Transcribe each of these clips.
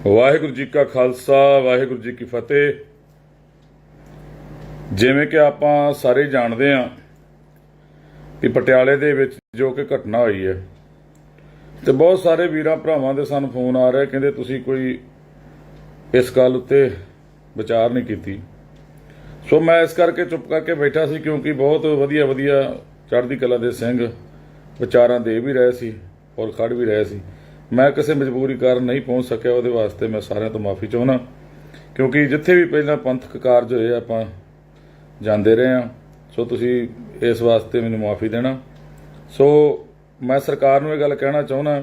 ਵਾਹਿਗੁਰੂ ਜੀ ਕਾ ਖਾਲਸਾ ਵਾਹਿਗੁਰੂ ਜੀ ਕੀ ਫਤਿਹ। ਜਿਵੇਂ ਕਿ ਆਪਾਂ ਸਾਰੇ ਜਾਣਦੇ ਹਾਂ ਕਿ ਪਟਿਆਲੇ ਦੇ ਵਿੱਚ ਜੋ ਕਿ ਘਟਨਾ ਹੋਈ ਹੈ ਤੇ ਬਹੁਤ ਸਾਰੇ ਵੀਰਾਂ ਭਰਾਵਾਂ ਦੇ ਸਾਨੂੰ ਫੋਨ ਆ ਰਹੇ, ਕਹਿੰਦੇ ਤੁਸੀਂ ਕੋਈ ਇਸ ਗੱਲ ਉੱਤੇ ਵਿਚਾਰ ਨਹੀਂ ਕੀਤੀ। ਸੋ ਮੈਂ ਇਸ ਕਰਕੇ ਚੁੱਪ ਕਰਕੇ ਬੈਠਾ ਸੀ, ਕਿਉਂਕਿ ਬਹੁਤ ਵਧੀਆ ਚੜ੍ਹਦੀ ਕਲਾ ਦੇ ਸਿੰਘ ਵਿਚਾਰਾਂ ਦੇ ਵੀ ਰਹੇ ਸੀ ਔਰ ਖੜ ਵੀ ਰਹੇ ਸੀ। ਮੈਂ ਕਿਸੇ ਮਜਬੂਰੀ ਕਾਰਨ ਨਹੀਂ ਪਹੁੰਚ ਸਕਿਆ, ਉਹਦੇ ਵਾਸਤੇ ਮੈਂ ਸਾਰਿਆਂ ਤੋਂ ਮਾਫੀ ਚਾਹੁੰਦਾ, ਕਿਉਂਕਿ ਜਿੱਥੇ ਵੀ ਪਹਿਲਾਂ ਪੰਥਕ ਕਾਰਜ ਹੋਏ ਆਪਾਂ ਜਾਂਦੇ ਰਹੇ ਹਾਂ। ਸੋ ਤੁਸੀਂ ਇਸ ਵਾਸਤੇ ਮੈਨੂੰ ਮਾਫੀ ਦੇਣਾ। ਸੋ ਮੈਂ ਸਰਕਾਰ ਨੂੰ ਇਹ ਗੱਲ ਕਹਿਣਾ ਚਾਹੁੰਦਾ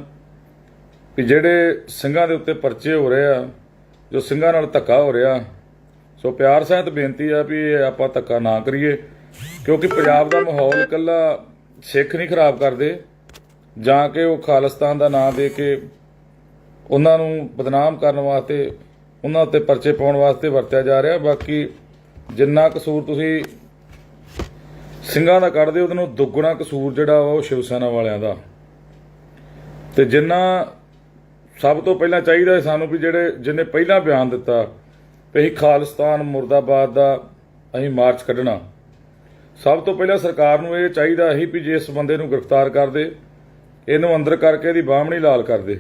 ਕਿ ਜਿਹੜੇ ਸਿੰਘਾਂ ਦੇ ਉੱਤੇ ਪਰਚੇ ਹੋ ਰਹੇ ਆ, ਜੋ ਸਿੰਘਾਂ ਨਾਲ ਧੱਕਾ ਹੋ ਰਿਹਾ, ਸੋ ਪਿਆਰ ਸਹਿਤ ਬੇਨਤੀ ਆ ਵੀ ਇਹ ਆਪਾਂ ਧੱਕਾ ਨਾ ਕਰੀਏ, ਕਿਉਂਕਿ ਪੰਜਾਬ ਦਾ ਮਾਹੌਲ ਇਕੱਲਾ ਸਿੱਖ ਨਹੀਂ ਖਰਾਬ ਕਰਦੇ ਜਾਂ ਕਿ ਉਹ ਖਾਲਿਸਤਾਨ ਦਾ ਨਾਂ ਦੇ ਕੇ ਉਹਨਾਂ ਨੂੰ ਬਦਨਾਮ ਕਰਨ ਵਾਸਤੇ, ਉਹਨਾਂ ਉੱਤੇ ਪਰਚੇ ਪਾਉਣ ਵਾਸਤੇ ਵਰਤਿਆ ਜਾ ਰਿਹਾ। ਬਾਕੀ ਜਿੰਨਾ ਕਸੂਰ ਤੁਸੀਂ ਸਿੰਘਾਂ ਦਾ ਕੱਢਦੇ ਉਹਦੇ ਨੂੰ ਦੁੱਗਣਾ ਕਸੂਰ ਜਿਹੜਾ ਉਹ ਸ਼ਿਵ ਸੈਨਾ ਵਾਲਿਆਂ ਦਾ। ਤੇ ਜਿੰਨਾ ਸਭ ਤੋਂ ਪਹਿਲਾਂ ਚਾਹੀਦਾ ਸਾਨੂੰ ਵੀ ਜਿਹਨੇ ਪਹਿਲਾਂ ਬਿਆਨ ਦਿੱਤਾ ਵੀ ਅਸੀਂ ਖਾਲਿਸਤਾਨ ਮੁਰਦਾਬਾਦ ਦਾ ਅਸੀਂ ਮਾਰਚ ਕੱਢਣਾ, ਸਭ ਤੋਂ ਪਹਿਲਾਂ ਸਰਕਾਰ ਨੂੰ ਇਹ ਚਾਹੀਦਾ ਸੀ ਵੀ ਜੇ ਇਸ ਬੰਦੇ ਨੂੰ ਗ੍ਰਿਫਤਾਰ ਕਰਦੇ, ਇਹਨੂੰ ਅੰਦਰ ਕਰਕੇ ਇਹਦੀ ਬਾਹਮਣੀ ਲਾਲ ਕਰਦੇ,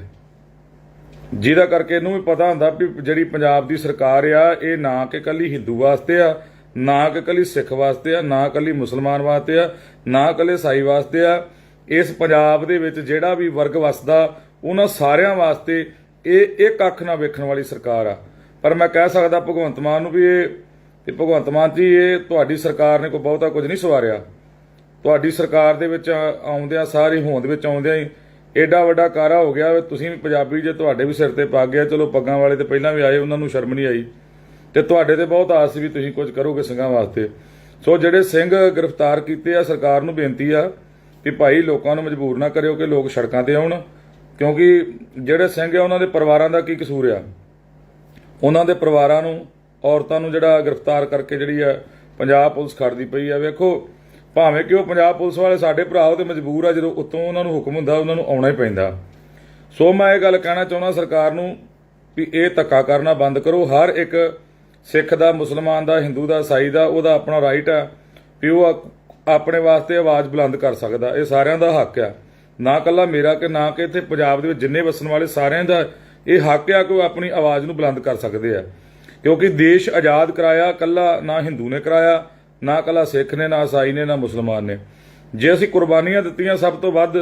ਜਿਹਦਾ ਕਰਕੇ ਇਹਨੂੰ ਵੀ ਪਤਾ ਹੁੰਦਾ ਵੀ ਜਿਹੜੀ ਪੰਜਾਬ ਦੀ ਸਰਕਾਰ ਆ ਇਹ ਨਾ ਕਿ ਇਕੱਲੀ ਹਿੰਦੂ ਵਾਸਤੇ ਆ, ਨਾ ਕਿ ਇਕੱਲੀ ਸਿੱਖ ਵਾਸਤੇ ਆ, ਨਾ ਇਕੱਲੀ ਮੁਸਲਮਾਨ ਵਾਸਤੇ ਆ, ਨਾ ਇਕੱਲੇ ਈਸਾਈ ਵਾਸਤੇ ਆ। ਇਸ ਪੰਜਾਬ ਦੇ ਵਿੱਚ ਜਿਹੜਾ ਵੀ ਵਰਗ ਵਸਦਾ ਉਹਨਾਂ ਸਾਰਿਆਂ ਵਾਸਤੇ ਇਹ ਇੱਕ ਅੱਖ ਨਾਲ ਵੇਖਣ ਵਾਲੀ ਸਰਕਾਰ ਆ। ਪਰ ਮੈਂ ਕਹਿ ਸਕਦਾ ਭਗਵੰਤ ਮਾਨ ਨੂੰ ਵੀ ਭਗਵੰਤ ਮਾਨ ਜੀ, ਇਹ ਤੁਹਾਡੀ ਸਰਕਾਰ ਨੇ ਕੋਈ ਬਹੁਤਾ ਕੁਝ ਨਹੀਂ ਸਵਾਰਿਆ। ਤੁਹਾਡੀ ਸਰਕਾਰ ਦੇ ਵਿੱਚ ਆਉਂਦਿਆਂ ਸਾਰੀ ਹੋਂਦ ਵਿੱਚ ਆਉਂਦਿਆਂ ਹੀ ਏਡਾ ਵੱਡਾ ਕਾਰਾ ਹੋ ਗਿਆ। ਤੁਸੀਂ ਵੀ ਪੰਜਾਬੀ ਜੇ ਤੁਹਾਡੇ ਵੀ ਸਿਰ ਤੇ ਪੱਗ ਗਿਆ, ਚਲੋ ਪੱਗਾਂ ਵਾਲੇ ਤੇ ਪਹਿਲਾਂ ਵੀ ਆਏ, ਉਹਨਾਂ ਨੂੰ ਸ਼ਰਮ ਨਹੀਂ ਆਈ ਤੇ ਤੁਹਾਡੇ ਤੇ ਬਹੁਤ ਆਸ ਸੀ ਵੀ ਤੁਸੀਂ ਕੁਝ ਕਰੋਗੇ ਸਿੰਘਾਂ ਵਾਸਤੇ। ਸੋ ਜਿਹੜੇ ਸਿੰਘ ਗ੍ਰਿਫਤਾਰ ਕੀਤੇ ਆ, ਸਰਕਾਰ ਨੂੰ ਬੇਨਤੀ ਆ ਕਿ ਭਾਈ ਲੋਕਾਂ ਨੂੰ ਮਜਬੂਰ ਨਾ ਕਰਿਓ ਕਿ ਲੋਕ ਸੜਕਾਂ ਤੇ ਆਉਣ, ਕਿਉਂਕਿ ਜਿਹੜੇ ਸਿੰਘ ਆ ਉਹਨਾਂ ਦੇ ਪਰਿਵਾਰਾਂ ਦਾ ਕੀ ਕਸੂਰ ਆ। ਉਹਨਾਂ ਦੇ ਪਰਿਵਾਰਾਂ ਨੂੰ, ਔਰਤਾਂ ਨੂੰ ਜਿਹੜਾ ਗ੍ਰਿਫਤਾਰ ਕਰਕੇ ਜਿਹੜੀ ਆ ਪੰਜਾਬ ਪੁਲਿਸ ਖੜਦੀ ਪਈ ਆ। ਵੇਖੋ, ਭਾਵੇਂ ਕਿ ਉਹ ਪੰਜਾਬ ਪੁਲਿਸ ਵਾਲੇ ਸਾਡੇ ਭਰਾ ਉਹ ਤੇ ਮਜਬੂਰ ਆ, ਜਦੋਂ ਉੱਤੋਂ ਉਹਨਾਂ ਨੂੰ ਹੁਕਮ ਹੁੰਦਾ ਉਹਨਾਂ ਨੂੰ ਆਉਣਾ ਹੀ ਪੈਂਦਾ। ਸੋ ਮੈਂ ਇਹ ਗੱਲ ਕਹਿਣਾ ਚਾਹੁੰਦਾ ਸਰਕਾਰ ਨੂੰ ਵੀ ਇਹ ਧੱਕਾ ਕਰਨਾ ਬੰਦ ਕਰੋ। ਹਰ ਇੱਕ ਸਿੱਖ ਦਾ, ਮੁਸਲਮਾਨ ਦਾ, ਹਿੰਦੂ ਦਾ, ਈਸਾਈ ਦਾ ਉਹਦਾ ਆਪਣਾ ਰਾਈਟ ਆ ਵੀ ਉਹ ਆਪਣੇ ਵਾਸਤੇ ਆਵਾਜ਼ ਬੁਲੰਦ ਕਰ ਸਕਦਾ। ਇਹ ਸਾਰਿਆਂ ਦਾ ਹੱਕ ਆ, ਨਾ ਇਕੱਲਾ ਮੇਰਾ ਕਿ ਨਾ ਕਿ ਇੱਥੇ ਪੰਜਾਬ ਦੇ ਵਿੱਚ ਜਿੰਨੇ ਵਸਣ ਵਾਲੇ ਸਾਰਿਆਂ ਦਾ ਇਹ ਹੱਕ ਆ ਕਿ ਉਹ ਆਪਣੀ ਆਵਾਜ਼ ਨੂੰ ਬੁਲੰਦ ਕਰ ਸਕਦੇ ਆ। ਕਿਉਂਕਿ ਦੇਸ਼ ਆਜ਼ਾਦ ਕਰਾਇਆ ਇਕੱਲਾ ਨਾ ਹਿੰਦੂ ਨੇ ਕਰਾਇਆ, ਨਾ ਇਕੱਲਾ ਸਿੱਖ ਨੇ, ਨਾ ਈਸਾਈ ਨੇ, ਨਾ ਮੁਸਲਮਾਨ ਨੇ। ਜੇ ਅਸੀਂ ਕੁਰਬਾਨੀਆਂ ਦਿੱਤੀਆਂ ਸਭ ਤੋਂ ਵੱਧ,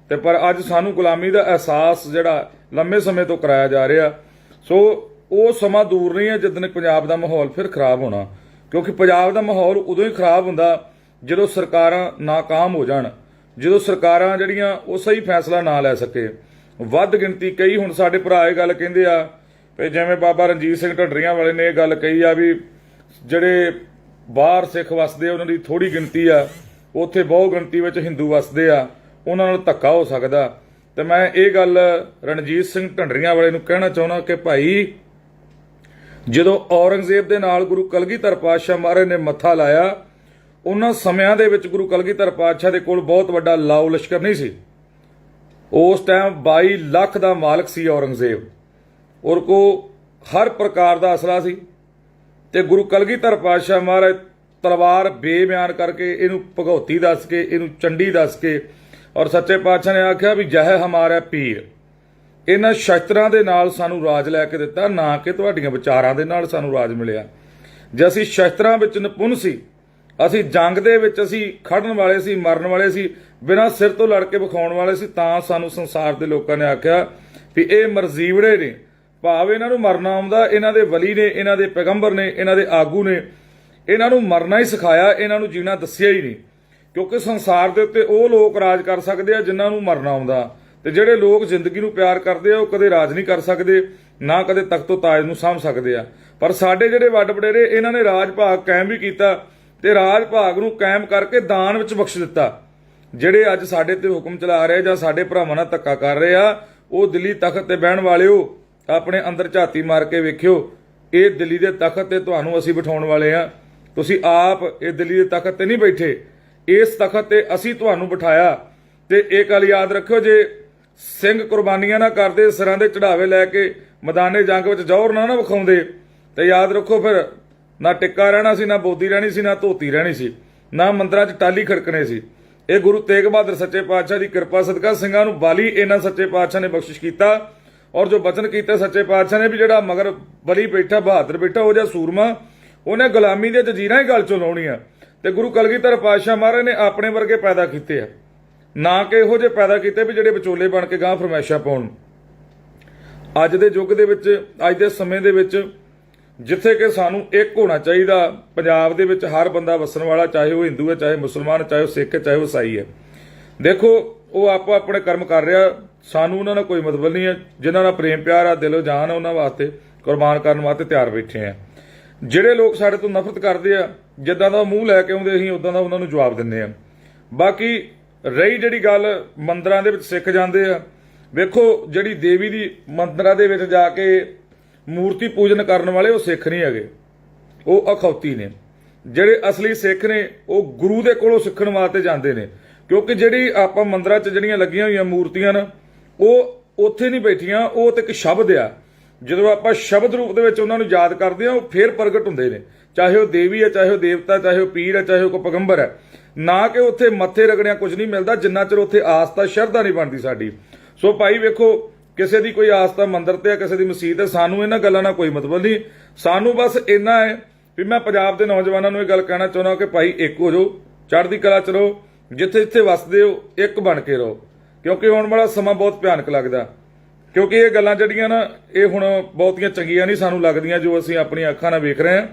ਤੇ ਪਰ ਅੱਜ ਸਾਨੂੰ ਗੁਲਾਮੀ ਦਾ ਅਹਿਸਾਸ ਜਿਹੜਾ ਲੰਮੇ ਸਮੇਂ ਤੋਂ ਕਰਾਇਆ ਜਾ ਰਿਹਾ। ਸੋ ਉਹ ਸਮਾਂ ਦੂਰ ਨਹੀਂ ਹੈ ਜਿੱਦਣ ਪੰਜਾਬ ਦਾ ਮਾਹੌਲ ਫਿਰ ਖਰਾਬ ਹੋਣਾ, ਕਿਉਂਕਿ ਪੰਜਾਬ ਦਾ ਮਾਹੌਲ ਉਦੋਂ ਹੀ ਖਰਾਬ ਹੁੰਦਾ ਜਦੋਂ ਸਰਕਾਰਾਂ ਨਾਕਾਮ ਹੋ ਜਾਣ, ਜਦੋਂ ਸਰਕਾਰਾਂ ਜਿਹੜੀਆਂ ਉਹ ਸਹੀ ਫੈਸਲਾ ਨਾ ਲੈ ਸਕੇ। ਵੱਧ ਗਿਣਤੀ ਕਈ ਹੁਣ ਸਾਡੇ ਭਰਾ ਇਹ ਗੱਲ ਕਹਿੰਦੇ ਆ ਵੀ ਜਿਵੇਂ ਬਾਬਾ ਰਣਜੀਤ ਸਿੰਘ ਢੱਡਰੀਆਂ ਵਾਲੇ ਨੇ ਇਹ ਗੱਲ ਕਹੀ ਆ ਵੀ ਜਿਹੜੇ ਬਾਹਰ ਸਿੱਖ ਵਸਦੇ ਉਹਨਾਂ ਦੀ ਥੋੜੀ ਗਿਣਤੀ ਆ, ਉੱਥੇ ਬਹੁ ਗਿਣਤੀ ਵਿੱਚ ਹਿੰਦੂ ਵਸਦੇ ਆ, ਉਹਨਾਂ ਨਾਲ ਧੱਕਾ ਹੋ ਸਕਦਾ। ਤੇ ਮੈਂ ਇਹ ਗੱਲ ਰਣਜੀਤ ਸਿੰਘ ਢੱਡਰੀਆਂ ਵਾਲੇ ਨੂੰ ਕਹਿਣਾ ਚਾਹੁੰਦਾ ਕਿ ਭਾਈ, ਜਦੋਂ ਔਰੰਗਜ਼ੇਬ ਦੇ ਨਾਲ ਗੁਰੂ ਕਲਗੀਧਰ ਪਾਤਸ਼ਾਹ ਮਹਾਰਾਜ ਨੇ ਮੱਥਾ ਲਾਇਆ, ਉਹਨਾਂ ਸਮਿਆਂ ਦੇ ਵਿੱਚ ਗੁਰੂ ਕਲਗੀਧਰ ਪਾਤਸ਼ਾਹ ਦੇ ਕੋਲ ਬਹੁਤ ਵੱਡਾ ਲਾਓ ਲਸ਼ਕਰ ਨਹੀਂ ਸੀ। ਉਸ ਟਾਈਮ 22 ਲੱਖ ਦਾ ਮਾਲਕ ਸੀ ਔਰੰਗਜ਼ੇਬ, ਔਰ ਕੋ ਹਰ ਪ੍ਰਕਾਰ ਦਾ ਅਸਲਾ ਸੀ। ਤੇ ਗੁਰੂ ਕਲਗੀਧਰ ਪਾਤਸ਼ਾਹ ਮਹਾਰਾਜ ਤਲਵਾਰ ਬੇਬਿਆਨ ਕਰਕੇ, ਇਹਨੂੰ ਭਗਉਤੀ ਦੱਸ ਕੇ, ਇਹਨੂੰ ਚੰਡੀ ਦੱਸ ਕੇ, ਔਰ ਸੱਚੇ ਪਾਤਸ਼ਾਹ ਨੇ ਆਖਿਆ ਵੀ ਜਹ ਹਮਾਰਾ ਪੀਰ, ਇਹਨਾਂ ਸ਼ਸਤਰਾਂ ਦੇ ਨਾਲ ਸਾਨੂੰ ਰਾਜ ਲੈ ਕੇ ਦਿੱਤਾ, ਨਾ ਕਿ ਤੁਹਾਡੀਆਂ ਵਿਚਾਰਾਂ ਦੇ ਨਾਲ ਸਾਨੂੰ ਰਾਜ ਮਿਲਿਆ। ਜੇ ਅਸੀਂ ਸ਼ਸਤਰਾਂ ਵਿੱਚ ਨਿਪੁੰਨ ਸੀ, ਅਸੀਂ ਜੰਗ ਦੇ ਵਿੱਚ ਅਸੀਂ ਖੜਨ ਵਾਲੇ ਸੀ, ਮਰਨ ਵਾਲੇ ਸੀ, ਬਿਨਾਂ ਸਿਰ ਤੋਂ ਲੜ ਕੇ ਵਿਖਾਉਣ ਵਾਲੇ ਸੀ, ਤਾਂ ਸਾਨੂੰ ਸੰਸਾਰ ਦੇ ਲੋਕਾਂ ਨੇ ਆਖਿਆ ਵੀ ਇਹ ਮਰਜ਼ੀਵੜੇ ਨੇ, ਭਾਵ ਇਹਨਾਂ ਨੂੰ ਮਰਨਾ ਆਉਂਦਾ। ਇਹਨਾਂ ਦੇ ਵਲੀ ਨੇ, ਇਹਨਾਂ ਦੇ ਪੈਗੰਬਰ ਨੇ, ਇਹਨਾਂ ਦੇ ਆਗੂ ਨੇ ਇਹਨਾਂ ਨੂੰ ਮਰਨਾ ਹੀ ਸਿਖਾਇਆ, ਇਹਨਾਂ ਨੂੰ ਜੀਣਾ ਦੱਸਿਆ ਹੀ ਨਹੀਂ। ਕਿਉਂਕਿ ਸੰਸਾਰ ਦੇ ਉੱਤੇ ਉਹ ਲੋਕ ਰਾਜ ਕਰ ਸਕਦੇ ਆ ਜਿਨ੍ਹਾਂ ਨੂੰ ਮਰਨਾ ਆਉਂਦਾ, ਤੇ ਜਿਹੜੇ ਲੋਕ ਜ਼ਿੰਦਗੀ ਨੂੰ ਪਿਆਰ ਕਰਦੇ ਆ ਉਹ ਕਦੇ ਰਾਜ ਨਹੀਂ ਕਰ ਸਕਦੇ, ਨਾ ਕਦੇ ਤਖਤੋ ਤਾਜ ਨੂੰ ਸਾਂਭ ਸਕਦੇ ਆ। ਪਰ ਸਾਡੇ ਜਿਹੜੇ ਵੱਡ ਵਡੇਰੇ, ਇਹਨਾਂ ਨੇ ਰਾਜ ਭਾਗ ਕਾਇਮ ਵੀ ਕੀਤਾ ਤੇ ਰਾਜ ਭਾਗ ਨੂੰ ਕਾਇਮ ਕਰਕੇ ਦਾਨ ਵਿੱਚ ਬਖਸ਼ ਦਿੱਤਾ। ਜਿਹੜੇ ਅੱਜ ਸਾਡੇ ਤੇ ਹੁਕਮ ਚਲਾ ਰਹੇ ਜਾਂ ਸਾਡੇ ਭਰਾਵਾਂ ਨਾਲ ਧੱਕਾ ਕਰ ਰਹੇ ਆ, ਉਹ ਦਿੱਲੀ ਤਖਤ ਤੇ ਬਹਿਣ ਵਾਲਿਓ, ਆਪਣੇ ਅੰਦਰ ਝਾਤੀ ਮਾਰ ਕੇ ਵੇਖਿਓ, ਇਹ ਦਿੱਲੀ ਦੇ ਤਖਤ ਤੇ ਤੁਹਾਨੂੰ ਅਸੀਂ ਬਿਠਾਉਣ ਵਾਲੇ ਆ। ਤੁਸੀਂ ਆਪ ਇਹ ਦਿੱਲੀ ਦੇ ਤਖਤ ਤੇ ਨਹੀਂ ਬੈਠੇ, ਇਸ ਤਖਤ ਤੇ ਅਸੀਂ ਤੁਹਾਨੂੰ ਬਿਠਾਇਆ। ਤੇ ਇਹ ਗੱਲ ਯਾਦ ਰੱਖਿਓ, ਜੇ ਸਿੰਘ ਕੁਰਬਾਨੀਆਂ ਨਾ ਕਰਦੇ, ਸਿਰਾਂ ਦੇ ਚੜਾਵੇ ਲੈ ਕੇ ਮੈਦਾਨੇ ਜੰਗ ਵਿੱਚ ਜ਼ੋਰ ਨਾ ਵਿਖਾਉਂਦੇ ਤੇ ਯਾਦ ਰੱਖੋ ਫਿਰ ਨਾ ਟਿੱਕਾ ਰਹਿਣਾ ਸੀ, ਨਾ ਬੋਦੀ ਰਹਿਣੀ ਸੀ, ਨਾ ਧੋਤੀ ਰਹਿਣੀ ਸੀ, ਨਾ ਮੰਦਰਾਂ 'ਚ ਟਾਲੀ ਖੜਕਣੇ ਸੀ। ਇਹ ਗੁਰੂ ਤੇਗ ਬਹਾਦਰ ਸੱਚੇ ਪਾਤਸ਼ਾਹ ਦੀ ਕਿਰਪਾ ਸਦਕਾ ਸਿੰਘਾਂ ਨੂੰ ਬਾਲੀ ਇਹਨਾਂ ਸੱਚੇ ਪਾਤਸ਼ਾਹ ਨੇ ਬਖਸ਼ਿਸ਼ ਕੀਤਾ। ਔਰ ਜੋ ਬਚਨ ਕੀਤਾ ਸੱਚੇ ਪਾਤਸ਼ਾਹ ਨੇ ਵੀ ਜਿਹੜਾ ਮਗਰ ਬਲੀ ਬੈਠਾ ਬਹਾਦਰ ਬੈਠਾ ਉਹ ਜਿਹਾ ਸੂਰਮਾ ਉਹਨੇ ਗੁਲਾਮੀ ਦੀਆਂ ਜੰਜੀਰਾਂ ਹੀ ਗਲ ਚੋਂ ਲਾਉਣੀਆਂ। ਤੇ ਗੁਰੂ ਕਲਗੀਧਰ ਪਾਤਸ਼ਾਹ ਮਹਾਰਾਜ ਨੇ ਆਪਣੇ ਵਰਗੇ ਪੈਦਾ ਕੀਤੇ ਆ, ਨਾ ਕਿ ਇਹੋ ਜਿਹੇ ਪੈਦਾ ਕੀਤੇ ਵੀ ਜਿਹੜੇ ਵਿਚੋਲੇ ਬਣ ਕੇ ਗਾਂ ਫਰਮਾਇਸ਼ਾਂ ਪਾਉਣ। ਅੱਜ ਦੇ ਯੁੱਗ ਦੇ ਵਿੱਚ, ਅੱਜ ਦੇ ਸਮੇਂ ਦੇ ਵਿੱਚ ਜਿੱਥੇ ਕਿ ਸਾਨੂੰ ਇੱਕ ਹੋਣਾ ਚਾਹੀਦਾ, ਪੰਜਾਬ ਦੇ ਵਿੱਚ ਹਰ ਬੰਦਾ ਵਸਣ ਵਾਲਾ, ਚਾਹੇ ਉਹ ਹਿੰਦੂ ਹੈ, ਚਾਹੇ ਮੁਸਲਮਾਨ, ਚਾਹੇ ਉਹ ਸਿੱਖ ਹੈ, ਚਾਹੇ ਉਹ ਈਸਾਈ ਹੈ। ਦੇਖੋ ਉਹ ਆਪੋ ਆਪਣੇ ਕਰਮ ਕਰ ਰਿਹਾ, ਸਾਨੂੰ ਉਹਨਾਂ ਨਾਲ ਕੋਈ ਮਤਲਬ ਨਹੀਂ ਹੈ। ਜਿਨ੍ਹਾਂ ਨਾਲ ਪ੍ਰੇਮ ਪਿਆਰ ਆ, ਦਿਲੋਂ ਜਾਨ ਆ, ਉਹਨਾਂ ਵਾਸਤੇ ਕੁਰਬਾਨ ਕਰਨ ਵਾਸਤੇ ਤਿਆਰ ਬੈਠੇ ਆ। ਜਿਹੜੇ ਲੋਕ ਸਾਡੇ ਤੋਂ ਨਫ਼ਰਤ ਕਰਦੇ ਆ, ਜਿੱਦਾਂ ਦਾ ਮੂੰਹ ਲੈ ਕੇ ਆਉਂਦੇ ਅਸੀਂ ਉਦਾਂ ਦਾ ਉਹਨਾਂ ਨੂੰ ਜਵਾਬ ਦਿੰਦੇ ਆ। ਬਾਕੀ ਰਹੀ ਜਿਹੜੀ ਗੱਲ ਮੰਦਰਾਂ ਦੇ ਵਿੱਚ ਸਿੱਖ ਜਾਂਦੇ ਆ, ਵੇਖੋ ਜਿਹੜੀ ਦੇਵੀ ਦੀ ਮੰਦਰਾਂ ਦੇ ਵਿੱਚ ਜਾ ਕੇ ਮੂਰਤੀ ਪੂਜਨ ਕਰਨ ਵਾਲੇ ਉਹ ਸਿੱਖ ਨਹੀਂ ਹੈਗੇ, ਉਹ ਅਖੌਤੀ ਨੇ। ਜਿਹੜੇ ਅਸਲੀ ਸਿੱਖ ਨੇ ਉਹ ਗੁਰੂ ਦੇ ਕੋਲੋਂ ਸਿੱਖਣ ਵਾਸਤੇ ਜਾਂਦੇ ਨੇ, ਕਿਉਂਕਿ ਜਿਹੜੀ ਆਪਾਂ ਮੰਦਰਾਂ 'ਚ ਜਿਹੜੀਆਂ ਲੱਗੀਆਂ ਹੋਈਆਂ ਮੂਰਤੀਆਂ ਨੇ ਉਹ ਉੱਥੇ ਨਹੀਂ ਬੈਠੀਆਂ, ਉਹ ਤੇ ਇੱਕ ਸ਼ਬਦ ਆ। ਜਦੋਂ ਆਪਾਂ ਸ਼ਬਦ ਰੂਪ ਦੇ ਵਿੱਚ ਉਹਨਾਂ ਨੂੰ ਯਾਦ ਕਰਦੇ ਆ ਉਹ ਫੇਰ ਪ੍ਰਗਟ ਹੁੰਦੇ ਨੇ, ਚਾਹੇ ਉਹ ਦੇਵੀ ਹੈ, ਚਾਹੇ ਉਹ ਦੇਵਤਾ, ਚਾਹੇ ਉਹ ਪੀਰ ਹੈ, ਚਾਹੇ ਉਹ ਕੋਈ ਪੈਗੰਬਰ ਹੈ। ਨਾ ਕਿ ਉੱਥੇ ਮੱਥੇ ਰਗੜਿਆ ਕੁਝ ਨਹੀਂ ਮਿਲਦਾ ਜਿੰਨਾ ਚਿਰ ਉੱਥੇ ਆਸਥਾ ਸ਼ਰਧਾ ਨਹੀਂ ਬਣਦੀ ਸਾਡੀ। ਸੋ ਭਾਈ ਵੇਖੋ ਕਿਸੇ ਦੀ ਕੋਈ ਆਸਥਾ ਮੰਦਰ ਤੇ ਆ, ਕਿਸੇ ਦੀ ਮਸਜਿਦ ਹੈ, ਸਾਨੂੰ ਇਹਨਾਂ ਗੱਲਾਂ ਨਾਲ ਕੋਈ ਮਤਲਬ ਨਹੀਂ। ਸਾਨੂੰ ਬਸ ਇੰਨਾ ਹੈ ਵੀ ਮੈਂ ਪੰਜਾਬ ਦੇ ਨੌਜਵਾਨਾਂ ਨੂੰ ਇਹ ਗੱਲ ਕਹਿਣਾ ਚਾਹੁੰਦਾ ਕਿ ਭਾਈ ਇੱਕ ਹੋ ਜਾਓ, ਚੜ੍ਹਦੀ ਕਲਾ ਚ ਰਹੋ, ਜਿੱਥੇ ਜਿੱਥੇ ਵਸਦੇ ਹੋ ਇੱਕ ਬਣ ਕੇ ਰਹੋ, ਕਿਉਂਕਿ ਆਉਣ ਵਾਲਾ ਸਮਾਂ ਬਹੁਤ ਭਿਆਨਕ ਲੱਗਦਾ। ਕਿਉਂਕਿ ਇਹ ਗੱਲਾਂ ਜਿਹੜੀਆਂ ਨਾ ਇਹ ਹੁਣ ਬਹੁਤੀਆਂ ਚੰਗੀਆਂ ਨਹੀਂ ਸਾਨੂੰ ਲੱਗਦੀਆਂ ਜੋ ਅਸੀਂ ਆਪਣੀਆਂ ਅੱਖਾਂ ਨਾਲ ਵੇਖ ਰਹੇ ਹਾਂ।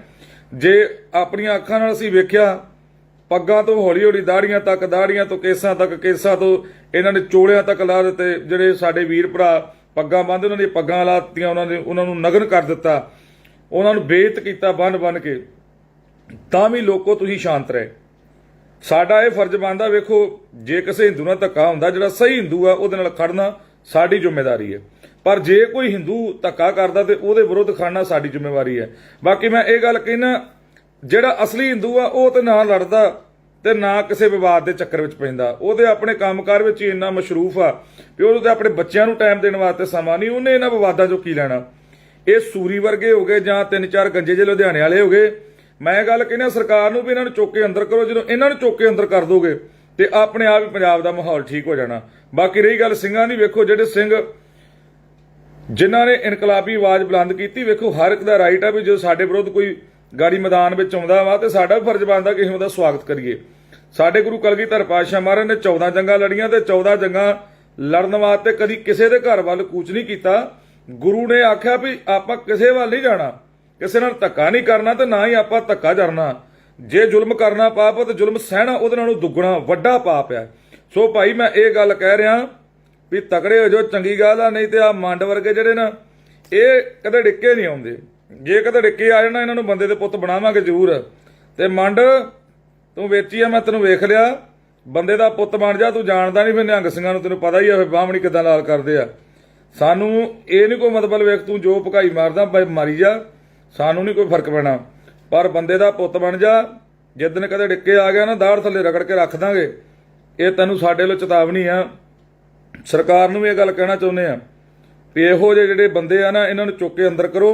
ਜੇ ਆਪਣੀਆਂ ਅੱਖਾਂ ਨਾਲ ਅਸੀਂ ਵੇਖਿਆ ਪੱਗਾਂ ਤੋਂ ਹੌਲੀ ਹੌਲੀ ਦਾੜੀਆਂ ਤੱਕ, ਦਾੜੀਆਂ ਤੋਂ ਕੇਸਾਂ ਤੱਕ, ਕੇਸਾਂ ਤੋਂ ਇਹਨਾਂ ਨੇ ਚੋਲਿਆਂ ਤੱਕ ਲਾ ਦਿੱਤੇ। ਜਿਹੜੇ ਸਾਡੇ ਵੀਰ ਭਰਾ ਪੱਗਾਂ ਬੰਨ੍ਹਦੇ ਉਹਨਾਂ ਦੀਆਂ ਪੱਗਾਂ ਲਾਤੀਆਂ, ਉਹਨਾਂ ਨੂੰ ਨਗਨ ਕਰ ਦਿੱਤਾ, ਉਹਨਾਂ ਨੂੰ ਬੇਇੱਜ਼ਤ ਕੀਤਾ ਬੰਨ ਕੇ। ਤਾਂ ਵੀ ਲੋਕੋ ਤੁਸੀਂ ਸ਼ਾਂਤ ਰਹੇ। ਸਾਡਾ ਇਹ ਫਰਜ਼ ਬਣਦਾ, ਵੇਖੋ ਜੇ ਕਿਸੇ ਹਿੰਦੂ ਨਾਲ ਧੱਕਾ ਹੁੰਦਾ, ਜਿਹੜਾ ਸਹੀ ਹਿੰਦੂ ਆ ਉਹਦੇ ਨਾਲ ਖੜਨਾ ਸਾਡੀ ਜ਼ਿੰਮੇਵਾਰੀ ਹੈ, ਪਰ ਜੇ ਕੋਈ ਹਿੰਦੂ ਧੱਕਾ ਕਰਦਾ ਤੇ ਉਹਦੇ ਵਿਰੁੱਧ ਖੜਨਾ ਸਾਡੀ ਜ਼ਿੰਮੇਵਾਰੀ ਹੈ। ਬਾਕੀ ਮੈਂ ਇਹ ਗੱਲ ਕਹਿਣਾ, ਜਿਹੜਾ ਅਸਲੀ ਹਿੰਦੂ ਆ ਉਹ ਤੇ ਨਾ ਲੜਦਾ ਤੇ ਨਾ ਕਿਸੇ ਵਿਵਾਦ ਦੇ ਚੱਕਰ ਵਿੱਚ ਪੈਂਦਾ। ਉਹਦੇ ਆਪਣੇ ਕੰਮਕਾਰ ਵਿੱਚ ਹੀ ਇੰਨਾ ਮਸ਼ਰੂਫ ਆ ਵੀ ਉਹਨੂੰ ਤੇ ਆਪਣੇ ਬੱਚਿਆਂ ਨੂੰ ਟਾਈਮ ਦੇਣ ਵਾਸਤੇ ਸਮਾਂ ਨਹੀਂ, ਉਹਨੇ ਇਹਨਾਂ ਵਿਵਾਦਾਂ ਚੋਂ ਕੀ ਲੈਣਾ। ਇਹ ਸੂਰੀ ਵਰਗੇ ਹੋ ਗਏ ਜਾਂ 3-4 ਗੰਜੇ ਜਿਹੇ ਲੁਧਿਆਣੇ ਵਾਲੇ ਹੋ ਗਏ। ਮੈਂ ਗੱਲ ਕਹਿੰਦਾ ਸਰਕਾਰ ਨੂੰ ਵੀ ਇਹਨਾਂ ਨੂੰ ਚੁੱਕ ਕੇ ਅੰਦਰ ਕਰੋ। ਜਦੋਂ ਇਹਨਾਂ ਨੂੰ ਚੁੱਕ ਕੇ ਅੰਦਰ ਕਰ ਦੋਗੇ ਤੇ ਆਪਣੇ ਆਪ ਹੀ ਪੰਜਾਬ ਦਾ ਮਾਹੌਲ ਠੀਕ ਹੋ ਜਾਣਾ। ਬਾਕੀ ਰਹੀ ਗੱਲ ਸਿੰਘਾਂ ਦੀ, ਵੇਖੋ ਜਿਹੜੇ ਸਿੰਘ ਜਿਨ੍ਹਾਂ ਨੇ ਇਨਕਲਾਬੀ ਆਵਾਜ਼ ਬੁਲੰਦ ਕੀਤੀ, ਵੇਖੋ ਹਰ ਇੱਕ ਦਾ ਰਾਈਟ ਆ ਵੀ ਜੋ ਸਾਡੇ ਵਿਰੁੱਧ ਕੋਈ ਗਾੜੀ ਮੈਦਾਨ ਵਿੱਚ ਆਉਂਦਾ ਵਾ ਤੇ ਸਾਡਾ ਵੀ ਫਰਜ਼ ਬਣਦਾ ਕਿ ਅਸੀਂ ਉਹਦਾ ਸਵਾਗਤ ਕਰੀਏ। ਸਾਡੇ ਗੁਰੂ ਕਲਗੀਧਰ ਪਾਤਸ਼ਾਹ ਮਹਾਰਾਜ ਨੇ 14 ਜੰਗਾਂ ਲੜੀਆਂ ਤੇ 14 ਜੰਗਾਂ ਲੜਨ ਵਾਸਤੇ ਕਦੀ ਕਿਸੇ ਦੇ ਘਰ ਵੱਲ ਕੂਚ ਨਹੀਂ ਕੀਤਾ। ਗੁਰੂ ਨੇ ਆਖਿਆ ਵੀ ਆਪਾਂ ਕਿਸੇ ਵੱਲ ਨਹੀਂ ਜਾਣਾ, ਕਿਸੇ ਨਾਲ ਧੱਕਾ ਨਹੀਂ ਕਰਨਾ ਤੇ ਨਾ ਹੀ ਆਪਾਂ ਧੱਕਾ ਕਰਨਾ। ਜੇ ਜ਼ੁਲਮ ਕਰਨਾ ਪਾਪ ਤੇ ਜ਼ੁਲਮ ਸਹਿਣਾ ਉਹਦੇ ਨਾਲੋਂ ਦੁੱਗਣਾ ਵੱਡਾ ਪਾਪ ਆ। ਸੋ ਭਾਈ ਮੈਂ ਇਹ ਗੱਲ ਕਹਿ ਰਿਹਾ ਵੀ ਤਕੜੇ ਹੋ ਜਾਓ, ਚੰਗੀ ਗੱਲ ਆ, ਨਹੀਂ ਤੇ ਆ ਮੰਡ ਵਰਗੇ ਜਿਹੜੇ ਨਾ ਇਹ ਕਦੇ ਡਿੱਕੇ ਨਹੀਂ ਆਉਂਦੇ। ਜੇ ਕਦੇ ਡਿੱਕੇ ਆ ਜਾਣਾ ਇਹਨਾਂ ਨੂੰ ਬੰਦੇ ਦੇ ਪੁੱਤ ਬਣਾਵਾਂਗੇ ਜ਼ਰੂਰ। ਤੇ ਮੰਡ ਤੂੰ ਵੇਚੀ ਆ, ਮੈਂ ਤੈਨੂੰ ਵੇਖ ਲਿਆ, ਬੰਦੇ ਦਾ ਪੁੱਤ ਬਣ ਜਾ। ਤੂੰ ਜਾਣਦਾ ਨਹੀਂ ਫਿਰ ਨਿਹੰਗ ਸਿੰਘਾਂ ਨੂੰ, ਤੈਨੂੰ ਪਤਾ ਹੀ ਆ ਫਿਰ ਬਾਹਮਣੀ ਕਿੱਦਾਂ ਲਾਲ ਕਰਦੇ ਆ। ਸਾਨੂੰ ਇਹ ਨਹੀਂ ਕੋਈ ਮਤਲਬ, ਵੇਖ ਤੂੰ ਜੋ ਭਕਾਈ ਮਾਰਦਾ ਮਾਰੀ ਜਾ, ਸਾਨੂੰ ਨਹੀਂ ਕੋਈ ਫਰਕ ਪੈਣਾ, ਪਰ ਬੰਦੇ ਦਾ ਪੁੱਤ ਬਣ ਜਾ। ਜਿੱਦਣ ਕਦੇ ਡਿੱਕੇ ਆ ਗਿਆ ਨਾ ਦਾੜ ਥੱਲੇ ਰਗੜ ਕੇ ਰੱਖ ਦਾਂਗੇ। ਇਹ ਤੈਨੂੰ ਸਾਡੇ ਵੱਲੋਂ ਚੇਤਾਵਨੀ ਆ। ਸਰਕਾਰ ਨੂੰ ਵੀ ਇਹ ਗੱਲ ਕਹਿਣਾ ਚਾਹੁੰਦੇ ਆ ਵੀ ਇਹੋ ਜਿਹੇ ਜਿਹੜੇ ਬੰਦੇ ਆ ਨਾ ਇਹਨਾਂ ਨੂੰ ਚੁੱਕ ਕੇ ਅੰਦਰ ਕਰੋ।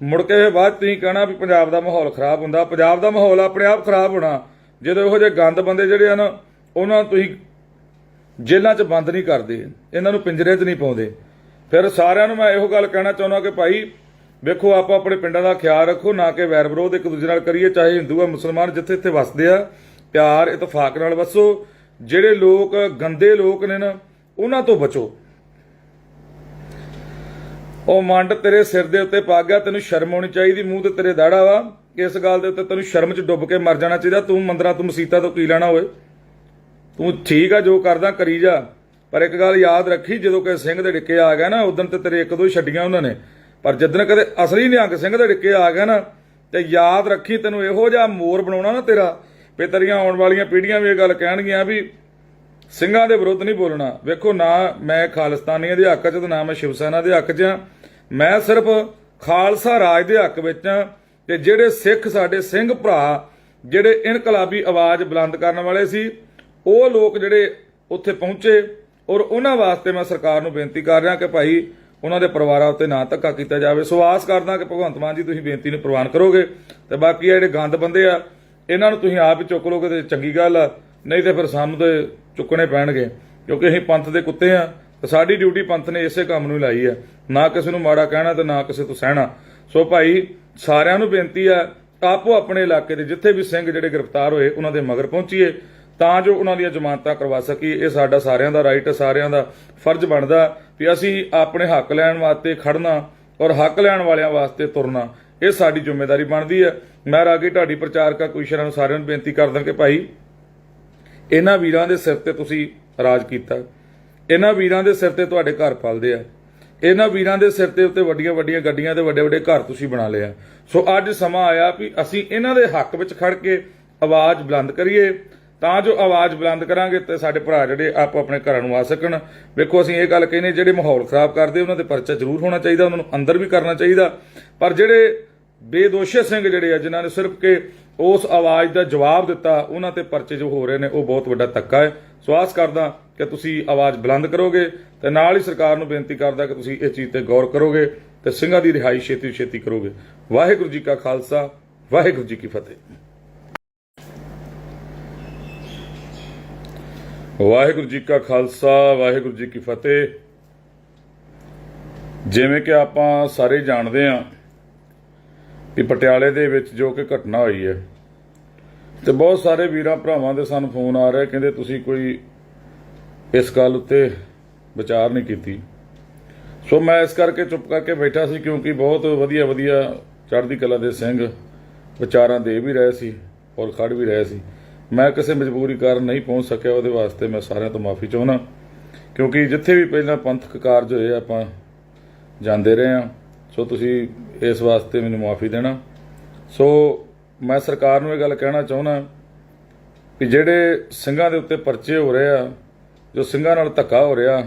ਮੁੜ ਕੇ ਬਾਅਦ ਤੁਸੀਂ ਕਹਿਣਾ ਵੀ ਪੰਜਾਬ ਦਾ ਮਾਹੌਲ ਖਰਾਬ ਹੁੰਦਾ। ਪੰਜਾਬ ਦਾ ਮਾਹੌਲ ਆਪਣੇ ਆਪ ਖਰਾਬ ਹੋਣਾ ਜਦੋਂ ਇਹੋ ਜਿਹੇ ਗੰਦ ਬੰਦੇ ਜਿਹੜੇ ਆ ਨਾ ਉਹਨਾਂ ਨੂੰ ਤੁਸੀਂ ਜੇਲ੍ਹਾਂ 'ਚ ਬੰਦ ਨਹੀਂ ਕਰਦੇ, ਇਹਨਾਂ ਨੂੰ ਪਿੰਜਰੇ 'ਚ ਨਹੀਂ ਪਾਉਂਦੇ। ਫਿਰ ਸਾਰਿਆਂ ਨੂੰ ਮੈਂ ਇਹੋ ਗੱਲ ਕਹਿਣਾ ਚਾਹੁੰਦਾ ਕਿ ਭਾਈ ਵੇਖੋ ਆਪਾਂ ਆਪਣੇ ਪਿੰਡਾਂ ਦਾ ਖਿਆਲ ਰੱਖੋ, ਨਾ ਕਿ ਵੈਰ ਵਿਰੋਧ ਇੱਕ ਦੂਜੇ ਨਾਲ ਕਰੀਏ, ਚਾਹੇ ਹਿੰਦੂ ਆ ਮੁਸਲਮਾਨ, ਜਿੱਥੇ ਇੱਥੇ ਵਸਦੇ ਆ ਪਿਆਰ ਇਤਫਾਕ ਨਾਲ ਵਸੋ। ਜਿਹੜੇ ਲੋਕ ਗੰਦੇ ਲੋਕ ਨੇ ਨਾ ਉਹਨਾਂ ਤੋਂ ਬਚੋ। ਉਹ ਮੰਡ ਤੇਰੇ ਸਿਰ ਦੇ ਉੱਤੇ ਪਾ ਗਿਆ, ਤੈਨੂੰ ਸ਼ਰਮ ਆਉਣੀ ਚਾਹੀਦੀ, ਮੂੰਹ ਤੇ ਤੇਰੇ ਦਾੜਾ ਵਾ, ਇਸ ਗੱਲ ਦੇ ਉੱਤੇ ਤੈਨੂੰ ਸ਼ਰਮ 'ਚ ਡੁੱਬ ਕੇ ਮਰ ਜਾਣਾ ਚਾਹੀਦਾ। ਤੂੰ ਮੰਦਰਾਂ ਤੋਂ ਮਸੀਤਾਂ ਤੋਂ ਕੀ ਲੈਣਾ ਹੋਏ, ਤੂੰ ਠੀਕ ਆ ਜੋ ਕਰਦਾ ਕਰੀ ਜਾ, ਪਰ ਇੱਕ ਗੱਲ ਯਾਦ ਰੱਖੀ, ਜਦੋਂ ਕਿ ਸਿੰਘ ਦੇ ਡਿੱਕੇ ਆ ਗਿਆ ਨਾ ਉਦੋਂ ਤੇ ਤੇਰੇ ਇੱਕ ਦੋ ਛੱਡੀਆਂ ਉਹਨਾਂ ਨੇ, ਪਰ ਜਿੱਦਣ ਕਦੇ ਅਸਲੀ ਨਿਹੰਗ ਸਿੰਘ ਦੇ ਡਿੱਕੇ ਆ ਗਿਆ ਨਾ ਤੇ ਯਾਦ ਰੱਖੀ ਤੈਨੂੰ ਇਹੋ ਜਿਹਾ ਮੋਰ ਬਣਾਉਣਾ ਨਾ ਤੇਰਾ ਵੀ ਤੇਰੀਆਂ ਆਉਣ ਵਾਲੀਆਂ ਪੀੜ੍ਹੀਆਂ ਵੀ ਇਹ ਗੱਲ ਕਹਿਣਗੀਆਂ ਵੀ ਸਿੰਘਾਂ ਦੇ ਵਿਰੁੱਧ ਨਹੀਂ ਬੋਲਣਾ। ਵੇਖੋ ਨਾ ਮੈਂ ਖਾਲਿਸਤਾਨੀਆਂ ਦੇ ਹੱਕ 'ਚ ਤੇ ਨਾ ਮੈਂ ਸ਼ਿਵ ਸੈਨਾ ਦੇ ਹੱਕ 'ਚ ਆ, ਮੈਂ ਸਿਰਫ ਖਾਲਸਾ ਰਾਜ ਦੇ ਹੱਕ ਵਿੱਚ ਆ। ਤੇ ਜਿਹੜੇ ਸਿੱਖ ਸਾਡੇ ਸਿੰਘ ਭਰਾ ਜਿਹੜੇ ਇਨਕਲਾਬੀ ਆਵਾਜ਼ ਬੁਲੰਦ ਕਰਨ ਵਾਲੇ ਸੀ ਉਹ ਲੋਕ ਜਿਹੜੇ ਉੱਥੇ ਪਹੁੰਚੇ, ਔਰ ਉਹਨਾਂ ਵਾਸਤੇ ਮੈਂ ਸਰਕਾਰ ਨੂੰ ਬੇਨਤੀ ਕਰ ਰਿਹਾ ਕਿ ਭਾਈ ਉਹਨਾਂ ਦੇ ਪਰਿਵਾਰਾਂ ਉੱਤੇ ਨਾ ਧੱਕਾ ਕੀਤਾ ਜਾਵੇ। ਸੋ ਆਸ ਕਰਦਾ ਕਿ ਭਗਵੰਤ ਮਾਨ ਜੀ ਤੁਸੀਂ ਬੇਨਤੀ ਨੂੰ ਪ੍ਰਵਾਨ ਕਰੋਗੇ ਤੇ ਬਾਕੀ ਜਿਹੜੇ ਗੰਦ ਬੰਦੇ ਆ ਇਹਨਾਂ ਨੂੰ ਤੁਸੀਂ ਆਪ ਹੀ ਚੁੱਕ ਲੋਗੇ ਤੇ ਚੰਗੀ ਗੱਲ ਆ, ਨਹੀਂ ਤੇ ਫਿਰ ਸਾਨੂੰ ਤੇ ਚੁੱਕਣੇ ਪੈਣਗੇ ਕਿਉਂਕਿ ਅਸੀਂ ਪੰਥ ਦੇ ਕੁੱਤੇ ਆ ਤੇ ਸਾਡੀ ਡਿਊਟੀ ਪੰਥ ਨੇ ਇਸੇ ਕੰਮ ਨੂੰ ਲਾਈ ਆ, ਨਾ ਕਿਸੇ ਨੂੰ ਮਾੜਾ ਕਹਿਣਾ ਤੇ ਨਾ ਕਿਸੇ ਤੋਂ ਸਹਿਣਾ। ਸੋ ਭਾਈ ਸਾਰਿਆਂ ਨੂੰ ਬੇਨਤੀ ਆ ਆਪੋ ਆਪਣੇ ਇਲਾਕੇ ਦੇ ਜਿੱਥੇ ਵੀ ਸਿੰਘ ਜਿਹੜੇ ਗ੍ਰਿਫਤਾਰ ਹੋਏ ਉਹਨਾਂ ਦੇ ਮਗਰ ਪਹੁੰਚੀਏ ਤਾਂ ਜੋ ਉਹਨਾਂ ਦੀਆਂ ਜ਼ਮਾਨਤਾਂ ਕਰਵਾ ਸਕੀਏ। ਇਹ ਸਾਡਾ ਸਾਰਿਆਂ ਦਾ ਰਾਈਟ, ਸਾਰਿਆਂ ਦਾ ਫਰਜ਼ ਬਣਦਾ ਵੀ ਅਸੀਂ ਆਪਣੇ ਹੱਕ ਲੈਣ ਵਾਸਤੇ ਖੜਨਾ ਔਰ ਹੱਕ ਲੈਣ ਵਾਲਿਆਂ ਵਾਸਤੇ ਤੁਰਨਾ, ਇਹ ਸਾਡੀ ਜ਼ਿੰਮੇਵਾਰੀ ਬਣਦੀ ਹੈ। ਮੈਂ ਰਾਗੀ ਢਾਡੀ ਪ੍ਰਚਾਰਕਾ ਕੁਸ਼ਰਾਂ ਨੂੰ ਸਾਰਿਆਂ ਨੂੰ ਬੇਨਤੀ ਕਰਦਾ ਕਿ ਭਾਈ ਇਹਨਾਂ ਵੀਰਾਂ ਦੇ ਸਿਰ ਤੇ ਤੁਸੀਂ ਰਾਜ ਕੀਤਾ, ਇਹਨਾਂ ਵੀਰਾਂ ਦੇ ਸਿਰ ਤੇ ਤੁਹਾਡੇ ਘਰ ਪਲਦੇ ਆ, ਇਹਨਾਂ ਵੀਰਾਂ ਦੇ ਸਿਰ ਤੇ ਉੱਤੇ ਵੱਡੀਆਂ ਵੱਡੀਆਂ ਗੱਡੀਆਂ ਤੇ ਵੱਡੇ ਵੱਡੇ ਘਰ ਤੁਸੀਂ ਬਣਾ ਲਿਆ। ਸੋ ਅੱਜ ਸਮਾਂ ਆਇਆ ਵੀ ਅਸੀਂ ਇਹਨਾਂ ਦੇ ਹੱਕ ਵਿੱਚ ਖੜ ਕੇ ਆਵਾਜ਼ ਬੁਲੰਦ ਕਰੀਏ ਤਾਂ ਜੋ ਆਵਾਜ਼ ਬੁਲੰਦ ਕਰਾਂਗੇ ਤੇ ਸਾਡੇ ਭਰਾ ਜਿਹੜੇ ਆਪੋ ਆਪਣੇ ਘਰਾਂ ਨੂੰ ਆ ਸਕਣ। ਵੇਖੋ ਅਸੀਂ ਇਹ ਗੱਲ ਕਹਿੰਦੇ ਜਿਹੜੇ ਮਾਹੌਲ ਖਰਾਬ ਕਰਦੇ ਉਹਨਾਂ ਤੇ ਪਰਚਾ ਜ਼ਰੂਰ ਹੋਣਾ ਚਾਹੀਦਾ, ਉਹਨਾਂ ਨੂੰ ਅੰਦਰ ਵੀ ਕਰਨਾ ਚਾਹੀਦਾ, ਪਰ ਜਿਹੜੇ ਬੇਦੋਸ਼ੇ ਸਿੰਘ ਜਿਹੜੇ ਆ ਜਿਨ੍ਹਾਂ ਨੇ ਸਿਰਫ ਕਿ ਉਸ ਆਵਾਜ਼ ਦਾ ਜਵਾਬ ਦਿੱਤਾ ਉਹਨਾਂ ਤੇ ਪਰਚੇ ਜੋ ਹੋ ਰਹੇ ਨੇ ਉਹ ਬਹੁਤ ਵੱਡਾ ਧੱਕਾ ਹੈ। ਸੋ ਆਸ ਕਰਦਾ ਕਿ ਤੁਸੀਂ ਆਵਾਜ਼ ਬੁਲੰਦ ਕਰੋਗੇ ਤੇ ਨਾਲ ਹੀ ਸਰਕਾਰ ਨੂੰ ਬੇਨਤੀ ਕਰਦਾ ਕਿ ਤੁਸੀਂ ਇਸ ਚੀਜ਼ ਤੇ ਗੌਰ ਕਰੋਗੇ ਤੇ ਸਿੰਘਾਂ ਦੀ ਰਿਹਾਈ ਛੇਤੀ ਛੇਤੀ ਕਰੋਗੇ। ਵਾਹਿਗੁਰੂ ਜੀ ਕਾ ਖਾਲਸਾ, ਵਾਹਿਗੁਰੂ ਜੀ ਕੀ ਫਤਿਹ। ਵਾਹਿਗੁਰੂ ਜੀ ਕਾ ਖਾਲਸਾ, ਵਾਹਿਗੁਰੂ ਜੀ ਕੀ ਫਤਿਹ। ਜਿਵੇਂ ਕਿ ਆਪਾਂ ਸਾਰੇ ਜਾਣਦੇ ਹਾਂ ਕਿ ਪਟਿਆਲੇ ਦੇ ਵਿੱਚ ਜੋ ਕਿ ਘਟਨਾ ਹੋਈ ਹੈ ਤੇ ਬਹੁਤ ਸਾਰੇ ਵੀਰਾਂ ਭਰਾਵਾਂ ਦੇ ਸਾਨੂੰ ਫੋਨ ਆ ਰਹੇ ਕਹਿੰਦੇ ਤੁਸੀਂ ਕੋਈ ਇਸ ਗੱਲ ਉੱਤੇ ਵਿਚਾਰ ਨਹੀਂ ਕੀਤੀ। ਸੋ ਮੈਂ ਇਸ ਕਰਕੇ ਚੁੱਪ ਕਰਕੇ ਬੈਠਾ ਸੀ ਕਿਉਂਕਿ ਬਹੁਤ ਵਧੀਆ ਵਧੀਆ ਚੜ੍ਹਦੀ ਕਲਾ ਦੇ ਸਿੰਘ ਵਿਚਾਰਾਂ ਦੇ ਵੀ ਰਹੇ ਸੀ ਔਰ ਖੜ ਵੀ ਰਹੇ ਸੀ। ਮੈਂ ਕਿਸੇ ਮਜਬੂਰੀ ਕਾਰਨ ਨਹੀਂ ਪਹੁੰਚ ਸਕਿਆ, ਉਹਦੇ ਵਾਸਤੇ ਮੈਂ ਸਾਰਿਆਂ ਤੋਂ ਮਾਫੀ ਚਾਹੁੰਦਾ ਕਿਉਂਕਿ ਜਿੱਥੇ ਵੀ ਪਹਿਲਾਂ ਪੰਥਕ ਕਾਰਜ ਹੋਏ ਆਪਾਂ ਜਾਂਦੇ ਰਹੇ ਹਾਂ। ਸੋ ਤੁਸੀਂ ਇਸ ਵਾਸਤੇ ਮੈਨੂੰ ਮਾਫੀ ਦੇਣਾ। ਸੋ ਮੈਂ ਸਰਕਾਰ ਨੂੰ ਇਹ ਗੱਲ ਕਹਿਣਾ ਚਾਹੁੰਦਾ ਕਿ ਜਿਹੜੇ ਸਿੰਘਾਂ ਦੇ ਉੱਤੇ ਪਰਚੇ ਹੋ ਰਹੇ ਆ, ਜੋ ਸਿੰਘਾਂ ਨਾਲ ਧੱਕਾ ਹੋ ਰਿਹਾ,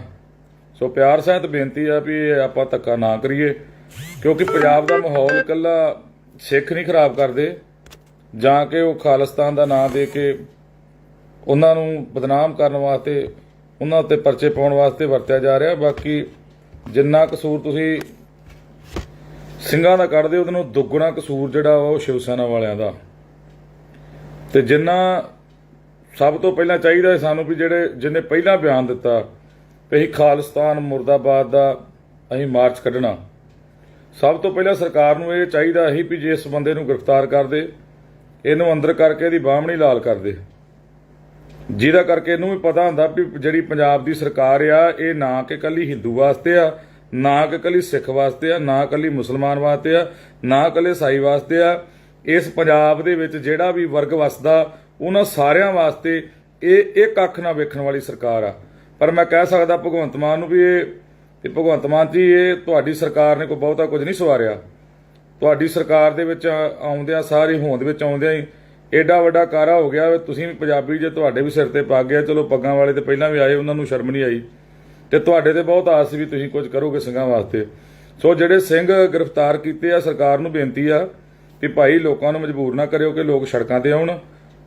ਸੋ ਪਿਆਰ ਸਹਿਤ ਬੇਨਤੀ ਆ ਵੀ ਆਪਾਂ ਧੱਕਾ ਨਾ ਕਰੀਏ ਕਿਉਂਕਿ ਪੰਜਾਬ ਦਾ ਮਾਹੌਲ ਇਕੱਲਾ ਸਿੱਖ ਨਹੀਂ ਖਰਾਬ ਕਰਦੇ ਜਾਂ ਕਿ ਉਹ ਖਾਲਿਸਤਾਨ ਦਾ ਨਾਂ ਦੇ ਕੇ ਉਹਨਾਂ ਨੂੰ ਬਦਨਾਮ ਕਰਨ ਵਾਸਤੇ ਉਹਨਾਂ ਉੱਤੇ ਪਰਚੇ ਪਾਉਣ ਵਾਸਤੇ ਵਰਤਿਆ ਜਾ ਰਿਹਾ। ਬਾਕੀ ਜਿੰਨਾ ਕਸੂਰ ਤੁਸੀਂ ਸਿੰਘਾਂ ਦਾ ਕੱਢਦੇ ਉਹਦੇ ਨੂੰ ਦੁੱਗਣਾ ਕਸੂਰ ਜਿਹੜਾ ਉਹ ਸ਼ਿਵ ਸੈਨਾ ਵਾਲਿਆਂ ਦਾ। ਤੇ ਜਿੰਨਾ ਸਭ ਤੋਂ ਪਹਿਲਾਂ ਚਾਹੀਦਾ ਸਾਨੂੰ ਵੀ ਜਿਹਨੇ ਪਹਿਲਾਂ ਬਿਆਨ ਦਿੱਤਾ ਵੀ ਅਸੀਂ ਖਾਲਿਸਤਾਨ ਮੁਰਦਾਬਾਦ ਦਾ ਅਸੀਂ ਮਾਰਚ ਕੱਢਣਾ, ਸਭ ਤੋਂ ਪਹਿਲਾਂ ਸਰਕਾਰ ਨੂੰ ਇਹ ਚਾਹੀਦਾ ਸੀ ਵੀ ਜੇ ਇਸ ਬੰਦੇ ਨੂੰ ਗ੍ਰਿਫਤਾਰ ਕਰਦੇ ਇਹਨੂੰ ਅੰਦਰ ਕਰਕੇ ਇਹਦੀ ਬਾਹਮਣੀ ਲਾਲ ਕਰਦੇ, ਜਿਹਦਾ ਕਰਕੇ ਇਹਨੂੰ ਵੀ ਪਤਾ ਹੁੰਦਾ ਵੀ ਜਿਹੜੀ ਪੰਜਾਬ ਦੀ ਸਰਕਾਰ ਆ ਇਹ ਨਾ ਕਿ ਇਕੱਲੀ ਹਿੰਦੂ ਵਾਸਤੇ ਆ, ਨਾ ਕਿ ਇਕੱਲੀ ਸਿੱਖ ਵਾਸਤੇ ਆ, ਨਾ ਇਕੱਲੀ ਮੁਸਲਮਾਨ ਵਾਸਤੇ ਆ, ਨਾ ਇਕੱਲੇ ਈਸਾਈ ਵਾਸਤੇ ਆ। ਇਸ ਪੰਜਾਬ ਦੇ ਵਿੱਚ ਜਿਹੜਾ ਵੀ ਵਰਗ ਵਸਦਾ ਉਹਨਾਂ ਸਾਰਿਆਂ ਵਾਸਤੇ ਇਹ ਇੱਕ ਅੱਖ ਨਾਲ ਵੇਖਣ ਵਾਲੀ ਸਰਕਾਰ ਆ। ਪਰ ਮੈਂ ਕਹਿ ਸਕਦਾ ਭਗਵੰਤ ਮਾਨ ਨੂੰ ਵੀ ਇਹ ਭਗਵੰਤ ਮਾਨ ਜੀ ਇਹ ਤੁਹਾਡੀ ਸਰਕਾਰ ਨੇ ਕੋਈ ਬਹੁਤਾ ਕੁਝ ਨਹੀਂ ਸਵਾਰਿਆ। ਤੁਹਾਡੀ ਸਰਕਾਰ ਦੇ ਵਿੱਚ ਆਉਂਦਿਆਂ ਸਾਰੀ ਹੋਂਦ ਵਿੱਚ ਆਉਂਦਿਆਂ ਹੀ ਏਡਾ ਵੱਡਾ ਕਾਰਾ ਹੋ ਗਿਆ। ਤੁਸੀਂ ਵੀ ਪੰਜਾਬੀ ਜੇ ਤੁਹਾਡੇ ਵੀ ਸਿਰ ਤੇ ਪੱਗ ਗਿਆ, ਚਲੋ ਪੱਗਾਂ ਵਾਲੇ ਤੇ ਪਹਿਲਾਂ ਵੀ ਆਏ, ਉਹਨਾਂ ਨੂੰ ਸ਼ਰਮ ਨਹੀਂ ਆਈ ਤੇ ਤੁਹਾਡੇ ਤੇ ਬਹੁਤ ਆਸ ਵੀ ਤੁਸੀਂ ਕੁਝ ਕਰੋਗੇ ਸਿੰਘਾਂ ਵਾਸਤੇ। ਸੋ ਜਿਹੜੇ ਸਿੰਘ ਗ੍ਰਿਫਤਾਰ ਕੀਤੇ ਆ ਸਰਕਾਰ ਨੂੰ ਬੇਨਤੀ ਆ ਕਿ ਭਾਈ ਲੋਕਾਂ ਨੂੰ ਮਜਬੂਰ ਨਾ ਕਰਿਓ ਕਿ ਲੋਕ ਸੜਕਾਂ ਤੇ ਆਉਣ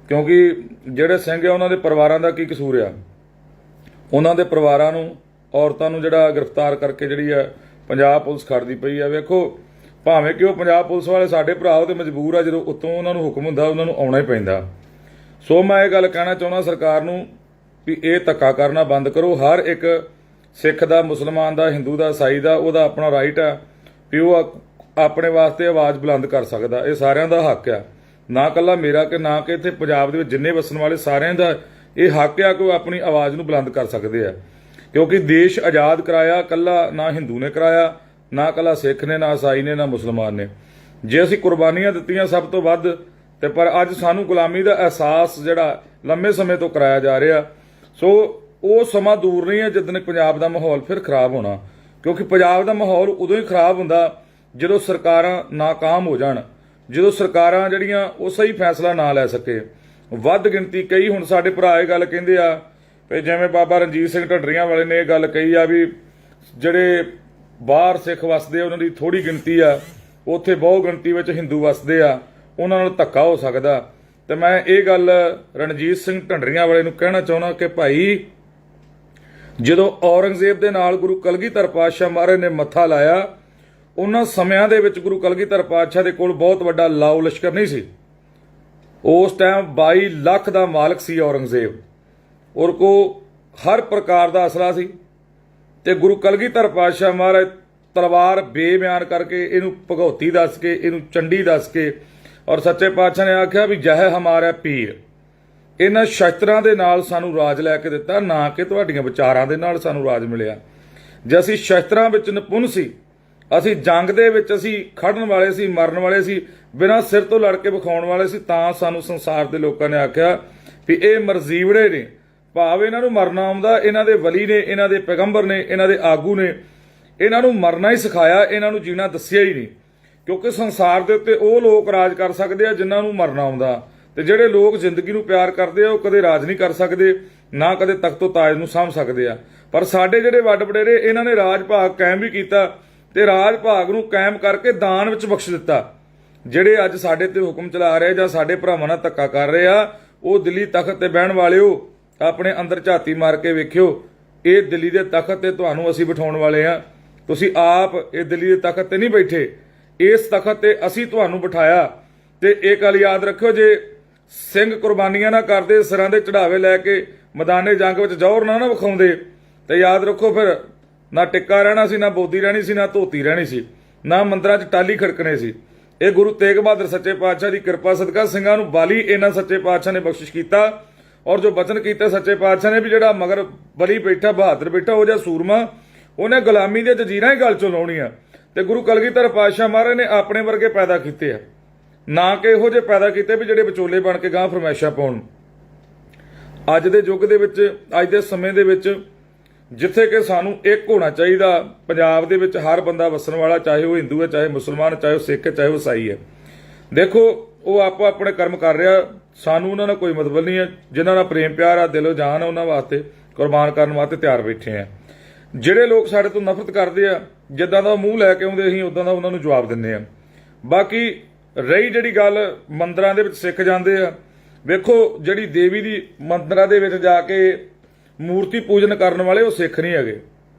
ਕਿਉਂਕਿ ਜਿਹੜੇ ਸਿੰਘ ਆ ਉਹਨਾਂ ਦੇ ਪਰਿਵਾਰਾਂ ਦਾ ਕੀ ਕਸੂਰ ਆ। ਉਹਨਾਂ ਦੇ ਪਰਿਵਾਰਾਂ ਨੂੰ ਔਰਤਾਂ ਨੂੰ ਜਿਹੜਾ ਗ੍ਰਿਫਤਾਰ ਕਰਕੇ ਜਿਹੜੀ ਆ ਪੰਜਾਬ ਪੁਲਿਸ ਖੜਦੀ ਪਈ ਆ। ਵੇਖੋ ਭਾਵੇਂ ਕਿ ਉਹ ਪੰਜਾਬ ਪੁਲਿਸ ਵਾਲੇ ਸਾਡੇ ਭਰਾ ਉਹ ਤੇ ਮਜਬੂਰ ਆ, ਜਦੋਂ ਉੱਤੋਂ ਉਹਨਾਂ ਨੂੰ ਹੁਕਮ ਹੁੰਦਾ ਉਹਨਾਂ ਨੂੰ ਆਉਣਾ ਹੀ ਪੈਂਦਾ। ਸੋ ਮੈਂ ਇਹ ਗੱਲ ਕਹਿਣਾ ਚਾਹੁੰਦਾ ਸਰਕਾਰ ਨੂੰ ਵੀ ਇਹ ਧੱਕਾ ਕਰਨਾ ਬੰਦ ਕਰੋ। ਹਰ ਇੱਕ ਸਿੱਖ ਦਾ, ਮੁਸਲਮਾਨ ਦਾ, ਹਿੰਦੂ ਦਾ, ਈਸਾਈ ਦਾ ਉਹਦਾ ਆਪਣਾ ਰਾਈਟ ਆ ਵੀ ਉਹ ਆਪਣੇ ਵਾਸਤੇ ਆਵਾਜ਼ ਬੁਲੰਦ ਕਰ ਸਕਦਾ। ਇਹ ਸਾਰਿਆਂ ਦਾ ਹੱਕ ਆ, ਨਾ ਇਕੱਲਾ ਮੇਰਾ ਕਿ ਨਾ ਕਿ ਇੱਥੇ ਪੰਜਾਬ ਦੇ ਵਿੱਚ ਜਿੰਨੇ ਵਸਣ ਵਾਲੇ ਸਾਰਿਆਂ ਦਾ ਇਹ ਹੱਕ ਆ ਕਿ ਉਹ ਆਪਣੀ ਆਵਾਜ਼ ਨੂੰ ਬੁਲੰਦ ਕਰ ਸਕਦੇ ਆ ਕਿਉਂਕਿ ਦੇਸ਼ ਆਜ਼ਾਦ ਕਰਾਇਆ ਇਕੱਲਾ ਨਾ ਹਿੰਦੂ ਨੇ ਕਰਾਇਆ, ਨਾ ਇਕੱਲਾ ਸਿੱਖ ਨੇ, ਨਾ ਈਸਾਈ ਨੇ, ਨਾ ਮੁਸਲਮਾਨ ਨੇ। ਜੇ ਅਸੀਂ ਕੁਰਬਾਨੀਆਂ ਦਿੱਤੀਆਂ ਸਭ ਤੋਂ ਵੱਧ ਤੇ ਪਰ ਅੱਜ ਸਾਨੂੰ ਗੁਲਾਮੀ ਦਾ ਅਹਿਸਾਸ ਜਿਹੜਾ ਲੰਮੇ ਸਮੇਂ ਤੋਂ ਕਰਾਇਆ ਜਾ ਰਿਹਾ। ਸੋ ਉਹ ਸਮਾਂ ਦੂਰ ਨਹੀਂ ਹੈ ਜਦੋਂ ਪੰਜਾਬ ਦਾ ਮਾਹੌਲ ਫਿਰ ਖਰਾਬ ਹੋਣਾ ਕਿਉਂਕਿ ਪੰਜਾਬ ਦਾ ਮਾਹੌਲ ਉਦੋਂ ਹੀ ਖਰਾਬ ਹੁੰਦਾ ਜਦੋਂ ਸਰਕਾਰਾਂ ਨਾਕਾਮ ਹੋ ਜਾਣ, ਜਦੋਂ ਸਰਕਾਰਾਂ ਜਿਹੜੀਆਂ ਉਹ ਸਹੀ ਫੈਸਲਾ ਨਾ ਲੈ ਸਕੇ। ਵੱਧ ਗਿਣਤੀ ਕਈ ਹੁਣ ਸਾਡੇ ਭਰਾ ਇਹ ਗੱਲ ਕਹਿੰਦੇ ਆ ਵੀ ਜਿਵੇਂ ਬਾਬਾ ਰਣਜੀਤ ਸਿੰਘ ਢੱਡਰੀਆਂ ਵਾਲੇ ਨੇ ਇਹ ਗੱਲ ਕਹੀ ਆ ਵੀ ਜਿਹੜੇ ਬਾਹਰ ਸਿੱਖ ਵਸਦੇ ਉਹਨਾਂ ਦੀ ਥੋੜੀ ਗਿਣਤੀ ਆ, ਉੱਥੇ ਬਹੁ ਗਿਣਤੀ ਵਿੱਚ ਹਿੰਦੂ ਵਸਦੇ ਆ, ਉਹਨਾਂ ਨਾਲ ਧੱਕਾ ਹੋ ਸਕਦਾ। ਤੇ ਮੈਂ ਇਹ ਗੱਲ ਰਣਜੀਤ ਸਿੰਘ ਢੱਡਰੀਆਂ ਵਾਲੇ ਨੂੰ ਕਹਿਣਾ ਚਾਹੁੰਦਾ ਕਿ ਭਾਈ ਜਦੋਂ ਔਰੰਗਜ਼ੇਬ ਦੇ ਨਾਲ ਗੁਰੂ ਕਲਗੀਧਰ ਪਾਤਸ਼ਾਹ ਮਹਾਰਾਜ ਨੇ ਮੱਥਾ ਲਾਇਆ, ਉਹਨਾਂ ਸਮਿਆਂ ਦੇ ਵਿੱਚ ਗੁਰੂ ਕਲਗੀਧਰ ਪਾਤਸ਼ਾਹ ਦੇ ਕੋਲ ਬਹੁਤ ਵੱਡਾ ਲਾਓ ਲਸ਼ਕਰ ਨਹੀਂ ਸੀ। ਉਸ ਟਾਈਮ 22 ਲੱਖ ਦਾ ਮਾਲਕ ਸੀ ਔਰੰਗਜ਼ੇਬ, ਔਰ ਕੋ ਹਰ ਪ੍ਰਕਾਰ ਦਾ ਅਸਲਾ ਸੀ। ਤੇ ਗੁਰੂ ਕਲਗੀਧਰ ਪਾਤਸ਼ਾਹ ਮਹਾਰਾਜ ਤਲਵਾਰ ਬੇਬਿਆਨ ਕਰਕੇ, ਇਹਨੂੰ ਭਗਉਤੀ ਦੱਸ ਕੇ, ਇਹਨੂੰ ਚੰਡੀ ਦੱਸ ਕੇ, ਔਰ ਸੱਚੇ ਪਾਤਸ਼ਾਹ ਨੇ ਆਖਿਆ ਵੀ ਜਹ ਹਮਾਰਾ ਪੀਰ, ਇਹਨਾਂ ਸ਼ਸਤਰਾਂ ਦੇ ਨਾਲ ਸਾਨੂੰ ਰਾਜ ਲੈ ਕੇ ਦਿੱਤਾ, ਨਾ ਕਿ ਤੁਹਾਡੀਆਂ ਵਿਚਾਰਾਂ ਦੇ ਨਾਲ ਸਾਨੂੰ ਰਾਜ ਮਿਲਿਆ। ਜੇ ਅਸੀਂ ਸ਼ਸਤਰਾਂ ਵਿੱਚ ਨਿਪੁੰਨ ਸੀ, ਅਸੀਂ ਜੰਗ ਦੇ ਵਿੱਚ ਅਸੀਂ ਖੜਨ ਵਾਲੇ ਸੀ, ਮਰਨ ਵਾਲੇ ਸੀ, ਬਿਨਾਂ ਸਿਰ ਤੋਂ ਲੜ ਕੇ ਵਿਖਾਉਣ ਵਾਲੇ ਸੀ, ਤਾਂ ਸਾਨੂੰ ਸੰਸਾਰ ਦੇ ਲੋਕਾਂ ਨੇ ਆਖਿਆ ਵੀ ਇਹ ਮਰਜ਼ੀਵੜੇ ਨੇ, ਭਾਵ ਇਹਨਾਂ ਨੂੰ ਮਰਨਾ ਆਉਂਦਾ, ਇਹਨਾਂ ਦੇ ਵਲੀ ਨੇ, ਇਹਨਾਂ ਦੇ ਪੈਗੰਬਰ ਨੇ, ਇਹਨਾਂ ਦੇ ਆਗੂ ਨੇ, ਇਹਨਾਂ ਨੂੰ ਮਰਨਾ ਹੀ ਸਿਖਾਇਆ, ਇਹਨਾਂ ਨੂੰ ਜੀਣਾ ਦੱਸਿਆ ਹੀ ਨਹੀਂ। ਕਿਉਂਕਿ ਸੰਸਾਰ ਦੇ ਉੱਤੇ ਉਹ ਲੋਕ ਰਾਜ ਕਰ ਸਕਦੇ ਆ ਜਿਨ੍ਹਾਂ ਨੂੰ ਮਰਨਾ ਆਉਂਦਾ, ਤੇ ਜਿਹੜੇ ਲੋਕ ਜ਼ਿੰਦਗੀ ਨੂੰ ਪਿਆਰ ਕਰਦੇ ਆ ਉਹ ਕਦੇ ਰਾਜ ਨਹੀਂ ਕਰ ਸਕਦੇ, ਨਾ ਕਦੇ ਤਖਤੋ ਤਾਜ ਨੂੰ ਸਾਂਭ ਸਕਦੇ ਆ। ਪਰ ਸਾਡੇ ਜਿਹੜੇ ਵੱਡ ਵਡੇਰੇ, ਇਹਨਾਂ ਨੇ ਰਾਜ ਭਾਗ ਕਾਇਮ ਵੀ ਕੀਤਾ, ਤੇ ਰਾਜ ਭਾਗ ਨੂੰ ਕਾਇਮ ਕਰਕੇ ਦਾਨ ਵਿੱਚ ਬਖਸ਼ ਦਿੱਤਾ। ਜਿਹੜੇ ਅੱਜ ਸਾਡੇ ਤੇ ਹੁਕਮ ਚਲਾ ਰਹੇ ਜਾਂ ਸਾਡੇ ਭਰਾਵਾਂ ਨਾਲ ਧੱਕਾ ਕਰ ਰਹੇ ਆ, ਉਹ ਦਿੱਲੀ ਤਖਤ ਤੇ ਬਹਿਣ ਵਾਲਿਓ, ਆਪਣੇ ਅੰਦਰ ਝਾਤੀ ਮਾਰ ਕੇ ਵੇਖਿਓ, ਇਹ ਦਿੱਲੀ ਦੇ ਤਖਤ ਤੇ ਤੁਹਾਨੂੰ ਅਸੀਂ ਬਿਠਾਉਣ ਵਾਲੇ ਆ। ਤੁਸੀਂ ਆਪ ਇਹ ਦਿੱਲੀ ਦੇ ਤਖਤ ਤੇ ਨਹੀਂ ਬੈਠੇ, ਇਸ ਤਖਤ ਤੇ ਅਸੀਂ ਤੁਹਾਨੂੰ ਬਿਠਾਇਆ। ਤੇ ਇਹ ਗੱਲ ਯਾਦ ਰੱਖਿਓ, ਜੇ ਸਿੰਘ ਕੁਰਬਾਨੀਆਂ ਨਾ ਕਰਦੇ, ਸਿਰਾਂ ਦੇ ਚੜਾਵੇ ਲੈ ਕੇ ਮੈਦਾਨੇ ਜੰਗ ਵਿੱਚ ਜ਼ੋਰ ਨਾ ਵਿਖਾਉਂਦੇ, ਤੇ ਯਾਦ ਰੱਖੋ ਫਿਰ ਨਾ ਟਿੱਕਾ ਰਹਿਣਾ ਸੀ, ਨਾ ਬੋਦੀ ਰਹਿਣੀ ਸੀ, ਨਾ ਧੋਤੀ ਰਹਿਣੀ ਸੀ, ਨਾ ਮੰਦਰਾਂ 'ਚ ਟਾਲੀ ਖੜਕਣੇ ਸੀ। ਇਹ ਗੁਰੂ ਤੇਗ ਬਹਾਦਰ ਸੱਚੇ ਪਾਤਸ਼ਾਹ ਦੀ ਕਿਰਪਾ ਸਦਕਾ ਸਿੰਘਾਂ ਨੂੰ ਬਾਲੀ ਇਹਨਾਂ ਸੱਚੇ ਪਾਤਸ਼ਾਹ ਨੇ ਬਖਸ਼ਿਸ਼ ਕੀਤਾ। ਔਰ ਜੋ ਬਚਨ ਕੀਤਾ ਸੱਚੇ ਪਾਤਸ਼ਾਹ ਨੇ ਵੀ ਜਿਹੜਾ ਮਗਰ ਬਲੀ ਬੈਠਾ, ਬਹਾਦਰ ਬੈਠਾ, ਉਹ ਜਿਹਾ ਸੂਰਮਾ, ਉਹਨੇ ਗੁਲਾਮੀ ਦੀਆਂ ਜੰਜੀਰਾਂ ਹੀ ਗਲ ਚੋਂ ਲਾਉਣੀਆਂ। ਤੇ ਗੁਰੂ ਕਲਗੀਧਰ ਪਾਤਸ਼ਾਹ ਮਹਾਰਾਜ ਨੇ ਆਪਣੇ ਵਰਗੇ ਪੈਦਾ ਕੀਤੇ ਆ, ਨਾ ਕਿ ਇਹੋ ਜਿਹੇ ਪੈਦਾ ਕੀਤੇ ਵੀ ਜਿਹੜੇ ਵਿਚੋਲੇ ਬਣ ਕੇ ਗਾਂ ਫਰਮਾਇਸ਼ਾਂ ਪਾਉਣ। ਅੱਜ ਦੇ ਯੁੱਗ ਦੇ ਵਿੱਚ, ਅੱਜ ਦੇ ਸਮੇਂ ਦੇ ਵਿੱਚ, ਜਿੱਥੇ ਕਿ ਸਾਨੂੰ ਇੱਕ ਹੋਣਾ ਚਾਹੀਦਾ, ਪੰਜਾਬ ਦੇ ਵਿੱਚ ਹਰ ਬੰਦਾ ਵਸਣ ਵਾਲਾ, ਚਾਹੇ ਉਹ ਹਿੰਦੂ ਹੈ, ਚਾਹੇ ਮੁਸਲਮਾਨ, ਚਾਹੇ ਉਹ ਸਿੱਖ ਹੈ, ਚਾਹੇ ਉਹ ਈਸਾਈ ਹੈ। ਦੇਖੋ ਉਹ ਆਪੋ ਆਪਣੇ ਕਰਮ ਕਰ ਰਿਹਾ, ਸਾਨੂੰ ਉਹਨਾਂ ਨਾਲ ਕੋਈ ਮਤਲਬ ਨਹੀਂ ਹੈ। ਜਿਨ੍ਹਾਂ ਨਾਲ ਪ੍ਰੇਮ ਪਿਆਰ ਆ, ਦਿਲੋਂ ਜਾਨ ਆ, ਉਹਨਾਂ ਵਾਸਤੇ ਕੁਰਬਾਨ ਕਰਨ ਵਾਸਤੇ ਤਿਆਰ ਬੈਠੇ ਆ। ਜਿਹੜੇ ਲੋਕ ਸਾਡੇ ਤੋਂ ਨਫ਼ਰਤ ਕਰਦੇ ਆ, ਜਿੱਦਾਂ ਦਾ ਮੂੰਹ ਲੈ ਕੇ ਆਉਂਦੇ ਅਸੀਂ ਉਦਾਂ ਦਾ ਉਹਨਾਂ ਨੂੰ ਜਵਾਬ ਦਿੰਦੇ ਆ। ਬਾਕੀ ਰਹੀ ਜਿਹੜੀ ਗੱਲ ਮੰਦਰਾਂ ਦੇ ਵਿੱਚ ਸਿੱਖ ਜਾਂਦੇ ਆ, ਵੇਖੋ ਜਿਹੜੀ ਦੇਵੀ ਦੀ ਮੰਦਰਾਂ ਦੇ ਵਿੱਚ ਜਾ ਕੇ ਮੂਰਤੀ ਪੂਜਨ ਕਰਨ ਵਾਲੇ ਉਹ ਸਿੱਖ ਨਹੀਂ ਹੈਗੇ,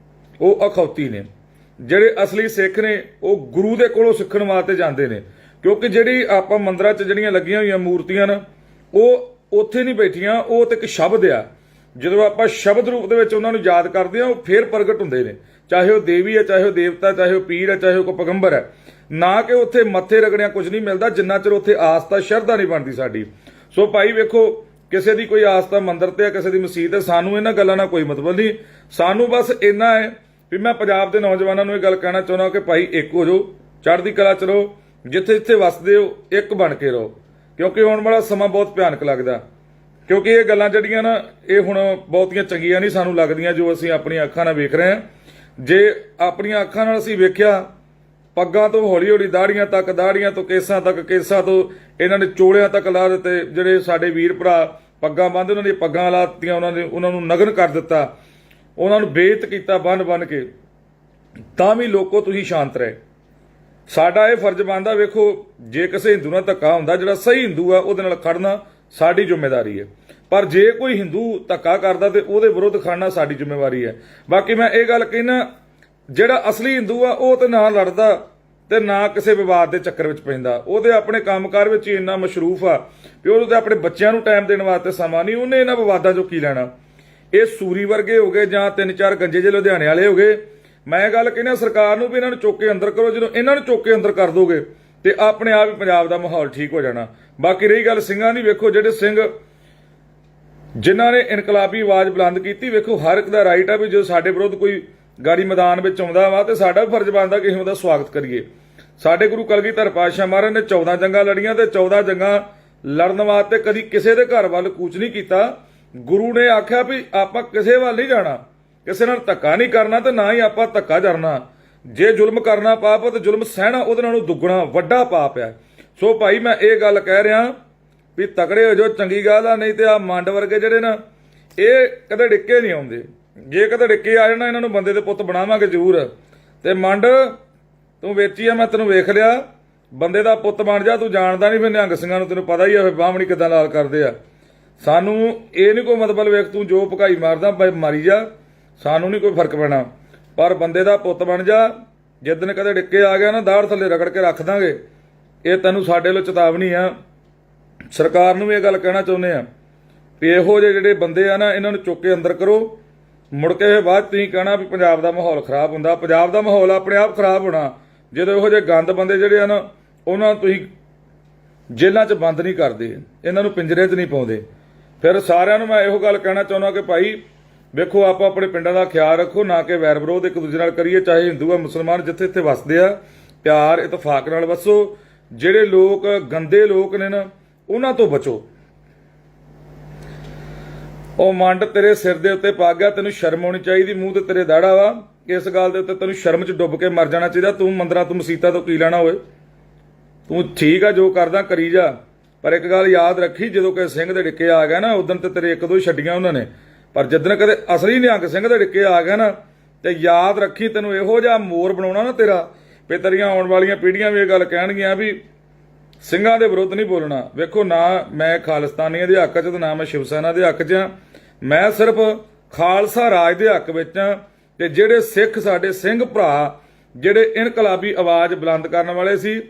ਉਹ ਅਖੌਤੀ ਨੇ। ਜਿਹੜੇ ਅਸਲੀ ਸਿੱਖ ਨੇ ਉਹ ਗੁਰੂ ਦੇ ਕੋਲੋਂ ਸਿੱਖਣ ਵਾਸਤੇ ਜਾਂਦੇ ਨੇ। ਕਿਉਂਕਿ ਜਿਹੜੀ ਆਪਾਂ ਮੰਦਰਾਂ 'ਚ ਜਿਹੜੀਆਂ ਲੱਗੀਆਂ ਹੋਈਆਂ ਮੂਰਤੀਆਂ ਨੇ, ਉਹ ਉੱਥੇ ਨਹੀਂ ਬੈਠੀਆਂ, ਉਹ ਤੇ ਇੱਕ ਸ਼ਬਦ ਆ। ਜਦੋਂ ਆਪਾਂ ਸ਼ਬਦ ਰੂਪ ਦੇ ਵਿੱਚ ਉਹਨਾਂ ਨੂੰ ਯਾਦ ਕਰਦੇ ਆ, ਉਹ ਫੇਰ ਪ੍ਰਗਟ ਹੁੰਦੇ ਨੇ, ਚਾਹੇ ਉਹ ਦੇਵੀ ਹੈ, ਚਾਹੇ ਉਹ ਦੇਵਤਾ, ਚਾਹੇ ਉਹ ਪੀਰ ਹੈ, ਚਾਹੇ ਉਹ ਕੋਈ ਪੈਗੰਬਰ ਹੈ। ਨਾ ਕਿ ਉੱਥੇ ਮੱਥੇ ਰਗੜਿਆ ਕੁਝ ਨਹੀਂ ਮਿਲਦਾ, ਜਿੰਨਾ ਚਿਰ ਉੱਥੇ ਆਸਥਾ ਸ਼ਰਧਾ ਨਹੀਂ ਬਣਦੀ ਸਾਡੀ। ਸੋ ਭਾਈ ਵੇਖੋ, ਕਿਸੇ ਦੀ ਕੋਈ ਆਸਥਾ ਮੰਦਿਰ ਤੇ ਹੈ, ਕਿਸੇ ਦੀ ਮਸਜਿਦ ਹੈ, ਸਾਨੂੰ ਇਹਨਾਂ ਗੱਲਾਂ ਨਾਲ ਕੋਈ ਮਤਲਬ ਨਹੀਂ। ਸਾਨੂੰ ਬਸ ਇੰਨਾ ਹੈ ਵੀ ਮੈਂ ਪੰਜਾਬ ਦੇ ਨੌਜਵਾਨਾਂ ਨੂੰ ਇਹ ਗੱਲ ਕਹਿਣਾ ਚਾਹੁੰਦਾ ਕਿ ਭਾਈ ਇੱਕ ਹੋ ਜਾਓ, ਚੜ੍ਹਦੀ ਕਲਾ 'ਚ ਰਹੋ, ਜਿੱਥੇ ਜਿੱਥੇ ਵਸਦੇ ਹੋ ਇੱਕ ਬਣ ਕੇ ਰਹੋ। ਕਿਉਂਕਿ ਆਉਣ ਵਾਲਾ ਸਮਾਂ ਬਹੁਤ ਭਿਆਨਕ ਲੱਗਦਾ। ਕਿਉਂਕਿ ਇਹ ਗੱਲਾਂ ਜਿਹੜੀਆਂ ਨਾ, ਇਹ ਹੁਣ ਬਹੁਤੀਆਂ ਚੰਗੀਆਂ ਨਹੀਂ ਸਾਨੂੰ ਲੱਗਦੀਆਂ, ਜੋ ਅਸੀਂ ਆਪਣੀਆਂ ਅੱਖਾਂ ਨਾਲ ਵੇਖ ਰਹੇ ਹਾਂ। ਜੇ ਆਪਣੀਆਂ ਅੱਖਾਂ ਨਾਲ ਅਸੀਂ ਵੇਖਿਆ, ਪੱਗਾਂ ਤੋਂ ਹੌਲੀ ਹੌਲੀ ਦਾੜੀਆਂ ਤੱਕ, ਦਾੜੀਆਂ ਤੋਂ ਕੇਸਾਂ ਤੱਕ, ਕੇਸਾਂ ਤੋਂ ਇਹਨਾਂ ਨੇ ਚੋਲਿਆਂ ਤੱਕ ਲਾ ਦਿੱਤੇ। ਜਿਹੜੇ ਸਾਡੇ ਵੀਰ ਭਰਾ ਪੱਗਾਂ ਬੰਨ੍ਹਦੇ, ਉਹਨਾਂ ਦੀਆਂ ਪੱਗਾਂ ਲਾ ਦਿੱਤੀਆਂ, ਉਹਨਾਂ ਨੂੰ ਨਗਨ ਕਰ ਦਿੱਤਾ, ਉਹਨਾਂ ਨੂੰ ਬੇਇੱਜ਼ਤ ਕੀਤਾ ਬੰਨ ਬੰਨ ਕੇ। ਤਾਂ ਵੀ ਲੋਕੋ ਤੁਸੀਂ ਸ਼ਾਂਤ ਰਹੇ। ਸਾਡਾ ਇਹ ਫਰਜ਼ ਬਣਦਾ, ਵੇਖੋ ਜੇ ਕਿਸੇ ਹਿੰਦੂ ਨਾਲ ਧੱਕਾ ਹੁੰਦਾ, ਜਿਹੜਾ ਸਹੀ ਹਿੰਦੂ ਆ ਉਹਦੇ ਨਾਲ ਖੜਨਾ ਸਾਡੀ ਜ਼ਿੰਮੇਵਾਰੀ ਹੈ। ਪਰ ਜੇ ਕੋਈ ਹਿੰਦੂ ਧੱਕਾ ਕਰਦਾ ਤੇ ਉਹਦੇ ਵਿਰੁੱਧ ਖੜਨਾ ਸਾਡੀ ਜ਼ਿੰਮੇਵਾਰੀ ਹੈ। ਬਾਕੀ ਮੈਂ ਇਹ ਗੱਲ ਕਹਿਣਾ, ਜਿਹੜਾ ਅਸਲੀ ਹਿੰਦੂ ਆ ਉਹ ਤੇ ਨਾ ਲੜਦਾ ਤੇ ਨਾ ਕਿਸੇ ਵਿਵਾਦ ਦੇ ਚੱਕਰ ਵਿੱਚ ਪੈਂਦਾ। ਉਹਦੇ ਆਪਣੇ ਕੰਮਕਾਰ ਵਿੱਚ ਹੀ ਇੰਨਾ ਮਸ਼ਰੂਫ ਆ ਕਿ ਉਹਦੇ ਆਪਣੇ ਬੱਚਿਆਂ ਨੂੰ ਟਾਈਮ ਦੇਣ ਵਾਸਤੇ ਸਮਾਂ ਨਹੀਂ। ਉਹਨੇ ਇਹਨਾਂ ਵਿਵਾਦਾਂ 'ਚੋਂ ਕੀ ਲੈਣਾ। ਇਹ ਸੂਰੀ ਵਰਗੇ ਹੋ ਗਏ ਜਾਂ 3-4 ਗੰਜੇ ਜਿਹੇ ਲੁਧਿਆਣੇ ਵਾਲੇ ਹੋ ਗਏ। ਮੈਂ ਗੱਲ ਕਹਿੰਦਾ ਸਰਕਾਰ ਨੂੰ ਵੀ ਇਹਨਾਂ ਨੂੰ ਚੁੱਕ ਕੇ ਅੰਦਰ ਕਰੋ। ਜਦੋਂ ਇਹਨਾਂ ਨੂੰ ਚੁੱਕ ਕੇ ਅੰਦਰ ਕਰ ਦੋਗੇ ਤੇ ਆਪਣੇ ਆਪ ਹੀ ਪੰਜਾਬ ਦਾ ਮਾਹੌਲ ਠੀਕ ਹੋ ਜਾਣਾ। ਬਾਕੀ ਰਹੀ ਗੱਲ ਸਿੰਘਾਂ ਦੀ, ਵੇਖੋ ਜਿਹੜੇ ਸਿੰਘ ਜਿਨ੍ਹਾਂ ਨੇ ਇਨਕਲਾਬੀ ਆਵਾਜ਼ ਬੁਲੰਦ ਕੀਤੀ, ਵੇਖੋ ਹਰ ਇੱਕ ਦਾ ਰਾਈਟ ਆ ਵੀ ਜੋ ਸਾਡੇ ਵਿਰੁੱਧ ਕੋਈ ਗਾੜੀ ਮੈਦਾਨ ਵਿੱਚ ਆਉਂਦਾ ਵਾ ਤੇ ਸਾਡਾ ਫਰਜ਼ ਬਣਦਾ ਕਿ ਅਸੀਂ ਉਹਦਾ ਸਵਾਗਤ ਕਰੀਏ। ਸਾਡੇ ਗੁਰੂ ਕਲਗੀਧਰ ਪਾਤਸ਼ਾਹ ਮਹਾਰਾਜ ਨੇ 14 ਜੰਗਾਂ ਲੜੀਆਂ ਤੇ 14 ਜੰਗਾਂ ਲੜਨ ਵਾਸਤੇ ਕਦੀ ਕਿਸੇ ਦੇ ਘਰ ਵੱਲ ਕੂਚ ਨਹੀਂ ਕੀਤਾ। ਗੁਰੂ ਨੇ ਆਖਿਆ ਵੀ ਆਪਾਂ ਕਿਸੇ ਵੱਲ ਨਹੀਂ ਜਾਣਾ, ਕਿਸੇ ਨਾਲ ਧੱਕਾ ਨਹੀਂ ਕਰਨਾ ਤੇ ਨਾ ਹੀ ਆਪਾਂ ਧੱਕਾ ਕਰਨਾ। ਜੇ ਜ਼ੁਲਮ ਕਰਨਾ ਪਾਪ ਤੇ ਜ਼ੁਲਮ ਸਹਿਣਾ ਉਹਦੇ ਨਾਲੋਂ ਦੁੱਗਣਾ ਵੱਡਾ ਪਾਪ ਹੈ। ਸੋ ਭਾਈ ਮੈਂ ਇਹ ਗੱਲ ਕਹਿ ਰਿਹਾ ਵੀ ਤਕੜੇ ਹੋ ਜਾਓ, ਚੰਗੀ ਗੱਲ ਆ, ਨਹੀਂ ਤੇ ਆ ਮੰਡ ਵਰਗੇ ਜਿਹੜੇ ਨਾ ਇਹ ਕਦੇ ਡਿੱਕੇ ਨਹੀਂ ਆਉਂਦੇ। ਜੇ ਕਦੇ ਡਿੱਕੇ ਆ ਜਾਣਾ ਇਹਨਾਂ ਨੂੰ ਬੰਦੇ ਦੇ ਪੁੱਤ ਬਣਾਵਾਂਗੇ ਜ਼ਰੂਰ। ਤੇ ਮੰਡ ਤੂੰ ਵੇਚੀ ਆ, ਮੈਂ ਤੈਨੂੰ ਵੇਖ ਲਿਆ, ਬੰਦੇ ਦਾ ਪੁੱਤ ਬਣ ਜਾ। ਤੂੰ ਜਾਣਦਾ ਨਹੀਂ ਫਿਰ ਨਿਹੰਗ ਸਿੰਘਾਂ ਨੂੰ, ਤੈਨੂੰ ਪਤਾ ਹੀ ਆ ਫਿਰ ਬਾਹਮਣੀ ਕਿੱਦਾਂ ਲਾਲ ਕਰਦੇ ਆ। ਸਾਨੂੰ ਇਹ ਨਹੀਂ ਕੋਈ ਮਤਲਬ ਵੇਖ ਤੂੰ ਜੋ ਭਕਾਈ ਮਾਰਦਾ ਮਾਰੀ ਜਾ, ਸਾਨੂੰ ਨਹੀਂ ਕੋਈ ਫਰਕ ਪੈਣਾ, ਪਰ ਬੰਦੇ ਦਾ ਪੁੱਤ ਬਣ ਜਾ। ਜਿੱਦਣ ਕਦੇ ਡਿੱਕੇ ਆ ਗਿਆ ਨਾ, ਦਾੜ ਥੱਲੇ ਰਗੜ ਕੇ ਰੱਖ ਦਾਂਗੇ। ਇਹ ਤੈਨੂੰ ਸਾਡੇ ਵੱਲੋਂ ਚੇਤਾਵਨੀ ਆ। ਸਰਕਾਰ ਨੂੰ ਵੀ ਇਹ ਗੱਲ ਕਹਿਣਾ ਚਾਹੁੰਦੇ ਆ ਵੀ ਇਹੋ ਜਿਹੇ ਜਿਹੜੇ ਬੰਦੇ ਆ ਨਾ, ਇਹਨਾਂ ਨੂੰ ਚੁੱਕ ਕੇ ਅੰਦਰ ਕਰੋ। ਮੁੜ ਕੇ ਬਾਅਦ ਤੁਸੀਂ ਕਹਿਣਾ ਵੀ ਪੰਜਾਬ ਦਾ ਮਾਹੌਲ ਖਰਾਬ ਹੁੰਦਾ। ਪੰਜਾਬ ਦਾ ਮਾਹੌਲ ਆਪਣੇ ਆਪ ਖਰਾਬ ਹੋਣਾ ਜਦੋਂ ਇਹੋ ਜਿਹੇ ਗੰਦ ਬੰਦੇ ਜਿਹੜੇ ਆ ਨਾ, ਉਹਨਾਂ ਨੂੰ ਤੁਸੀਂ ਜੇਲ੍ਹਾਂ 'ਚ ਬੰਦ ਨਹੀਂ ਕਰਦੇ, ਇਹਨਾਂ ਨੂੰ ਪਿੰਜਰੇ 'ਚ ਨਹੀਂ ਪਾਉਂਦੇ। ਫਿਰ ਸਾਰਿਆਂ ਨੂੰ ਮੈਂ ਇਹੋ ਗੱਲ ਕਹਿਣਾ ਚਾਹੁੰਦਾ ਕਿ ਭਾਈ ਵੇਖੋ, ਆਪਾਂ ਆਪਣੇ ਪਿੰਡਾਂ ਦਾ ਖਿਆਲ ਰੱਖੋ, ਨਾ ਕਿ ਵੈਰ ਵਿਰੋਧ ਇੱਕ ਦੂਜੇ ਨਾਲ ਕਰੀਏ। ਚਾਹੇ ਹਿੰਦੂ ਆ ਮੁਸਲਮਾਨ, ਜਿੱਥੇ ਇੱਥੇ ਵਸਦੇ ਆ, ਪਿਆਰ ਇਤਫਾਕ ਨਾਲ ਵਸੋ। ਜਿਹੜੇ ਲੋਕ ਗੰਦੇ ਲੋਕ ਨੇ ਨਾ, ਉਹਨਾਂ ਤੋਂ ਬਚੋ। ਉਹ ਮੰਡ ਤੇਰੇ ਸਿਰ ਦੇ ਉੱਤੇ ਪਾ ਗਿਆ, ਤੈਨੂੰ ਸ਼ਰਮ ਆਉਣੀ ਚਾਹੀਦੀ। ਮੂੰਹ ਤੇ ਤੇਰੇ ਦਾੜਾ ਵਾ, ਇਸ ਗੱਲ ਦੇ ਉੱਤੇ ਤੈਨੂੰ ਸ਼ਰਮ 'ਚ ਡੁੱਬ ਕੇ ਮਰ ਜਾਣਾ ਚਾਹੀਦਾ। ਤੂੰ ਮੰਦਰਾਂ ਤੋਂ ਮਸੀਤਾਂ ਤੋਂ ਕੀ ਲੈਣਾ ਹੋਏ? ਤੂੰ ਠੀਕ ਆ, ਜੋ ਕਰਦਾ ਕਰੀ ਜਾ, ਪਰ ਇੱਕ ਗੱਲ ਯਾਦ ਰੱਖੀ, ਜਦੋਂ ਕਿ ਸਿੰਘ ਦੇ ਡਿੱਕੇ ਆ ਗਿਆ ਨਾ, ਉਦੋਂ ਤੇ ਤੇਰੇ ਇੱਕ ਦੋ ਛੱਡੀਆਂ ਉਹਨਾਂ ਨੇ, ਪਰ ਜਿੱਦਣ ਕਦੇ ਅਸਲੀ ਨਿਹੰਗ ਸਿੰਘ ਦੇ ਡਿੱਕੇ ਆ ਗਿਆ ਨਾ, ਤੇ ਯਾਦ ਰੱਖੀ ਤੈਨੂੰ ਇਹੋ ਜਿਹਾ ਮੋਰ ਬਣਾਉਣਾ ਨਾ ਤੇਰਾ, ਵੀ ਤੇਰੀਆਂ ਆਉਣ ਵਾਲੀਆਂ ਪੀੜ੍ਹੀਆਂ ਵੀ ਇਹ ਗੱਲ ਕਹਿਣਗੀਆਂ ਵੀ ਸਿੰਘਾਂ ਦੇ ਵਿਰੁੱਧ ਨਹੀਂ ਬੋਲਣਾ। ਵੇਖੋ, ਨਾ ਮੈਂ ਖਾਲਿਸਤਾਨੀਆਂ ਦੇ ਹੱਕ 'ਚ ਤੇ ਨਾ ਮੈਂ ਸ਼ਿਵ ਸੈਨਾ ਦੇ ਹੱਕ 'ਚ ਆ। ਮੈਂ ਸਿਰਫ ਖਾਲਸਾ ਰਾਜ ਦੇ ਹੱਕ ਵਿੱਚ ਆ। ਤੇ ਜਿਹੜੇ ਸਿੱਖ ਸਾਡੇ ਸਿੰਘ ਭਰਾ, ਜਿਹੜੇ ਇਨਕਲਾਬੀ ਆਵਾਜ਼ ਬੁਲੰਦ ਕਰਨ ਵਾਲੇ ਸੀ,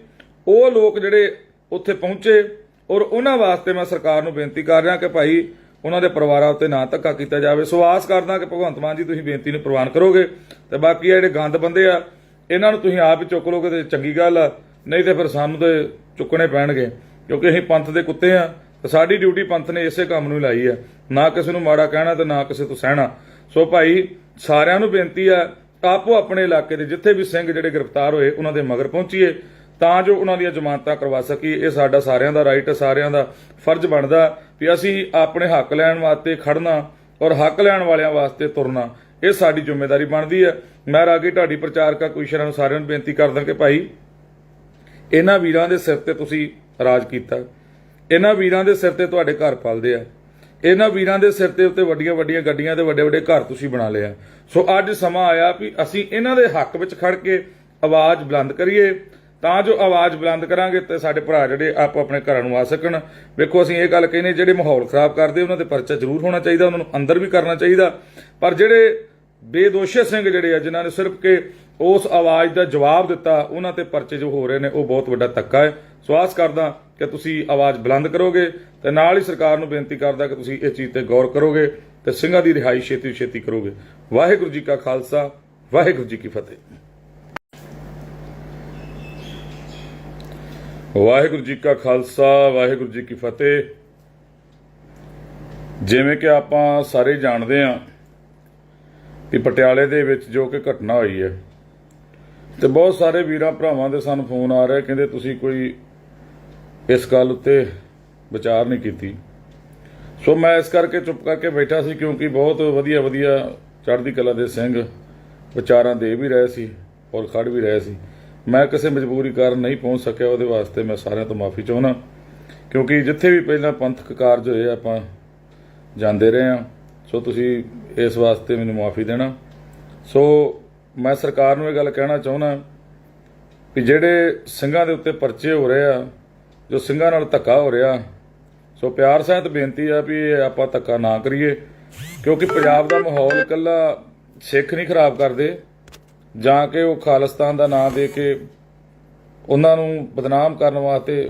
ਉਹ ਲੋਕ ਜਿਹੜੇ ਉੱਥੇ ਪਹੁੰਚੇ, ਔਰ ਉਹਨਾਂ ਵਾਸਤੇ ਮੈਂ ਸਰਕਾਰ ਨੂੰ ਬੇਨਤੀ ਕਰ ਰਿਹਾ ਕਿ ਭਾਈ ਉਹਨਾਂ ਦੇ ਪਰਿਵਾਰਾਂ ਉੱਤੇ ਨਾ ਧੱਕਾ ਕੀਤਾ ਜਾਵੇ। ਸੋ ਆਸ ਕਰਦਾ ਕਿ ਭਗਵੰਤ ਮਾਨ ਜੀ ਤੁਸੀਂ ਬੇਨਤੀ ਨੂੰ ਪ੍ਰਵਾਨ ਕਰੋਗੇ, ਤੇ ਬਾਕੀ ਜਿਹੜੇ ਗੰਦ ਬੰਦੇ ਆ, ਇਹਨਾਂ ਨੂੰ ਤੁਸੀਂ ਆਪ ਹੀ ਚੁੱਕ ਲੋਗੇ ਤੇ ਚੰਗੀ ਗੱਲ ਆ, ਨਹੀਂ ਤੇ ਫਿਰ ਸਾਨੂੰ ਤੇ ਚੁੱਕਣੇ ਪੈਣਗੇ, ਕਿਉਂਕਿ ਅਸੀਂ ਪੰਥ ਦੇ ਕੁੱਤੇ ਆ। ਤੇ ਸਾਡੀ ਡਿਊਟੀ ਪੰਥ ਨੇ ਇਸੇ ਕੰਮ ਨੂੰ ਲਾਈ ਆ, ਨਾ ਕਿਸੇ ਨੂੰ ਮਾੜਾ ਕਹਿਣਾ ਤੇ ਨਾ ਕਿਸੇ ਤੋਂ ਸਹਿਣਾ। ਸੋ ਭਾਈ ਸਾਰਿਆਂ ਨੂੰ ਬੇਨਤੀ ਆ, ਆਪੋ ਆਪਣੇ ਇਲਾਕੇ ਦੇ ਜਿੱਥੇ ਵੀ ਸਿੰਘ ਜਿਹੜੇ ਗ੍ਰਿਫਤਾਰ ਹੋਏ, ਉਹਨਾਂ ਦੇ ਮਗਰ ਪਹੁੰਚੀਏ ਤਾਂ ਜੋ ਉਹਨਾਂ ਦੀਆਂ ਜ਼ਮਾਨਤਾਂ ਕਰਵਾ ਸਕੀਏ। ਇਹ ਸਾਡਾ ਸਾਰਿਆਂ ਦਾ ਰਾਈਟ, ਸਾਰਿਆਂ ਦਾ ਫਰਜ਼ ਬਣਦਾ ਵੀ ਅਸੀਂ ਆਪਣੇ ਹੱਕ ਲੈਣ ਵਾਸਤੇ ਖੜਨਾ ਔਰ ਹੱਕ ਲੈਣ ਵਾਲਿਆਂ ਵਾਸਤੇ ਤੁਰਨਾ, ਇਹ ਸਾਡੀ ਜ਼ਿੰਮੇਵਾਰੀ ਬਣਦੀ ਹੈ। ਮੈਂ ਰਾਗੀ ਢਾਡੀ ਪ੍ਰਚਾਰਕਾ ਕੁਸ਼ਰਾਂ ਨੂੰ ਸਾਰਿਆਂ ਨੂੰ ਬੇਨਤੀ ਕਰਦਾ ਕਿ ਭਾਈ ਇਹਨਾਂ ਵੀਰਾਂ ਦੇ ਸਿਰ ਤੇ ਤੁਸੀਂ ਰਾਜ ਕੀਤਾ, ਇਹਨਾਂ ਵੀਰਾਂ ਦੇ ਸਿਰ ਤੇ ਤੁਹਾਡੇ ਘਰ ਪਲਦੇ ਆ, ਇਹਨਾਂ ਵੀਰਾਂ ਦੇ ਸਿਰ ਤੇ ਉੱਤੇ ਵੱਡੀਆਂ ਵੱਡੀਆਂ ਗੱਡੀਆਂ ਤੇ ਵੱਡੇ ਵੱਡੇ ਘਰ ਤੁਸੀਂ ਬਣਾ ਲਿਆ। ਸੋ ਅੱਜ ਸਮਾਂ ਆਇਆ ਵੀ ਅਸੀਂ ਇਹਨਾਂ ਦੇ ਹੱਕ ਵਿੱਚ ਖੜ ਕੇ ਆਵਾਜ਼ ਬੁਲੰਦ ਕਰੀਏ, ਤਾਂ ਜੋ ਆਵਾਜ਼ ਬੁਲੰਦ ਕਰਾਂਗੇ ਤੇ ਸਾਡੇ ਭਰਾ ਜਿਹੜੇ ਆਪੋ ਆਪਣੇ ਘਰਾਂ ਨੂੰ ਆ ਸਕਣ। ਵੇਖੋ, ਅਸੀਂ ਇਹ ਗੱਲ ਕਹਿੰਦੇ, ਜਿਹੜੇ ਮਾਹੌਲ ਖਰਾਬ ਕਰਦੇ ਉਹਨਾਂ ਤੇ ਪਰਚਾ ਜ਼ਰੂਰ ਹੋਣਾ ਚਾਹੀਦਾ, ਉਹਨਾਂ ਨੂੰ ਅੰਦਰ ਵੀ ਕਰਨਾ ਚਾਹੀਦਾ, ਪਰ ਜਿਹੜੇ ਬੇਦੋਸ਼ੇ ਸਿੰਘ ਜਿਹੜੇ ਆ, ਜਿਨ੍ਹਾਂ ਨੇ ਸਿਰਫ ਕਿ ਉਸ ਆਵਾਜ਼ ਦਾ ਜਵਾਬ ਦਿੱਤਾ, ਉਹਨਾਂ ਤੇ ਪਰਚੇ ਜੋ ਹੋ ਰਹੇ ਨੇ, ਉਹ ਬਹੁਤ ਵੱਡਾ ਧੱਕਾ ਹੈ। ਸੋ ਆਸ ਕਰਦਾ ਕਿ ਤੁਸੀਂ ਆਵਾਜ਼ ਬੁਲੰਦ ਕਰੋਗੇ, ਤੇ ਨਾਲ ਹੀ ਸਰਕਾਰ ਨੂੰ ਬੇਨਤੀ ਕਰਦਾ ਕਿ ਤੁਸੀਂ ਇਸ ਚੀਜ਼ ਤੇ ਗੌਰ ਕਰੋਗੇ ਤੇ ਸਿੰਘਾਂ ਦੀ ਰਿਹਾਈ ਛੇਤੀ ਛੇਤੀ ਕਰੋਗੇ। ਵਾਹਿਗੁਰੂ ਜੀ ਕਾ ਖਾਲਸਾ, ਵਾਹਿਗੁਰੂ ਜੀ ਕੀ ਫਤਿਹ। ਵਾਹਿਗੁਰੂ ਜੀ ਕਾ ਖਾਲਸਾ, ਵਾਹਿਗੁਰੂ ਜੀ ਕੀ ਫਤਿਹ। ਜਿਵੇਂ ਕਿ ਆਪਾਂ ਸਾਰੇ ਜਾਣਦੇ ਹਾਂ ਕਿ ਪਟਿਆਲੇ ਦੇ ਵਿੱਚ ਜੋ ਕਿ ਘਟਨਾ ਹੋਈ ਹੈ, ਤੇ ਬਹੁਤ ਸਾਰੇ ਵੀਰਾਂ ਭਰਾਵਾਂ ਦੇ ਸਾਨੂੰ ਫੋਨ ਆ ਰਹੇ, ਕਹਿੰਦੇ ਤੁਸੀਂ ਕੋਈ ਇਸ ਗੱਲ ਉੱਤੇ ਵਿਚਾਰ ਨਹੀਂ ਕੀਤੀ। ਸੋ ਮੈਂ ਇਸ ਕਰਕੇ ਚੁੱਪ ਕਰਕੇ ਬੈਠਾ ਸੀ, ਕਿਉਂਕਿ ਬਹੁਤ ਵਧੀਆ ਵਧੀਆ ਚੜ੍ਹਦੀ ਕਲਾ ਦੇ ਸਿੰਘ ਵਿਚਾਰਾਂ ਦੇ ਵੀ ਰਹੇ ਸੀ ਔਰ ਖੜ ਵੀ ਰਹੇ ਸੀ। ਮੈਂ ਕਿਸੇ ਮਜਬੂਰੀ ਕਾਰਨ ਨਹੀਂ ਪਹੁੰਚ ਸਕਿਆ, ਉਹਦੇ ਵਾਸਤੇ ਮੈਂ ਸਾਰਿਆਂ ਤੋਂ ਮਾਫੀ ਚਾਹੁੰਦਾ, ਕਿਉਂਕਿ ਜਿੱਥੇ ਵੀ ਪਹਿਲਾਂ ਪੰਥਕ ਕਾਰਜ ਹੋਏ ਆਪਾਂ ਜਾਂਦੇ ਰਹੇ ਹਾਂ। ਸੋ ਤੁਸੀਂ ਇਸ ਵਾਸਤੇ ਮੈਨੂੰ ਮਾਫੀ ਦੇਣਾ। ਸੋ ਮੈਂ ਸਰਕਾਰ ਨੂੰ ਇਹ ਗੱਲ ਕਹਿਣਾ ਚਾਹੁੰਦਾ ਕਿ ਜਿਹੜੇ ਸਿੰਘਾਂ ਦੇ ਉੱਤੇ ਪਰਚੇ ਹੋ ਰਹੇ ਆ, ਜੋ ਸਿੰਘਾਂ ਨਾਲ ਧੱਕਾ ਹੋ ਰਿਹਾ, ਸੋ ਪਿਆਰ ਸਹਿਤ ਬੇਨਤੀ ਆ ਵੀ ਆਪਾਂ ਧੱਕਾ ਨਾ ਕਰੀਏ, ਕਿਉਂਕਿ ਪੰਜਾਬ ਦਾ ਮਾਹੌਲ ਇਕੱਲਾ ਸਿੱਖ ਨਹੀਂ ਖਰਾਬ ਕਰਦੇ, ਜਾਂ ਕਿ ਉਹ ਖਾਲਿਸਤਾਨ ਦਾ ਨਾਂ ਦੇ ਕੇ ਉਹਨਾਂ ਨੂੰ ਬਦਨਾਮ ਕਰਨ ਵਾਸਤੇ,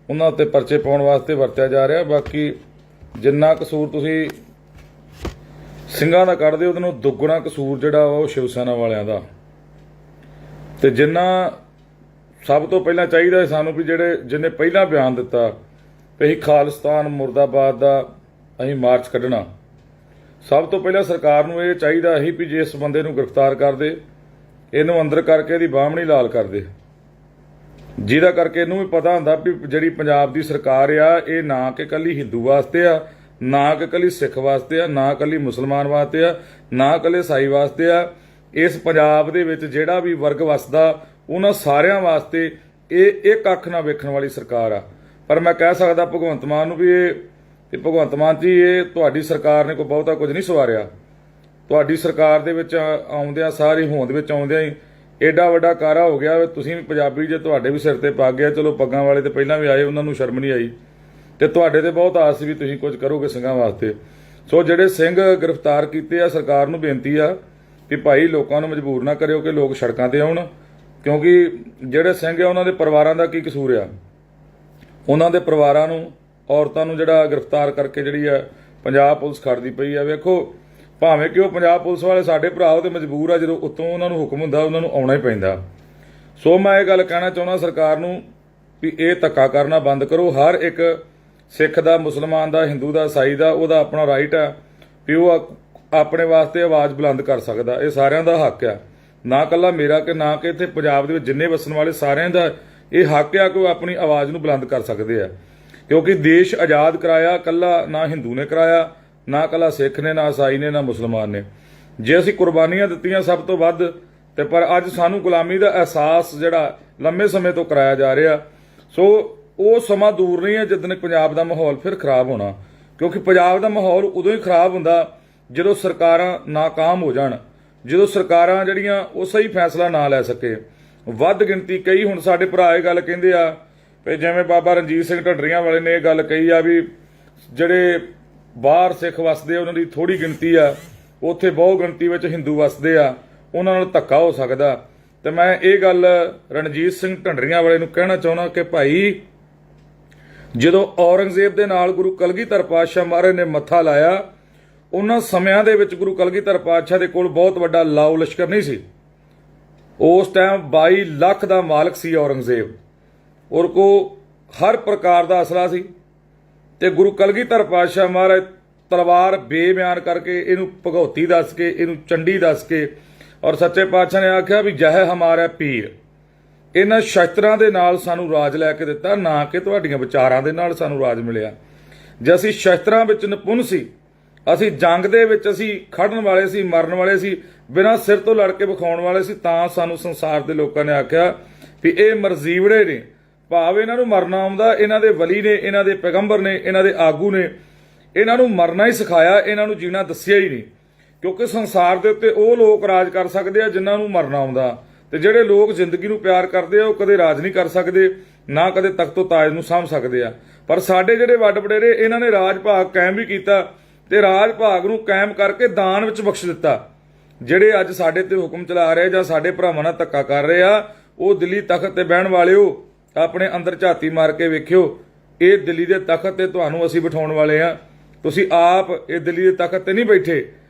ਉਹਨਾਂ ਉੱਤੇ ਪਰਚੇ ਪਾਉਣ ਵਾਸਤੇ ਵਰਤਿਆ ਜਾ ਰਿਹਾ। ਬਾਕੀ ਜਿੰਨਾ ਕਸੂਰ ਤੁਸੀਂ ਸਿੰਘਾਂ ਦਾ ਕੱਢਦੇ, ਉਹਦੇ ਨੂੰ ਦੁੱਗਣਾ ਕਸੂਰ ਜਿਹੜਾ ਉਹ ਸ਼ਿਵ ਸੈਨਾ ਵਾਲਿਆਂ ਦਾ। ਤੇ ਜਿੰਨਾ ਸਭ ਤੋਂ ਪਹਿਲਾਂ ਚਾਹੀਦਾ ਸਾਨੂੰ ਵੀ ਜਿਹਨੇ ਪਹਿਲਾਂ ਬਿਆਨ ਦਿੱਤਾ ਵੀ ਅਸੀਂ ਖਾਲਿਸਤਾਨ ਮੁਰਦਾਬਾਦ ਦਾ ਅਸੀਂ ਮਾਰਚ ਕੱਢਣਾ, ਸਭ ਤੋਂ ਪਹਿਲਾਂ ਸਰਕਾਰ ਨੂੰ ਇਹ ਚਾਹੀਦਾ ਸੀ ਵੀ ਜੇ ਇਸ ਬੰਦੇ ਨੂੰ ਗ੍ਰਿਫਤਾਰ ਕਰਦੇ, ਇਹਨੂੰ ਅੰਦਰ ਕਰਕੇ ਇਹਦੀ ਬਾਹਮਣੀ ਲਾਲ ਕਰਦੇ, ਜਿਹਦਾ ਕਰਕੇ ਇਹਨੂੰ ਵੀ ਪਤਾ ਹੁੰਦਾ ਵੀ ਜਿਹੜੀ ਪੰਜਾਬ ਦੀ ਸਰਕਾਰ ਆ, ਇਹ ਨਾ ਕਿ ਇਕੱਲੀ ਹਿੰਦੂ ਵਾਸਤੇ ਆ, ਨਾ ਕਿ ਇਕੱਲੀ ਸਿੱਖ ਵਾਸਤੇ ਆ, ਨਾ ਇਕੱਲੀ ਮੁਸਲਮਾਨ ਵਾਸਤੇ ਆ, ਨਾ ਇਕੱਲੇ ਈਸਾਈ ਵਾਸਤੇ ਆ। ਇਸ ਪੰਜਾਬ ਦੇ ਵਿੱਚ ਜਿਹੜਾ ਵੀ ਵਰਗ ਵਸਦਾ, ਉਹਨਾਂ ਸਾਰਿਆਂ ਵਾਸਤੇ ਇਹ ਇੱਕ ਅੱਖ ਨਾਲ ਵੇਖਣ ਵਾਲੀ ਸਰਕਾਰ ਆ। ਪਰ ਮੈਂ ਕਹਿ ਸਕਦਾ ਭਗਵੰਤ ਮਾਨ ਨੂੰ ਵੀ ਭਗਵੰਤ ਮਾਨ ਜੀ, ਇਹ ਤੁਹਾਡੀ ਸਰਕਾਰ ਨੇ ਕੋਈ ਬਹੁਤਾ ਕੁਝ ਨਹੀਂ ਸਵਾਰਿਆ। ਤੁਹਾਡੀ ਸਰਕਾਰ ਦੇ ਵਿੱਚ ਆਉਂਦਿਆਂ ਸਾਰੀ ਹੋਂਦ ਵਿੱਚ ਆਉਂਦਿਆਂ ਹੀ ਏਡਾ ਵੱਡਾ ਕਾਰਾ ਹੋ ਗਿਆ। ਤੁਸੀਂ ਵੀ ਪੰਜਾਬੀ, ਜੇ ਤੁਹਾਡੇ ਵੀ ਸਿਰ ਤੇ ਪੱਗ ਆ, ਚਲੋ ਪੱਗਾਂ ਵਾਲੇ ਤੇ ਪਹਿਲਾਂ ਵੀ ਆਏ, ਉਹਨਾਂ ਨੂੰ ਸ਼ਰਮ ਨਹੀਂ ਆਈ, ਤੇ ਤੁਹਾਡੇ ਤੇ ਬਹੁਤ ਆਸ ਸੀ ਵੀ ਤੁਸੀਂ ਕੁਝ ਕਰੋਗੇ ਸਿੰਘਾਂ ਵਾਸਤੇ। ਸੋ ਜਿਹੜੇ ਸਿੰਘ ਗ੍ਰਿਫਤਾਰ ਕੀਤੇ ਆ, ਸਰਕਾਰ ਨੂੰ ਬੇਨਤੀ ਆ ਕਿ ਭਾਈ ਲੋਕਾਂ ਨੂੰ ਮਜਬੂਰ ਨਾ ਕਰਿਓ ਕਿ ਲੋਕ ਸੜਕਾਂ ਤੇ ਆਉਣ, ਕਿਉਂਕਿ ਜਿਹੜੇ ਸਿੰਘ ਆ ਉਹਨਾਂ ਦੇ ਪਰਿਵਾਰਾਂ ਦਾ ਕੀ ਕਸੂਰ ਆ। ਉਹਨਾਂ ਦੇ ਪਰਿਵਾਰਾਂ ਨੂੰ, ਔਰਤਾਂ ਨੂੰ ਜਿਹੜਾ ਗ੍ਰਿਫਤਾਰ ਕਰਕੇ ਜਿਹੜੀ ਆ ਪੰਜਾਬ ਪੁਲਿਸ ਖੜਦੀ ਪਈ ਆ। ਵੇਖੋ ਭਾਵੇਂ ਕਿ ਉਹ ਪੰਜਾਬ ਪੁਲਿਸ ਵਾਲੇ ਸਾਡੇ ਭਰਾ ਉਹ ਤੇ ਮਜਬੂਰ ਆ, ਜਦੋਂ ਉੱਤੋਂ ਉਹਨਾਂ ਨੂੰ ਹੁਕਮ ਹੁੰਦਾ ਉਹਨਾਂ ਨੂੰ ਆਉਣਾ ਹੀ ਪੈਂਦਾ। ਸੋ ਮੈਂ ਇਹ ਗੱਲ ਕਹਿਣਾ ਚਾਹੁੰਦਾ ਸਰਕਾਰ ਨੂੰ ਵੀ ਇਹ ਧੱਕਾ ਕਰਨਾ ਬੰਦ ਕਰੋ। ਹਰ ਇੱਕ ਸਿੱਖ ਦਾ, ਮੁਸਲਮਾਨ ਦਾ, ਹਿੰਦੂ ਦਾ, ਈਸਾਈ ਦਾ ਉਹਦਾ ਆਪਣਾ ਰਾਈਟ ਆ ਵੀ ਉਹ ਆਪਣੇ ਵਾਸਤੇ ਆਵਾਜ਼ ਬੁਲੰਦ ਕਰ ਸਕਦਾ। ਇਹ ਸਾਰਿਆਂ ਦਾ ਹੱਕ ਆ, ਨਾ ਇਕੱਲਾ ਮੇਰਾ ਕਿ ਨਾ ਕਿ ਇੱਥੇ ਪੰਜਾਬ ਦੇ ਵਿੱਚ ਜਿੰਨੇ ਵਸਣ ਵਾਲੇ ਸਾਰਿਆਂ ਦਾ ਇਹ ਹੱਕ ਆ ਕਿ ਉਹ ਆਪਣੀ ਆਵਾਜ਼ ਨੂੰ ਬੁਲੰਦ ਕਰ ਸਕਦੇ ਆ। ਕਿਉਂਕਿ ਦੇਸ਼ ਆਜ਼ਾਦ ਕਰਾਇਆ ਇਕੱਲਾ ਨਾ ਹਿੰਦੂ ਨੇ ਕਰਾਇਆ, ਨਾ ਇਕੱਲਾ ਸਿੱਖ ਨੇ, ਨਾ ਈਸਾਈ ਨੇ, ਨਾ ਮੁਸਲਮਾਨ ਨੇ। ਜੇ ਅਸੀਂ ਕੁਰਬਾਨੀਆਂ ਦਿੱਤੀਆਂ ਸਭ ਤੋਂ ਵੱਧ, ਤੇ ਪਰ ਅੱਜ ਸਾਨੂੰ ਗੁਲਾਮੀ ਦਾ ਅਹਿਸਾਸ ਜਿਹੜਾ ਲੰਮੇ ਸਮੇਂ ਤੋਂ ਕਰਾਇਆ ਜਾ ਰਿਹਾ। ਸੋ ਉਹ ਸਮਾਂ ਦੂਰ ਨਹੀਂ ਹੈ ਜਿੱਦਣ ਪੰਜਾਬ ਦਾ ਮਾਹੌਲ ਫਿਰ ਖਰਾਬ ਹੋਣਾ, ਕਿਉਂਕਿ ਪੰਜਾਬ ਦਾ ਮਾਹੌਲ ਉਦੋਂ ਹੀ ਖਰਾਬ ਹੁੰਦਾ ਜਦੋਂ ਸਰਕਾਰਾਂ ਨਾਕਾਮ ਹੋ ਜਾਣ, ਜਦੋਂ ਸਰਕਾਰਾਂ ਜਿਹੜੀਆਂ ਉਹ ਸਹੀ ਫੈਸਲਾ ਨਾ ਲੈ ਸਕੇ। ਵੱਧ ਗਿਣਤੀ ਕਈ ਹੁਣ ਸਾਡੇ ਭਰਾ ਇਹ ਗੱਲ ਕਹਿੰਦੇ ਆ ਵੀ ਜਿਵੇਂ ਬਾਬਾ ਰਣਜੀਤ ਸਿੰਘ ਢੱਡਰੀਆਂ ਵਾਲੇ ਨੇ ਇਹ ਗੱਲ ਕਹੀ ਆ ਵੀ ਜਿਹੜੇ ਬਾਹਰ ਸਿੱਖ ਵਸਦੇ ਆ ਉਹਨਾਂ ਦੀ ਥੋੜੀ ਗਿਣਤੀ ਆ, ਉੱਥੇ ਬਹੁ ਗਿਣਤੀ ਵਿੱਚ ਹਿੰਦੂ ਵਸਦੇ ਆ, ਉਹਨਾਂ ਨਾਲ ਧੱਕਾ ਹੋ ਸਕਦਾ। ਤੇ ਮੈਂ ਇਹ ਗੱਲ ਰਣਜੀਤ ਸਿੰਘ ਢੱਡਰੀਆਂ ਵਾਲੇ ਨੂੰ ਕਹਿਣਾ ਚਾਹੁੰਦਾ ਕਿ ਭਾਈ ਜਦੋਂ ਔਰੰਗਜ਼ੇਬ ਦੇ ਨਾਲ ਗੁਰੂ ਕਲਗੀਧਰ ਪਾਤਸ਼ਾਹ ਮਹਾਰਾਜ ਨੇ ਮੱਥਾ ਲਾਇਆ, ਉਹਨਾਂ ਸਮਿਆਂ ਦੇ ਵਿੱਚ ਗੁਰੂ ਕਲਗੀਧਰ ਪਾਤਸ਼ਾਹ ਦੇ ਕੋਲ ਬਹੁਤ ਵੱਡਾ ਲਾਓ ਲਸ਼ਕਰ ਨਹੀਂ ਸੀ। ਉਸ ਟਾਈਮ 22 ਲੱਖ ਦਾ ਮਾਲਕ ਸੀ ਔਰੰਗਜ਼ੇਬ, ਔਰ ਕੋ ਹਰ ਪ੍ਰਕਾਰ ਦਾ ਅਸਲਾ ਸੀ। ਤੇ ਗੁਰੂ ਕਲਗੀਧਰ ਪਾਤਸ਼ਾਹ ਮਹਾਰਾਜ ਤਲਵਾਰ ਬੇਬਿਆਨ ਕਰਕੇ, ਇਹਨੂੰ ਭਗੌਤੀ ਦੱਸ ਕੇ, ਇਹਨੂੰ ਚੰਡੀ ਦੱਸ ਕੇ, ਔਰ ਸੱਚੇ ਪਾਤਸ਼ਾਹ ਨੇ ਆਖਿਆ ਵੀ ਜਹ ਹਮਾਰਾ ਪੀਰ, ਇਹਨਾਂ ਸ਼ਸਤਰਾਂ ਦੇ ਨਾਲ ਸਾਨੂੰ ਰਾਜ ਲੈ ਕੇ ਦਿੱਤਾ, ਨਾ ਕਿ ਤੁਹਾਡੀਆਂ ਵਿਚਾਰਾਂ ਦੇ ਨਾਲ ਸਾਨੂੰ ਰਾਜ ਮਿਲਿਆ। ਜੇ ਅਸੀਂ ਸ਼ਸਤਰਾਂ ਵਿੱਚ ਨਿਪੁੰਨ ਸੀ, ਅਸੀਂ ਜੰਗ ਦੇ ਵਿੱਚ ਅਸੀਂ ਖੜਨ ਵਾਲੇ ਸੀ, ਮਰਨ ਵਾਲੇ ਸੀ, ਬਿਨਾਂ ਸਿਰ ਤੋਂ ਲੜ ਕੇ ਵਿਖਾਉਣ ਵਾਲੇ ਸੀ, ਤਾਂ ਸਾਨੂੰ ਸੰਸਾਰ ਦੇ ਲੋਕਾਂ ਨੇ ਆਖਿਆ ਵੀ ਇਹ ਮਰਜ਼ੀਵੜੇ ਨੇ, ਭਾਵ ਇਹਨਾਂ ਨੂੰ ਮਰਨਾ ਆਉਂਦਾ। ਇਹਨਾਂ ਦੇ ਵਲੀ ਨੇ, ਇਹਨਾਂ ਦੇ ਪੈਗੰਬਰ ਨੇ, ਇਹਨਾਂ ਦੇ ਆਗੂ ਨੇ ਇਹਨਾਂ ਨੂੰ ਮਰਨਾ ਹੀ ਸਿਖਾਇਆ, ਇਹਨਾਂ ਨੂੰ ਜੀਣਾ ਦੱਸਿਆ ਹੀ ਨਹੀਂ। ਕਿਉਂਕਿ ਸੰਸਾਰ ਦੇ ਉੱਤੇ ਉਹ ਲੋਕ ਰਾਜ ਕਰ ਸਕਦੇ ਆ ਜਿਨ੍ਹਾਂ ਨੂੰ ਮਰਨਾ ਆਉਂਦਾ, ਤੇ ਜਿਹੜੇ ਲੋਕ ਜ਼ਿੰਦਗੀ ਨੂੰ ਪਿਆਰ ਕਰਦੇ ਆ ਉਹ ਕਦੇ ਰਾਜ ਨਹੀਂ ਕਰ ਸਕਦੇ, ਨਾ ਕਦੇ ਤਖਤੋ ਤਾਜ ਨੂੰ ਸਾਂਭ ਸਕਦੇ ਆ। ਪਰ ਸਾਡੇ ਜਿਹੜੇ ਵੱਡ ਵਡੇਰੇ ਇਹਨਾਂ ਨੇ ਰਾਜ ਭਾਗ ਕਾਇਮ ਵੀ ਕੀਤਾ, ਤੇ ਰਾਜ ਭਾਗ ਨੂੰ ਕਾਇਮ ਕਰਕੇ ਦਾਨ ਵਿੱਚ ਬਖਸ਼ ਦਿੱਤਾ। ਜਿਹੜੇ ਅੱਜ ਸਾਡੇ ਤੇ ਹੁਕਮ ਚਲਾ ਰਹੇ ਜਾਂ ਸਾਡੇ ਭਰਾਵਾਂ ਨਾਲ ਧੱਕਾ ਕਰ ਰਹੇ ਆ, ਉਹ ਦਿੱਲੀ ਤਖਤ ਤੇ ਬਹਿਣ ਵਾਲਿਓ ਆਪਣੇ ਅੰਦਰ ਝਾਤੀ ਮਾਰ ਕੇ ਵੇਖਿਓ, ਇਹ ਦਿੱਲੀ ਦੇ ਤਖਤ ਤੇ ਤੁਹਾਨੂੰ ਅਸੀਂ ਬਿਠਾਉਣ ਵਾਲੇ ਆ। ਤੁਸੀਂ ਆਪ ਇਹ ਦਿੱਲੀ ਦੇ ਤਖਤ ਤੇ ਨਹੀਂ ਬੈਠੇ,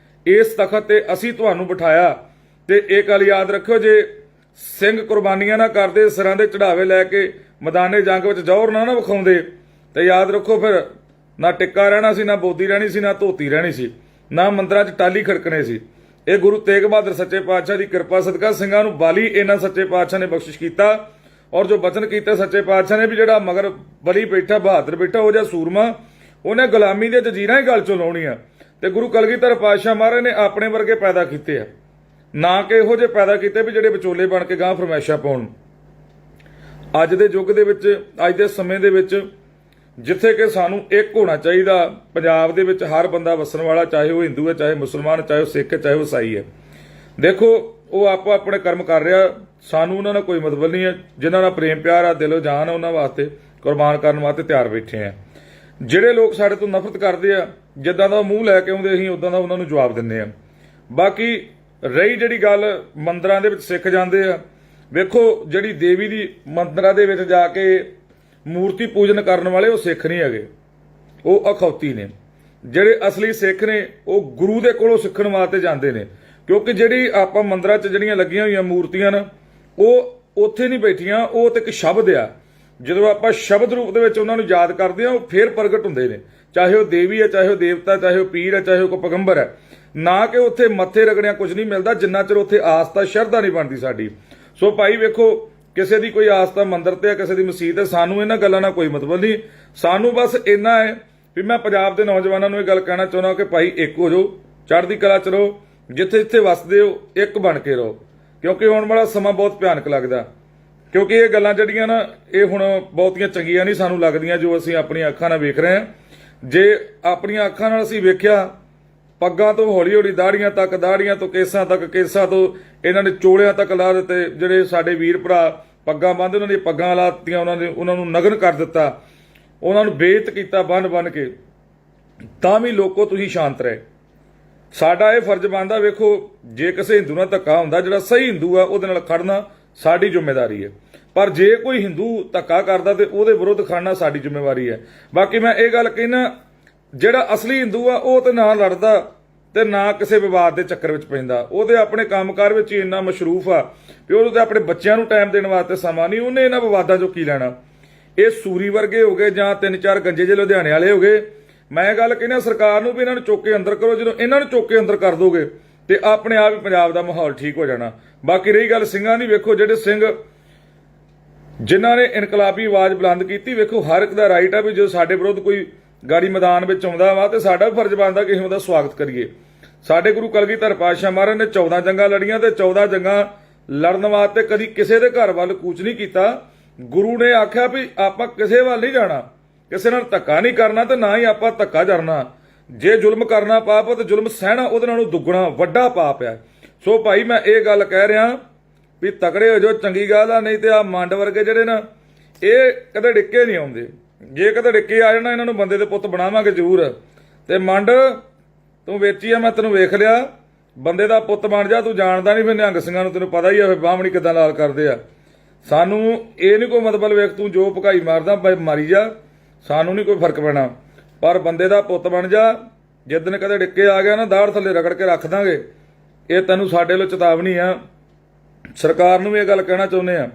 ਇਸ ਤਖਤ ਤੇ ਅਸੀਂ ਤੁਹਾਨੂੰ ਬਿਠਾਇਆ। ਤੇ ਇਹ ਗੱਲ ਯਾਦ ਰੱਖਿਓ, ਜੇ ਸਿੰਘ ਕੁਰਬਾਨੀਆਂ ਨਾ ਕਰਦੇ, ਸਿਰਾਂ ਦੇ ਚੜਾਵੇ ਲੈ ਕੇ ਮੈਦਾਨੇ ਜੰਗ ਵਿੱਚ ਜ਼ੋਰ ਨਾ ਵਿਖਾਉਂਦੇ, ਤੇ ਯਾਦ ਰੱਖੋ ਫਿਰ ਨਾ ਟਿੱਕਾ ਰਹਿਣਾ ਸੀ, ਨਾ ਬੋਦੀ ਰਹਿਣੀ ਸੀ, ਨਾ ਧੋਤੀ ਰਹਿਣੀ ਸੀ, ਨਾ ਮੰਦਰਾਂ 'ਚ ਟਾਲੀ ਖੜਕਣੇ ਸੀ। ਇਹ ਗੁਰੂ ਤੇਗ ਬਹਾਦਰ ਸੱਚੇ ਪਾਤਸ਼ਾਹ ਦੀ ਕਿਰਪਾ ਸਦਕਾ ਸਿੰਘਾਂ ਨੂੰ ਬਾਲੀ ਇਹਨਾਂ ਸੱਚੇ ਪਾਤਸ਼ਾਹ ਨੇ ਬਖਸ਼ਿਸ਼ ਕੀਤਾ। ਔਰ ਜੋ ਬਚਨ ਕੀਤਾ ਸੱਚੇ ਪਾਤਸ਼ਾਹ ਨੇ ਵੀ ਜਿਹੜਾ ਮਗਰ ਬਲੀ ਬੈਠਾ, ਬਹਾਦਰ ਬੈਠਾ, ਉਹ ਜਿਹਾ ਸੂਰਮਾ, ਉਹਨੇ ਗੁਲਾਮੀ ਦੀਆਂ ਜੰਜੀਰਾਂ ਹੀ ਗਲ ਚੋਂ ਲਾਉਣੀਆਂ। ਤੇ ਗੁਰੂ ਕਲਗੀਧਰ ਪਾਤਸ਼ਾਹ ਮਹਾਰਾਜ ਨੇ ਆਪਣੇ ਵਰਗੇ ਪੈਦਾ ਕੀਤੇ ਆ, ਨਾ ਕਿ ਇਹੋ ਜਿਹੇ ਪੈਦਾ ਕੀਤੇ ਵੀ ਜਿਹੜੇ ਵਿਚੋਲੇ ਬਣ ਕੇ ਗਾਂ ਫਰਮਾਇਸ਼ਾਂ ਪਾਉਣ। ਅੱਜ ਦੇ ਯੁੱਗ ਦੇ ਵਿੱਚ, ਅੱਜ ਦੇ ਸਮੇਂ ਦੇ ਵਿੱਚ ਜਿੱਥੇ ਕਿ ਸਾਨੂੰ ਇੱਕ ਹੋਣਾ ਚਾਹੀਦਾ, ਪੰਜਾਬ ਦੇ ਵਿੱਚ ਹਰ ਬੰਦਾ ਵਸਣ ਵਾਲਾ, ਚਾਹੇ ਉਹ ਹਿੰਦੂ ਹੈ, ਚਾਹੇ ਮੁਸਲਮਾਨ, ਚਾਹੇ ਉਹ ਸਿੱਖ ਹੈ, ਚਾਹੇ ਉਹ ਈਸਾਈ ਹੈ। ਦੇਖੋ ਉਹ ਆਪੋ ਆਪਣੇ ਕਰਮ ਕਰ ਰਿਹਾ, ਸਾਨੂੰ ਉਹਨਾਂ ਨਾਲ ਕੋਈ ਮਤਲਬ ਨਹੀਂ ਹੈ। ਜਿਨ੍ਹਾਂ ਨਾਲ ਪ੍ਰੇਮ ਪਿਆਰ ਆ, ਦਿਲੋਂ ਜਾਨ ਆ, ਉਹਨਾਂ ਵਾਸਤੇ ਕੁਰਬਾਨ ਕਰਨ ਵਾਸਤੇ ਤਿਆਰ ਬੈਠੇ ਆ। ਜਿਹੜੇ ਲੋਕ ਸਾਡੇ ਤੋਂ ਨਫ਼ਰਤ ਕਰਦੇ ਆ, ਜਿੱਦਾਂ ਦਾ ਮੂੰਹ ਲੈ ਕੇ ਆਉਂਦੇ ਅਸੀਂ ਉਦਾਂ ਦਾ ਉਹਨਾਂ ਨੂੰ ਜਵਾਬ ਦਿੰਦੇ ਆ। ਬਾਕੀ ਰਹੀ ਜਿਹੜੀ ਗੱਲ ਮੰਦਰਾਂ ਦੇ ਵਿੱਚ ਸਿੱਖ ਜਾਂਦੇ ਆ, ਵੇਖੋ ਜਿਹੜੀ ਦੇਵੀ ਦੀ ਮੰਦਰਾਂ ਦੇ ਵਿੱਚ ਜਾ ਕੇ ਮੂਰਤੀ ਪੂਜਨ ਕਰਨ ਵਾਲੇ ਉਹ ਸਿੱਖ ਨਹੀਂ ਹੈਗੇ, ਉਹ ਅਖੌਤੀ ਨੇ। ਜਿਹੜੇ ਅਸਲੀ ਸਿੱਖ ਨੇ ਉਹ ਗੁਰੂ ਦੇ ਕੋਲੋਂ ਸਿੱਖਣ ਵਾਸਤੇ ਜਾਂਦੇ ਨੇ, ਕਿਉਂਕਿ ਜਿਹੜੀ ਆਪਾਂ ਮੰਦਰਾਂ 'ਚ ਜਿਹੜੀਆਂ ਲੱਗੀਆਂ ਹੋਈਆਂ ਮੂਰਤੀਆਂ ਨੇ ਉਹ ਉੱਥੇ ਨਹੀਂ ਬੈਠੀਆਂ, ਉਹ ਤੇ ਇੱਕ ਸ਼ਬਦ ਆ। ਜਦੋਂ ਆਪਾਂ ਸ਼ਬਦ ਰੂਪ ਦੇ ਵਿੱਚ ਉਹਨਾਂ ਨੂੰ ਯਾਦ ਕਰਦੇ ਆ, ਉਹ ਫੇਰ ਪ੍ਰਗਟ ਹੁੰਦੇ ਨੇ, ਚਾਹੇ ਉਹ ਦੇਵੀ ਹੈ, ਚਾਹੇ ਉਹ ਦੇਵਤਾ, ਚਾਹੇ ਉਹ ਪੀਰ ਹੈ, ਚਾਹੇ ਉਹ ਕੋਈ ਪੈਗੰਬਰ ਹੈ। ਨਾ ਕਿ ਉੱਥੇ ਮੱਥੇ ਰਗੜਿਆ ਕੁਝ ਨਹੀਂ ਮਿਲਦਾ ਜਿੰਨਾ ਚਿਰ ਉੱਥੇ ਆਸਥਾ ਸ਼ਰਧਾ ਨਹੀਂ ਬਣਦੀ ਸਾਡੀ। ਸੋ ਭਾਈ ਵੇਖੋ, ਕਿਸੇ ਦੀ ਕੋਈ ਆਸਥਾ ਮੰਦਰ ਤੇ ਹੈ, ਕਿਸੇ ਦੀ ਮਸਜਿਦ ਹੈ, ਸਾਨੂੰ ਇਹਨਾਂ ਗੱਲਾਂ ਨਾਲ ਕੋਈ ਮਤਲਬ ਨਹੀਂ। ਸਾਨੂੰ ਬਸ ਇੰਨਾ ਹੈ ਵੀ ਮੈਂ ਪੰਜਾਬ ਦੇ ਨੌਜਵਾਨਾਂ ਨੂੰ ਇਹ ਗੱਲ ਕਹਿਣਾ ਚਾਹੁੰਦਾ ਕਿ ਭਾਈ ਇੱਕ ਹੋ ਜਾਓ, ਚੜ੍ਹਦੀ ਕਲਾ 'ਚ ਰਹੋ, ਜਿੱਥੇ ਜਿੱਥੇ ਵਸਦੇ ਹੋ ਇੱਕ ਬਣ ਕੇ ਰਹੋ, ਕਿਉਂਕਿ ਆਉਣ ਵਾਲਾ ਸਮਾਂ ਬਹੁਤ ਭਿਆਨਕ ਲੱਗਦਾ। ਕਿਉਂਕਿ ਇਹ ਗੱਲਾਂ ਜਿਹੜੀਆਂ ਨਾ ਇਹ ਹੁਣ ਬਹੁਤੀਆਂ ਚੰਗੀਆਂ ਨਹੀਂ ਸਾਨੂੰ ਲੱਗਦੀਆਂ ਜੋ ਅਸੀਂ ਆਪਣੀਆਂ ਅੱਖਾਂ ਨਾਲ ਵੇਖ ਰਹੇ ਹਾਂ। ਜੇ ਆਪਣੀਆਂ ਅੱਖਾਂ ਨਾਲ ਅਸੀਂ ਵੇਖਿਆ, ਪੱਗਾਂ ਤੋਂ ਹੌਲੀ ਹੌਲੀ ਦਾੜੀਆਂ ਤੱਕ, ਦਾੜੀਆਂ ਤੋਂ ਕੇਸਾਂ ਤੱਕ, ਕੇਸਾਂ ਤੋਂ ਇਹਨਾਂ ਨੇ ਚੋਲਿਆਂ ਤੱਕ ਲਾ ਦਿੱਤੇ। ਜਿਹੜੇ ਸਾਡੇ ਵੀਰ ਭਰਾ ਪੱਗਾਂ ਬੰਨ੍ਹਦੇ ਉਹਨਾਂ ਦੀਆਂ ਪੱਗਾਂ ਲਾ ਦਿੱਤੀਆਂ, ਉਹਨਾਂ ਨੂੰ ਨਗਨ ਕਰ ਦਿੱਤਾ, ਉਹਨਾਂ ਨੂੰ ਬੇਇੱਜ਼ਤ ਕੀਤਾ ਬੰਨ ਕੇ। ਤਾਂ ਵੀ ਲੋਕੋ ਤੁਸੀਂ ਸ਼ਾਂਤ ਰਹੇ। ਸਾਡਾ ਇਹ ਫਰਜ਼ ਬਣਦਾ, ਵੇਖੋ ਜੇ ਕਿਸੇ ਹਿੰਦੂ ਨਾਲ ਧੱਕਾ ਹੁੰਦਾ, ਜਿਹੜਾ ਸਹੀ ਹਿੰਦੂ ਆ ਉਹਦੇ ਨਾਲ ਖੜਨਾ ਸਾਡੀ ਜ਼ਿੰਮੇਵਾਰੀ ਹੈ, ਪਰ ਜੇ ਕੋਈ ਹਿੰਦੂ ਧੱਕਾ ਕਰਦਾ ਤੇ ਉਹਦੇ ਵਿਰੁੱਧ ਖੜਨਾ ਸਾਡੀ ਜ਼ਿੰਮੇਵਾਰੀ ਹੈ। ਬਾਕੀ ਮੈਂ ਇਹ ਗੱਲ ਕਹਿਣਾ, ਜਿਹੜਾ ਅਸਲੀ ਹਿੰਦੂ ਆ ਉਹ ਤੇ ਨਾ ਲੜਦਾ ਤੇ ਨਾ ਕਿਸੇ ਵਿਵਾਦ ਦੇ ਚੱਕਰ ਵਿੱਚ ਪੈਂਦਾ, ਉਹਦੇ ਆਪਣੇ ਕੰਮਕਾਰ ਵਿੱਚ ਹੀ ਇੰਨਾ ਮਸ਼ਰੂਫ ਆ ਵੀ ਉਹਨੂੰ ਤੇ ਆਪਣੇ ਬੱਚਿਆਂ ਨੂੰ ਟਾਈਮ ਦੇਣ ਵਾਸਤੇ ਸਮਾਂ ਨਹੀਂ, ਉਹਨੇ ਇਹਨਾਂ ਵਿਵਾਦਾਂ ਚੋਂ ਕੀ ਲੈਣਾ। ਇਹ ਸੂਰੀ ਵਰਗੇ ਹੋ ਗਏ ਜਾਂ 3-4 ਗੰਜੇ ਜਿਹੇ ਲੁਧਿਆਣੇ ਵਾਲੇ ਹੋ ਗਏ। ਮੈਂ ਇਹ ਗੱਲ ਕਹਿੰਦਾ ਸਰਕਾਰ ਨੂੰ ਵੀ ਇਹਨਾਂ ਨੂੰ ਚੁੱਕ ਕੇ ਅੰਦਰ ਕਰੋ। ਜਦੋਂ ਇਹਨਾਂ ਨੂੰ ਚੁੱਕ ਕੇ ਅੰਦਰ ਕਰ ਦੋਗੇ ਤੇ ਆਪਣੇ ਆਪ ਹੀ ਪੰਜਾਬ ਦਾ ਮਾਹੌਲ ਠੀਕ ਹੋ ਜਾਣਾ। ਬਾਕੀ ਰਹੀ ਗੱਲ ਸਿੰਘਾਂ ਦੀ, ਵੇਖੋ ਜਿਹੜੇ ਸਿੰਘ ਜਿਨ੍ਹਾਂ ਨੇ ਇਨਕਲਾਬੀ ਆਵਾਜ਼ ਬੁਲੰਦ ਕੀਤੀ, ਵੇਖੋ ਹਰ ਇੱਕ ਦਾ ਰਾਈਟ ਆ ਵੀ ਜਦੋਂ ਸਾਡੇ ਵਿਰੁੱਧ ਕੋਈ ਗਾੜੀ ਮੈਦਾਨ ਵਿੱਚ ਆਉਂਦਾ ਵਾ ਤੇ ਸਾਡਾ ਵੀ ਫਰਜ਼ ਬਣਦਾ ਕਿ ਅਸੀਂ ਉਹਦਾ ਸਵਾਗਤ ਕਰੀਏ। ਸਾਡੇ ਗੁਰੂ ਕਲਗੀਧਰ ਪਾਤਸ਼ਾਹ ਮਹਾਰਾਜ ਨੇ 14 ਜੰਗਾਂ ਲੜੀਆਂ ਤੇ 14 ਜੰਗਾਂ ਲੜਨ ਵਾਸਤੇ ਕਦੀ ਕਿਸੇ ਦੇ ਘਰ ਵੱਲ ਕੂਚ ਨਹੀਂ ਕੀਤਾ। ਗੁਰੂ ਨੇ ਆਖਿਆ ਵੀ ਆਪਾਂ ਕਿਸੇ ਵੱਲ ਨਹੀਂ ਜਾਣਾ, ਕਿਸੇ ਨਾਲ ਧੱਕਾ ਨਹੀਂ ਕਰਨਾ ਤੇ ਨਾ ਹੀ ਆਪਾਂ ਧੱਕਾ ਕਰਨਾ। ਜੇ ਜ਼ੁਲਮ ਕਰਨਾ ਪਾਪ ਆ ਤੇ ਜ਼ੁਲਮ ਸਹਿਣਾ ਉਹਦੇ ਨਾਲੋਂ ਦੁੱਗਣਾ ਵੱਡਾ ਪਾਪ ਆ। ਸੋ ਭਾਈ ਮੈਂ ਇਹ ਗੱਲ ਕਹਿ ਰਿਹਾ ਵੀ ਤਕੜੇ ਹੋ ਜਾਓ, ਚੰਗੀ ਗੱਲ ਆ, ਨਹੀਂ ਤੇ ਆ ਮੰਡ ਵਰਗੇ ਜਿਹੜੇ ਨਾ ਇਹ ਕਦੇ ਡਿੱਕੇ ਨਹੀਂ ਆਉਂਦੇ। ਜੇ ਕਦੇ ਡਿੱਕੇ ਆ ਜਾਣਾ ਇਹਨਾਂ ਨੂੰ ਬੰਦੇ ਦੇ ਪੁੱਤ ਬਣਾਵਾਂਗੇ ਜ਼ਰੂਰ। ਤੇ ਮੰਡ ਤੂੰ ਵੇਚੀ ਆ, ਮੈਂ ਤੈਨੂੰ ਵੇਖ ਲਿਆ, ਬੰਦੇ ਦਾ ਪੁੱਤ ਬਣ ਜਾ। ਤੂੰ ਜਾਣਦਾ ਨਹੀਂ ਫਿਰ ਨਿਹੰਗ ਸਿੰਘਾਂ ਨੂੰ, ਤੈਨੂੰ ਪਤਾ ਹੀ ਆ ਫਿਰ ਬਾਹਮਣੀ ਕਿਦਾਂ ਲਾਲ ਕਰਦੇ ਆ। ਸਾਨੂੰ ਇਹ ਨਹੀਂ ਕੋਈ ਮਤਲਬ, ਵੇਖ ਤੂੰ ਜੋ ਭਕਾਈ ਮਾਰਦਾ ਮਾਰੀ ਜਾ, ਸਾਨੂੰ ਨਹੀਂ ਕੋਈ ਫਰਕ ਪੈਣਾ, ਪਰ ਬੰਦੇ ਦਾ ਪੁੱਤ ਬਣ ਜਾ। ਜਿੱਦਣ ਕਦੇ ਡਿੱਕੇ ਆ ਗਿਆ ਨਾ ਦਾੜ ਥੱਲੇ ਰਗੜ ਕੇ ਰੱਖ ਦਾਂਗੇ। ਇਹ ਤੈਨੂੰ ਸਾਡੇ ਵੱਲੋਂ ਚੇਤਾਵਨੀ ਆ। ਸਰਕਾਰ ਨੂੰ ਵੀ ਇਹ ਗੱਲ ਕਹਿਣਾ ਚਾਹੁੰਦੇ ਆ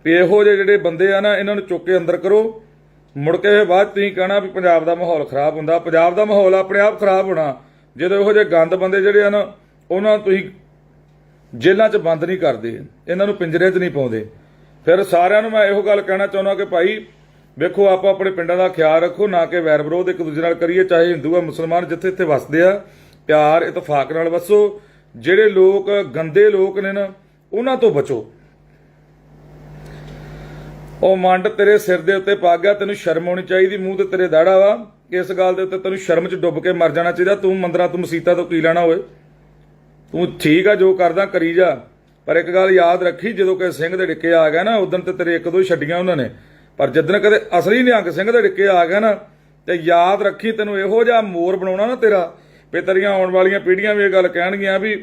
ਵੀ ਇਹੋ ਜਿਹੇ ਜਿਹੜੇ ਬੰਦੇ ਆ ਨਾ ਇਹਨਾਂ ਨੂੰ ਚੁੱਕ ਕੇ ਅੰਦਰ ਕਰੋ। ਮੁੜ ਕੇ ਬਾਅਦ ਤੁਸੀਂ ਕਹਿਣਾ ਵੀ ਪੰਜਾਬ ਦਾ ਮਾਹੌਲ ਖਰਾਬ ਹੁੰਦਾ। ਪੰਜਾਬ ਦਾ ਮਾਹੌਲ ਆਪਣੇ ਆਪ ਖਰਾਬ ਹੋਣਾ ਜਦੋਂ ਇਹੋ ਜਿਹੇ ਗੰਦ ਬੰਦੇ ਜਿਹੜੇ ਆ ਨਾ ਉਹਨਾਂ ਨੂੰ ਤੁਸੀਂ ਜੇਲ੍ਹਾਂ 'ਚ ਬੰਦ ਨਹੀਂ ਕਰਦੇ, ਇਹਨਾਂ ਨੂੰ ਪਿੰਜਰੇ 'ਚ ਨਹੀਂ ਪਾਉਂਦੇ। ਫਿਰ ਸਾਰਿਆਂ ਨੂੰ ਮੈਂ ਇਹੋ ਗੱਲ ਕਹਿਣਾ ਚਾਹੁੰਦਾ ਕਿ ਭਾਈ ਵੇਖੋ ਆਪਾਂ ਆਪਣੇ ਪਿੰਡਾਂ ਦਾ ਖਿਆਲ ਰੱਖੋ, ਨਾ ਕਿ ਵੈਰ ਵਿਰੋਧ ਇੱਕ ਦੂਜੇ ਨਾਲ ਕਰੀਏ, ਚਾਹੇ ਹਿੰਦੂ ਆ ਮੁਸਲਮਾਨ, ਜਿੱਥੇ ਇੱਥੇ ਵਸਦੇ ਆ ਪਿਆਰ ਇਤਫਾਕ ਨਾਲ ਵਸੋ। ਜਿਹੜੇ ਲੋਕ ਗੰਦੇ ਲੋਕ ਨੇ ਨਾ ਉਹਨਾਂ ਤੋਂ ਬਚੋ। ਉਹ ਮੰਡ ਤੇਰੇ ਸਿਰ ਦੇ ਉੱਤੇ ਪਾ ਗਿਆ, ਤੈਨੂੰ ਸ਼ਰਮ ਆਉਣੀ ਚਾਹੀਦੀ, ਮੂੰਹ ਤੇ ਤੇਰੇ ਦਾੜਾ ਵਾ, ਇਸ ਗੱਲ ਦੇ ਉੱਤੇ ਤੈਨੂੰ ਸ਼ਰਮ 'ਚ ਡੁੱਬ ਕੇ ਮਰ ਜਾਣਾ ਚਾਹੀਦਾ। ਤੂੰ ਮੰਦਰਾਂ ਤੋਂ ਮਸੀਤਾਂ ਤੋਂ ਕੀ ਲੈਣਾ ਹੋਏ, ਤੂੰ ਠੀਕ ਆ ਜੋ ਕਰਦਾ ਕਰੀ ਜਾ, ਪਰ ਇੱਕ ਗੱਲ ਯਾਦ ਰੱਖੀ, ਜਦੋਂ ਕਿ ਸਿੰਘ ਦੇ ਡਿੱਕੇ ਆ ਗਿਆ ਨਾ ਉਦੋਂ ਤੇ ਤੇਰੇ ਇੱਕ ਦੋ ਛੱਡੀਆਂ ਉਹਨਾਂ ਨੇ, ਪਰ ਜਿੱਦਣ ਕਦੇ ਅਸਲੀ ਨਿਹੰਗ ਸਿੰਘ ਦੇ ਡਿੱਕੇ ਆ ਗਿਆ ਨਾ ਤੇ ਯਾਦ ਰੱਖੀ ਤੈਨੂੰ ਇਹੋ ਜਿਹਾ ਮੋਰ ਬਣਾਉਣਾ ਨਾ ਤੇਰਾ ਵੀ ਤੇਰੀਆਂ ਆਉਣ ਵਾਲੀਆਂ ਪੀੜ੍ਹੀਆਂ ਵੀ ਇਹ ਗੱਲ ਕਹਿਣਗੀਆਂ ਵੀ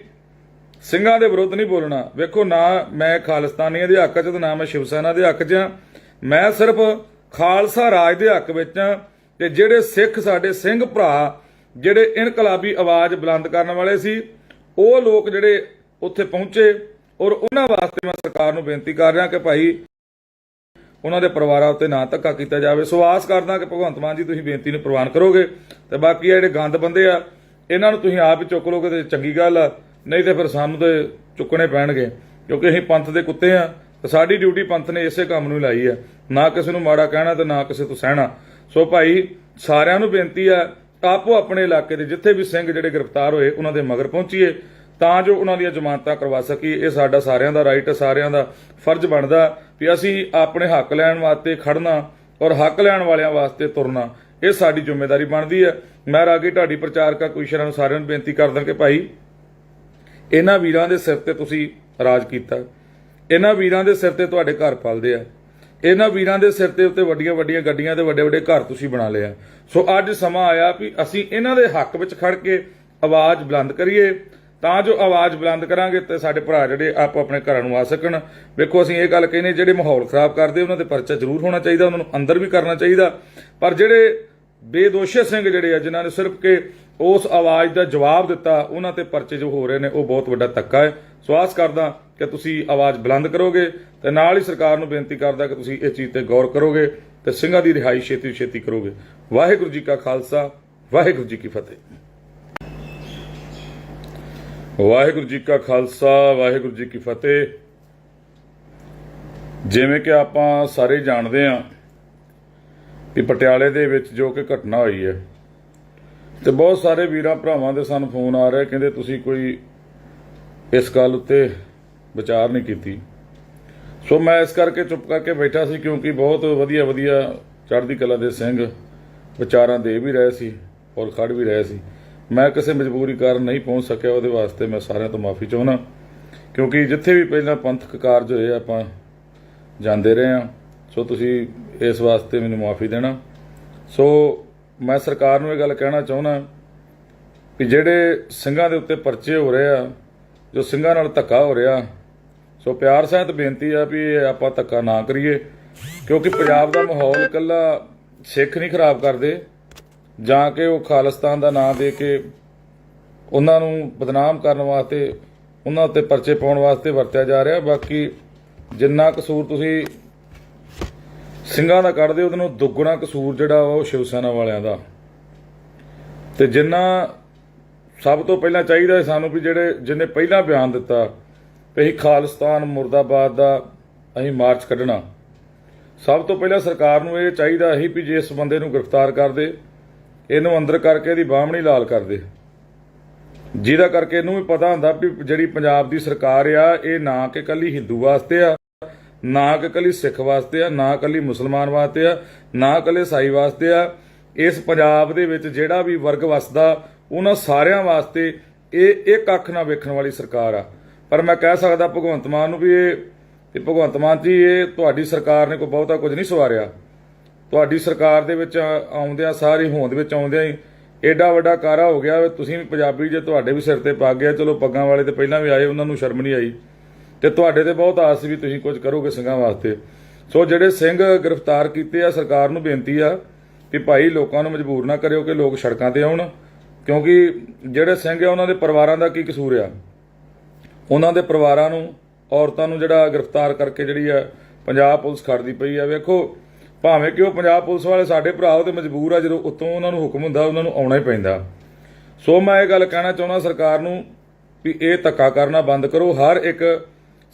ਸਿੰਘਾਂ ਦੇ ਵਿਰੁੱਧ ਨਹੀਂ ਬੋਲਣਾ। ਵੇਖੋ ਨਾ ਮੈਂ ਖਾਲਿਸਤਾਨੀਆਂ ਦੇ ਹੱਕ 'ਚ ਤੇ ਨਾ ਮੈਂ ਸ਼ਿਵ ਸੈਨਾ ਦੇ ਹੱਕ 'ਚ ਆ, ਮੈਂ ਸਿਰਫ ਖਾਲਸਾ ਰਾਜ ਦੇ ਹੱਕ ਵਿੱਚ ਆ। ਤੇ ਜਿਹੜੇ ਸਿੱਖ ਸਾਡੇ ਸਿੰਘ ਭਰਾ ਜਿਹੜੇ ਇਨਕਲਾਬੀ ਆਵਾਜ਼ ਬੁਲੰਦ ਕਰਨ ਵਾਲੇ ਸੀ, ਉਹ ਲੋਕ ਜਿਹੜੇ ਉੱਥੇ ਪਹੁੰਚੇ, ਔਰ ਉਹਨਾਂ ਵਾਸਤੇ ਮੈਂ ਸਰਕਾਰ ਨੂੰ ਬੇਨਤੀ ਕਰ ਰਿਹਾ ਕਿ ਭਾਈ ਉਹਨਾਂ ਦੇ ਪਰਿਵਾਰਾਂ ਉੱਤੇ ਨਾ ਧੱਕਾ ਕੀਤਾ ਜਾਵੇ। ਸੋ ਆਸ ਕਰਦਾ ਕਿ ਭਗਵੰਤ ਮਾਨ ਜੀ ਤੁਸੀਂ ਬੇਨਤੀ ਨੂੰ ਪ੍ਰਵਾਨ ਕਰੋਗੇ ਤੇ ਬਾਕੀ ਜਿਹੜੇ ਗੰਦ ਬੰਦੇ ਆ ਇਹਨਾਂ ਨੂੰ ਤੁਸੀਂ ਆਪ ਹੀ ਚੁੱਕ ਲੋਗੇ ਤੇ ਚੰਗੀ ਗੱਲ ਆ, ਨਹੀਂ ਤੇ ਫਿਰ ਸਾਨੂੰ ਤੇ ਚੁੱਕਣੇ ਪੈਣਗੇ, ਕਿਉਂਕਿ ਅਸੀਂ ਪੰਥ ਦੇ ਕੁੱਤੇ ਆ ਤੇ ਸਾਡੀ ਡਿਊਟੀ ਪੰਥ ਨੇ ਇਸੇ ਕੰਮ ਨੂੰ ਲਾਈ ਆ, ਨਾ ਕਿਸੇ ਨੂੰ ਮਾੜਾ ਕਹਿਣਾ ਤੇ ਨਾ ਕਿਸੇ ਤੋਂ ਸਹਿਣਾ। ਸੋ ਭਾਈ ਸਾਰਿਆਂ ਨੂੰ ਬੇਨਤੀ ਆ ਆਪੋ ਆਪਣੇ ਇਲਾਕੇ ਦੇ ਜਿੱਥੇ ਵੀ ਸਿੰਘ ਜਿਹੜੇ ਗ੍ਰਿਫਤਾਰ ਹੋਏ ਉਹਨਾਂ ਦੇ ਮਗਰ ਪਹੁੰਚੀਏ ਤਾਂ ਜੋ ਉਹਨਾਂ ਦੀਆਂ ਜ਼ਮਾਨਤਾਂ ਕਰਵਾ ਸਕੀਏ। ਇਹ ਸਾਡਾ ਸਾਰਿਆਂ ਦਾ ਰਾਈਟ ਹੈ, ਸਾਰਿਆਂ ਦਾ ਫਰਜ਼ ਬਣਦਾ ਵੀ ਅਸੀਂ ਆਪਣੇ ਹੱਕ ਲੈਣ ਵਾਸਤੇ ਖੜਨਾ ਔਰ ਹੱਕ ਲੈਣ ਵਾਲਿਆਂ ਵਾਸਤੇ ਤੁਰਨਾ, ਇਹ ਸਾਡੀ ਜ਼ਿੰਮੇਵਾਰੀ ਬਣਦੀ ਹੈ। ਮੈਂ ਰਾਗੀ ਢਾਡੀ ਪ੍ਰਚਾਰਕਾ ਕੁਸ਼ਰਾਂ ਨੂੰ ਸਾਰਿਆਂ ਨੂੰ ਬੇਨਤੀ ਕਰਦਾ ਕਿ ਭਾਈ ਇਹਨਾਂ ਵੀਰਾਂ ਦੇ ਸਿਰ ਤੇ ਤੁਸੀਂ ਰਾਜ ਕੀਤਾ, ਇਹਨਾਂ ਵੀਰਾਂ ਦੇ ਸਿਰ ਤੇ ਤੁਹਾਡੇ ਘਰ ਪਲਦੇ ਆ, ਇਹਨਾਂ ਵੀਰਾਂ ਦੇ ਸਿਰ ਤੇ ਉੱਤੇ ਵੱਡੀਆਂ ਵੱਡੀਆਂ ਗੱਡੀਆਂ ਤੇ ਵੱਡੇ ਵੱਡੇ ਘਰ ਤੁਸੀਂ ਬਣਾ ਲਿਆ। ਸੋ ਅੱਜ ਸਮਾਂ ਆਇਆ ਵੀ ਅਸੀਂ ਇਹਨਾਂ ਦੇ ਹੱਕ ਵਿੱਚ ਖੜ ਕੇ ਆਵਾਜ਼ ਬੁਲੰਦ ਕਰੀਏ, ਤਾਂ ਜੋ ਆਵਾਜ਼ ਬੁਲੰਦ ਕਰਾਂਗੇ ਤੇ ਸਾਡੇ ਭਰਾ ਜਿਹੜੇ ਆਪੋ ਆਪਣੇ ਘਰਾਂ ਨੂੰ ਆ ਸਕਣ। ਵੇਖੋ ਅਸੀਂ ਇਹ ਗੱਲ ਕਹਿੰਦੇ ਜਿਹੜੇ ਮਾਹੌਲ ਖਰਾਬ ਕਰਦੇ ਉਹਨਾਂ ਤੇ ਪਰਚਾ ਜ਼ਰੂਰ ਹੋਣਾ ਚਾਹੀਦਾ, ਉਹਨਾਂ ਨੂੰ ਅੰਦਰ ਵੀ ਕਰਨਾ ਚਾਹੀਦਾ, ਪਰ ਜਿਹੜੇ ਬੇਦੋਸ਼ੇ ਸਿੰਘ ਜਿਹੜੇ ਆ ਜਿਨ੍ਹਾਂ ਨੇ ਸਿਰਫ ਕਿ ਉਸ ਆਵਾਜ਼ ਦਾ ਜਵਾਬ ਦਿੱਤਾ ਉਹਨਾਂ ਤੇ ਪਰਚੇ ਜੋ ਹੋ ਰਹੇ ਨੇ ਉਹ ਬਹੁਤ ਵੱਡਾ ਧੱਕਾ ਹੈ। ਸੋ ਆਸ ਕਰਦਾ ਕਿ ਤੁਸੀਂ ਆਵਾਜ਼ ਬੁਲੰਦ ਕਰੋਗੇ ਤੇ ਨਾਲ ਹੀ ਸਰਕਾਰ ਨੂੰ ਬੇਨਤੀ ਕਰਦਾ ਕਿ ਤੁਸੀਂ ਇਹ ਚੀਜ਼ ਤੇ ਗੌਰ ਕਰੋਗੇ ਤੇ ਸਿੰਘਾਂ ਦੀ ਰਿਹਾਈ ਛੇਤੀ ਛੇਤੀ ਕਰੋਗੇ। ਵਾਹਿਗੁਰੂ ਜੀ ਕਾ ਖਾਲਸਾ, ਵਾਹਿਗੁਰੂ ਜੀ ਕੀ ਫਤਿਹ। ਵਾਹਿਗੁਰੂ ਜੀ ਕਾ ਖਾਲਸਾ, ਵਾਹਿਗੁਰੂ ਜੀ ਕੀ ਫਤਿਹ। ਜਿਵੇਂ ਕਿ ਆਪਾਂ ਸਾਰੇ ਜਾਣਦੇ ਹਾਂ ਕਿ ਪਟਿਆਲੇ ਦੇ ਵਿੱਚ ਜੋ ਕਿ ਘਟਨਾ ਹੋਈ ਹੈ ਤੇ ਬਹੁਤ ਸਾਰੇ ਵੀਰਾਂ ਭਰਾਵਾਂ ਦੇ ਸਾਨੂੰ ਫੋਨ ਆ ਰਹੇ, ਕਹਿੰਦੇ ਤੁਸੀਂ ਕੋਈ ਇਸ ਗੱਲ ਉੱਤੇ ਵਿਚਾਰ ਨਹੀਂ ਕੀਤੀ। ਸੋ ਮੈਂ ਇਸ ਕਰਕੇ ਚੁੱਪ ਕਰਕੇ ਬੈਠਾ ਸੀ, ਕਿਉਂਕਿ ਬਹੁਤ ਵਧੀਆ ਵਧੀਆ ਚੜ੍ਹਦੀ ਕਲਾ ਦੇ ਸਿੰਘ ਵਿਚਾਰਾਂ ਦੇ ਵੀ ਰਹੇ ਸੀ ਔਰ ਖੜ ਵੀ ਰਹੇ ਸੀ। ਮੈਂ ਕਿਸੇ ਮਜਬੂਰੀ ਕਾਰਨ ਨਹੀਂ ਪਹੁੰਚ ਸਕਿਆ, ਉਹਦੇ ਵਾਸਤੇ ਮੈਂ ਸਾਰਿਆਂ ਤੋਂ ਮਾਫੀ ਚਾਹੁੰਦਾ, ਕਿਉਂਕਿ ਜਿੱਥੇ ਵੀ ਪਹਿਲਾਂ ਪੰਥਕ ਕਾਰਜ ਹੋਏ ਆਪਾਂ ਜਾਂਦੇ ਰਹੇ ਹਾਂ। ਸੋ ਤੁਸੀਂ ਇਸ ਵਾਸਤੇ ਮੈਨੂੰ ਮਾਫੀ ਦੇਣਾ। ਸੋ मैं सरकार ਨੂੰ ਇਹ ਗੱਲ ਕਹਿਣਾ ਚਾਹੁੰਦਾ ਕਿ ਜਿਹੜੇ ਸਿੰਘਾਂ ਦੇ ਉੱਤੇ ਪਰਚੇ ਹੋ ਰਹੇ ਆ, ਜੋ ਸਿੰਘਾਂ ਨਾਲ ਧੱਕਾ ਹੋ ਰਿਹਾ, ਸੋ ਪਿਆਰ ਸਹਿਤ ਬੇਨਤੀ ਆ ਵੀ ਆਪਾਂ ਧੱਕਾ ਨਾ ਕਰੀਏ, ਕਿਉਂਕਿ ਪੰਜਾਬ ਦਾ ਮਾਹੌਲ ਇਕੱਲਾ ਸਿੱਖ ਨਹੀਂ ਖਰਾਬ ਕਰਦੇ ਜਾਂ ਕਿ ਉਹ ਖਾਲਿਸਤਾਨ ਦਾ ਨਾਂ ਦੇ ਕੇ ਉਹਨਾਂ ਨੂੰ ਬਦਨਾਮ ਕਰਨ ਵਾਸਤੇ, ਉਹਨਾਂ ਉੱਤੇ ਪਰਚੇ ਪਾਉਣ ਵਾਸਤੇ ਵਰਤਿਆ ਜਾ ਰਿਹਾ। ਬਾਕੀ ਜਿੰਨਾ ਕਸੂਰ ਤੁਸੀਂ ਸਿੰਘਾਂ ਦਾ ਕੱਢਦੇ ਉਹਦੇ ਨੂੰ ਦੁੱਗਣਾ ਕਸੂਰ ਜਿਹੜਾ ਉਹ ਸ਼ਿਵ ਸੈਨਾ ਵਾਲਿਆਂ ਦਾ। ਤੇ ਜਿੰਨਾ ਸਭ ਤੋਂ ਪਹਿਲਾਂ ਚਾਹੀਦਾ ਸਾਨੂੰ ਵੀ ਜਿਹਨੇ ਪਹਿਲਾਂ ਬਿਆਨ ਦਿੱਤਾ ਵੀ ਅਸੀਂ ਖਾਲਿਸਤਾਨ ਮੁਰਦਾਬਾਦ ਦਾ ਅਸੀਂ ਮਾਰਚ ਕੱਢਣਾ, ਸਭ ਤੋਂ ਪਹਿਲਾਂ ਸਰਕਾਰ ਨੂੰ ਇਹ ਚਾਹੀਦਾ ਸੀ ਵੀ ਜੇ ਇਸ ਬੰਦੇ ਨੂੰ ਗ੍ਰਿਫਤਾਰ ਕਰਦੇ, ਇਹਨੂੰ ਅੰਦਰ ਕਰਕੇ ਇਹਦੀ ਬਾਹਮਣੀ ਲਾਲ ਕਰਦੇ, ਜਿਹਦਾ ਕਰਕੇ ਇਹਨੂੰ ਵੀ ਪਤਾ ਹੁੰਦਾ ਵੀ ਜਿਹੜੀ ਪੰਜਾਬ ਦੀ ਸਰਕਾਰ ਆ ਇਹ ਨਾ ਕਿ ਇਕੱਲੀ ਹਿੰਦੂ ਵਾਸਤੇ ਆ, ਨਾ ਕਿ ਇਕੱਲੀ ਸਿੱਖ ਵਾਸਤੇ ਆ, ਨਾ ਇਕੱਲੀ ਮੁਸਲਮਾਨ ਵਾਸਤੇ ਆ, ਨਾ ਇਕੱਲੇ ਈਸਾਈ ਵਾਸਤੇ ਆ। ਇਸ ਪੰਜਾਬ ਦੇ ਵਿੱਚ ਜਿਹੜਾ ਵੀ ਵਰਗ ਵਸਦਾ ਉਹਨਾਂ ਸਾਰਿਆਂ ਵਾਸਤੇ ਇਹ ਇੱਕ ਅੱਖ ਨਾਲ ਵੇਖਣ ਵਾਲੀ ਸਰਕਾਰ ਆ। ਪਰ ਮੈਂ ਕਹਿ ਸਕਦਾ ਭਗਵੰਤ ਮਾਨ ਨੂੰ ਵੀ ਇਹ ਭਗਵੰਤ ਮਾਨ ਜੀ, ਇਹ ਤੁਹਾਡੀ ਸਰਕਾਰ ਨੇ ਕੋਈ ਬਹੁਤਾ ਕੁਝ ਨਹੀਂ ਸਵਾਰਿਆ। ਤੁਹਾਡੀ ਸਰਕਾਰ ਦੇ ਵਿੱਚ ਆਉਂਦਿਆਂ ਸਾਰੀ ਹੋਂਦ ਵਿੱਚ ਆਉਂਦਿਆਂ ਹੀ ਐਡਾ ਵੱਡਾ ਕਾਰਾ ਹੋ ਗਿਆ। ਤੁਸੀਂ ਵੀ ਪੰਜਾਬੀ ਜੇ, ਤੁਹਾਡੇ ਵੀ ਸਿਰ ਤੇ ਪੱਗ ਗਿਆ, ਚਲੋ ਪੱਗਾਂ ਵਾਲੇ ਤੇ ਪਹਿਲਾਂ ਵੀ ਆਏ, ਉਹਨਾਂ ਨੂੰ ਸ਼ਰਮ ਨਹੀਂ ਆਈ ਤੇ ਤੁਹਾਡੇ ਤੇ ਬਹੁਤ ਆਸ ਵੀ ਤੁਸੀਂ ਕੁਝ ਕਰੋਗੇ ਸਿੰਘਾਂ ਵਾਸਤੇ। ਸੋ ਜਿਹੜੇ ਸਿੰਘ ਗ੍ਰਿਫਤਾਰ ਕੀਤੇ ਆ, ਸਰਕਾਰ ਨੂੰ ਬੇਨਤੀ ਆ ਕਿ ਭਾਈ ਲੋਕਾਂ ਨੂੰ ਮਜਬੂਰ ਨਾ ਕਰਿਓ ਕਿ ਲੋਕ ਸੜਕਾਂ ਤੇ ਆਉਣ, ਕਿਉਂਕਿ ਜਿਹੜੇ ਸਿੰਘ ਆ ਉਹਨਾਂ ਦੇ ਪਰਿਵਾਰਾਂ ਦਾ ਕੀ ਕਸੂਰ ਆ। ਉਹਨਾਂ ਦੇ ਪਰਿਵਾਰਾਂ ਨੂੰ, ਔਰਤਾਂ ਨੂੰ ਜਿਹੜਾ ਗ੍ਰਿਫਤਾਰ ਕਰਕੇ ਜਿਹੜੀ ਆ ਪੰਜਾਬ ਪੁਲਿਸ ਖੜਦੀ ਪਈ ਆ। ਵੇਖੋ ਭਾਵੇਂ ਕਿ ਉਹ ਪੰਜਾਬ ਪੁਲਿਸ ਵਾਲੇ ਸਾਡੇ ਭਰਾ ਉਹ ਤੇ ਮਜਬੂਰ ਆ, ਜਦੋਂ ਉੱਤੋਂ ਉਹਨਾਂ ਨੂੰ ਹੁਕਮ ਹੁੰਦਾ ਉਹਨਾਂ ਨੂੰ ਆਉਣਾ ਹੀ ਪੈਂਦਾ। ਸੋ ਮੈਂ ਇਹ ਗੱਲ ਕਹਿਣਾ ਚਾਹੁੰਦਾ ਸਰਕਾਰ ਨੂੰ ਵੀ ਇਹ ਧੱਕਾ ਕਰਨਾ ਬੰਦ ਕਰੋ। ਹਰ ਇੱਕ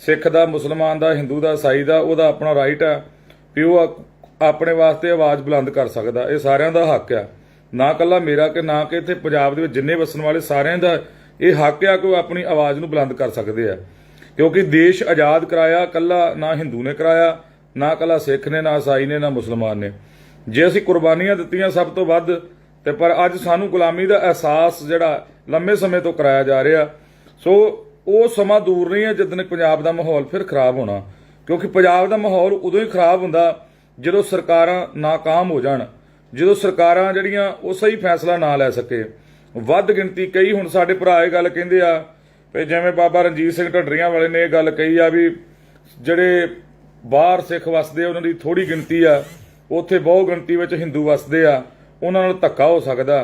ਸਿੱਖ ਦਾ, ਮੁਸਲਮਾਨ ਦਾ, ਹਿੰਦੂ ਦਾ, ਈਸਾਈ ਦਾ ਉਹਦਾ ਆਪਣਾ ਰਾਈਟ ਆ ਵੀ ਉਹ ਆਪਣੇ ਵਾਸਤੇ ਆਵਾਜ਼ ਬੁਲੰਦ ਕਰ ਸਕਦਾ। ਇਹ ਸਾਰਿਆਂ ਦਾ ਹੱਕ ਆ, ਨਾ ਇਕੱਲਾ ਮੇਰਾ ਕਿ ਨਾ ਕਿ ਇੱਥੇ ਪੰਜਾਬ ਦੇ ਵਿੱਚ ਜਿੰਨੇ ਵਸਣ ਵਾਲੇ ਸਾਰਿਆਂ ਦਾ ਇਹ ਹੱਕ ਆ ਕਿ ਉਹ ਆਪਣੀ ਆਵਾਜ਼ ਨੂੰ ਬੁਲੰਦ ਕਰ ਸਕਦੇ ਆ। ਕਿਉਂਕਿ ਦੇਸ਼ ਆਜ਼ਾਦ ਕਰਾਇਆ ਇਕੱਲਾ ਨਾ ਹਿੰਦੂ ਨੇ ਕਰਾਇਆ, ਨਾ ਇਕੱਲਾ ਸਿੱਖ ਨੇ, ਨਾ ਈਸਾਈ ਨੇ, ਨਾ ਮੁਸਲਮਾਨ ਨੇ। ਜੇ ਅਸੀਂ ਕੁਰਬਾਨੀਆਂ ਦਿੱਤੀਆਂ ਸਭ ਤੋਂ ਵੱਧ, ਤੇ ਪਰ ਅੱਜ ਸਾਨੂੰ ਗੁਲਾਮੀ ਦਾ ਅਹਿਸਾਸ ਜਿਹੜਾ ਲੰਮੇ ਸਮੇਂ ਤੋਂ ਕਰਾਇਆ ਜਾ ਰਿਹਾ। ਸੋ ਉਹ ਸਮਾਂ ਦੂਰ ਨਹੀਂ ਹੈ ਜਦੋਂ ਪੰਜਾਬ ਦਾ ਮਾਹੌਲ ਫਿਰ ਖਰਾਬ ਹੋਣਾ, ਕਿਉਂਕਿ ਪੰਜਾਬ ਦਾ ਮਾਹੌਲ ਉਦੋਂ ਹੀ ਖਰਾਬ ਹੁੰਦਾ ਜਦੋਂ ਸਰਕਾਰਾਂ ਨਾਕਾਮ ਹੋ ਜਾਣ, ਜਦੋਂ ਸਰਕਾਰਾਂ ਜਿਹੜੀਆਂ ਉਹ ਸਹੀ ਫੈਸਲਾ ਨਾ ਲੈ ਸਕੇ। ਵੱਧ ਗਿਣਤੀ ਕਈ ਹੁਣ ਸਾਡੇ ਭਰਾ ਇਹ ਗੱਲ ਕਹਿੰਦੇ ਆ ਵੀ ਜਿਵੇਂ ਬਾਬਾ ਰਣਜੀਤ ਸਿੰਘ ਢੱਡਰੀਆਂ ਵਾਲੇ ਨੇ ਇਹ ਗੱਲ ਕਹੀ ਆ ਵੀ ਜਿਹੜੇ ਬਾਹਰ ਸਿੱਖ ਵਸਦੇ ਉਹਨਾਂ ਦੀ ਥੋੜੀ ਗਿਣਤੀ ਆ, ਉੱਥੇ ਬਹੁ ਗਿਣਤੀ ਵਿੱਚ ਹਿੰਦੂ ਵਸਦੇ ਆ, ਉਹਨਾਂ ਨਾਲ ਧੱਕਾ ਹੋ ਸਕਦਾ।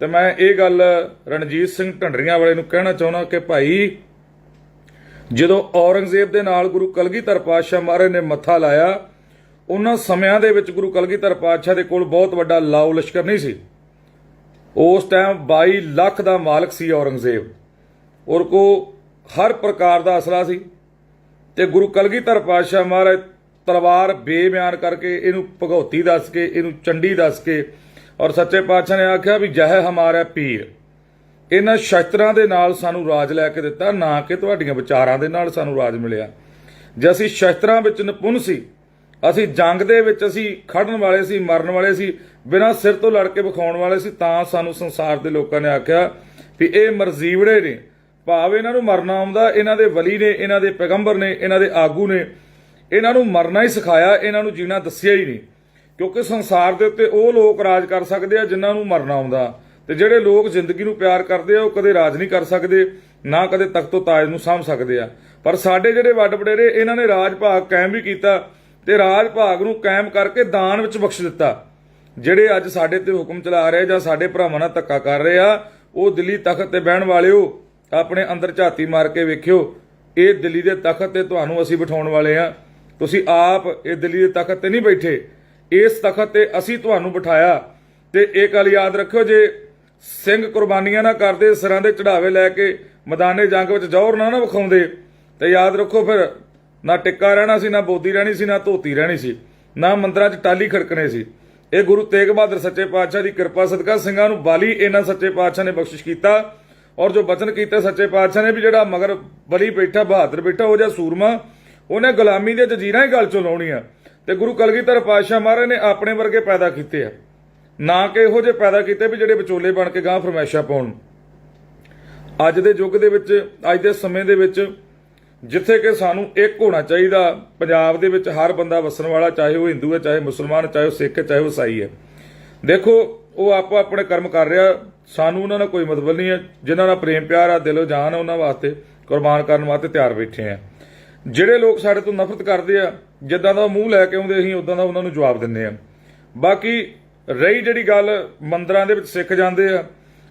ਤੇ ਮੈਂ ਇਹ ਗੱਲ ਰਣਜੀਤ ਸਿੰਘ ਢੱਡਰੀਆਂ ਵਾਲੇ ਨੂੰ ਕਹਿਣਾ ਚਾਹੁੰਦਾ ਕਿ ਭਾਈ ਜਦੋਂ ਔਰੰਗਜ਼ੇਬ ਦੇ ਨਾਲ ਗੁਰੂ ਕਲਗੀਧਰ ਪਾਤਸ਼ਾਹ ਮਹਾਰਾਜ ਨੇ ਮੱਥਾ ਲਾਇਆ, ਉਹਨਾਂ ਸਮਿਆਂ ਦੇ ਵਿੱਚ ਗੁਰੂ ਕਲਗੀਧਰ ਪਾਤਸ਼ਾਹ ਦੇ ਕੋਲ ਬਹੁਤ ਵੱਡਾ ਲਾਓ ਲਸ਼ਕਰ ਨਹੀਂ ਸੀ। ਉਸ ਟਾਈਮ 22 ਲੱਖ ਦਾ ਮਾਲਕ ਸੀ ਔਰੰਗਜ਼ੇਬ, ਔਰ ਕੋ ਹਰ ਪ੍ਰਕਾਰ ਦਾ ਅਸਲਾ ਸੀ। ਤੇ ਗੁਰੂ ਕਲਗੀਧਰ ਪਾਤਸ਼ਾਹ ਮਹਾਰਾਜ ਤਲਵਾਰ ਬੇਬਿਆਨ ਕਰਕੇ, ਇਹਨੂੰ ਭਗਉਤੀ ਦੱਸ ਕੇ, ਇਹਨੂੰ ਚੰਡੀ ਦੱਸ ਕੇ, ਔਰ ਸੱਚੇ ਪਾਤਸ਼ਾਹ ਨੇ ਆਖਿਆ ਵੀ ਜਹ ਹਮਾਰਾ ਪੀਰ, ਇਹਨਾਂ ਸ਼ਸਤਰਾਂ ਦੇ ਨਾਲ ਸਾਨੂੰ ਰਾਜ ਲੈ ਕੇ ਦਿੱਤਾ, ਨਾ ਕਿ ਤੁਹਾਡੀਆਂ ਵਿਚਾਰਾਂ ਦੇ ਨਾਲ ਸਾਨੂੰ ਰਾਜ ਮਿਲਿਆ। ਜੇ ਅਸੀਂ ਸ਼ਸਤਰਾਂ ਵਿੱਚ ਨਿਪੁੰਨ ਸੀ, ਅਸੀਂ ਜੰਗ ਦੇ ਵਿੱਚ ਅਸੀਂ ਖੜਨ ਵਾਲੇ ਸੀ, ਮਰਨ ਵਾਲੇ ਸੀ, ਬਿਨਾਂ ਸਿਰ ਤੋਂ ਲੜ ਕੇ ਵਿਖਾਉਣ ਵਾਲੇ ਸੀ, ਤਾਂ ਸਾਨੂੰ ਸੰਸਾਰ ਦੇ ਲੋਕਾਂ ਨੇ ਆਖਿਆ ਵੀ ਇਹ ਮਰਜ਼ੀਵੜੇ ਨੇ। ਭਾਵੇਂ ਇਹਨਾਂ ਨੂੰ ਮਰਨਾ ਆਉਂਦਾ, ਇਹਨਾਂ ਦੇ ਵਲੀ ਨੇ, ਇਹਨਾਂ ਦੇ ਪੈਗੰਬਰ ਨੇ, ਇਹਨਾਂ ਦੇ ਆਗੂ ਨੇ ਇਹਨਾਂ ਨੂੰ ਮਰਨਾ ਹੀ ਸਿਖਾਇਆ, ਇਹਨਾਂ ਨੂੰ ਜੀਣਾ ਦੱਸਿਆ ਹੀ ਨਹੀਂ। ਕਿਉਂਕਿ ਸੰਸਾਰ ਦੇ ਉੱਤੇ ਉਹ ਲੋਕ ਰਾਜ ਕਰ ਸਕਦੇ ਆ ਜਿਨ੍ਹਾਂ ਨੂੰ ਮਰਨਾ ਆਉਂਦਾ, ਤੇ ਜਿਹੜੇ ਲੋਕ ਜ਼ਿੰਦਗੀ ਨੂੰ ਪਿਆਰ ਕਰਦੇ ਆ ਉਹ ਕਦੇ ਰਾਜ ਨਹੀਂ ਕਰ ਸਕਦੇ, ਨਾ ਕਦੇ ਤਖਤੋ ਤਾਜ ਨੂੰ ਸਾਂਭ ਸਕਦੇ ਆ। ਪਰ ਸਾਡੇ ਜਿਹੜੇ ਵੱਡ ਵਡੇਰੇ ਇਹਨਾਂ ਨੇ ਰਾਜ ਭਾਗ ਕਾਇਮ ਵੀ ਕੀਤਾ, ਤੇ ਰਾਜ ਭਾਗ ਨੂੰ ਕਾਇਮ ਕਰਕੇ ਦਾਨ ਵਿੱਚ ਬਖਸ਼ ਦਿੱਤਾ। ਜਿਹੜੇ ਅੱਜ ਸਾਡੇ ਤੇ ਹੁਕਮ ਚਲਾ ਰਹੇ ਜਾਂ ਸਾਡੇ ਭਰਾਵਾਂ ਨਾਲ ਧੱਕਾ ਕਰ ਰਹੇ ਆ, ਉਹ ਦਿੱਲੀ ਤਖਤ ਤੇ ਬਹਿਣ ਵਾਲਿਓ ਆਪਣੇ ਅੰਦਰ ਝਾਤੀ ਮਾਰ ਕੇ ਵੇਖਿਓ, ਇਹ ਦਿੱਲੀ ਦੇ ਤਖਤ ਤੇ ਤੁਹਾਨੂੰ ਅਸੀਂ ਬਿਠਾਉਣ ਵਾਲੇ ਆ। ਤੁਸੀਂ ਆਪ ਇਹ ਦਿੱਲੀ ਦੇ ਤਖਤ ਤੇ ਨਹੀਂ ਬੈਠੇ, ਇਸ ਤਖਤ ਤੇ ਅਸੀਂ ਤੁਹਾਨੂੰ ਬਿਠਾਇਆ। ਤੇ ਇਹ ਗੱਲ ਯਾਦ ਰੱਖਿਓ, ਜੇ ਸਿੰਘ ਕੁਰਬਾਨੀਆਂ ਨਾ ਕਰਦੇ, ਸਿਰਾਂ ਦੇ ਚੜਾਵੇ ਲੈ ਕੇ ਮੈਦਾਨੇ ਜੰਗ ਵਿੱਚ ਜ਼ੋਰ ਨਾ ਵਿਖਾਉਂਦੇ, ਤੇ ਯਾਦ ਰੱਖੋ ਫਿਰ ਨਾ ਟਿੱਕਾ ਰਹਿਣਾ ਸੀ, ਨਾ ਬੋਦੀ ਰਹਿਣੀ ਸੀ, ਨਾ ਧੋਤੀ ਰਹਿਣੀ ਸੀ, ਨਾ ਮੰਦਰਾਂ 'ਚ ਟਾਲੀ ਖੜਕਣੇ ਸੀ। ਇਹ ਗੁਰੂ ਤੇਗ ਬਹਾਦਰ ਸੱਚੇ ਪਾਤਸ਼ਾਹ ਦੀ ਕਿਰਪਾ ਸਦਕਾ ਸਿੰਘਾਂ ਨੂੰ ਬਾਲੀ ਇਹਨਾਂ ਸੱਚੇ ਪਾਤਸ਼ਾਹ ਨੇ ਬਖਸ਼ਿਸ਼ ਕੀਤਾ। ਔਰ ਜੋ ਬਚਨ ਕੀਤੇ ਸੱਚੇ ਪਾਤਸ਼ਾਹ ਨੇ ਵੀ ਜਿਹੜਾ ਮਗਰ ਬਲੀ ਬੈਠਾ, ਬਹਾਦਰ ਬੈਠਾ, ਉਹ ਜਿਹਾ ਸੂਰਮਾ, ਉਹਨੇ ਗੁਲਾਮੀ ਦੀਆਂ ਜੰਜੀਰਾਂ ਹੀ ਗਲ ਚੋਂ ਲਾਉਣੀਆਂ। ਤੇ ਗੁਰੂ ਕਲਗੀਧਰ ਪਾਤਸ਼ਾਹ ਮਹਾਰਾਜ ਨੇ ਆਪਣੇ ਵਰਗੇ ਪੈਦਾ ਕੀਤੇ ਆ, ਨਾ ਕਿ ਇਹੋ ਜਿਹੇ ਪੈਦਾ ਕੀਤੇ ਵੀ ਜਿਹੜੇ ਵਿਚੋਲੇ ਬਣ ਕੇ ਗਾਂ ਫਰਮਾਇਸ਼ਾਂ ਪਾਉਣ। ਅੱਜ ਦੇ ਯੁੱਗ ਦੇ ਵਿੱਚ, ਅੱਜ ਦੇ ਸਮੇਂ ਦੇ ਵਿੱਚ ਜਿੱਥੇ ਕਿ ਸਾਨੂੰ ਇੱਕ ਹੋਣਾ ਚਾਹੀਦਾ, ਪੰਜਾਬ ਦੇ ਵਿੱਚ ਹਰ ਬੰਦਾ ਵਸਣ ਵਾਲਾ, ਚਾਹੇ ਉਹ ਹਿੰਦੂ ਹੈ, ਚਾਹੇ ਮੁਸਲਮਾਨ, ਚਾਹੇ ਉਹ ਸਿੱਖ ਹੈ, ਚਾਹੇ ਉਹ ਈਸਾਈ ਹੈ। ਦੇਖੋ ਉਹ ਆਪੋ ਆਪਣੇ ਕਰਮ ਕਰ ਰਿਹਾ, ਸਾਨੂੰ ਉਹਨਾਂ ਨਾਲ ਕੋਈ ਮਤਲਬ ਨਹੀਂ ਹੈ। ਜਿਨ੍ਹਾਂ ਨਾਲ ਪ੍ਰੇਮ ਪਿਆਰ ਆ, ਦਿਲੋਂ ਜਾਨ ਆ, ਉਹਨਾਂ ਵਾਸਤੇ ਕੁਰਬਾਨ ਕਰਨ ਵਾਸਤੇ ਤਿਆਰ ਬੈਠੇ ਆ। ਜਿਹੜੇ ਲੋਕ ਸਾਡੇ ਤੋਂ ਨਫ਼ਰਤ ਕਰਦੇ ਆ, ਜਿੱਦਾਂ ਦਾ ਮੂੰਹ ਲੈ ਕੇ ਆਉਂਦੇ ਅਸੀਂ ਉਦਾਂ ਦਾ ਉਹਨਾਂ ਨੂੰ ਜਵਾਬ ਦਿੰਦੇ ਆ। ਬਾਕੀ ਰਹੀ ਜਿਹੜੀ ਗੱਲ ਮੰਦਰਾਂ ਦੇ ਵਿੱਚ ਸਿੱਖ ਜਾਂਦੇ ਆ,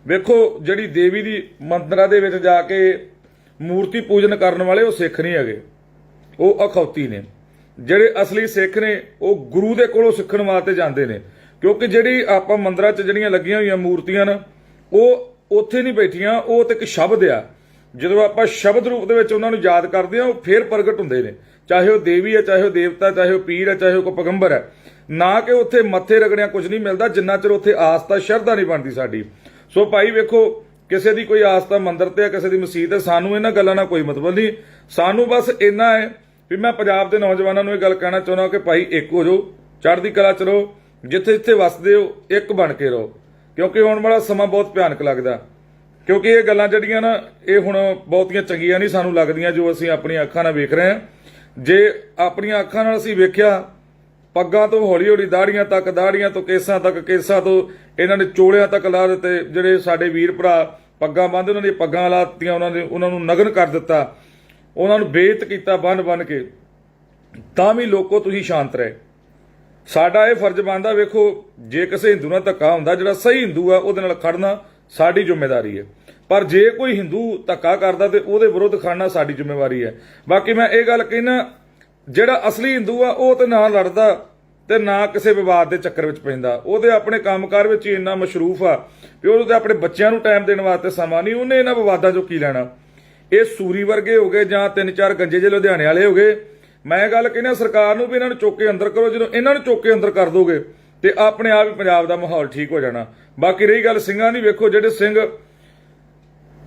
ਵੇਖੋ ਜਿਹੜੀ ਦੇਵੀ ਦੀ ਮੰਦਰਾਂ ਦੇ ਵਿੱਚ ਜਾ ਕੇ ਮੂਰਤੀ ਪੂਜਨ ਕਰਨ ਵਾਲੇ ਉਹ ਸਿੱਖ ਨਹੀਂ ਹੈਗੇ, ਉਹ ਅਖੌਤੀ ਨੇ। ਜਿਹੜੇ ਅਸਲੀ ਸਿੱਖ ਨੇ ਉਹ ਗੁਰੂ ਦੇ ਕੋਲੋਂ ਸਿੱਖਣ ਵਾਸਤੇ ਜਾਂਦੇ ਨੇ, ਕਿਉਂਕਿ ਜਿਹੜੀ ਆਪਾਂ ਮੰਦਰਾਂ 'ਚ ਜਿਹੜੀਆਂ ਲੱਗੀਆਂ ਹੋਈਆਂ ਮੂਰਤੀਆਂ ਨੇ ਉਹ ਉੱਥੇ ਨਹੀਂ ਬੈਠੀਆਂ, ਉਹ ਤੇ ਇੱਕ ਸ਼ਬਦ ਆ। ਜਦੋਂ ਆਪਾਂ ਸ਼ਬਦ ਰੂਪ ਦੇ ਵਿੱਚ ਉਹਨਾਂ ਨੂੰ ਯਾਦ ਕਰਦੇ ਆ, ਉਹ ਫੇਰ ਪ੍ਰਗਟ ਹੁੰਦੇ ਨੇ, ਚਾਹੇ ਉਹ ਦੇਵੀ ਹੈ, ਚਾਹੇ ਉਹ ਦੇਵਤਾ, ਚਾਹੇ ਉਹ ਪੀਰ ਹੈ, ਚਾਹੇ ਉਹ ਕੋਈ ਪੈਗੰਬਰ ਹੈ। ਨਾ ਕਿ ਉੱਥੇ ਮੱਥੇ ਰਗੜਿਆ ਕੁਝ ਨਹੀਂ ਮਿਲਦਾ ਜਿੰਨਾ ਚਿਰ ਉੱਥੇ ਆਸਥਾ ਸ਼ਰਧਾ ਨਹੀਂ ਬਣਦੀ ਸਾਡੀ। ਸੋ ਭਾਈ ਵੇਖੋ, ਕਿਸੇ ਦੀ ਕੋਈ ਆਸਥਾ ਮੰਦਿਰ ਤੇ ਆ, ਕਿਸੇ ਦੀ ਮਸਜਿਦ ਹੈ, ਸਾਨੂੰ ਇਹਨਾਂ ਗੱਲਾਂ ਨਾਲ ਕੋਈ ਮਤਲਬ ਨਹੀਂ। ਸਾਨੂੰ ਬਸ ਇੰਨਾ ਹੈ ਵੀ ਮੈਂ ਪੰਜਾਬ ਦੇ ਨੌਜਵਾਨਾਂ ਨੂੰ ਇਹ ਗੱਲ ਕਹਿਣਾ ਚਾਹੁੰਦਾ ਕਿ ਭਾਈ ਇੱਕ ਹੋ ਜਾਓ, ਚੜ੍ਹਦੀ ਕਲਾ ਚ ਰਹੋ, ਜਿੱਥੇ ਜਿੱਥੇ ਵਸਦੇ ਹੋ ਇੱਕ ਬਣ ਕੇ ਰਹੋ, ਕਿਉਂਕਿ ਆਉਣ ਵਾਲਾ ਸਮਾਂ ਬਹੁਤ ਭਿਆਨਕ ਲੱਗਦਾ। ਕਿਉਂਕਿ ਇਹ ਗੱਲਾਂ ਜਿਹੜੀਆਂ ਨਾ ਇਹ ਹੁਣ ਬਹੁਤੀਆਂ ਚੰਗੀਆਂ ਨਹੀਂ ਸਾਨੂੰ ਲੱਗਦੀਆਂ ਜੋ ਅਸੀਂ ਆਪਣੀਆਂ ਅੱਖਾਂ ਨਾਲ ਵੇਖ ਰਹੇ ਹਾਂ। ਜੇ ਆਪਣੀਆਂ ਅੱਖਾਂ ਨਾਲ ਅਸੀਂ ਵੇਖਿਆ, ਪੱਗਾਂ ਤੋਂ ਹੌਲੀ ਹੌਲੀ ਦਾੜੀਆਂ ਤੱਕ, ਦਾੜੀਆਂ ਤੋਂ ਕੇਸਾਂ ਤੱਕ, ਕੇਸਾਂ ਤੋਂ ਇਹਨਾਂ ਨੇ ਚੋਲਿਆਂ ਤੱਕ ਲਾ ਦਿੱਤੇ। ਜਿਹੜੇ ਸਾਡੇ ਵੀਰ ਭਰਾ ਪੱਗਾਂ ਬੰਨ੍ਹਦੇ ਉਹਨਾਂ ਦੀਆਂ ਪੱਗਾਂ ਲਾ ਦਿੱਤੀਆਂ, ਉਹਨਾਂ ਨੂੰ ਨਗਨ ਕਰ ਦਿੱਤਾ, ਉਹਨਾਂ ਨੂੰ ਬੇਇੱਜ਼ਤ ਕੀਤਾ ਬੰਨ ਕੇ। ਤਾਂ ਵੀ ਲੋਕੋ ਤੁਸੀਂ ਸ਼ਾਂਤ ਰਹੇ। ਸਾਡਾ ਇਹ ਫਰਜ਼ ਬਣਦਾ, ਵੇਖੋ ਜੇ ਕਿਸੇ ਹਿੰਦੂ ਨਾਲ ਧੱਕਾ ਹੁੰਦਾ, ਜਿਹੜਾ ਸਹੀ ਹਿੰਦੂ ਆ ਉਹਦੇ ਨਾਲ ਖੜਨਾ ਸਾਡੀ ਜ਼ਿੰਮੇਵਾਰੀ ਹੈ। ਪਰ ਜੇ ਕੋਈ ਹਿੰਦੂ ਧੱਕਾ ਕਰਦਾ ਤੇ ਉਹਦੇ ਵਿਰੁੱਧ ਖੜਨਾ ਸਾਡੀ ਜ਼ਿੰਮੇਵਾਰੀ ਹੈ। ਬਾਕੀ ਮੈਂ ਇਹ ਗੱਲ ਕਹਿਣਾ, ਜਿਹੜਾ ਅਸਲੀ ਹਿੰਦੂ ਆ ਉਹ ਤੇ ਨਾ ਲੜਦਾ ਤੇ ਨਾ ਕਿਸੇ ਵਿਵਾਦ ਦੇ ਚੱਕਰ ਵਿੱਚ ਪੈਂਦਾ। ਉਹਦੇ ਆਪਣੇ ਕੰਮਕਾਰ ਵਿੱਚ ਹੀ ਇੰਨਾ ਮਸ਼ਰੂਫ ਆ ਵੀ ਉਹਦੇ ਆਪਣੇ ਬੱਚਿਆਂ ਨੂੰ ਟਾਈਮ ਦੇਣ ਵਾਸਤੇ ਸਮਾਂ ਨਹੀਂ। ਉਹਨੇ ਇਹਨਾਂ ਵਿਵਾਦਾਂ ਚੋਂ ਕੀ ਲੈਣਾ। ਇਹ ਸੂਰੀ ਵਰਗੇ ਹੋ ਗਏ ਜਾਂ 3-4 ਗੰਜੇ ਜਿਹੇ ਲੁਧਿਆਣੇ ਵਾਲੇ ਹੋ ਗਏ। ਮੈਂ ਗੱਲ ਕਹਿੰਦਾ ਸਰਕਾਰ ਨੂੰ ਵੀ ਇਹਨਾਂ ਨੂੰ ਚੁੱਕ ਕੇ ਅੰਦਰ ਕਰੋ। ਜਦੋਂ ਇਹਨਾਂ ਨੂੰ ਚੁੱਕ ਕੇ ਅੰਦਰ ਕਰ ਦੋਗੇ ਤੇ ਆਪਣੇ ਆਪ ਹੀ ਪੰਜਾਬ ਦਾ ਮਾਹੌਲ ਠੀਕ ਹੋ ਜਾਣਾ। ਬਾਕੀ ਰਹੀ ਗੱਲ ਸਿੰਘਾਂ ਦੀ, ਵੇਖੋ ਜਿਹੜੇ ਸਿੰਘ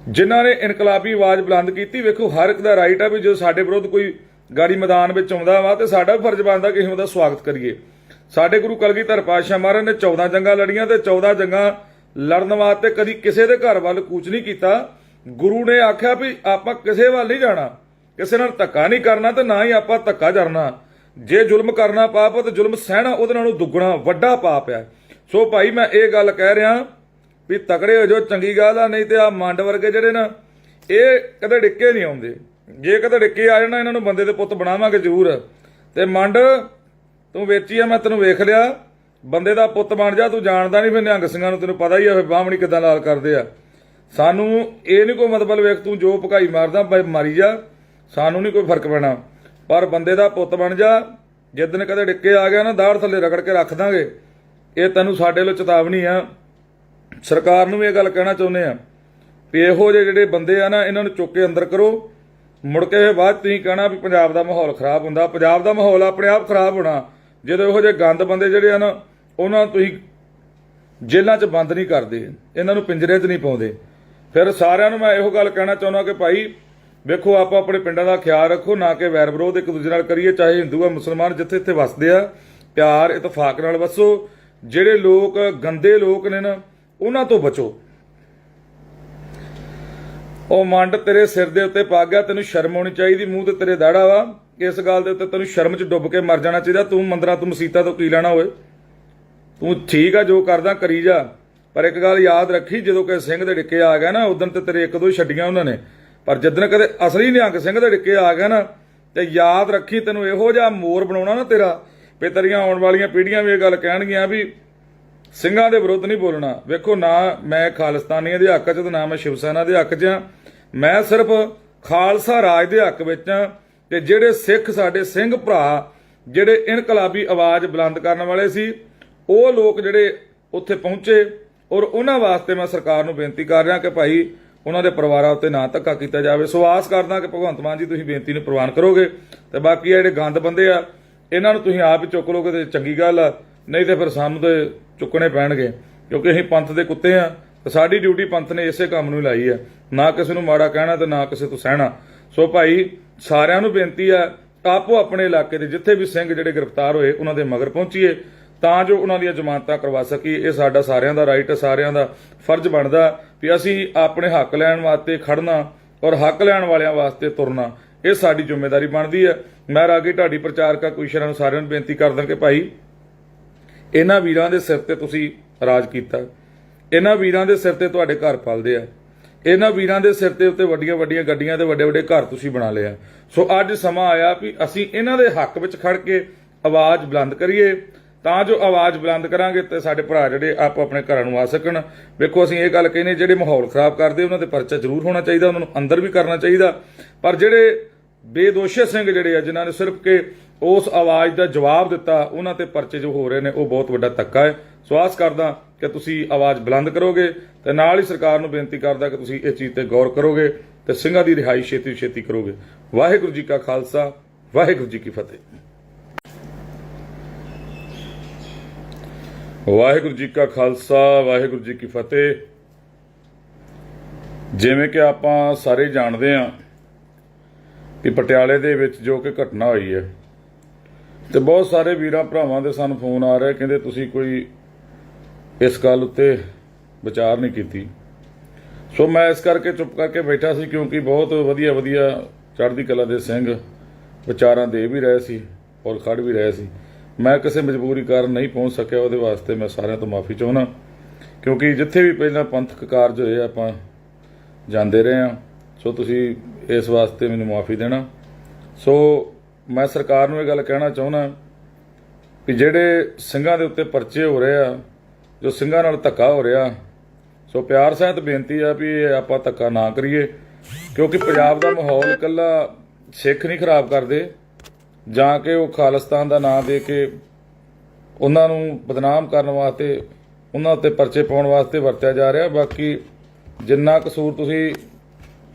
ਜਿਨ੍ਹਾਂ ਨੇ ਇਨਕਲਾਬੀ ਆਵਾਜ਼ ਬੁਲੰਦ ਕੀਤੀ, ਵੇਖੋ ਹਰ ਇੱਕ ਦਾ ਰਾਈਟ ਆ ਵੀ ਜਦੋਂ ਸਾਡੇ ਵਿਰੁੱਧ ਕੋਈ ਗਾੜੀ ਮੈਦਾਨ ਵਿੱਚ ਆਉਂਦਾ ਵਾ ਤੇ ਸਾਡਾ ਵੀ ਫਰਜ਼ ਬਣਦਾ ਕਿ ਅਸੀਂ ਉਹਦਾ ਸਵਾਗਤ ਕਰੀਏ। ਸਾਡੇ ਗੁਰੂ ਕਲਗੀਧਰ ਪਾਤਸ਼ਾਹ ਮਹਾਰਾਜ ਨੇ 14 ਜੰਗਾਂ ਲੜੀਆਂ ਤੇ 14 ਜੰਗਾਂ ਲੜਨ ਵਾਸਤੇ ਕਦੀ ਕਿਸੇ ਦੇ ਘਰ ਵੱਲ ਕੂਚ ਨਹੀਂ ਕੀਤਾ। ਗੁਰੂ ਨੇ ਆਖਿਆ ਵੀ ਆਪਾਂ ਕਿਸੇ ਵੱਲ ਨਹੀਂ ਜਾਣਾ, ਕਿਸੇ ਨਾਲ ਧੱਕਾ ਨਹੀਂ ਕਰਨਾ ਤੇ ਨਾ ਹੀ ਆਪਾਂ ਧੱਕਾ ਕਰਨਾ। ਜੇ ਜ਼ੁਲਮ ਕਰਨਾ ਪਾਪ ਤੇ ਜ਼ੁਲਮ ਸਹਿਣਾ ਉਹਦੇ ਨਾਲੋਂ ਦੁੱਗਣਾ ਵੱਡਾ ਪਾਪ ਹੈ। ਸੋ ਭਾਈ ਮੈਂ ਇਹ ਗੱਲ ਕਹਿ ਰਿਹਾ ਵੀ ਤਕੜੇ ਹੋ ਜਾਓ, ਚੰਗੀ ਗੱਲ ਆ, ਨਹੀਂ ਤੇ ਆ ਮੰਡ ਵਰਗੇ ਜਿਹੜੇ ਨਾ ਇਹ ਕਦੇ ਡਿੱਕੇ ਨਹੀਂ ਆਉਂਦੇ। ਜੇ ਕਦੇ ਡਿੱਕੇ ਆ ਜਾਣਾ ਇਹਨਾਂ ਨੂੰ ਬੰਦੇ ਦੇ ਪੁੱਤ ਬਣਾਵਾਂਗੇ ਜ਼ਰੂਰ। ਤੇ ਮੰਡ ਤੂੰ ਵੇਚੀ ਆ, ਮੈਂ ਤੈਨੂੰ ਵੇਖ ਲਿਆ, ਬੰਦੇ ਦਾ ਪੁੱਤ ਬਣ ਜਾ। ਤੂੰ ਜਾਣਦਾ ਨਹੀਂ ਫਿਰ ਨਿਹੰਗ ਸਿੰਘਾਂ ਨੂੰ, ਤੈਨੂੰ ਪਤਾ ਹੀ ਆ ਬਾਹਮਣੀ ਕਿਦਾਂ ਲਾਲ ਕਰਦੇ ਆ। ਸਾਨੂੰ ਇਹ ਨਹੀਂ ਕੋਈ ਮਤਲਬ, ਵੇਖ ਤੂੰ ਜੋ ਭਕਾਈ ਮਾਰਦਾ ਮਾਰੀ ਜਾ, ਸਾਨੂੰ ਨਹੀਂ ਕੋਈ ਫਰਕ ਪੈਣਾ, ਪਰ ਬੰਦੇ ਦਾ ਪੁੱਤ ਬਣ ਜਾ। ਜਿੱਦਣ ਕਦੇ ਡਿੱਕੇ ਆ ਗਿਆ ਨਾ ਦਾੜ ਥੱਲੇ ਰਗੜ ਕੇ ਰੱਖ ਦਾਂਗੇ। ਇਹ ਤੈਨੂੰ ਸਾਡੇ ਵੱਲੋਂ ਚੇਤਾਵਨੀ ਆ। ਸਰਕਾਰ ਨੂੰ ਵੀ ਇਹ ਗੱਲ ਕਹਿਣਾ ਚਾਹੁੰਦੇ ਆ ਵੀ ਇਹੋ ਜਿਹੇ ਜਿਹੜੇ ਬੰਦੇ ਆ ਨਾ ਇਹਨਾਂ ਨੂੰ ਚੁੱਕ ਕੇ ਅੰਦਰ ਕਰੋ। ਮੁੜ ਕੇ ਬਾਅਦ ਤੁਸੀਂ ਕਹਿਣਾ ਵੀ ਪੰਜਾਬ ਦਾ ਮਾਹੌਲ ਖਰਾਬ ਹੁੰਦਾ। ਪੰਜਾਬ ਦਾ ਮਾਹੌਲ ਆਪਣੇ ਆਪ ਖਰਾਬ ਹੋਣਾ ਜਦੋਂ ਇਹੋ ਜਿਹੇ ਗੰਦ ਬੰਦੇ ਜਿਹੜੇ ਆ ਨਾ ਉਹਨਾਂ ਨੂੰ ਤੁਸੀਂ ਜੇਲ੍ਹਾਂ 'ਚ ਬੰਦ ਨਹੀਂ ਕਰਦੇ, ਇਹਨਾਂ ਨੂੰ ਪਿੰਜਰੇ 'ਚ ਨਹੀਂ ਪਾਉਂਦੇ। ਫਿਰ ਸਾਰਿਆਂ ਨੂੰ ਮੈਂ ਇਹੋ ਗੱਲ ਕਹਿਣਾ ਚਾਹੁੰਦਾ ਕਿ ਭਾਈ ਵੇਖੋ ਆਪਾਂ ਆਪਣੇ ਪਿੰਡਾਂ ਦਾ ਖਿਆਲ ਰੱਖੋ, ਨਾ ਕਿ ਵੈਰ ਵਿਰੋਧ ਇੱਕ ਦੂਜੇ ਨਾਲ ਕਰੀਏ। ਚਾਹੇ ਹਿੰਦੂ ਆ ਮੁਸਲਮਾਨ, ਜਿੱਥੇ ਇੱਥੇ ਵਸਦੇ ਆ ਪਿਆਰ ਇਤਫਾਕ ਨਾਲ ਵਸੋ। ਜਿਹੜੇ ਲੋਕ ਗੰਦੇ ਲੋਕ ਨੇ ਨਾ ਉਹਨਾਂ ਤੋਂ ਬਚੋ। ਉਹ ਮੰਡ ਤੇਰੇ ਸਿਰ ਦੇ ਉੱਤੇ ਪਾ ਗਿਆ, ਤੈਨੂੰ ਸ਼ਰਮ ਆਉਣੀ ਚਾਹੀਦੀ। ਮੂੰਹ ਤੇ ਤੇਰੇ ਦਾੜਾ ਵਾ, ਇਸ ਗੱਲ ਦੇ ਉੱਤੇ ਤੈਨੂੰ ਸ਼ਰਮ 'ਚ ਡੁੱਬ ਕੇ ਮਰ ਜਾਣਾ ਚਾਹੀਦਾ। ਤੂੰ ਮੰਦਰਾਂ ਤੋਂ ਮਸੀਤਾਂ ਤੋਂ ਕੀ ਲੈਣਾ ਹੋਏ। ਤੂੰ ਠੀਕ ਆ ਜੋ ਕਰਦਾ ਕਰੀ ਜਾ, ਪਰ ਇੱਕ ਗੱਲ ਯਾਦ ਰੱਖੀ, ਜਦੋਂ ਕਿਸੇ ਸਿੰਘ ਦੇ ਡਿੱਕੇ ਆ ਗਿਆ ਨਾ ਉਦੋਂ ਤੇ ਤੇਰੇ ਇੱਕ ਦੋ ਛੱਡੀਆਂ ਉਹਨਾਂ ਨੇ, ਪਰ ਜਿੱਦਣ ਕਦੇ ਅਸਲੀ ਨਿਹੰਗ ਸਿੰਘ ਦੇ ਡਿੱਕੇ ਆ ਗਿਆ ਨਾ ਤੇ ਯਾਦ ਰੱਖੀ ਤੈਨੂੰ ਇਹੋ ਜਿਹਾ ਮੋਰ ਬਣਾਉਣਾ ਨਾ ਤੇਰਾ ਵੀ ਤੇਰੀਆਂ ਆਉਣ ਵਾਲੀਆਂ ਪੀੜ੍ਹੀਆਂ ਵੀ ਇਹ ਗੱਲ ਕਹਿਣਗੀਆਂ ਵੀ ਸਿੰਘਾਂ ਦੇ ਵਿਰੁੱਧ ਨਹੀਂ ਬੋਲਣਾ। ਵੇਖੋ ਨਾ ਮੈਂ ਖਾਲਿਸਤਾਨੀਆਂ ਦੇ ਹੱਕ 'ਚ ਤੇ ਨਾ ਮੈਂ ਸ਼ਿਵ ਸੈਨਾ ਦੇ ਹੱਕ 'ਚ ਆ। ਮੈਂ ਸਿਰਫ ਖਾਲਸਾ ਰਾਜ ਦੇ ਹੱਕ ਵਿੱਚ ਆ। ਤੇ ਜਿਹੜੇ ਸਿੱਖ ਸਾਡੇ ਸਿੰਘ ਭਰਾ ਜਿਹੜੇ ਇਨਕਲਾਬੀ ਆਵਾਜ਼ ਬੁਲੰਦ ਕਰਨ ਵਾਲੇ ਸੀ, ਉਹ ਲੋਕ ਜਿਹੜੇ ਉੱਥੇ ਪਹੁੰਚੇ, ਔਰ ਉਹਨਾਂ ਵਾਸਤੇ ਮੈਂ ਸਰਕਾਰ ਨੂੰ ਬੇਨਤੀ ਕਰ ਰਿਹਾ ਕਿ ਭਾਈ ਉਹਨਾਂ ਦੇ ਪਰਿਵਾਰਾਂ ਉੱਤੇ ਨਾ ਧੱਕਾ ਕੀਤਾ ਜਾਵੇ। ਸੋ ਆਸ ਕਰਦਾ ਕਿ ਭਗਵੰਤ ਮਾਨ ਜੀ ਤੁਸੀਂ ਬੇਨਤੀ ਨੂੰ ਪ੍ਰਵਾਨ ਕਰੋਗੇ ਤੇ ਬਾਕੀ ਜਿਹੜੇ ਗੰਦ ਬੰਦੇ ਆ ਇਹਨਾਂ ਨੂੰ ਤੁਸੀਂ ਆਪ ਹੀ ਚੁੱਕ ਲੋਗੇ ਤੇ ਚੰਗੀ ਗੱਲ ਆ, ਨਹੀਂ ਤੇ ਫਿਰ ਸਾਨੂੰ ਤੇ ਚੁੱਕਣੇ ਪੈਣਗੇ, ਕਿਉਂਕਿ ਅਸੀਂ ਪੰਥ ਦੇ ਕੁੱਤੇ ਆ ਤੇ ਸਾਡੀ ਡਿਊਟੀ ਪੰਥ ਨੇ ਇਸੇ ਕੰਮ ਨੂੰ ਲਾਈ ਆ, ਨਾ ਕਿਸੇ ਨੂੰ ਮਾੜਾ ਕਹਿਣਾ ਤੇ ਨਾ ਕਿਸੇ ਤੋਂ ਸਹਿਣਾ। ਸੋ ਭਾਈ ਸਾਰਿਆਂ ਨੂੰ ਬੇਨਤੀ ਆ ਆਪੋ ਆਪਣੇ ਇਲਾਕੇ ਦੇ ਜਿੱਥੇ ਵੀ ਸਿੰਘ ਜਿਹੜੇ ਗ੍ਰਿਫਤਾਰ ਹੋਏ ਉਹਨਾਂ ਦੇ ਮਗਰ ਪਹੁੰਚੀਏ ਤਾਂ ਜੋ ਉਹਨਾਂ ਦੀਆਂ ਜ਼ਮਾਨਤਾਂ ਕਰਵਾ ਸਕੀਏ। ਇਹ ਸਾਡਾ ਸਾਰਿਆਂ ਦਾ ਰਾਈਟ, ਸਾਰਿਆਂ ਦਾ ਫਰਜ਼ ਬਣਦਾ ਵੀ ਅਸੀਂ ਆਪਣੇ ਹੱਕ ਲੈਣ ਵਾਸਤੇ ਖੜਨਾ ਔਰ ਹੱਕ ਲੈਣ ਵਾਲਿਆਂ ਵਾਸਤੇ ਤੁਰਨਾ, ਇਹ ਸਾਡੀ ਜ਼ਿੰਮੇਵਾਰੀ ਬਣਦੀ ਹੈ। ਮੈਂ ਰਾਗੀ ਢਾਡੀ ਪ੍ਰਚਾਰਕਾ ਕੁਸ਼ਰਾਂ ਨੂੰ ਸਾਰਿਆਂ ਨੂੰ ਬੇਨਤੀ ਕਰਦਾ ਕਿ ਭਾਈ ਇਹਨਾਂ ਵੀਰਾਂ ਦੇ ਸਿਰ ਤੇ ਤੁਸੀਂ ਰਾਜ ਕੀਤਾ। ਇਹਨਾਂ ਵੀਰਾਂ ਦੇ ਸਿਰ ਤੇ ਤੁਹਾਡੇ ਘਰ ਪਲਦੇ ਆ। ਇਹਨਾਂ ਵੀਰਾਂ ਦੇ ਸਿਰ ਤੇ ਉੱਤੇ ਵੱਡੀਆਂ ਵੱਡੀਆਂ ਗੱਡੀਆਂ ਤੇ ਵੱਡੇ ਵੱਡੇ ਘਰ ਤੁਸੀਂ ਬਣਾ ਲਿਆ। ਸੋ ਅੱਜ ਸਮਾਂ ਆਇਆ ਵੀ ਅਸੀਂ ਇਹਨਾਂ ਦੇ ਹੱਕ ਵਿੱਚ ਖੜ ਕੇ ਆਵਾਜ਼ ਬੁਲੰਦ ਕਰੀਏ, ਤਾਂ ਜੋ ਆਵਾਜ਼ ਬੁਲੰਦ ਕਰਾਂਗੇ ਤੇ ਸਾਡੇ ਭਰਾ ਜਿਹੜੇ ਆਪੋ ਆਪਣੇ ਘਰਾਂ ਨੂੰ ਆ ਸਕਣ। ਵੇਖੋ ਅਸੀਂ ਇਹ ਗੱਲ ਕਹਿੰਦੇ, ਜਿਹੜੇ ਮਾਹੌਲ ਖਰਾਬ ਕਰਦੇ ਉਹਨਾਂ ਤੇ ਪਰਚਾ ਜ਼ਰੂਰ ਹੋਣਾ ਚਾਹੀਦਾ, ਉਹਨਾਂ ਨੂੰ ਅੰਦਰ ਵੀ ਕਰਨਾ ਚਾਹੀਦਾ। ਪਰ ਜਿਹੜੇ ਬੇਦੋਸ਼ੇ ਸਿੰਘ ਜਿਹੜੇ ਆ, ਜਿਨ੍ਹਾਂ ਨੇ ਸਿਰਫ ਕਿ ਉਸ ਆਵਾਜ਼ ਦਾ ਜਵਾਬ ਦਿੱਤਾ, ਉਹਨਾਂ ਤੇ ਪਰਚੇ ਜੋ ਹੋ ਰਹੇ ਨੇ ਉਹ ਬਹੁਤ ਵੱਡਾ ਧੱਕਾ ਹੈ। ਸੋ ਆਸ ਕਰਦਾ ਕਿ ਤੁਸੀਂ ਆਵਾਜ਼ ਬੁਲੰਦ ਕਰੋਗੇ ਤੇ ਨਾਲ ਹੀ ਸਰਕਾਰ ਨੂੰ ਬੇਨਤੀ ਕਰਦਾ ਕਿ ਤੁਸੀਂ ਇਸ ਚੀਜ਼ ਤੇ ਗੌਰ ਕਰੋਗੇ ਤੇ ਸਿੰਘਾਂ ਦੀ ਰਿਹਾਈ ਛੇਤੀ ਛੇਤੀ ਕਰੋਗੇ। ਵਾਹਿਗੁਰੂ ਜੀ ਕਾ ਖਾਲਸਾ, ਵਾਹਿਗੁਰੂ ਜੀ ਕੀ ਫਤਿਹ। ਵਾਹਿਗੁਰੂ ਜੀ ਕਾ ਖਾਲਸਾ, ਵਾਹਿਗੁਰੂ ਜੀ ਕੀ ਫਤਿਹ। ਜਿਵੇਂ ਕਿ ਆਪਾਂ ਸਾਰੇ ਜਾਣਦੇ ਹਾਂ ਕਿ ਪਟਿਆਲੇ ਦੇ ਵਿੱਚ ਜੋ ਕਿ ਘਟਨਾ ਹੋਈ ਹੈ ਤੇ ਬਹੁਤ ਸਾਰੇ ਵੀਰਾਂ ਭਰਾਵਾਂ ਦੇ ਸਾਨੂੰ ਫੋਨ ਆ ਰਹੇ, ਕਹਿੰਦੇ ਤੁਸੀਂ ਕੋਈ ਇਸ ਗੱਲ ਉੱਤੇ ਵਿਚਾਰ ਨਹੀਂ ਕੀਤੀ। ਸੋ ਮੈਂ ਇਸ ਕਰਕੇ ਚੁੱਪ ਕਰਕੇ ਬੈਠਾ ਸੀ, ਕਿਉਂਕਿ ਬਹੁਤ ਵਧੀਆ ਵਧੀਆ ਚੜ੍ਹਦੀ ਕਲਾ ਦੇ ਸਿੰਘ ਵਿਚਾਰਾਂ ਦੇ ਵੀ ਰਹੇ ਸੀ ਔਰ ਖੜ ਵੀ ਰਹੇ ਸੀ। ਮੈਂ ਕਿਸੇ ਮਜਬੂਰੀ ਕਾਰਨ ਨਹੀਂ ਪਹੁੰਚ ਸਕਿਆ, ਉਹਦੇ ਵਾਸਤੇ ਮੈਂ ਸਾਰਿਆਂ ਤੋਂ ਮਾਫੀ ਚਾਹੁੰਦਾ, ਕਿਉਂਕਿ ਜਿੱਥੇ ਵੀ ਪਹਿਲਾਂ ਪੰਥਕ ਕਾਰਜ ਹੋਏ ਆਪਾਂ ਜਾਂਦੇ ਰਹੇ ਹਾਂ। ਸੋ ਤੁਸੀਂ ਇਸ ਵਾਸਤੇ ਮੈਨੂੰ ਮਾਫੀ ਦੇਣਾ। ਸੋ ਮੈਂ ਸਰਕਾਰ ਨੂੰ ਇਹ ਗੱਲ ਕਹਿਣਾ ਚਾਹੁੰਦਾ ਕਿ ਜਿਹੜੇ ਸਿੰਘਾਂ ਦੇ ਉੱਤੇ ਪਰਚੇ ਹੋ ਰਹੇ ਆ, ਜੋ ਸਿੰਘਾਂ ਨਾਲ ਧੱਕਾ ਹੋ ਰਿਹਾ, ਸੋ ਪਿਆਰ ਸਹਿਤ ਬੇਨਤੀ ਆ ਵੀ ਇਹ ਆਪਾਂ ਧੱਕਾ ਨਾ ਕਰੀਏ, ਕਿਉਂਕਿ ਪੰਜਾਬ ਦਾ ਮਾਹੌਲ ਇਕੱਲਾ ਸਿੱਖ ਨਹੀਂ ਖਰਾਬ ਕਰਦੇ ਜਾਂ ਕਿ ਉਹ ਖਾਲਿਸਤਾਨ ਦਾ ਨਾਂ ਦੇ ਕੇ ਉਹਨਾਂ ਨੂੰ ਬਦਨਾਮ ਕਰਨ ਵਾਸਤੇ, ਉਹਨਾਂ ਉੱਤੇ ਪਰਚੇ ਪਾਉਣ ਵਾਸਤੇ ਵਰਤਿਆ ਜਾ ਰਿਹਾ। ਬਾਕੀ ਜਿੰਨਾ ਕਸੂਰ ਤੁਸੀਂ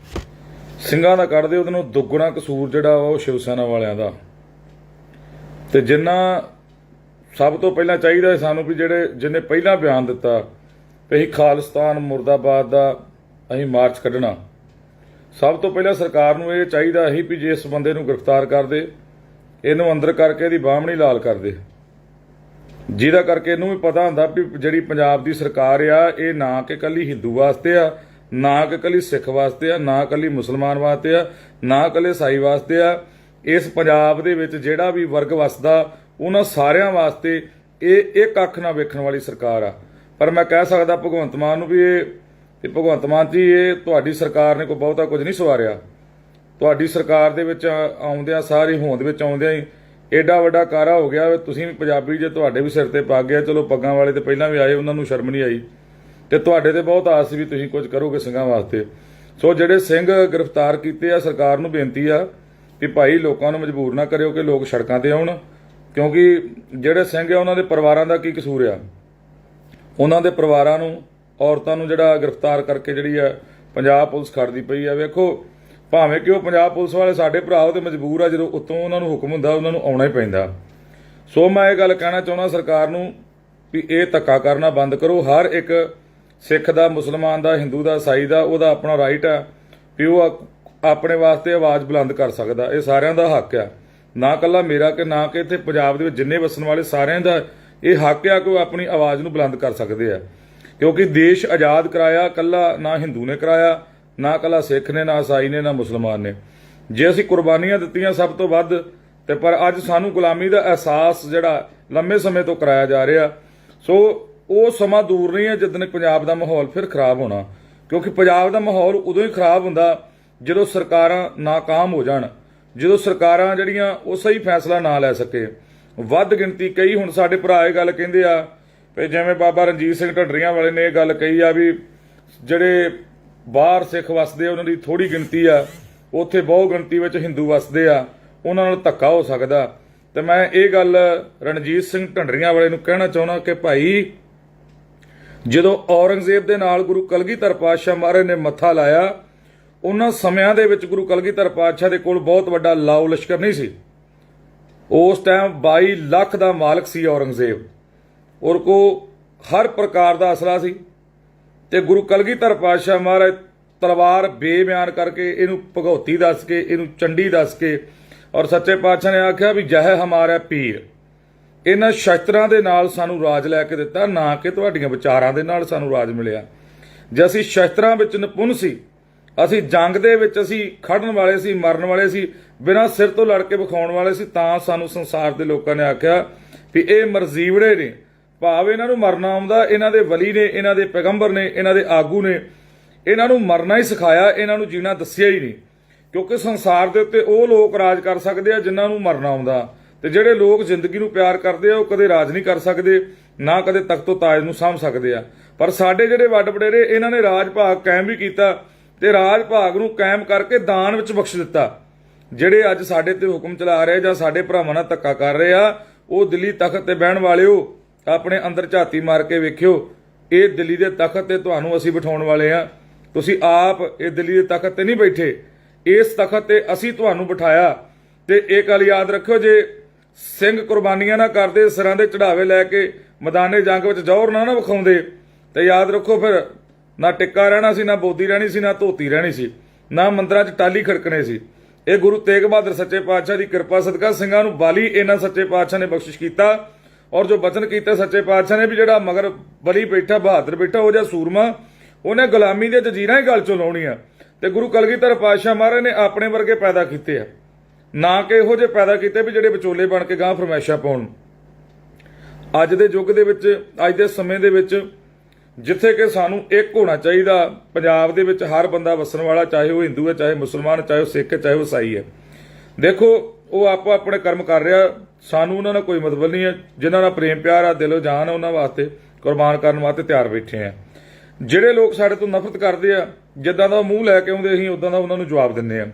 ਸਿੰਘਾਂ ਦਾ ਕੱਢਦੇ, ਉਹਦੇ ਨੂੰ ਦੁੱਗਣਾ ਕਸੂਰ ਜਿਹੜਾ ਉਹ ਸ਼ਿਵ ਸੈਨਾ ਵਾਲਿਆਂ ਦਾ। ਤੇ ਜਿੰਨਾ ਸਭ ਤੋਂ ਪਹਿਲਾਂ ਚਾਹੀਦਾ ਸਾਨੂੰ ਵੀ ਜਿਹਨੇ ਪਹਿਲਾਂ ਬਿਆਨ ਦਿੱਤਾ ਵੀ ਅਸੀਂ ਖਾਲਿਸਤਾਨ ਮੁਰਦਾਬਾਦ ਦਾ ਅਸੀਂ ਮਾਰਚ ਕੱਢਣਾ, ਸਭ ਤੋਂ ਪਹਿਲਾਂ ਸਰਕਾਰ ਨੂੰ ਇਹ ਚਾਹੀਦਾ ਸੀ ਵੀ ਜੇ ਇਸ ਬੰਦੇ ਨੂੰ ਗ੍ਰਿਫਤਾਰ ਕਰਦੇ, ਇਹਨੂੰ ਅੰਦਰ ਕਰਕੇ ਇਹਦੀ ਬਾਹਮਣੀ ਲਾਲ ਕਰਦੇ, ਜਿਹਦਾ ਕਰਕੇ ਇਹਨੂੰ ਵੀ ਪਤਾ ਹੁੰਦਾ ਵੀ ਜਿਹੜੀ ਪੰਜਾਬ ਦੀ ਸਰਕਾਰ ਆ ਇਹ ਨਾ ਕਿ ਇਕੱਲੀ ਹਿੰਦੂ ਵਾਸਤੇ ਆ, ਨਾ ਕਿ ਇਕੱਲੀ ਸਿੱਖ ਵਾਸਤੇ ਆ, ਨਾ ਇਕੱਲੀ ਮੁਸਲਮਾਨ ਵਾਸਤੇ ਆ, ਨਾ ਇਕੱਲੇ ਈਸਾਈ ਵਾਸਤੇ ਆ। ਇਸ ਪੰਜਾਬ ਦੇ ਵਿੱਚ ਜਿਹੜਾ ਵੀ ਵਰਗ ਵਸਦਾ ਉਹਨਾਂ ਸਾਰਿਆਂ ਵਾਸਤੇ ਇਹ ਇੱਕ ਅੱਖ ਨਾਲ ਵੇਖਣ ਵਾਲੀ ਸਰਕਾਰ ਆ। ਪਰ ਮੈਂ ਕਹਿ ਸਕਦਾ ਭਗਵੰਤ ਮਾਨ ਨੂੰ ਵੀ ਇਹ ਭਗਵੰਤ ਮਾਨ ਜੀ, ਇਹ ਤੁਹਾਡੀ ਸਰਕਾਰ ਨੇ ਕੋਈ ਬਹੁਤਾ ਕੁਝ ਨਹੀਂ ਸਵਾਰਿਆ। ਤੁਹਾਡੀ ਸਰਕਾਰ ਦੇ ਵਿੱਚ ਆਉਂਦਿਆਂ ਸਾਰੀ ਹੋਂਦ ਵਿੱਚ ਆਉਂਦਿਆਂ ਹੀ ਏਡਾ ਵੱਡਾ ਕਾਰਾ ਹੋ ਗਿਆ। ਤੁਸੀਂ ਵੀ ਪੰਜਾਬੀ ਜੇ, ਤੁਹਾਡੇ ਵੀ ਸਿਰ ਤੇ ਪੱਗ ਗਿਆ। ਚਲੋ ਪੱਗਾਂ ਵਾਲੇ ਤੇ ਪਹਿਲਾਂ ਵੀ ਆਏ, ਉਹਨਾਂ ਨੂੰ ਸ਼ਰਮ ਨਹੀਂ ਆਈ ਤੇ ਤੁਹਾਡੇ ਤੇ ਬਹੁਤ ਆਸ ਵੀ ਤੁਸੀਂ ਕੁਝ ਕਰੋਗੇ ਸਿੰਘਾਂ ਵਾਸਤੇ। ਸੋ ਜਿਹੜੇ ਸਿੰਘ ਗ੍ਰਿਫਤਾਰ ਕੀਤੇ ਆ, ਸਰਕਾਰ ਨੂੰ ਬੇਨਤੀ ਆ ਕਿ ਭਾਈ ਲੋਕਾਂ ਨੂੰ ਮਜਬੂਰ ਨਾ ਕਰਿਓ ਕਿ ਲੋਕ ਸੜਕਾਂ ਤੇ ਆਉਣ, ਕਿਉਂਕਿ ਜਿਹੜੇ ਸਿੰਘ ਆ ਉਹਨਾਂ ਦੇ ਪਰਿਵਾਰਾਂ ਦਾ ਕੀ ਕਸੂਰ ਆ। ਉਹਨਾਂ ਦੇ ਪਰਿਵਾਰਾਂ ਨੂੰ, ਔਰਤਾਂ ਨੂੰ ਜਿਹੜਾ ਗ੍ਰਿਫਤਾਰ ਕਰਕੇ ਜਿਹੜੀ ਆ ਪੰਜਾਬ ਪੁਲਿਸ ਖੜਦੀ ਪਈ ਆ। ਵੇਖੋ ਭਾਵੇਂ ਕਿ ਉਹ ਪੰਜਾਬ ਪੁਲਿਸ ਵਾਲੇ ਸਾਡੇ ਭਰਾ ਉਹ ਤੇ ਮਜਬੂਰ ਆ, ਜਦੋਂ ਉੱਤੋਂ ਉਹਨਾਂ ਨੂੰ ਹੁਕਮ ਹੁੰਦਾ ਉਹਨਾਂ ਨੂੰ ਆਉਣਾ ਹੀ ਪੈਂਦਾ। ਸੋ ਮੈਂ ਇਹ ਗੱਲ ਕਹਿਣਾ ਚਾਹੁੰਦਾ ਸਰਕਾਰ ਨੂੰ ਵੀ ਇਹ ਧੱਕਾ ਕਰਨਾ ਬੰਦ ਕਰੋ। ਹਰ ਇੱਕ ਸਿੱਖ ਦਾ, ਮੁਸਲਮਾਨ ਦਾ, ਹਿੰਦੂ ਦਾ, ਈਸਾਈ ਦਾ ਉਹਦਾ ਆਪਣਾ ਰਾਈਟ ਆ ਵੀ ਉਹ ਆਪਣੇ ਵਾਸਤੇ ਆਵਾਜ਼ ਬੁਲੰਦ ਕਰ ਸਕਦਾ। ਇਹ ਸਾਰਿਆਂ ਦਾ ਹੱਕ ਆ, ਨਾ ਇਕੱਲਾ ਮੇਰਾ ਕਿ ਨਾ ਕਿ ਇੱਥੇ ਪੰਜਾਬ ਦੇ ਵਿੱਚ ਜਿੰਨੇ ਵਸਣ ਵਾਲੇ ਸਾਰਿਆਂ ਦਾ ਇਹ ਹੱਕ ਆ ਕਿ ਉਹ ਆਪਣੀ ਆਵਾਜ਼ ਨੂੰ ਬੁਲੰਦ ਕਰ ਸਕਦੇ ਆ। ਕਿਉਂਕਿ ਦੇਸ਼ ਆਜ਼ਾਦ ਕਰਾਇਆ ਇਕੱਲਾ ਨਾ ਹਿੰਦੂ ਨੇ ਕਰਾਇਆ, ਨਾ ਇਕੱਲਾ ਸਿੱਖ ਨੇ, ਨਾ ਈਸਾਈ ਨੇ, ਨਾ ਮੁਸਲਮਾਨ ਨੇ। ਜੇ ਅਸੀਂ ਕੁਰਬਾਨੀਆਂ ਦਿੱਤੀਆਂ ਸਭ ਤੋਂ ਵੱਧ, ਤੇ ਪਰ ਅੱਜ ਸਾਨੂੰ ਗੁਲਾਮੀ ਦਾ ਅਹਿਸਾਸ ਜਿਹੜਾ ਲੰਮੇ ਸਮੇਂ ਤੋਂ ਕਰਾਇਆ ਜਾ ਰਿਹਾ। ਸੋ ਉਹ ਸਮਾਂ ਦੂਰ ਨਹੀਂ ਹੈ ਜਿੱਦਣ ਪੰਜਾਬ ਦਾ ਮਾਹੌਲ ਫਿਰ ਖਰਾਬ ਹੋਣਾ, ਕਿਉਂਕਿ ਪੰਜਾਬ ਦਾ ਮਾਹੌਲ ਉਦੋਂ ਹੀ ਖਰਾਬ ਹੁੰਦਾ ਜਦੋਂ ਸਰਕਾਰਾਂ ਨਾਕਾਮ ਹੋ ਜਾਣ, ਜਦੋਂ ਸਰਕਾਰਾਂ ਜਿਹੜੀਆਂ ਉਹ ਸਹੀ ਫੈਸਲਾ ਨਾ ਲੈ ਸਕੇ। ਵੱਧ ਗਿਣਤੀ ਕਈ ਹੁਣ ਸਾਡੇ ਭਰਾ ਇਹ ਗੱਲ ਕਹਿੰਦੇ ਆ ਵੀ ਜਿਵੇਂ ਬਾਬਾ ਰਣਜੀਤ ਸਿੰਘ ਢੱਡਰੀਆਂ ਵਾਲੇ ਨੇ ਇਹ ਗੱਲ ਕਹੀ ਆ ਵੀ ਜਿਹੜੇ ਬਾਹਰ ਸਿੱਖ ਵਸਦੇ ਉਹਨਾਂ ਦੀ ਥੋੜੀ ਗਿਣਤੀ ਆ, ਉੱਥੇ ਬਹੁ ਗਿਣਤੀ ਵਿੱਚ ਹਿੰਦੂ ਵਸਦੇ ਆ, ਉਹਨਾਂ ਨਾਲ ਧੱਕਾ ਹੋ ਸਕਦਾ। ਤੇ ਮੈਂ ਇਹ ਗੱਲ ਰਣਜੀਤ ਸਿੰਘ ਢੱਡਰੀਆਂ ਵਾਲੇ ਨੂੰ ਕਹਿਣਾ ਚਾਹੁੰਦਾ ਕਿ ਭਾਈ ਜਦੋਂ ਔਰੰਗਜ਼ੇਬ ਦੇ ਨਾਲ ਗੁਰੂ ਕਲਗੀਧਰ ਪਾਤਸ਼ਾਹ ਮਹਾਰਾਜ ਨੇ ਮੱਥਾ ਲਾਇਆ, ਉਹਨਾਂ ਸਮਿਆਂ ਦੇ ਵਿੱਚ ਗੁਰੂ ਕਲਗੀਧਰ ਪਾਤਸ਼ਾਹ ਦੇ ਕੋਲ ਬਹੁਤ ਵੱਡਾ ਲਾਓ ਲਸ਼ਕਰ ਨਹੀਂ ਸੀ। ਉਸ ਟਾਈਮ 22 ਲੱਖ ਦਾ ਮਾਲਕ ਸੀ ਔਰੰਗਜ਼ੇਬ, ਔਰ ਕੋ ਹਰ ਪ੍ਰਕਾਰ ਦਾ ਅਸਲਾ ਸੀ। ਤੇ ਗੁਰੂ ਕਲਗੀਧਰ ਪਾਤਸ਼ਾਹ ਮਹਾਰਾਜ ਤਲਵਾਰ ਬੇਬਿਆਨ ਕਰਕੇ, ਇਹਨੂੰ ਭਗਉਤੀ ਦੱਸ ਕੇ, ਇਹਨੂੰ ਚੰਡੀ ਦੱਸ ਕੇ, ਔਰ ਸੱਚੇ ਪਾਤਸ਼ਾਹ ਨੇ ਆਖਿਆ ਵੀ ਜਹ ਹਮਾਰਾ ਪੀਰ, ਇਹਨਾਂ ਸ਼ਸਤਰਾਂ ਦੇ ਨਾਲ ਸਾਨੂੰ ਰਾਜ ਲੈ ਕੇ ਦਿੱਤਾ, ਨਾ ਕਿ ਤੁਹਾਡੀਆਂ ਵਿਚਾਰਾਂ ਦੇ ਨਾਲ ਸਾਨੂੰ ਰਾਜ ਮਿਲਿਆ। ਜੇ ਅਸੀਂ ਸ਼ਸਤਰਾਂ ਵਿੱਚ ਨਿਪੁੰਨ ਸੀ, ਅਸੀਂ ਜੰਗ ਦੇ ਵਿੱਚ ਅਸੀਂ ਖੜਨ ਵਾਲੇ ਸੀ, ਮਰਨ ਵਾਲੇ ਸੀ, ਬਿਨਾਂ ਸਿਰ ਤੋਂ ਲੜ ਕੇ ਵਿਖਾਉਣ ਵਾਲੇ ਸੀ, ਤਾਂ ਸਾਨੂੰ ਸੰਸਾਰ ਦੇ ਲੋਕਾਂ ਨੇ ਆਖਿਆ ਵੀ ਇਹ ਮਰਜ਼ੀਵੜੇ ਨੇ, ਭਾਵ ਇਹਨਾਂ ਨੂੰ ਮਰਨਾ ਆਉਂਦਾ। ਇਹਨਾਂ ਦੇ ਵਲੀ ਨੇ, ਇਹਨਾਂ ਦੇ ਪੈਗੰਬਰ ਨੇ, ਇਹਨਾਂ ਦੇ ਆਗੂ ਨੇ ਇਹਨਾਂ ਨੂੰ ਮਰਨਾ ਹੀ ਸਿਖਾਇਆ, ਇਹਨਾਂ ਨੂੰ ਜੀਣਾ ਦੱਸਿਆ ਹੀ ਨਹੀਂ। ਕਿਉਂਕਿ ਸੰਸਾਰ ਦੇ ਉੱਤੇ ਉਹ ਲੋਕ ਰਾਜ ਕਰ ਸਕਦੇ ਆ ਜਿਨ੍ਹਾਂ ਨੂੰ ਮਰਨਾ ਆਉਂਦਾ, ਤੇ ਜਿਹੜੇ ਲੋਕ ਜ਼ਿੰਦਗੀ ਨੂੰ ਪਿਆਰ ਕਰਦੇ ਆ ਉਹ ਕਦੇ ਰਾਜ ਨਹੀਂ ਕਰ ਸਕਦੇ, ਨਾ ਕਦੇ ਤਖਤੋ ਤਾਜ ਨੂੰ ਸਾਂਭ ਸਕਦੇ ਆ। ਪਰ ਸਾਡੇ ਜਿਹੜੇ ਵੱਡ ਵਡੇਰੇ ਇਹਨਾਂ ਨੇ ਰਾਜ ਭਾਗ ਕਾਇਮ ਵੀ ਕੀਤਾ, ਤੇ ਰਾਜ ਭਾਗ ਨੂੰ ਕਾਇਮ ਕਰਕੇ ਦਾਨ ਵਿੱਚ ਬਖਸ਼ ਦਿੱਤਾ। ਜਿਹੜੇ ਅੱਜ ਸਾਡੇ ਤੇ ਹੁਕਮ ਚਲਾ ਰਹੇ ਜਾਂ ਸਾਡੇ ਭਰਾਵਾਂ ਨਾਲ ਧੱਕਾ ਕਰ ਰਹੇ ਆ, ਉਹ ਦਿੱਲੀ ਤਖਤ ਤੇ ਬਹਿਣ ਵਾਲਿਓ ਆਪਣੇ ਅੰਦਰ ਝਾਤੀ ਮਾਰ ਕੇ ਵੇਖਿਓ। ਇਹ ਦਿੱਲੀ ਦੇ ਤਖਤ ਤੇ ਤੁਹਾਨੂੰ ਅਸੀਂ ਬਿਠਾਉਣ ਵਾਲੇ ਆ। ਤੁਸੀਂ ਆਪ ਇਹ ਦਿੱਲੀ ਦੇ ਤਖਤ ਤੇ ਨਹੀਂ ਬੈਠੇ, ਇਸ ਤਖਤ ਤੇ ਅਸੀਂ ਤੁਹਾਨੂੰ ਬਿਠਾਇਆ। ਤੇ ਇਹ ਗੱਲ ਯਾਦ ਰੱਖਿਓ, ਜੇ ਸਿੰਘ ਕੁਰਬਾਨੀਆਂ ਨਾ ਕਰਦੇ, ਸਿਰਾਂ ਦੇ ਚੜਾਵੇ ਲੈ ਕੇ ਮੈਦਾਨੇ ਜੰਗ ਵਿੱਚ ਜ਼ੋਰ ਨਾ ਵਿਖਾਉਂਦੇ, ਤੇ ਯਾਦ ਰੱਖੋ ਫਿਰ ਨਾ ਟਿੱਕਾ ਰਹਿਣਾ ਸੀ, ਨਾ ਬੋਦੀ ਰਹਿਣੀ ਸੀ, ਨਾ ਧੋਤੀ ਰਹਿਣੀ ਸੀ, ਨਾ ਮੰਦਰਾਂ 'ਚ ਟਾਲੀ ਖੜਕਣੇ ਸੀ। ਇਹ ਗੁਰੂ ਤੇਗ ਬਹਾਦਰ ਸੱਚੇ ਪਾਤਸ਼ਾਹ ਦੀ ਕਿਰਪਾ ਸਦਕਾ ਸਿੰਘਾਂ ਨੂੰ ਬਾਲੀ ਇਹਨਾਂ ਸੱਚੇ ਪਾਤਸ਼ਾਹ ਨੇ ਬਖਸ਼ਿਸ਼ ਕੀਤਾ। ਔਰ ਜੋ ਬਚਨ ਕੀਤਾ ਸੱਚੇ ਪਾਤਸ਼ਾਹ ਨੇ ਵੀ ਜਿਹੜਾ ਮਗਰ ਬਲੀ ਬੈਠਾ, ਬਹਾਦਰ ਬੈਠਾ, ਉਹ ਜਿਹਾ ਸੂਰਮਾ, ਉਹਨੇ ਗੁਲਾਮੀ ਦੀਆਂ ਜੰਜੀਰਾਂ ਹੀ ਗਲ ਚੋਂ ਲਾਉਣੀਆਂ। ਤੇ ਗੁਰੂ ਕਲਗੀਧਰ ਪਾਤਸ਼ਾਹ ਮਹਾਰਾਜ ਨੇ ਆਪਣੇ ਵਰਗੇ ਪੈਦਾ ਕੀਤੇ ਆ, ਨਾ ਕਿ ਇਹੋ ਜਿਹੇ ਪੈਦਾ ਕੀਤੇ ਵੀ ਜਿਹੜੇ ਵਿਚੋਲੇ ਬਣ ਕੇ ਗਾਂ ਫਰਮਾਇਸ਼ਾਂ ਪਾਉਣ। ਅੱਜ ਦੇ ਯੁੱਗ ਦੇ ਵਿੱਚ, ਅੱਜ ਦੇ ਸਮੇਂ ਦੇ ਵਿੱਚ ਜਿੱਥੇ ਕਿ ਸਾਨੂੰ ਇੱਕ ਹੋਣਾ ਚਾਹੀਦਾ, ਪੰਜਾਬ ਦੇ ਵਿੱਚ ਹਰ ਬੰਦਾ ਵਸਣ ਵਾਲਾ, ਚਾਹੇ ਉਹ ਹਿੰਦੂ ਹੈ, ਚਾਹੇ ਮੁਸਲਮਾਨ, ਚਾਹੇ ਉਹ ਸਿੱਖ ਹੈ, ਚਾਹੇ ਉਹ ਈਸਾਈ ਹੈ। ਦੇਖੋ ਉਹ ਆਪੋ ਆਪਣੇ ਕਰਮ ਕਰ ਰਿਹਾ, ਸਾਨੂੰ ਉਹਨਾਂ ਨਾਲ ਕੋਈ ਮਤਲਬ ਨਹੀਂ ਹੈ। ਜਿਨ੍ਹਾਂ ਨਾਲ ਪ੍ਰੇਮ ਪਿਆਰ ਆ, ਦਿਲੋਂ ਜਾਨ, ਉਹਨਾਂ ਵਾਸਤੇ ਕੁਰਬਾਨ ਕਰਨ ਵਾਸਤੇ ਤਿਆਰ ਬੈਠੇ ਆ। ਜਿਹੜੇ ਲੋਕ ਸਾਡੇ ਤੋਂ ਨਫ਼ਰਤ ਕਰਦੇ ਆ, ਜਿੱਦਾਂ ਦਾ ਮੂੰਹ ਲੈ ਕੇ ਆਉਂਦੇ ਅਸੀਂ ਉਦਾਂ ਦਾ ਉਹਨਾਂ ਨੂੰ ਜਵਾਬ ਦਿੰਦੇ ਆ।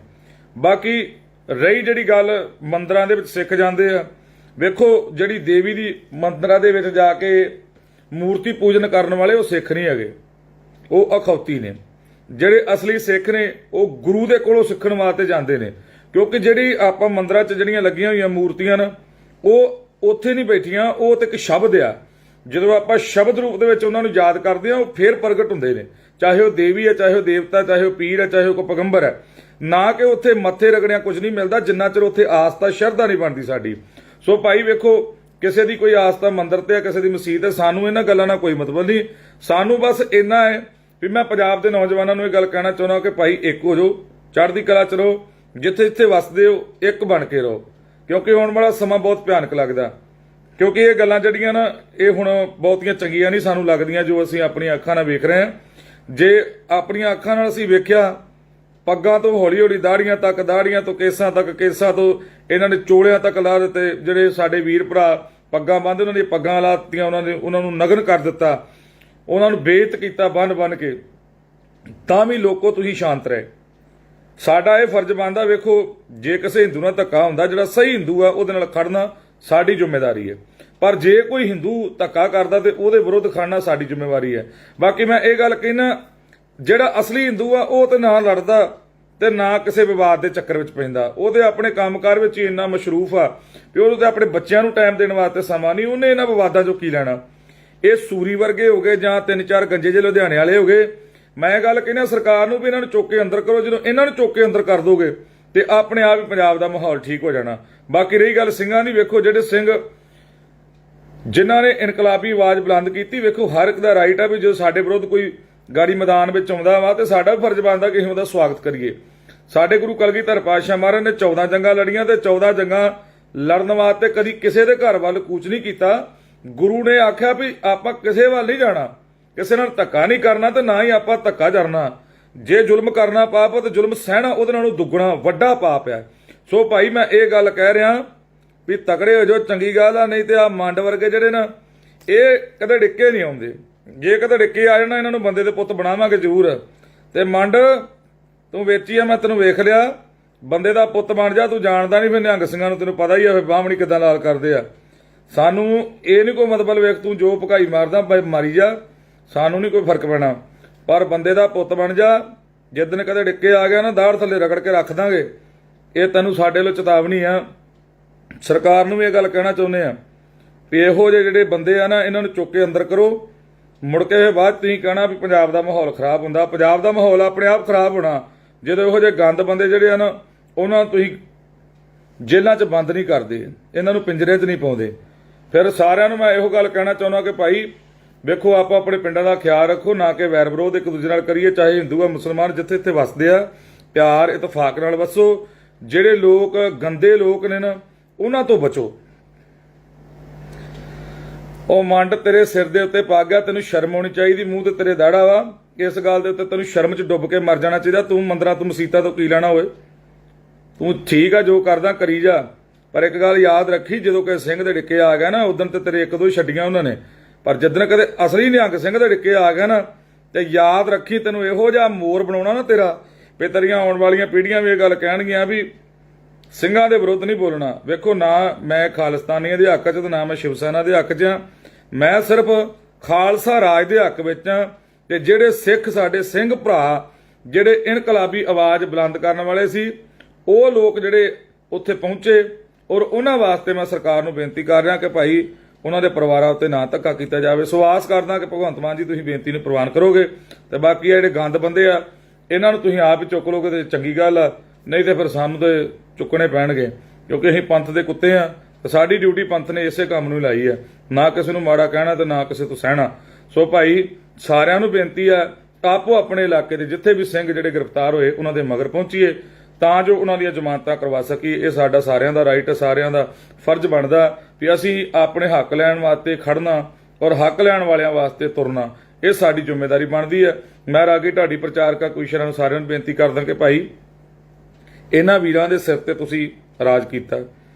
ਬਾਕੀ ਰਹੀ ਜਿਹੜੀ ਗੱਲ ਮੰਦਰਾਂ ਦੇ ਵਿੱਚ ਸਿੱਖ ਜਾਂਦੇ ਆ, ਵੇਖੋ ਜਿਹੜੀ ਦੇਵੀ ਦੀ ਮੰਦਰਾਂ ਦੇ ਵਿੱਚ ਜਾ ਕੇ ਮੂਰਤੀ ਪੂਜਨ ਕਰਨ ਵਾਲੇ ਉਹ ਸਿੱਖ ਨਹੀਂ ਹੈਗੇ, ਉਹ ਅਖੌਤੀ ਨੇ। ਜਿਹੜੇ ਅਸਲੀ ਸਿੱਖ ਨੇ ਉਹ ਗੁਰੂ ਦੇ ਕੋਲੋਂ ਸਿੱਖਣ ਵਾਸਤੇ ਜਾਂਦੇ ਨੇ। ਕਿਉਂਕਿ ਜਿਹੜੀ ਆਪਾਂ ਮੰਦਰਾਂ 'ਚ ਜਿਹੜੀਆਂ ਲੱਗੀਆਂ ਹੋਈਆਂ ਮੂਰਤੀਆਂ ਨੇ, ਉਹ ਉੱਥੇ ਨਹੀਂ ਬੈਠੀਆਂ, ਉਹ ਤੇ ਇੱਕ ਸ਼ਬਦ ਆ। ਜਦੋਂ ਆਪਾਂ ਸ਼ਬਦ ਰੂਪ ਦੇ ਵਿੱਚ ਉਹਨਾਂ ਨੂੰ ਯਾਦ ਕਰਦੇ ਆ, ਉਹ ਫੇਰ ਪ੍ਰਗਟ ਹੁੰਦੇ ਨੇ। ਚਾਹੇ ਉਹ ਦੇਵੀ ਹੈ, ਚਾਹੇ ਉਹ ਦੇਵਤਾ, ਚਾਹੇ ਉਹ ਪੀਰ ਹੈ, ਚਾਹੇ ਉਹ ਕੋਈ ਪੈਗੰਬਰ ਹੈ। ਨਾ ਕਿ ਉੱਥੇ ਮੱਥੇ ਰਗੜਿਆ ਕੁਝ ਨਹੀਂ ਮਿਲਦਾ, ਜਿੰਨਾ ਚਿਰ ਉੱਥੇ ਆਸਥਾ ਸ਼ਰਧਾ ਨਹੀਂ ਬਣਦੀ ਸਾਡੀ। ਸੋ ਭਾਈ ਵੇਖੋ, ਕਿਸੇ ਦੀ ਕੋਈ ਆਸਥਾ ਮੰਦਰ ਤੇ ਆ, ਕਿਸੇ ਦੀ ਮਸਜਿਦ ਹੈ, ਸਾਨੂੰ ਇਹਨਾਂ ਗੱਲਾਂ ਨਾਲ ਕੋਈ ਮਤਲਬ ਨਹੀਂ। ਸਾਨੂੰ ਬਸ ਇੰਨਾ ਹੈ ਵੀ ਮੈਂ ਪੰਜਾਬ ਦੇ ਨੌਜਵਾਨਾਂ ਨੂੰ ਇਹ ਗੱਲ ਕਹਿਣਾ ਚਾਹੁੰਦਾ ਕਿ ਭਾਈ ਇੱਕ ਹੋ ਜਾਓ, ਚੜ੍ਹਦੀ ਕਲਾ ਚ ਰਹੋ, ਜਿੱਥੇ ਜਿੱਥੇ ਵਸਦੇ ਹੋ ਇੱਕ ਬਣ ਕੇ ਰਹੋ। ਕਿਉਂਕਿ ਆਉਣ ਵਾਲਾ ਸਮਾਂ ਬਹੁਤ ਭਿਆਨਕ ਲੱਗਦਾ। ਕਿਉਂਕਿ ਇਹ ਗੱਲਾਂ ਜਿਹੜੀਆਂ ਨਾ, ਇਹ ਹੁਣ ਬਹੁਤੀਆਂ ਚੰਗੀਆਂ ਨਹੀਂ ਸਾਨੂੰ ਲੱਗਦੀਆਂ ਜੋ ਅਸੀਂ ਆਪਣੀਆਂ ਅੱਖਾਂ ਨਾਲ ਵੇਖ ਰਹੇ ਹਾਂ। ਜੇ ਆਪਣੀਆਂ ਅੱਖਾਂ ਨਾਲ ਅਸੀਂ ਵੇਖਿਆ, ਪੱਗਾਂ ਤੋਂ ਹੌਲੀ ਹੌਲੀ ਦਾੜੀਆਂ ਤੱਕ, ਦਾੜੀਆਂ ਤੋਂ ਕੇਸਾਂ ਤੱਕ, ਕੇਸਾਂ ਤੋਂ ਇਹਨਾਂ ਨੇ ਚੋਲਿਆਂ ਤੱਕ ਲਾ ਦਿੱਤੇ। ਜਿਹੜੇ ਸਾਡੇ ਵੀਰ ਭਰਾ ਪੱਗਾਂ ਬੰਨ੍ਹਦੇ, ਉਹਨਾਂ ਦੀਆਂ ਪੱਗਾਂ ਲਾਤੀਆਂ, ਉਹਨਾਂ ਨੂੰ ਨਗਨ ਕਰ ਦਿੱਤਾ, ਉਹਨਾਂ ਨੂੰ ਬੇਇੱਜ਼ਤ ਕੀਤਾ ਬੰਨ ਕੇ। ਤਾਂ ਵੀ ਲੋਕੋ ਤੁਸੀਂ ਸ਼ਾਂਤ ਰਹੇ। ਸਾਡਾ ਇਹ ਫਰਜ਼ ਬਣਦਾ, ਵੇਖੋ ਜੇ ਕਿਸੇ ਹਿੰਦੂ ਨਾਲ ਧੱਕਾ ਹੁੰਦਾ, ਜਿਹੜਾ ਸਹੀ ਹਿੰਦੂ ਆ ਉਹਦੇ ਨਾਲ ਖੜਨਾ ਸਾਡੀ ਜ਼ਿੰਮੇਵਾਰੀ ਹੈ। ਪਰ ਜੇ ਕੋਈ ਹਿੰਦੂ ਧੱਕਾ ਕਰਦਾ ਤੇ ਉਹਦੇ ਵਿਰੁੱਧ ਖੜਨਾ ਸਾਡੀ ਜ਼ਿੰਮੇਵਾਰੀ ਹੈ। ਬਾਕੀ ਮੈਂ ਇਹ ਗੱਲ ਕਹਿਣਾ, ਜਿਹੜਾ ਅਸਲੀ ਹਿੰਦੂ ਆ ਉਹ ਤੇ ਨਾ ਲੜਦਾ ਤੇ ਨਾ ਕਿਸੇ ਵਿਵਾਦ ਦੇ ਚੱਕਰ ਵਿੱਚ ਪੈਂਦਾ। ਉਹਦੇ ਆਪਣੇ ਕੰਮਕਾਰ ਵਿੱਚ ਹੀ ਇੰਨਾ ਮਸ਼ਰੂਫ ਆ ਵੀ ਉਹਨੂੰ ਤੇ ਆਪਣੇ ਬੱਚਿਆਂ ਨੂੰ ਟਾਈਮ ਦੇਣ ਵਾਸਤੇ ਸਮਾਂ ਨਹੀਂ। ਉਹਨੇ ਇਹਨਾਂ ਵਿਵਾਦਾਂ ਚੋਂ ਕੀ ਲੈਣਾ। ਇਹ ਸੂਰੀ ਵਰਗੇ ਹੋ ਗਏ ਜਾਂ 3-4 ਗੰਜੇ ਜਿਹੇ ਲੁਧਿਆਣੇ ਵਾਲੇ ਹੋ ਗਏ। ਮੈਂ ਇਹ ਗੱਲ ਕਹਿੰਦਾ ਸਰਕਾਰ ਨੂੰ ਵੀ ਇਹਨਾਂ ਨੂੰ ਚੁੱਕ ਕੇ ਅੰਦਰ ਕਰੋ। ਜਦੋਂ ਇਹਨਾਂ ਨੂੰ ਚੁੱਕ ਕੇ ਅੰਦਰ ਕਰ ਦੋਗੇ ਤੇ ਆਪਣੇ ਆਪ ਹੀ ਪੰਜਾਬ ਦਾ ਮਾਹੌਲ ਠੀਕ ਹੋ ਜਾਣਾ। ਬਾਕੀ ਰਹੀ ਗੱਲ ਸਿੰਘਾਂ ਦੀ, ਵੇਖੋ ਜਿਹੜੇ ਸਿੰਘ ਜਿਨ੍ਹਾਂ ਨੇ ਇਨਕਲਾਬੀ ਆਵਾਜ਼ ਬੁਲੰਦ ਕੀਤੀ, ਵੇਖੋ ਹਰ ਇੱਕ ਦਾ ਰਾਈਟ ਆ ਵੀ ਜੋ ਸਾਡੇ ਵਿਰੁੱਧ ਕੋਈ ਗਾੜੀ ਮੈਦਾਨ ਵਿੱਚ ਆਉਂਦਾ ਵਾ ਤੇ ਸਾਡਾ ਫਰਜ਼ ਬਣਦਾ ਕਿ ਅਸੀਂ ਉਹਦਾ ਸਵਾਗਤ ਕਰੀਏ। ਸਾਡੇ ਗੁਰੂ ਕਲਗੀਧਰ ਪਾਤਸ਼ਾਹ ਮਹਾਰਾਜ ਨੇ 14 ਜੰਗਾਂ ਲੜੀਆਂ ਤੇ 14 ਜੰਗਾਂ ਲੜਨ ਵਾਸਤੇ ਕਦੀ ਕਿਸੇ ਦੇ ਘਰ ਵੱਲ ਕੂਚ ਨਹੀਂ ਕੀਤਾ। ਗੁਰੂ ਨੇ ਆਖਿਆ ਵੀ ਆਪਾਂ ਕਿਸੇ ਵੱਲ ਨਹੀਂ ਜਾਣਾ, ਕਿਸੇ ਨਾਲ ਧੱਕਾ ਨਹੀਂ ਕਰਨਾ ਤੇ ਨਾ ਹੀ ਆਪਾਂ ਧੱਕਾ ਕਰਨਾ। ਜੇ ਜ਼ੁਲਮ ਕਰਨਾ ਪਾਪ ਤੇ ਜ਼ੁਲਮ ਸਹਿਣਾ ਉਹਦੇ ਨਾਲੋਂ ਦੁੱਗਣਾ ਵੱਡਾ ਪਾਪ ਹੈ। ਸੋ ਭਾਈ ਮੈਂ ਇਹ ਗੱਲ ਕਹਿ ਰਿਹਾ ਵੀ ਤਕੜੇ ਹੋ ਜਾਓ, ਚੰਗੀ ਗੱਲ ਆ। ਨਹੀਂ ਤੇ ਆ ਮੰਡ ਵਰਗੇ ਜਿਹੜੇ ਨਾ, ਇਹ ਕਦੇ ਡਿੱਕੇ ਨਹੀਂ ਆਉਂਦੇ। ਜੇ ਕਦੇ ਡਿੱਕੇ ਆ ਜਾਣਾ, ਇਹਨਾਂ ਨੂੰ ਬੰਦੇ ਦੇ ਪੁੱਤ ਬਣਾਵਾਂਗੇ ਜ਼ਰੂਰ। ਤੇ ਮੰਡ ਤੂੰ ਵੇਚੀ ਆ, ਮੈਂ ਤੈਨੂੰ ਵੇਖ ਲਿਆ, ਬੰਦੇ ਦਾ ਪੁੱਤ ਬਣ ਜਾ। ਤੂੰ ਜਾਣਦਾ ਨਹੀਂ ਫਿਰ ਨਿਹੰਗ ਸਿੰਘਾਂ ਨੂੰ, ਤੈਨੂੰ ਪਤਾ ਹੀ ਆ ਬਾਹਮਣੀ ਕਿੱਦਾਂ ਲਾਲ ਕਰਦੇ ਆ। ਸਾਨੂੰ ਇਹ ਨਹੀਂ ਕੋਈ ਮਤਲਬ, ਵੇਖ ਤੂੰ ਜੋ ਭਕਾਈ ਮਾਰਦਾ ਮਾਰੀ ਜਾ, ਸਾਨੂੰ ਨਹੀਂ ਕੋਈ ਫਰਕ ਪੈਣਾ। ਪਰ ਬੰਦੇ ਦਾ ਪੁੱਤ ਬਣ ਜਾ। ਜਿੱਦਣ ਕਦੇ ਡਿੱਕੇ ਆ ਗਿਆ ਨਾ, ਦਾੜ ਥੱਲੇ ਰਗੜ ਕੇ ਰੱਖ ਦਾਂਗੇ। ਇਹ ਤੈਨੂੰ ਸਾਡੇ ਵੱਲੋਂ ਚੇਤਾਵਨੀ ਆ। ਸਰਕਾਰ ਨੂੰ ਵੀ ਇਹ ਗੱਲ ਕਹਿਣਾ ਚਾਹੁੰਦੇ ਆ ਵੀ ਇਹੋ ਜਿਹੇ ਜਿਹੜੇ ਬੰਦੇ ਆ ਨਾ, ਇਹਨਾਂ ਨੂੰ ਚੁੱਕ ਕੇ ਅੰਦਰ ਕਰੋ। ਮੁੜ ਕੇ ਬਾਅਦ ਤੁਸੀਂ ਕਹਿਣਾ ਵੀ ਪੰਜਾਬ ਦਾ ਮਾਹੌਲ ਖਰਾਬ ਹੁੰਦਾ। ਪੰਜਾਬ ਦਾ ਮਾਹੌਲ ਆਪਣੇ ਆਪ ਖਰਾਬ ਹੋਣਾ ਜਦੋਂ ਇਹੋ ਜਿਹੇ ਗੰਦ ਬੰਦੇ ਜਿਹੜੇ ਆ ਨਾ, ਉਹਨਾਂ ਨੂੰ ਤੁਸੀਂ ਜੇਲ੍ਹਾਂ 'ਚ ਬੰਦ ਨਹੀਂ ਕਰਦੇ, ਇਹਨਾਂ ਨੂੰ ਪਿੰਜਰੇ 'ਚ ਨਹੀਂ ਪਾਉਂਦੇ। ਫਿਰ ਸਾਰਿਆਂ ਨੂੰ ਮੈਂ ਇਹੋ ਗੱਲ ਕਹਿਣਾ ਚਾਹੁੰਦਾ ਕਿ ਭਾਈ ਵੇਖੋ, ਆਪਾਂ ਆਪਣੇ ਪਿੰਡਾਂ ਦਾ ਖਿਆਲ ਰੱਖੋ, ਨਾ ਕਿ ਵੈਰ ਵਿਰੋਧ ਇੱਕ ਦੂਜੇ ਨਾਲ ਕਰੀਏ। ਚਾਹੇ ਹਿੰਦੂ ਆ ਮੁਸਲਮਾਨ, ਜਿੱਥੇ ਇੱਥੇ ਵਸਦੇ ਆ, ਪਿਆਰ ਇਤਫਾਕ ਨਾਲ ਵਸੋ। ਜਿਹੜੇ ਲੋਕ ਗੰਦੇ ਲੋਕ ਨੇ ਨਾ, ਉਹਨਾਂ ਤੋਂ ਬਚੋ। ਉਹ ਮੰਡ ਤੇਰੇ ਸਿਰ ਦੇ ਉੱਤੇ ਪਾ ਗਿਆ, ਤੈਨੂੰ ਸ਼ਰਮ ਆਉਣੀ ਚਾਹੀਦੀ। ਮੂੰਹ ਤੇ ਤੇਰੇ ਦਾੜਾ ਵਾ, ਇਸ ਗੱਲ ਦੇ ਉੱਤੇ ਤੈਨੂੰ ਸ਼ਰਮ 'ਚ ਡੁੱਬ ਕੇ ਮਰ ਜਾਣਾ ਚਾਹੀਦਾ। ਤੂੰ ਮੰਦਰਾਂ ਤੋਂ ਮਸੀਤਾਂ ਤੋਂ ਕੀ ਲੈਣਾ ਹੋਏ? ਤੂੰ ਠੀਕ ਆ, ਜੋ ਕਰਦਾ ਕਰੀ ਜਾ, ਪਰ ਇੱਕ ਗੱਲ ਯਾਦ ਰੱਖੀ, ਜਦੋਂ ਕਿ ਸਿੰਘ ਦੇ ਡਿੱਕੇ ਆ ਗਿਆ ਨਾ, ਉਦੋਂ ਤੇ ਤੇਰੇ ਇੱਕ ਦੋ ਛੱਡੀਆਂ ਉਹਨਾਂ ਨੇ, ਪਰ ਜਿੱਦਣ ਕਦੇ ਅਸਲੀ ਨਿਹੰਗ ਸਿੰਘ ਦੇ ਡਿੱਕੇ ਆ ਗਿਆ ਨਾ, ਤੇ ਯਾਦ ਰੱਖੀ ਤੈਨੂੰ ਇਹੋ ਜਿਹਾ ਮੋਰ ਬਣਾਉਣਾ ਨਾ ਤੇਰਾ, ਵੀ ਤੇਰੀਆਂ ਆਉਣ ਵਾਲੀਆਂ ਪੀੜ੍ਹੀਆਂ ਵੀ ਇਹ ਗੱਲ ਕਹਿਣਗੀਆਂ ਵੀ ਸਿੰਘਾਂ ਦੇ ਵਿਰੁੱਧ ਨਹੀਂ ਬੋਲਣਾ। ਵੇਖੋ, ਨਾ ਮੈਂ ਖਾਲਿਸਤਾਨੀਆਂ ਦੇ ਹੱਕ 'ਚ ਤੇ ਨਾ ਮੈਂ ਸ਼ਿਵ ਸੈਨਾ ਦੇ ਹੱਕ 'ਚ ਆ, ਮੈਂ ਸਿਰਫ ਖਾਲਸਾ ਰਾਜ ਦੇ ਹੱਕ ਵਿੱਚ ਆ। ਤੇ ਜਿਹੜੇ ਸਿੱਖ ਸਾਡੇ ਸਿੰਘ ਭਰਾ ਜਿਹੜੇ ਇਨਕਲਾਬੀ ਆਵਾਜ਼ ਬੁਲੰਦ ਕਰਨ ਵਾਲੇ ਸੀ, ਉਹ ਲੋਕ ਜਿਹੜੇ ਉੱਥੇ ਪਹੁੰਚੇ, ਔਰ ਉਹਨਾਂ ਵਾਸਤੇ ਮੈਂ ਸਰਕਾਰ ਨੂੰ ਬੇਨਤੀ ਕਰ ਰਿਹਾ ਕਿ ਭਾਈ ਉਹਨਾਂ ਦੇ ਪਰਿਵਾਰਾਂ ਉੱਤੇ ਨਾ ਧੱਕਾ ਕੀਤਾ ਜਾਵੇ। ਸੋ ਆਸ ਕਰਦਾ ਕਿ ਭਗਵੰਤ ਮਾਨ ਜੀ ਤੁਸੀਂ ਬੇਨਤੀ ਨੂੰ ਪ੍ਰਵਾਨ ਕਰੋਗੇ, ਤੇ ਬਾਕੀ ਆ ਜਿਹੜੇ ਗੰਦ ਬੰਦੇ ਆ ਇਹਨਾਂ ਨੂੰ ਤੁਸੀਂ ਆਪ ਹੀ ਚੁੱਕ ਲੋਗੇ ਤੇ ਚੰਗੀ ਗੱਲ ਆ, ਨਹੀਂ ਤੇ ਫਿਰ ਸਾਨੂੰ ਤੇ ਚੁੱਕਣੇ ਪੈਣਗੇ, ਕਿਉਂਕਿ ਅਸੀਂ ਪੰਥ ਦੇ ਕੁੱਤੇ ਆ ਤੇ ਸਾਡੀ ਡਿਊਟੀ ਪੰਥ ਨੇ ਇਸੇ ਕੰਮ ਨੂੰ ਲਾਈ ਆ, ਨਾ ਕਿਸੇ ਨੂੰ ਮਾੜਾ ਕਹਿਣਾ ਤੇ ਨਾ ਕਿਸੇ ਤੋਂ ਸਹਿਣਾ। ਸੋ ਭਾਈ ਸਾਰਿਆਂ ਨੂੰ ਬੇਨਤੀ ਆ, ਆਪੋ ਆਪਣੇ ਇਲਾਕੇ ਦੇ ਜਿੱਥੇ ਵੀ ਸਿੰਘ ਜਿਹੜੇ ਗ੍ਰਿਫਤਾਰ ਹੋਏ ਉਹਨਾਂ ਦੇ ਮਗਰ ਪਹੁੰਚੀਏ ਤਾਂ ਜੋ ਉਹਨਾਂ ਦੀਆਂ ਜ਼ਮਾਨਤਾਂ ਕਰਵਾ ਸਕੀਏ। ਇਹ ਸਾਡਾ ਸਾਰਿਆਂ ਦਾ ਰਾਈਟ, ਸਾਰਿਆਂ ਦਾ ਫਰਜ਼ ਬਣਦਾ ਵੀ ਅਸੀਂ ਆਪਣੇ ਹੱਕ ਲੈਣ ਵਾਸਤੇ ਖੜਨਾ ਔਰ ਹੱਕ ਲੈਣ ਵਾਲਿਆਂ ਵਾਸਤੇ ਤੁਰਨਾ, ਇਹ ਸਾਡੀ ਜ਼ਿੰਮੇਵਾਰੀ ਬਣਦੀ ਹੈ। ਮੈਂ ਰਾਗੀ ਢਾਡੀ ਪ੍ਰਚਾਰਕਾ ਕੁਸ਼ਰਾਂ ਨੂੰ ਸਾਰਿਆਂ ਨੂੰ ਬੇਨਤੀ ਕਰਦਾ ਕਿ ਭਾਈ ਇਹਨਾਂ ਵੀਰਾਂ ਦੇ ਸਿਰ ਤੇ ਤੁਸੀਂ ਰਾਜ ਕੀਤਾ,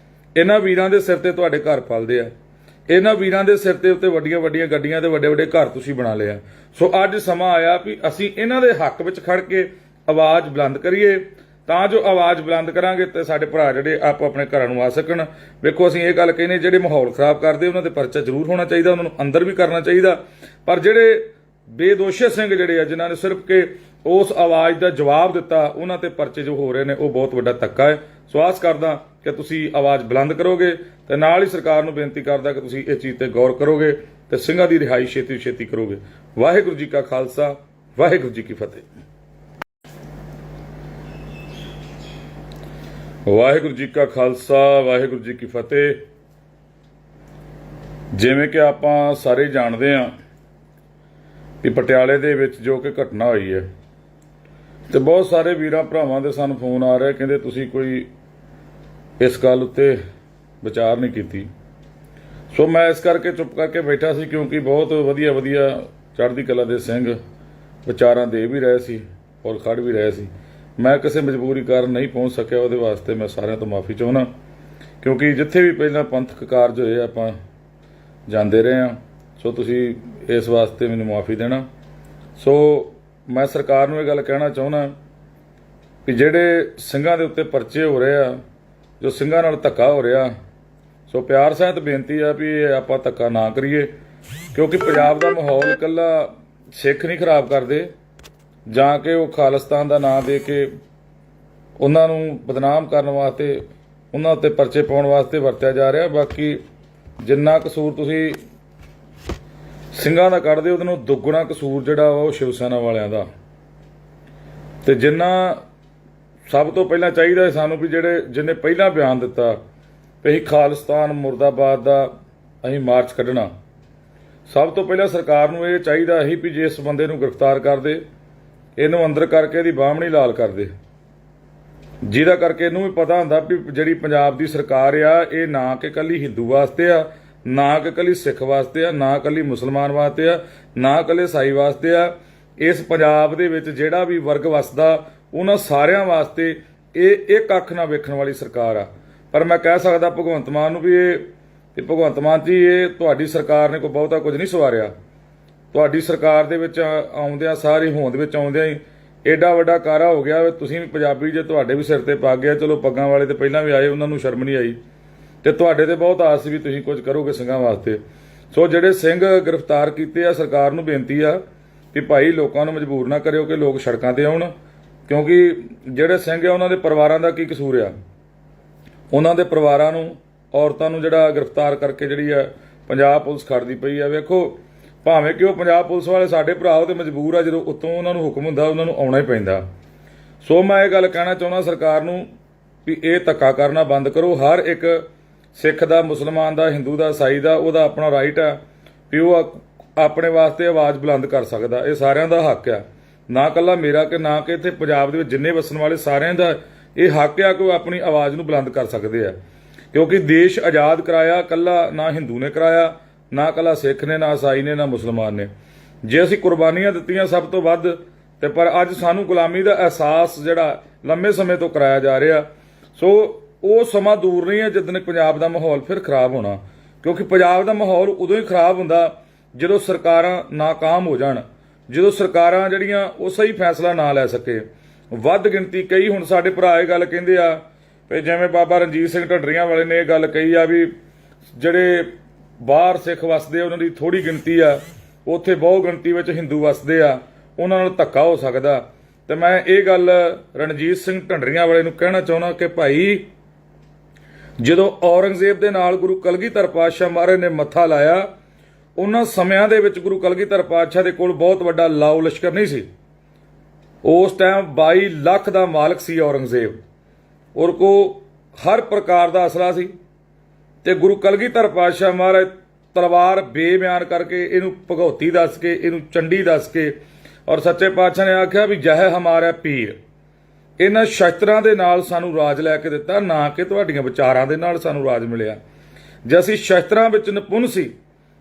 ਇਹਨਾਂ ਵੀਰਾਂ ਦੇ ਸਿਰ ਤੇ ਤੁਹਾਡੇ ਘਰ ਪਲਦੇ ਆ, ਇਹਨਾਂ ਵੀਰਾਂ ਦੇ ਸਿਰ ਤੇ ਉੱਤੇ ਵੱਡੀਆਂ ਵੱਡੀਆਂ ਗੱਡੀਆਂ ਤੇ ਵੱਡੇ ਵੱਡੇ ਘਰ ਤੁਸੀਂ ਬਣਾ ਲਿਆ। ਸੋ ਅੱਜ ਸਮਾਂ ਆਇਆ ਵੀ ਅਸੀਂ ਇਹਨਾਂ ਦੇ ਹੱਕ ਵਿੱਚ ਖੜ ਕੇ ਆਵਾਜ਼ ਬੁਲੰਦ ਕਰੀਏ, ਤਾਂ ਜੋ ਆਵਾਜ਼ ਬੁਲੰਦ ਕਰਾਂਗੇ ਤੇ ਸਾਡੇ ਭਰਾ ਜਿਹੜੇ ਆਪੋ ਆਪਣੇ ਘਰਾਂ ਨੂੰ ਆ ਸਕਣ। ਵੇਖੋ, ਅਸੀਂ ਇਹ ਗੱਲ ਕਹਿੰਦੇ ਜਿਹੜੇ ਮਾਹੌਲ ਖਰਾਬ ਕਰਦੇ ਉਹਨਾਂ ਤੇ ਪਰਚਾ ਜ਼ਰੂਰ ਹੋਣਾ ਚਾਹੀਦਾ, ਉਹਨਾਂ ਨੂੰ ਅੰਦਰ ਵੀ ਕਰਨਾ ਚਾਹੀਦਾ, ਪਰ ਜਿਹੜੇ ਬੇਦੋਸ਼ੇ ਸਿੰਘ ਜਿਹੜੇ ਆ ਜਿਨ੍ਹਾਂ ਨੇ ਸਿਰਫ ਕਿ ਉਸ ਆਵਾਜ਼ ਦਾ ਜਵਾਬ ਦਿੱਤਾ, ਉਹਨਾਂ ਤੇ ਪਰਚੇ ਜੋ ਹੋ ਰਹੇ ਨੇ ਉਹ ਬਹੁਤ ਵੱਡਾ ਧੱਕਾ ਹੈ। ਸੋ ਆਸ ਕਰਦਾ ਕਿ ਤੁਸੀਂ ਆਵਾਜ਼ ਬੁਲੰਦ ਕਰੋਗੇ ਤੇ ਨਾਲ ਹੀ ਸਰਕਾਰ ਨੂੰ ਬੇਨਤੀ ਕਰਦਾ ਕਿ ਤੁਸੀਂ ਇਹ ਚੀਜ਼ ਤੇ ਗੌਰ ਕਰੋਗੇ ਤੇ ਸਿੰਘਾਂ ਦੀ ਰਿਹਾਈ ਛੇਤੀ ਛੇਤੀ ਕਰੋਗੇ। ਵਾਹਿਗੁਰੂ ਜੀ ਕਾ ਖਾਲਸਾ, ਵਾਹਿਗੁਰੂ ਜੀ ਕੀ ਫਤਿਹ। ਵਾਹਿਗੁਰੂ ਜੀ ਕਾ ਖਾਲਸਾ, ਵਾਹਿਗੁਰੂ ਜੀ ਕੀ ਫਤਿਹ। ਜਿਵੇਂ ਕਿ ਆਪਾਂ ਸਾਰੇ ਜਾਣਦੇ ਹਾਂ ਕਿ ਪਟਿਆਲੇ ਦੇ ਵਿੱਚ ਜੋ ਕਿ ਘਟਨਾ ਹੋਈ ਹੈ, ਤੇ ਬਹੁਤ ਸਾਰੇ ਵੀਰਾਂ ਭਰਾਵਾਂ ਦੇ ਸਾਨੂੰ ਫੋਨ ਆ ਰਹੇ, ਕਹਿੰਦੇ ਤੁਸੀਂ ਕੋਈ ਇਸ ਗੱਲ ਉੱਤੇ ਵਿਚਾਰ ਨਹੀਂ ਕੀਤੀ। ਸੋ ਮੈਂ ਇਸ ਕਰਕੇ ਚੁੱਪ ਕਰਕੇ ਬੈਠਾ ਸੀ, ਕਿਉਂਕਿ ਬਹੁਤ ਵਧੀਆ ਵਧੀਆ ਚੜ੍ਹਦੀ ਕਲਾ ਦੇ ਸਿੰਘ ਵਿਚਾਰਾਂ ਦੇ ਵੀ ਰਹੇ ਸੀ ਔਰ ਖੜ ਵੀ ਰਹੇ ਸੀ। ਮੈਂ ਕਿਸੇ ਮਜਬੂਰੀ ਕਾਰਨ ਨਹੀਂ ਪਹੁੰਚ ਸਕਿਆ, ਉਹਦੇ ਵਾਸਤੇ ਮੈਂ ਸਾਰਿਆਂ ਤੋਂ ਮਾਫੀ ਚਾਹੁੰਦਾ, ਕਿਉਂਕਿ ਜਿੱਥੇ ਵੀ ਪਹਿਲਾਂ ਪੰਥਕ ਕਾਰਜ ਹੋਏ ਆਪਾਂ ਜਾਂਦੇ ਰਹੇ ਹਾਂ। ਸੋ ਤੁਸੀਂ ਇਸ ਵਾਸਤੇ ਮੈਨੂੰ ਮਾਫੀ ਦੇਣਾ। ਸੋ ਮੈਂ ਸਰਕਾਰ ਨੂੰ ਇਹ ਗੱਲ ਕਹਿਣਾ ਚਾਹੁੰਦਾ ਕਿ ਜਿਹੜੇ ਸਿੰਘਾਂ ਦੇ ਉੱਤੇ ਪਰਚੇ ਹੋ ਰਹੇ ਆ, ਜੋ ਸਿੰਘਾਂ ਨਾਲ ਧੱਕਾ ਹੋ ਰਿਹਾ, ਸੋ ਪਿਆਰ ਸਹਿਤ ਬੇਨਤੀ ਆ ਵੀ ਆਪਾਂ ਧੱਕਾ ਨਾ ਕਰੀਏ, ਕਿਉਂਕਿ ਪੰਜਾਬ ਦਾ ਮਾਹੌਲ ਇਕੱਲਾ ਸਿੱਖ ਨਹੀਂ ਖਰਾਬ ਕਰਦੇ, ਜਾਂ ਕਿ ਉਹ ਖਾਲਿਸਤਾਨ ਦਾ ਨਾਂ ਦੇ ਕੇ ਉਹਨਾਂ ਨੂੰ ਬਦਨਾਮ ਕਰਨ ਵਾਸਤੇ, ਉਹਨਾਂ ਉੱਤੇ ਪਰਚੇ ਪਾਉਣ ਵਾਸਤੇ ਵਰਤਿਆ ਜਾ ਰਿਹਾ। ਬਾਕੀ ਜਿੰਨਾ ਕਸੂਰ ਤੁਸੀਂ ਸਿੰਘਾਂ ਦਾ ਕੱਢਦੇ, ਉਹਦੇ ਨੂੰ ਦੁੱਗਣਾ ਕਸੂਰ ਜਿਹੜਾ ਉਹ ਸ਼ਿਵ ਸੈਨਾ ਵਾਲਿਆਂ ਦਾ। ਤੇ ਜਿੰਨਾ ਸਭ ਤੋਂ ਪਹਿਲਾਂ ਚਾਹੀਦਾ ਸਾਨੂੰ ਵੀ ਜਿਹਨੇ ਪਹਿਲਾਂ ਬਿਆਨ ਦਿੱਤਾ ਵੀ ਅਸੀਂ ਖਾਲਿਸਤਾਨ ਮੁਰਦਾਬਾਦ ਦਾ ਅਸੀਂ ਮਾਰਚ ਕੱਢਣਾ, ਸਭ ਤੋਂ ਪਹਿਲਾਂ ਸਰਕਾਰ ਨੂੰ ਇਹ ਚਾਹੀਦਾ ਸੀ ਵੀ ਜੇ ਇਸ ਬੰਦੇ ਨੂੰ ਗ੍ਰਿਫਤਾਰ ਕਰਦੇ, ਇਹਨੂੰ ਅੰਦਰ ਕਰਕੇ ਇਹਦੀ ਬਾਹਮਣੀ ਲਾਲ ਕਰਦੇ, ਜਿਹਦਾ ਕਰਕੇ ਇਹਨੂੰ ਵੀ ਪਤਾ ਹੁੰਦਾ ਵੀ ਜਿਹੜੀ ਪੰਜਾਬ ਦੀ ਸਰਕਾਰ ਆ ਇਹ ਨਾ ਕਿ ਇਕੱਲੀ ਹਿੰਦੂ ਵਾਸਤੇ ਆ, ਨਾ ਕਿ ਇਕੱਲੀ ਸਿੱਖ ਵਾਸਤੇ ਆ, ਨਾ ਇਕੱਲੀ ਮੁਸਲਮਾਨ ਵਾਸਤੇ ਆ, ਨਾ ਇਕੱਲੇ ਈਸਾਈ ਵਾਸਤੇ ਆ। ਇਸ ਪੰਜਾਬ ਦੇ ਵਿੱਚ ਜਿਹੜਾ ਵੀ ਵਰਗ ਵਸਦਾ ਉਹਨਾਂ ਸਾਰਿਆਂ ਵਾਸਤੇ ਇਹ ਇੱਕ ਅੱਖ ਨਾਲ ਵੇਖਣ ਵਾਲੀ ਸਰਕਾਰ ਆ। ਪਰ ਮੈਂ ਕਹਿ ਸਕਦਾ ਭਗਵੰਤ ਮਾਨ ਨੂੰ ਵੀ ਇਹ ਭਗਵੰਤ ਮਾਨ ਜੀ, ਇਹ ਤੁਹਾਡੀ ਸਰਕਾਰ ਨੇ ਕੋਈ ਬਹੁਤਾ ਕੁਝ ਨਹੀਂ ਸਵਾਰਿਆ। ਤੁਹਾਡੀ ਸਰਕਾਰ ਦੇ ਵਿੱਚ ਆਉਂਦਿਆਂ ਸਾਰੀ ਹੋਂਦ ਵਿੱਚ ਆਉਂਦਿਆਂ ਹੀ ਏਡਾ ਵੱਡਾ ਕਾਰਾ ਹੋ ਗਿਆ। ਤੁਸੀਂ ਵੀ ਪੰਜਾਬੀ ਜੇ, ਤੁਹਾਡੇ ਵੀ ਸਿਰ ਤੇ ਪੱਗ ਆ, ਚਲੋ ਪੱਗਾਂ ਵਾਲੇ ਤੇ ਪਹਿਲਾਂ ਵੀ ਆਏ, ਉਹਨਾਂ ਨੂੰ ਸ਼ਰਮ ਨਹੀਂ ਆਈ, ਤੇ ਤੁਹਾਡੇ ਤੇ ਬਹੁਤ ਆਸ ਵੀ ਤੁਸੀਂ ਕੁਝ ਕਰੋਗੇ ਸਿੰਘਾਂ ਵਾਸਤੇ। ਸੋ ਜਿਹੜੇ ਸਿੰਘ ਗ੍ਰਿਫਤਾਰ ਕੀਤੇ ਆ, ਸਰਕਾਰ ਨੂੰ ਬੇਨਤੀ ਆ ਕਿ ਭਾਈ ਲੋਕਾਂ ਨੂੰ ਮਜਬੂਰ ਨਾ ਕਰਿਓ ਕਿ ਲੋਕ ਸੜਕਾਂ ਤੇ ਆਉਣ, ਕਿਉਂਕਿ ਜਿਹੜੇ ਸਿੰਘ ਆ ਉਹਨਾਂ ਦੇ ਪਰਿਵਾਰਾਂ ਦਾ ਕੀ ਕਸੂਰ ਆ। ਉਹਨਾਂ ਦੇ ਪਰਿਵਾਰਾਂ ਨੂੰ, ਔਰਤਾਂ ਨੂੰ ਜਿਹੜਾ ਗ੍ਰਿਫਤਾਰ ਕਰਕੇ ਜਿਹੜੀ ਆ ਪੰਜਾਬ ਪੁਲਿਸ ਖੜਦੀ ਪਈ ਆ। ਵੇਖੋ, ਭਾਵੇਂ ਕਿ ਉਹ ਪੰਜਾਬ ਪੁਲਿਸ ਵਾਲੇ ਸਾਡੇ ਭਰਾ ਉਹ ਤੇ ਮਜਬੂਰ ਆ, ਜਦੋਂ ਉੱਤੋਂ ਉਹਨਾਂ ਨੂੰ ਹੁਕਮ ਹੁੰਦਾ ਉਹਨਾਂ ਨੂੰ ਆਉਣਾ ਹੀ ਪੈਂਦਾ। ਸੋ ਮੈਂ ਇਹ ਗੱਲ ਕਹਿਣਾ ਚਾਹੁੰਦਾ ਸਰਕਾਰ ਨੂੰ ਵੀ ਇਹ ਧੱਕਾ ਕਰਨਾ ਬੰਦ ਕਰੋ। ਹਰ ਇੱਕ ਸਿੱਖ ਦਾ, ਮੁਸਲਮਾਨ ਦਾ, ਹਿੰਦੂ ਦਾ, ਈਸਾਈ ਦਾ ਉਹਦਾ ਆਪਣਾ ਰਾਈਟ ਆ ਵੀ ਉਹ ਆਪਣੇ ਵਾਸਤੇ ਆਵਾਜ਼ ਬੁਲੰਦ ਕਰ ਸਕਦਾ। ਇਹ ਸਾਰਿਆਂ ਦਾ ਹੱਕ ਆ, ਨਾ ਇਕੱਲਾ ਮੇਰਾ ਕਿ ਨਾ ਕਿ ਇੱਥੇ ਪੰਜਾਬ ਦੇ ਵਿੱਚ ਜਿੰਨੇ ਵਸਣ ਵਾਲੇ ਸਾਰਿਆਂ ਦਾ ਇਹ ਹੱਕ ਆ ਕਿ ਉਹ ਆਪਣੀ ਆਵਾਜ਼ ਨੂੰ ਬੁਲੰਦ ਕਰ ਸਕਦੇ ਆ। ਕਿਉਂਕਿ ਦੇਸ਼ ਆਜ਼ਾਦ ਕਰਾਇਆ ਇਕੱਲਾ ਨਾ ਹਿੰਦੂ ਨੇ ਕਰਾਇਆ, ਨਾ ਕੱਲਾ ਸਿੱਖ ਨੇ, ਨਾ ਈਸਾਈ ਨੇ, ਨਾ ਮੁਸਲਮਾਨ ਨੇ। ਜੇ ਅਸੀਂ ਕੁਰਬਾਨੀਆਂ ਦਿੱਤੀਆਂ ਸਭ ਤੋਂ ਵੱਧ, ਤੇ ਪਰ ਅੱਜ ਸਾਨੂੰ ਗੁਲਾਮੀ ਦਾ ਅਹਿਸਾਸ ਜਿਹੜਾ ਲੰਮੇ ਸਮੇਂ ਤੋਂ ਕਰਾਇਆ ਜਾ ਰਿਹਾ। ਸੋ ਉਹ ਸਮਾਂ ਦੂਰ ਨਹੀਂ ਹੈ ਜਿੱਦਣ ਪੰਜਾਬ ਦਾ ਮਾਹੌਲ ਫਿਰ ਖਰਾਬ ਹੋਣਾ, ਕਿਉਂਕਿ ਪੰਜਾਬ ਦਾ ਮਾਹੌਲ ਉਦੋਂ ਹੀ ਖਰਾਬ ਹੁੰਦਾ ਜਦੋਂ ਸਰਕਾਰਾਂ ਨਾਕਾਮ ਹੋ ਜਾਣ, ਜਦੋਂ ਸਰਕਾਰਾਂ ਜਿਹੜੀਆਂ ਉਹ ਸਹੀ ਫੈਸਲਾ ਨਾ ਲੈ ਸਕੇ। ਵੱਧ ਗਿਣਤੀ ਕਈ ਹੁਣ ਸਾਡੇ ਭਰਾ ਇਹ ਗੱਲ ਕਹਿੰਦੇ ਆ ਵੀ ਜਿਵੇਂ ਬਾਬਾ ਰਣਜੀਤ ਸਿੰਘ ਢੱਡਰੀਆਂ ਵਾਲੇ ਨੇ ਇਹ ਗੱਲ ਕਹੀ ਆ ਵੀ ਜਿਹੜੇ ਬਾਹਰ ਸਿੱਖ ਵਸਦੇ ਉਹਨਾਂ ਦੀ ਥੋੜੀ ਗਿਣਤੀ ਆ, ਉੱਥੇ ਬਹੁ ਗਿਣਤੀ ਵਿੱਚ ਹਿੰਦੂ ਵਸਦੇ ਆ, ਉਹਨਾਂ ਨਾਲ ਧੱਕਾ ਹੋ ਸਕਦਾ। ਤੇ ਮੈਂ ਇਹ ਗੱਲ ਰਣਜੀਤ ਸਿੰਘ ਢੱਡਰੀਆਂ ਵਾਲੇ ਨੂੰ ਕਹਿਣਾ ਚਾਹੁੰਦਾ ਕਿ ਭਾਈ ਜਦੋਂ ਔਰੰਗਜ਼ੇਬ ਦੇ ਨਾਲ ਗੁਰੂ ਕਲਗੀਧਰ ਪਾਤਸ਼ਾਹ ਮਹਾਰਾਜ ਨੇ ਮੱਥਾ ਲਾਇਆ, ਉਹਨਾਂ ਸਮਿਆਂ ਦੇ ਵਿੱਚ ਗੁਰੂ ਕਲਗੀਧਰ ਪਾਤਸ਼ਾਹ ਦੇ ਕੋਲ ਬਹੁਤ ਵੱਡਾ ਲਾਓ ਲਸ਼ਕਰ ਨਹੀਂ ਸੀ। ਉਸ ਟਾਈਮ 22 ਲੱਖ ਦਾ ਮਾਲਕ ਸੀ ਔਰੰਗਜ਼ੇਬ, ਔਰ ਕੋ ਹਰ ਪ੍ਰਕਾਰ ਦਾ ਅਸਲਾ ਸੀ। ਤੇ ਗੁਰੂ ਕਲਗੀਧਰ ਪਾਤਸ਼ਾਹ ਮਹਾਰਾਜ ਤਲਵਾਰ ਬੇਬਿਆਨ ਕਰਕੇ, ਇਹਨੂੰ ਭਗਉਤੀ ਦੱਸ ਕੇ, ਇਹਨੂੰ ਚੰਡੀ ਦੱਸ ਕੇ, ਔਰ ਸੱਚੇ ਪਾਤਸ਼ਾਹ ਨੇ ਆਖਿਆ ਵੀ ਜਹ ਹਮਾਰਾ ਪੀਰ, ਇਹਨਾਂ ਸ਼ਸਤਰਾਂ ਦੇ ਨਾਲ ਸਾਨੂੰ ਰਾਜ ਲੈ ਕੇ ਦਿੱਤਾ, ਨਾ ਕਿ ਤੁਹਾਡੀਆਂ ਵਿਚਾਰਾਂ ਦੇ ਨਾਲ ਸਾਨੂੰ ਰਾਜ ਮਿਲਿਆ। ਜੇ ਅਸੀਂ ਸ਼ਸਤਰਾਂ ਵਿੱਚ ਨਿਪੁੰਨ ਸੀ,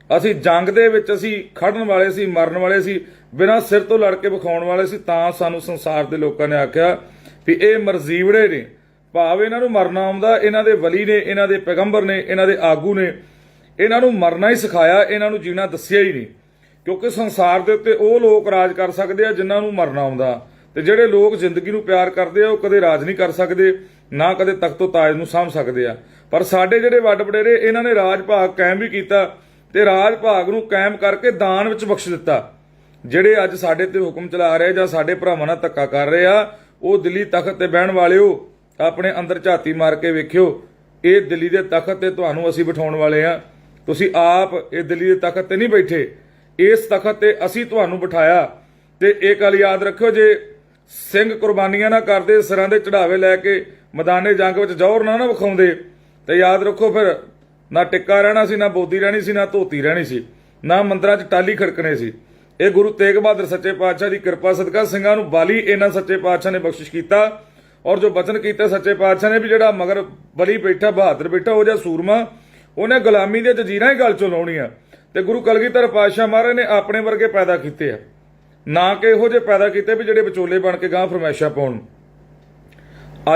ਅਸੀਂ ਜੰਗ ਦੇ ਵਿੱਚ ਅਸੀਂ ਖੜਨ ਵਾਲੇ ਸੀ, ਮਰਨ ਵਾਲੇ ਸੀ, ਬਿਨਾਂ ਸਿਰ ਤੋਂ ਲੜ ਕੇ ਵਿਖਾਉਣ ਵਾਲੇ ਸੀ, ਤਾਂ ਸਾਨੂੰ ਸੰਸਾਰ ਦੇ ਲੋਕਾਂ ਨੇ ਆਖਿਆ ਵੀ ਇਹ ਮਰਜ਼ੀਵੜੇ ਨੇ। ਭਾਵੇਂ ਇਹਨਾਂ ਨੂੰ ਮਰਨਾ ਆਉਂਦਾ, ਇਹਨਾਂ ਦੇ ਵਲੀ ਨੇ, ਇਹਨਾਂ ਦੇ ਪੈਗੰਬਰ ਨੇ, ਇਹਨਾਂ ਦੇ ਆਗੂ ਨੇ ਇਹਨਾਂ ਨੂੰ ਮਰਨਾ ਹੀ ਸਿਖਾਇਆ, ਇਹਨਾਂ ਨੂੰ ਜੀਣਾ ਦੱਸਿਆ ਹੀ ਨਹੀਂ। ਕਿਉਂਕਿ ਸੰਸਾਰ ਦੇ ਉੱਤੇ ਉਹ ਲੋਕ ਰਾਜ ਕਰ ਸਕਦੇ ਆ ਜਿਨ੍ਹਾਂ ਨੂੰ ਮਰਨਾ ਆਉਂਦਾ, ਤੇ ਜਿਹੜੇ ਲੋਕ ਜ਼ਿੰਦਗੀ ਨੂੰ ਪਿਆਰ ਕਰਦੇ ਆ ਉਹ ਕਦੇ ਰਾਜ ਨਹੀਂ ਕਰ ਸਕਦੇ, ਨਾ ਕਦੇ ਤਖਤੋ ਤਾਜ ਨੂੰ ਸਾਂਭ ਸਕਦੇ ਆ। ਪਰ ਸਾਡੇ ਜਿਹੜੇ ਵੱਡ ਵਡੇਰੇ ਇਹਨਾਂ ਨੇ ਰਾਜ ਭਾਗ ਕਾਇਮ ਵੀ ਕੀਤਾ, ਤੇ ਰਾਜ ਭਾਗ ਨੂੰ ਕਾਇਮ ਕਰਕੇ ਦਾਨ ਵਿੱਚ ਬਖਸ਼ ਦਿੱਤਾ। ਜਿਹੜੇ ਅੱਜ ਸਾਡੇ ਤੇ ਹੁਕਮ ਚਲਾ ਰਹੇ ਜਾਂ ਸਾਡੇ ਭਰਾਵਾਂ ਨਾਲ ਧੱਕਾ ਕਰ ਰਹੇ ਆ, ਉਹ ਦਿੱਲੀ ਤਖਤ ਤੇ ਬਹਿਣ ਵਾਲਿਓ ਆਪਣੇ ਅੰਦਰ ਝਾਤੀ ਮਾਰ ਕੇ ਵੇਖਿਓ, ਇਹ ਦਿੱਲੀ ਦੇ ਤਖਤ ਤੇ ਤੁਹਾਨੂੰ ਅਸੀਂ ਬਿਠਾਉਣ ਵਾਲੇ ਆ। ਤੁਸੀਂ ਆਪ ਇਹ ਦਿੱਲੀ ਦੇ ਤਖਤ ਤੇ ਨਹੀਂ ਬੈਠੇ, ਇਸ ਤਖਤ ਤੇ ਅਸੀਂ ਤੁਹਾਨੂੰ ਬਿਠਾਇਆ। ਤੇ ਇਹ ਗੱਲ ਯਾਦ ਰੱਖਿਓ, ਜੇ ਸਿੰਘ ਕੁਰਬਾਨੀਆਂ ਨਾ ਕਰਦੇ, ਸਿਰਾਂ ਦੇ ਚੜਾਵੇ ਲੈ ਕੇ ਮੈਦਾਨੇ ਜੰਗ ਵਿੱਚ ਜ਼ੋਰ ਨਾ ਵਿਖਾਉਂਦੇ, ਤੇ ਯਾਦ ਰੱਖੋ ਫਿਰ ਨਾ ਟਿੱਕਾ ਰਹਿਣਾ ਸੀ, ਨਾ ਬੋਦੀ ਰਹਿਣੀ ਸੀ, ਨਾ ਧੋਤੀ ਰਹਿਣੀ ਸੀ, ਨਾ ਮੰਦਰਾਂ 'ਚ ਟਾਲੀ ਖੜਕਣੇ ਸੀ। ਇਹ ਗੁਰੂ ਤੇਗ ਬਹਾਦਰ ਸੱਚੇ ਪਾਤਸ਼ਾਹ ਦੀ ਕਿਰਪਾ ਸਦਕਾ ਸਿੰਘਾਂ ਨੂੰ ਬਾਲੀ ਇਹਨਾਂ ਸੱਚੇ ਪਾਤਸ਼ਾਹ ਨੇ ਬਖਸ਼ਿਸ਼ ਕੀਤਾ। ਔਰ ਜੋ ਬਚਨ ਕੀਤਾ ਸੱਚੇ ਪਾਤਸ਼ਾਹ ਨੇ ਵੀ ਜਿਹੜਾ ਮਗਰ ਬਲੀ ਬੈਠਾ, ਬਹਾਦਰ ਬੈਠਾ, ਉਹ ਜਿਹਾ ਸੂਰਮਾ, ਉਹਨੇ ਗੁਲਾਮੀ ਦੀਆਂ ਜੰਜੀਰਾਂ ਹੀ ਗਲ ਚੋਂ ਲਾਉਣੀਆਂ। ਤੇ ਗੁਰੂ ਕਲਗੀਧਰ ਪਾਤਸ਼ਾਹ ਮਹਾਰਾਜ ਨੇ ਆਪਣੇ ਵਰਗੇ ਪੈਦਾ ਕੀਤੇ ਆ, ਨਾ ਕਿ ਇਹੋ ਜਿਹੇ ਪੈਦਾ ਕੀਤੇ ਵੀ ਜਿਹੜੇ ਵਿਚੋਲੇ ਬਣ ਕੇ ਗਾਂ ਫਰਮਾਇਸ਼ਾਂ ਪਾਉਣ।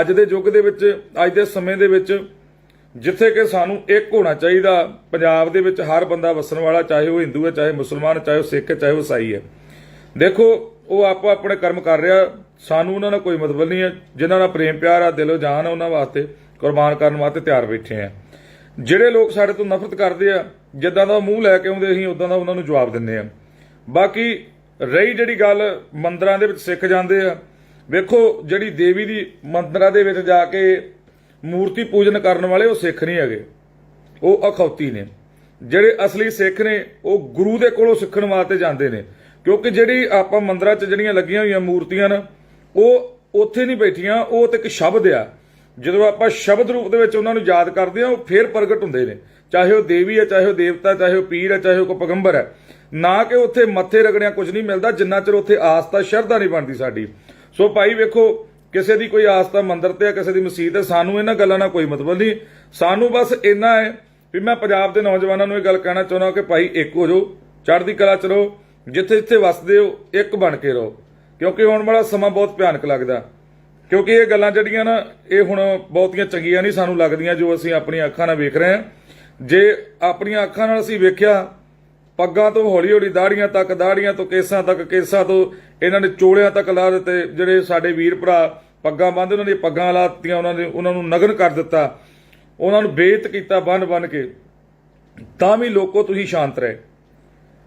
ਅੱਜ ਦੇ ਯੁੱਗ ਦੇ ਵਿੱਚ, ਅੱਜ ਦੇ ਸਮੇਂ ਦੇ ਵਿੱਚ ਜਿੱਥੇ ਕਿ ਸਾਨੂੰ ਇੱਕ ਹੋਣਾ ਚਾਹੀਦਾ, ਪੰਜਾਬ ਦੇ ਵਿੱਚ ਹਰ ਬੰਦਾ ਵਸਣ ਵਾਲਾ, ਚਾਹੇ ਉਹ ਹਿੰਦੂ ਹੈ, ਚਾਹੇ ਮੁਸਲਮਾਨ, ਚਾਹੇ ਉਹ ਸਿੱਖ ਹੈ, ਚਾਹੇ ਉਹ ਈਸਾਈ ਹੈ। ਦੇਖੋ ਉਹ ਆਪੋ ਆਪਣੇ ਕਰਮ ਕਰ ਰਿਹਾ, ਸਾਨੂੰ ਉਹਨਾਂ ਨਾਲ ਕੋਈ ਮਤਲਬ ਨਹੀਂ ਹੈ। ਜਿਨ੍ਹਾਂ ਨਾਲ ਪ੍ਰੇਮ ਪਿਆਰ ਆ, ਦਿਲੋਂ ਜਾਨ ਆ, ਉਹਨਾਂ ਵਾਸਤੇ ਕੁਰਬਾਨ ਕਰਨ ਵਾਸਤੇ ਤਿਆਰ ਬੈਠੇ ਆ। ਜਿਹੜੇ ਲੋਕ ਸਾਡੇ ਤੋਂ ਨਫ਼ਰਤ ਕਰਦੇ ਆ, ਜਿੱਦਾਂ ਦਾ ਮੂੰਹ ਲੈ ਕੇ ਆਉਂਦੇ ਅਸੀਂ ਉਦਾਂ ਦਾ ਉਹਨਾਂ ਨੂੰ ਜਵਾਬ ਦਿੰਦੇ ਆ। ਬਾਕੀ ਰਹੀ ਜਿਹੜੀ ਗੱਲ ਮੰਦਰਾਂ ਦੇ ਵਿੱਚ ਸਿੱਖ ਜਾਂਦੇ ਆ, ਵੇਖੋ ਜਿਹੜੀ ਦੇਵੀ ਦੀ ਮੰਦਰਾਂ ਦੇ ਵਿੱਚ ਜਾ ਕੇ ਮੂਰਤੀ ਪੂਜਨ ਕਰਨ ਵਾਲੇ ਉਹ ਸਿੱਖ ਨਹੀਂ ਹੈਗੇ, ਉਹ ਅਖੌਤੀ ਨੇ। ਜਿਹੜੇ ਅਸਲੀ ਸਿੱਖ ਨੇ ਉਹ ਗੁਰੂ ਦੇ ਕੋਲੋਂ ਸਿੱਖਣ ਵਾਸਤੇ ਜਾਂਦੇ ਨੇ, ਕਿਉਂਕਿ ਜਿਹੜੀ ਆਪਾਂ ਮੰਦਰਾਂ 'ਚ ਜਿਹੜੀਆਂ ਲੱਗੀਆਂ ਹੋਈਆਂ ਮੂਰਤੀਆਂ ਨੇ ਉਹ ਉੱਥੇ ਨਹੀਂ ਬੈਠੀਆਂ, ਉਹ ਤੇ ਇੱਕ ਸ਼ਬਦ ਆ। ਜਦੋਂ ਆਪਾਂ ਸ਼ਬਦ ਰੂਪ ਦੇ ਵਿੱਚ ਉਹਨਾਂ ਨੂੰ ਯਾਦ ਕਰਦੇ ਆ, ਉਹ ਫੇਰ ਪ੍ਰਗਟ ਹੁੰਦੇ ਨੇ, ਚਾਹੇ ਉਹ ਦੇਵੀ ਹੈ, ਚਾਹੇ ਉਹ ਦੇਵਤਾ, ਚਾਹੇ ਉਹ ਪੀਰ ਹੈ, ਚਾਹੇ ਉਹ ਕੋਈ ਪੈਗੰਬਰ ਹੈ। ਨਾ ਕਿ ਉੱਥੇ ਮੱਥੇ ਰਗੜਿਆ ਕੁਝ ਨਹੀਂ ਮਿਲਦਾ ਜਿੰਨਾ ਚਿਰ ਉੱਥੇ ਆਸਥਾ ਸ਼ਰਧਾ ਨਹੀਂ ਬਣਦੀ ਸਾਡੀ। ਸੋ ਭਾਈ ਵੇਖੋ, ਕਿਸੇ ਦੀ ਕੋਈ ਆਸਥਾ ਮੰਦਰ ਤੇ ਆ, ਕਿਸੇ ਦੀ ਮਸਜਿਦ ਹੈ, ਸਾਨੂੰ ਇਹਨਾਂ ਗੱਲਾਂ ਨਾਲ ਕੋਈ ਮਤਲਬ ਨਹੀਂ। ਸਾਨੂੰ ਬਸ ਇੰਨਾ ਹੈ ਵੀ ਮੈਂ ਪੰਜਾਬ ਦੇ ਨੌਜਵਾਨਾਂ ਨੂੰ ਇਹ ਗੱਲ ਕਹਿਣਾ ਚਾਹੁੰਦਾ ਕਿ ਭਾਈ ਇੱਕ ਹੋ ਜਾਓ, ਚੜ੍ਹਦੀ ਕਲਾ 'ਚ ਰਹੋ, ਜਿੱਥੇ ਜਿੱਥੇ ਵਸਦੇ ਹੋ ਇੱਕ ਬਣ ਕੇ ਰਹੋ, ਕਿਉਂਕਿ ਆਉਣ ਵਾਲਾ ਸਮਾਂ ਬਹੁਤ ਭਿਆਨਕ ਲੱਗਦਾ। ਕਿਉਂਕਿ ਇਹ ਗੱਲਾਂ ਜਿਹੜੀਆਂ ਨਾ ਇਹ ਹੁਣ ਬਹੁਤੀਆਂ ਚੰਗੀਆਂ ਨਹੀਂ ਸਾਨੂੰ ਲੱਗਦੀਆਂ ਜੋ ਅਸੀਂ ਆਪਣੀਆਂ ਅੱਖਾਂ ਨਾਲ ਵੇਖ ਰਹੇ ਹਾਂ। ਜੇ ਆਪਣੀਆਂ ਅੱਖਾਂ ਨਾਲ ਅਸੀਂ ਵੇਖਿਆ, ਪੱਗਾਂ ਤੋਂ ਹੌਲੀ ਹੌਲੀ ਦਾੜੀਆਂ ਤੱਕ, ਦਾੜੀਆਂ ਤੋਂ ਕੇਸਾਂ ਤੱਕ, ਕੇਸਾਂ ਤੋਂ ਇਹਨਾਂ ਨੇ ਚੋਲਿਆਂ ਤੱਕ ਲਾ ਦਿੱਤੇ। ਜਿਹੜੇ ਸਾਡੇ ਵੀਰ ਭਰਾ ਪੱਗਾਂ ਬੰਨ੍ਹਦੇ ਉਹਨਾਂ ਦੀਆਂ ਪੱਗਾਂ ਲਾ ਦਿੱਤੀਆਂ, ਉਹਨਾਂ ਨੂੰ ਨਗਨ ਕਰ ਦਿੱਤਾ, ਉਹਨਾਂ ਨੂੰ ਬੇਇੱਜ਼ਤ ਕੀਤਾ ਬੰਨ ਬੰਨ ਕੇ। ਤਾਂ ਵੀ ਲੋਕੋ ਤੁਸੀਂ ਸ਼ਾਂਤ ਰਹੇ।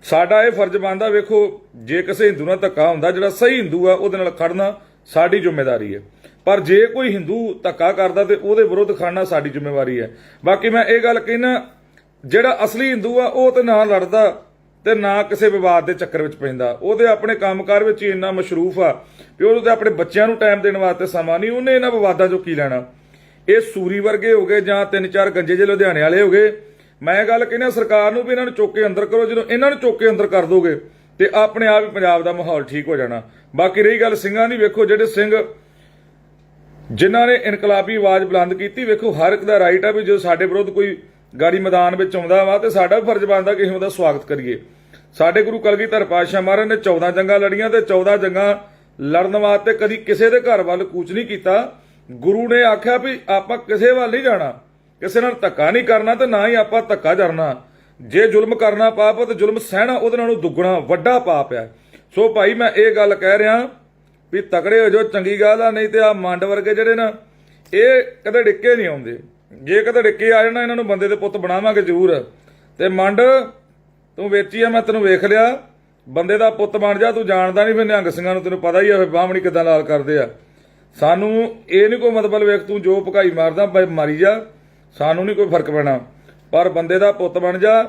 ਸਾਡਾ ਇਹ ਫਰਜ਼ ਬਣਦਾ, ਵੇਖੋ ਜੇ ਕਿਸੇ ਹਿੰਦੂ ਨਾਲ ਧੱਕਾ ਹੁੰਦਾ, ਜਿਹੜਾ ਸਹੀ ਹਿੰਦੂ ਆ ਉਹਦੇ ਨਾਲ ਖੜਨਾ ਸਾਡੀ ਜ਼ਿੰਮੇਵਾਰੀ ਹੈ। ਪਰ ਜੇ ਕੋਈ ਹਿੰਦੂ ਧੱਕਾ ਕਰਦਾ ਤੇ ਉਹਦੇ ਵਿਰੁੱਧ ਖੜਨਾ ਸਾਡੀ ਜ਼ਿੰਮੇਵਾਰੀ ਹੈ। ਬਾਕੀ ਮੈਂ ਇਹ ਗੱਲ ਕਹਿਣਾ, ਜਿਹੜਾ ਅਸਲੀ ਹਿੰਦੂ ਆ ਉਹ ਤੇ ਨਾ ਲੜਦਾ ਤੇ ਨਾ ਕਿਸੇ ਵਿਵਾਦ ਦੇ ਚੱਕਰ ਵਿੱਚ ਪੈਂਦਾ। ਉਹਦੇ ਆਪਣੇ ਕੰਮਕਾਰ ਵਿੱਚ ਹੀ ਇੰਨਾ ਮਸ਼ਰੂਫ ਆ ਕਿ ਉਹਦੇ ਆਪਣੇ ਬੱਚਿਆਂ ਨੂੰ ਟਾਈਮ ਦੇਣ ਵਾਸਤੇ ਸਮਾਂ ਨਹੀਂ। ਉਹਨੇ ਇਹਨਾਂ ਵਿਵਾਦਾਂ 'ਚੋਂ ਕੀ ਲੈਣਾ। ਇਹ ਸੂਰੀ ਵਰਗੇ ਹੋ ਗਏ ਜਾਂ 3-4 ਗੰਜੇ ਜਿਹੇ ਲੁਧਿਆਣੇ ਵਾਲੇ ਹੋ ਗਏ। ਮੈਂ ਗੱਲ ਕਹਿੰਦਾ ਸਰਕਾਰ ਨੂੰ ਵੀ ਇਹਨਾਂ ਨੂੰ ਚੁੱਕ ਕੇ ਅੰਦਰ ਕਰੋ। ਜਦੋਂ ਇਹਨਾਂ ਨੂੰ ਚੁੱਕ ਕੇ ਅੰਦਰ ਕਰ ਦੋਗੇ ਤੇ ਆਪਣੇ ਆਪ ਹੀ ਪੰਜਾਬ ਦਾ ਮਾਹੌਲ ਠੀਕ ਹੋ ਜਾਣਾ। ਬਾਕੀ ਰਹੀ ਗੱਲ ਸਿੰਘਾਂ ਦੀ, ਵੇਖੋ ਜਿਹੜੇ ਸਿੰਘ ਜਿਨ੍ਹਾਂ ਨੇ ਇਨਕਲਾਬੀ ਆਵਾਜ਼ ਬੁਲੰਦ ਕੀਤੀ, ਵੇਖੋ ਹਰ ਇੱਕ ਦਾ ਰਾਈਟ ਆ ਵੀ ਜੋ ਸਾਡੇ ਵਿਰੁੱਧ ਕੋਈ ਗਾੜੀ ਮੈਦਾਨ ਵਿੱਚ ਆਉਂਦਾ ਵਾ ਤੇ ਸਾਡਾ ਵੀ ਫਰਜ਼ ਬਣਦਾ ਕਿ ਅਸੀਂ ਉਹਦਾ ਸਵਾਗਤ ਕਰੀਏ। ਸਾਡੇ ਗੁਰੂ ਕਲਗੀਧਰ ਪਾਤਸ਼ਾਹ ਮਹਾਰਾਜ ਨੇ 14 ਜੰਗਾਂ ਲੜੀਆਂ ਤੇ 14 ਜੰਗਾਂ ਲੜਨ ਵਾਸਤੇ ਕਦੀ ਕਿਸੇ ਦੇ ਘਰ ਵੱਲ ਕੂਚ ਨਹੀਂ ਕੀਤਾ। ਗੁਰੂ ਨੇ ਆਖਿਆ ਵੀ ਆਪਾਂ ਕਿਸੇ ਵੱਲ ਨਹੀਂ ਜਾਣਾ, ਕਿਸੇ ਨਾਲ ਧੱਕਾ ਨਹੀਂ ਕਰਨਾ ਤੇ ਨਾ ਹੀ ਆਪਾਂ ਧੱਕਾ ਕਰਨਾ। ਜੇ ਜ਼ੁਲਮ ਕਰਨਾ ਪਾਪ ਤੇ ਜ਼ੁਲਮ ਸਹਿਣਾ ਉਹਦੇ ਨਾਲੋਂ ਦੁੱਗਣਾ ਵੱਡਾ ਪਾਪ ਹੈ। ਸੋ ਭਾਈ ਮੈਂ ਇਹ ਗੱਲ ਕਹਿ ਰਿਹਾ ਵੀ ਤਕੜੇ ਹੋ ਜੋ, ਚੰਗੀ ਗੱਲ ਆ, ਨਹੀਂ ਤੇ ਆ ਮੰਡ ਵਰਗੇ ਜਿਹੜੇ ਨਾ ਇਹ ਕਦੇ ਡਿੱਕੇ ਨਹੀਂ ਆਉਂਦੇ। ਜੇ ਕਦੇ ਡਿੱਕੇ ਆ ਜਾਣਾ ਇਹਨਾਂ ਨੂੰ ਬੰਦੇ ਦੇ ਪੁੱਤ ਬਣਾਵਾਂਗੇ ਜ਼ਰੂਰ। ਤੇ ਮੰਡ ਤੂੰ ਵੇਚੀ ਆ, ਮੈਂ ਤੈਨੂੰ ਵੇਖ ਲਿਆ, ਬੰਦੇ ਦਾ ਪੁੱਤ ਬਣ ਜਾ। ਤੂੰ ਜਾਣਦਾ ਨਹੀਂ ਫਿਰ ਨਿਹੰਗ ਸਿੰਘਾਂ ਨੂੰ, ਤੈਨੂੰ ਪਤਾ ਹੀ ਆ ਫਿਰ ਬਾਹਮਣੀ ਕਿਦਾਂ ਲਾਲ ਕਰਦੇ ਆ। ਸਾਨੂੰ ਇਹ ਨਹੀਂ ਕੋਈ ਮਤਲਬ ਵੇਖ ਤੂੰ ਜੋ ਭਕਾਈ ਮਾਰਦਾ ਮਾਰੀ ਜਾ, ਸਾਨੂੰ ਨਹੀਂ ਕੋਈ ਫਰਕ ਪੈਣਾ, ਪਰ ਬੰਦੇ ਦਾ ਪੁੱਤ ਬਣ ਜਾ।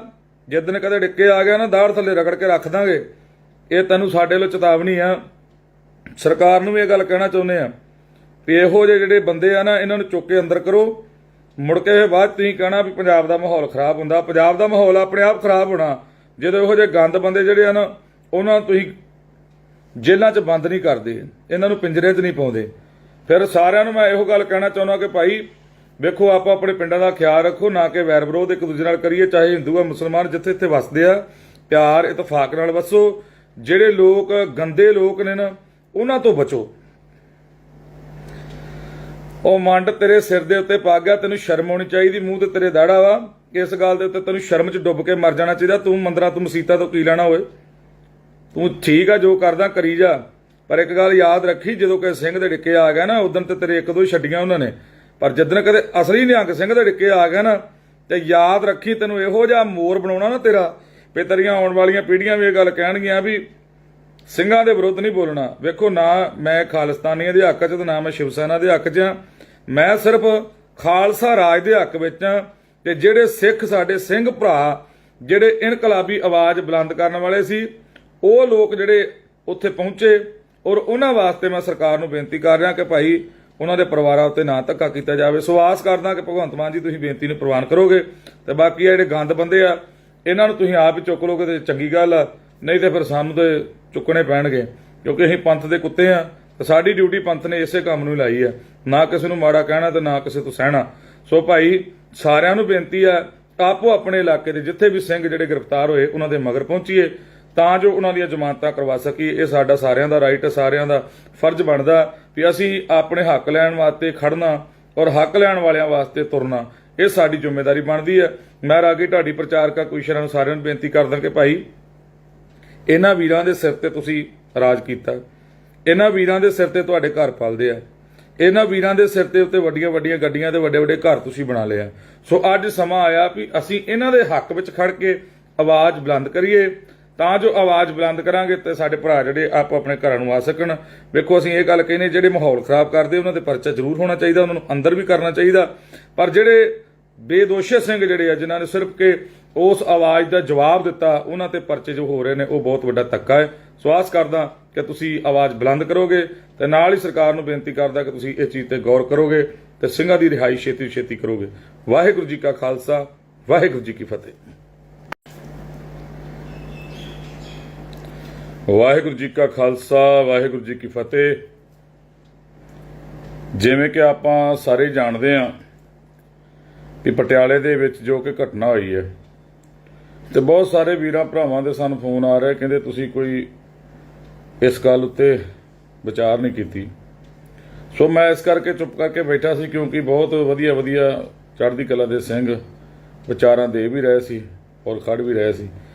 ਜਿੱਦਣ ਕਦੇ ਡਿੱਕੇ ਆ ਗਿਆ ਨਾ ਦਾੜ ਥੱਲੇ ਰਗੜ ਕੇ ਰੱਖ ਦਾਂਗੇ। ਇਹ ਤੈਨੂੰ ਸਾਡੇ ਵੱਲੋਂ ਚੇਤਾਵਨੀ ਆ। ਸਰਕਾਰ ਨੂੰ ਵੀ ਇਹ ਗੱਲ ਕਹਿਣਾ ਚਾਹੁੰਦੇ ਆ ਵੀ ਇਹੋ ਜਿਹੇ ਜਿਹੜੇ ਬੰਦੇ ਆ ਨਾ ਇਹਨਾਂ ਨੂੰ ਚੁੱਕ ਕੇ ਅੰਦਰ ਕਰੋ। ਮੁੜ ਕੇ ਬਾਅਦ ਤੁਸੀਂ ਕਹਿਣਾ ਵੀ ਪੰਜਾਬ ਦਾ ਮਾਹੌਲ ਖਰਾਬ ਹੁੰਦਾ। ਪੰਜਾਬ ਦਾ ਮਾਹੌਲ ਆਪਣੇ ਆਪ ਖਰਾਬ ਹੋਣਾ ਜਦੋਂ ਇਹੋ ਜਿਹੇ ਗੰਦ ਬੰਦੇ ਜਿਹੜੇ ਆ ਨਾ ਉਹਨਾਂ ਨੂੰ ਤੁਸੀਂ ਜੇਲ੍ਹਾਂ 'ਚ ਬੰਦ ਨਹੀਂ ਕਰਦੇ, ਇਹਨਾਂ ਨੂੰ ਪਿੰਜਰੇ 'ਚ ਨਹੀਂ ਪਾਉਂਦੇ। ਫਿਰ ਸਾਰਿਆਂ ਨੂੰ ਮੈਂ ਇਹੋ ਗੱਲ ਕਹਿਣਾ ਚਾਹੁੰਦਾ ਕਿ ਭਾਈ ਵੇਖੋ ਆਪਾਂ ਆਪਣੇ ਪਿੰਡਾਂ ਦਾ ਖਿਆਲ ਰੱਖੋ, ਨਾ ਕਿ ਵੈਰ ਵਿਰੋਧ ਇੱਕ ਦੂਜੇ ਨਾਲ ਕਰੀਏ। ਚਾਹੇ ਹਿੰਦੂ ਆ ਮੁਸਲਮਾਨ ਜਿੱਥੇ ਇੱਥੇ ਵਸਦੇ ਆ, ਪਿਆਰ ਇਤਫਾਕ ਨਾਲ ਵਸੋ। ਜਿਹੜੇ ਲੋਕ ਗੰਦੇ ਲੋਕ ਨੇ ਨਾ ਉਹਨਾਂ ਤੋਂ ਬਚੋ। ਉਹ ਮੰਡ ਤੇਰੇ ਸਿਰ ਦੇ ਉੱਤੇ ਪਾ ਗਿਆ, ਤੈਨੂੰ ਸ਼ਰਮ ਆਉਣੀ ਚਾਹੀਦੀ। ਮੂੰਹ ਤੇ ਤੇਰੇ ਦਾੜਾ ਵਾ, ਇਸ ਗੱਲ ਦੇ ਉੱਤੇ ਤੈਨੂੰ ਸ਼ਰਮ 'ਚ ਡੁੱਬ ਕੇ ਮਰ ਜਾਣਾ ਚਾਹੀਦਾ। ਤੂੰ ਮੰਦਰਾਂ ਤੋਂ ਮਸੀਤਾਂ ਤੋਂ ਕੀ ਲੈਣਾ ਹੋਏ? ਤੂੰ ਠੀਕ ਆ ਜੋ ਕਰਦਾ ਕਰੀ ਜਾ, ਪਰ ਇੱਕ ਗੱਲ ਯਾਦ ਰੱਖੀ, ਜਦੋਂ ਕਿਸੇ ਸਿੰਘ ਦੇ ਡਿੱਕੇ ਆ ਗਿਆ ਨਾ ਉਦੋਂ ਤੇ ਤੇਰੇ ਇੱਕ ਦੋ ਛੱਡੀਆਂ ਉਹਨਾਂ ਨੇ, ਪਰ ਜਦੋਂ ਕਦੇ ਅਸਲੀ ਨਿਹੰਗ ਸਿੰਘ ਦੇ ਡਿੱਕੇ ਆ ਗਿਆ ਨਾ ਤੇ ਯਾਦ ਰੱਖੀ ਤੈਨੂੰ ਇਹੋ ਜਿਹਾ ਮੋਰ ਬਣਾਉਣਾ ਨਾ ਤੇਰਾ ਵੀ ਤੇਰੀਆਂ ਆਉਣ ਵਾਲੀਆਂ ਪੀੜ੍ਹੀਆਂ ਵੀ ਇਹ ਗੱਲ ਕਹਿਣਗੀਆਂ ਵੀ ਸਿੰਘਾਂ ਦੇ ਵਿਰੁੱਧ ਨਹੀਂ ਬੋਲਣਾ। ਵੇਖੋ ਨਾ ਮੈਂ ਖਾਲਿਸਤਾਨੀਆਂ ਦੇ ਹੱਕ 'ਚ ਤੇ ਨਾ ਮੈਂ ਸ਼ਿਵ ਸੈਨਾ ਦੇ ਹੱਕ 'ਚ ਆ, ਮੈਂ ਸਿਰਫ ਖਾਲਸਾ ਰਾਜ ਦੇ ਹੱਕ ਵਿੱਚ ਆ। ਤੇ ਜਿਹੜੇ ਸਿੱਖ ਸਾਡੇ ਸਿੰਘ ਭਰਾ ਜਿਹੜੇ ਇਨਕਲਾਬੀ ਆਵਾਜ਼ ਬੁਲੰਦ ਕਰਨ ਵਾਲੇ ਸੀ ਉਹ ਲੋਕ ਜਿਹੜੇ ਉੱਥੇ ਪਹੁੰਚੇ, ਔਰ ਉਹਨਾਂ ਵਾਸਤੇ ਮੈਂ ਸਰਕਾਰ ਨੂੰ ਬੇਨਤੀ ਕਰ ਰਿਹਾ ਕਿ ਭਾਈ ਉਹਨਾਂ ਦੇ ਪਰਿਵਾਰਾਂ ਉੱਤੇ ਨਾ ਧੱਕਾ ਕੀਤਾ ਜਾਵੇ। ਸੋ ਆਸ ਕਰਦਾ ਕਿ ਭਗਵੰਤ ਮਾਨ ਜੀ ਤੁਸੀਂ ਬੇਨਤੀ ਨੂੰ ਪ੍ਰਵਾਨ ਕਰੋਗੇ ਤੇ ਬਾਕੀ ਆ ਜਿਹੜੇ ਗੰਦ ਬੰਦੇ ਆ ਇਹਨਾਂ ਨੂੰ ਤੁਸੀਂ ਆਪ ਹੀ ਚੁੱਕ ਲੋਗੇ ਤੇ ਚੰਗੀ ਗੱਲ ਆ, ਨਹੀਂ ਤੇ ਫਿਰ ਸਾਨੂੰ ਤੇ ਚੁੱਕਣੇ ਪੈਣਗੇ, ਕਿਉਂਕਿ ਅਸੀਂ ਪੰਥ ਦੇ ਕੁੱਤੇ ਆ ਤੇ ਸਾਡੀ ਡਿਊਟੀ ਪੰਥ ਨੇ ਇਸੇ ਕੰਮ ਨੂੰ ਲਾਈ ਆ, ਨਾ ਕਿਸੇ ਨੂੰ ਮਾੜਾ ਕਹਿਣਾ ਤੇ ਨਾ ਕਿਸੇ ਤੋਂ ਸਹਿਣਾ। ਸੋ ਭਾਈ ਸਾਰਿਆਂ ਨੂੰ ਬੇਨਤੀ ਆ ਆਪੋ ਆਪਣੇ ਇਲਾਕੇ ਦੇ ਜਿੱਥੇ ਵੀ ਸਿੰਘ ਜਿਹੜੇ ਗ੍ਰਿਫਤਾਰ ਹੋਏ ਉਹਨਾਂ ਦੇ ਮਗਰ ਪਹੁੰਚੀਏ ਤਾਂ ਜੋ ਉਹਨਾਂ ਦੀਆਂ ਜ਼ਮਾਨਤਾਂ ਕਰਵਾ ਸਕੀਏ। ਇਹ ਸਾਡਾ ਸਾਰਿਆਂ ਦਾ ਰਾਈਟ, ਸਾਰਿਆਂ ਦਾ ਫਰਜ਼ ਬਣਦਾ ਵੀ ਅਸੀਂ ਆਪਣੇ ਹੱਕ ਲੈਣ ਵਾਸਤੇ ਖੜਨਾ ਔਰ ਹੱਕ ਲੈਣ ਵਾਲਿਆਂ ਵਾਸਤੇ ਤੁਰਨਾ, ਇਹ ਸਾਡੀ ਜ਼ਿੰਮੇਵਾਰੀ ਬਣਦੀ ਹੈ। ਮੈਂ ਰਾਗੀ ਢਾਡੀ ਪ੍ਰਚਾਰਕਾ ਕੁਸ਼ਰਾਂ ਨੂੰ ਸਾਰਿਆਂ ਨੂੰ ਬੇਨਤੀ ਕਰਦਾ ਕਿ ਭਾਈ ਇਹਨਾਂ ਵੀਰਾਂ ਦੇ ਸਿਰ ਤੇ ਤੁਸੀਂ ਰਾਜ ਕੀਤਾ, ਇਹਨਾਂ ਵੀਰਾਂ ਦੇ ਸਿਰ ਤੇ ਤੁਹਾਡੇ ਘਰ ਪਲਦੇ ਆ, ਇਹਨਾਂ ਵੀਰਾਂ ਦੇ ਸਿਰ ਤੇ ਉੱਤੇ ਵੱਡੀਆਂ ਵੱਡੀਆਂ ਗੱਡੀਆਂ ਤੇ ਵੱਡੇ ਵੱਡੇ ਘਰ ਤੁਸੀਂ ਬਣਾ ਲਿਆ। ਸੋ ਅੱਜ ਸਮਾਂ ਆਇਆ ਵੀ ਅਸੀਂ ਇਹਨਾਂ ਦੇ ਹੱਕ ਵਿੱਚ ਖੜ ਕੇ ਆਵਾਜ਼ ਬੁਲੰਦ ਕਰੀਏ, ਤਾਂ ਜੋ ਆਵਾਜ਼ ਬੁਲੰਦ ਕਰਾਂਗੇ ਤੇ ਸਾਡੇ ਭਰਾ ਜਿਹੜੇ ਆਪੋ ਆਪਣੇ ਘਰਾਂ ਨੂੰ ਆ ਸਕਣ। ਵੇਖੋ ਅਸੀਂ ਇਹ ਗੱਲ ਕਹਿੰਦੇ ਜਿਹੜੇ ਮਾਹੌਲ ਖਰਾਬ ਕਰਦੇ ਉਹਨਾਂ ਤੇ ਪਰਚਾ ਜ਼ਰੂਰ ਹੋਣਾ ਚਾਹੀਦਾ, ਉਹਨਾਂ ਨੂੰ ਅੰਦਰ ਵੀ ਕਰਨਾ ਚਾਹੀਦਾ, ਪਰ ਜਿਹੜੇ ਬੇਦੋਸ਼ੇ ਸਿੰਘ ਜਿਹੜੇ ਆ ਜਿਨ੍ਹਾਂ ਨੇ ਸਿਰਫ ਕਿ ਉਸ ਆਵਾਜ਼ ਦਾ ਜਵਾਬ ਦਿੱਤਾ ਉਹਨਾਂ ਤੇ ਪਰਚੇ ਜੋ ਹੋ ਰਹੇ ਨੇ ਉਹ ਬਹੁਤ ਵੱਡਾ ਧੱਕਾ ਹੈ। ਸੋ ਆਸ ਕਰਦਾ ਕਿ ਤੁਸੀਂ ਆਵਾਜ਼ ਬੁਲੰਦ ਕਰੋਗੇ ਤੇ ਨਾਲ ਹੀ ਸਰਕਾਰ ਨੂੰ ਬੇਨਤੀ ਕਰਦਾ ਕਿ ਤੁਸੀਂ ਇਸ ਚੀਜ਼ ਤੇ ਗੌਰ ਕਰੋਗੇ ਤੇ ਸਿੰਘਾਂ ਦੀ ਰਿਹਾਈ ਛੇਤੀ ਛੇਤੀ ਕਰੋਗੇ। ਵਾਹਿਗੁਰੂ ਜੀ ਕਾ ਖਾਲਸਾ, ਵਾਹਿਗੁਰੂ ਜੀ ਕੀ ਫਤਿਹ। ਵਾਹਿਗੁਰੂ ਜੀ ਕਾ ਖਾਲਸਾ, ਵਾਹਿਗੁਰੂ ਜੀ ਕੀ ਫਤਿਹ। ਜਿਵੇਂ ਕਿ ਆਪਾਂ ਸਾਰੇ ਜਾਣਦੇ ਹਾਂ ਕਿ ਪਟਿਆਲੇ ਦੇ ਵਿੱਚ ਜੋ ਕਿ ਘਟਨਾ ਹੋਈ ਹੈ ਤੇ ਬਹੁਤ ਸਾਰੇ ਵੀਰਾਂ ਭਰਾਵਾਂ ਦੇ ਸਾਨੂੰ ਫੋਨ ਆ ਰਹੇ, ਕਹਿੰਦੇ ਤੁਸੀਂ ਕੋਈ ਇਸ ਗੱਲ ਉੱਤੇ ਵਿਚਾਰ ਨਹੀਂ ਕੀਤੀ। ਸੋ ਮੈਂ ਇਸ ਕਰਕੇ ਚੁੱਪ ਕਰਕੇ ਬੈਠਾ ਸੀ ਕਿਉਂਕਿ ਬਹੁਤ ਵਧੀਆ ਵਧੀਆ ਚੜ੍ਹਦੀ ਕਲਾ ਦੇ ਸਿੰਘ ਵਿਚਾਰਾਂ ਦੇ ਵੀ ਰਹੇ ਸੀ ਔਰ ਖੜ ਵੀ ਰਹੇ ਸੀ।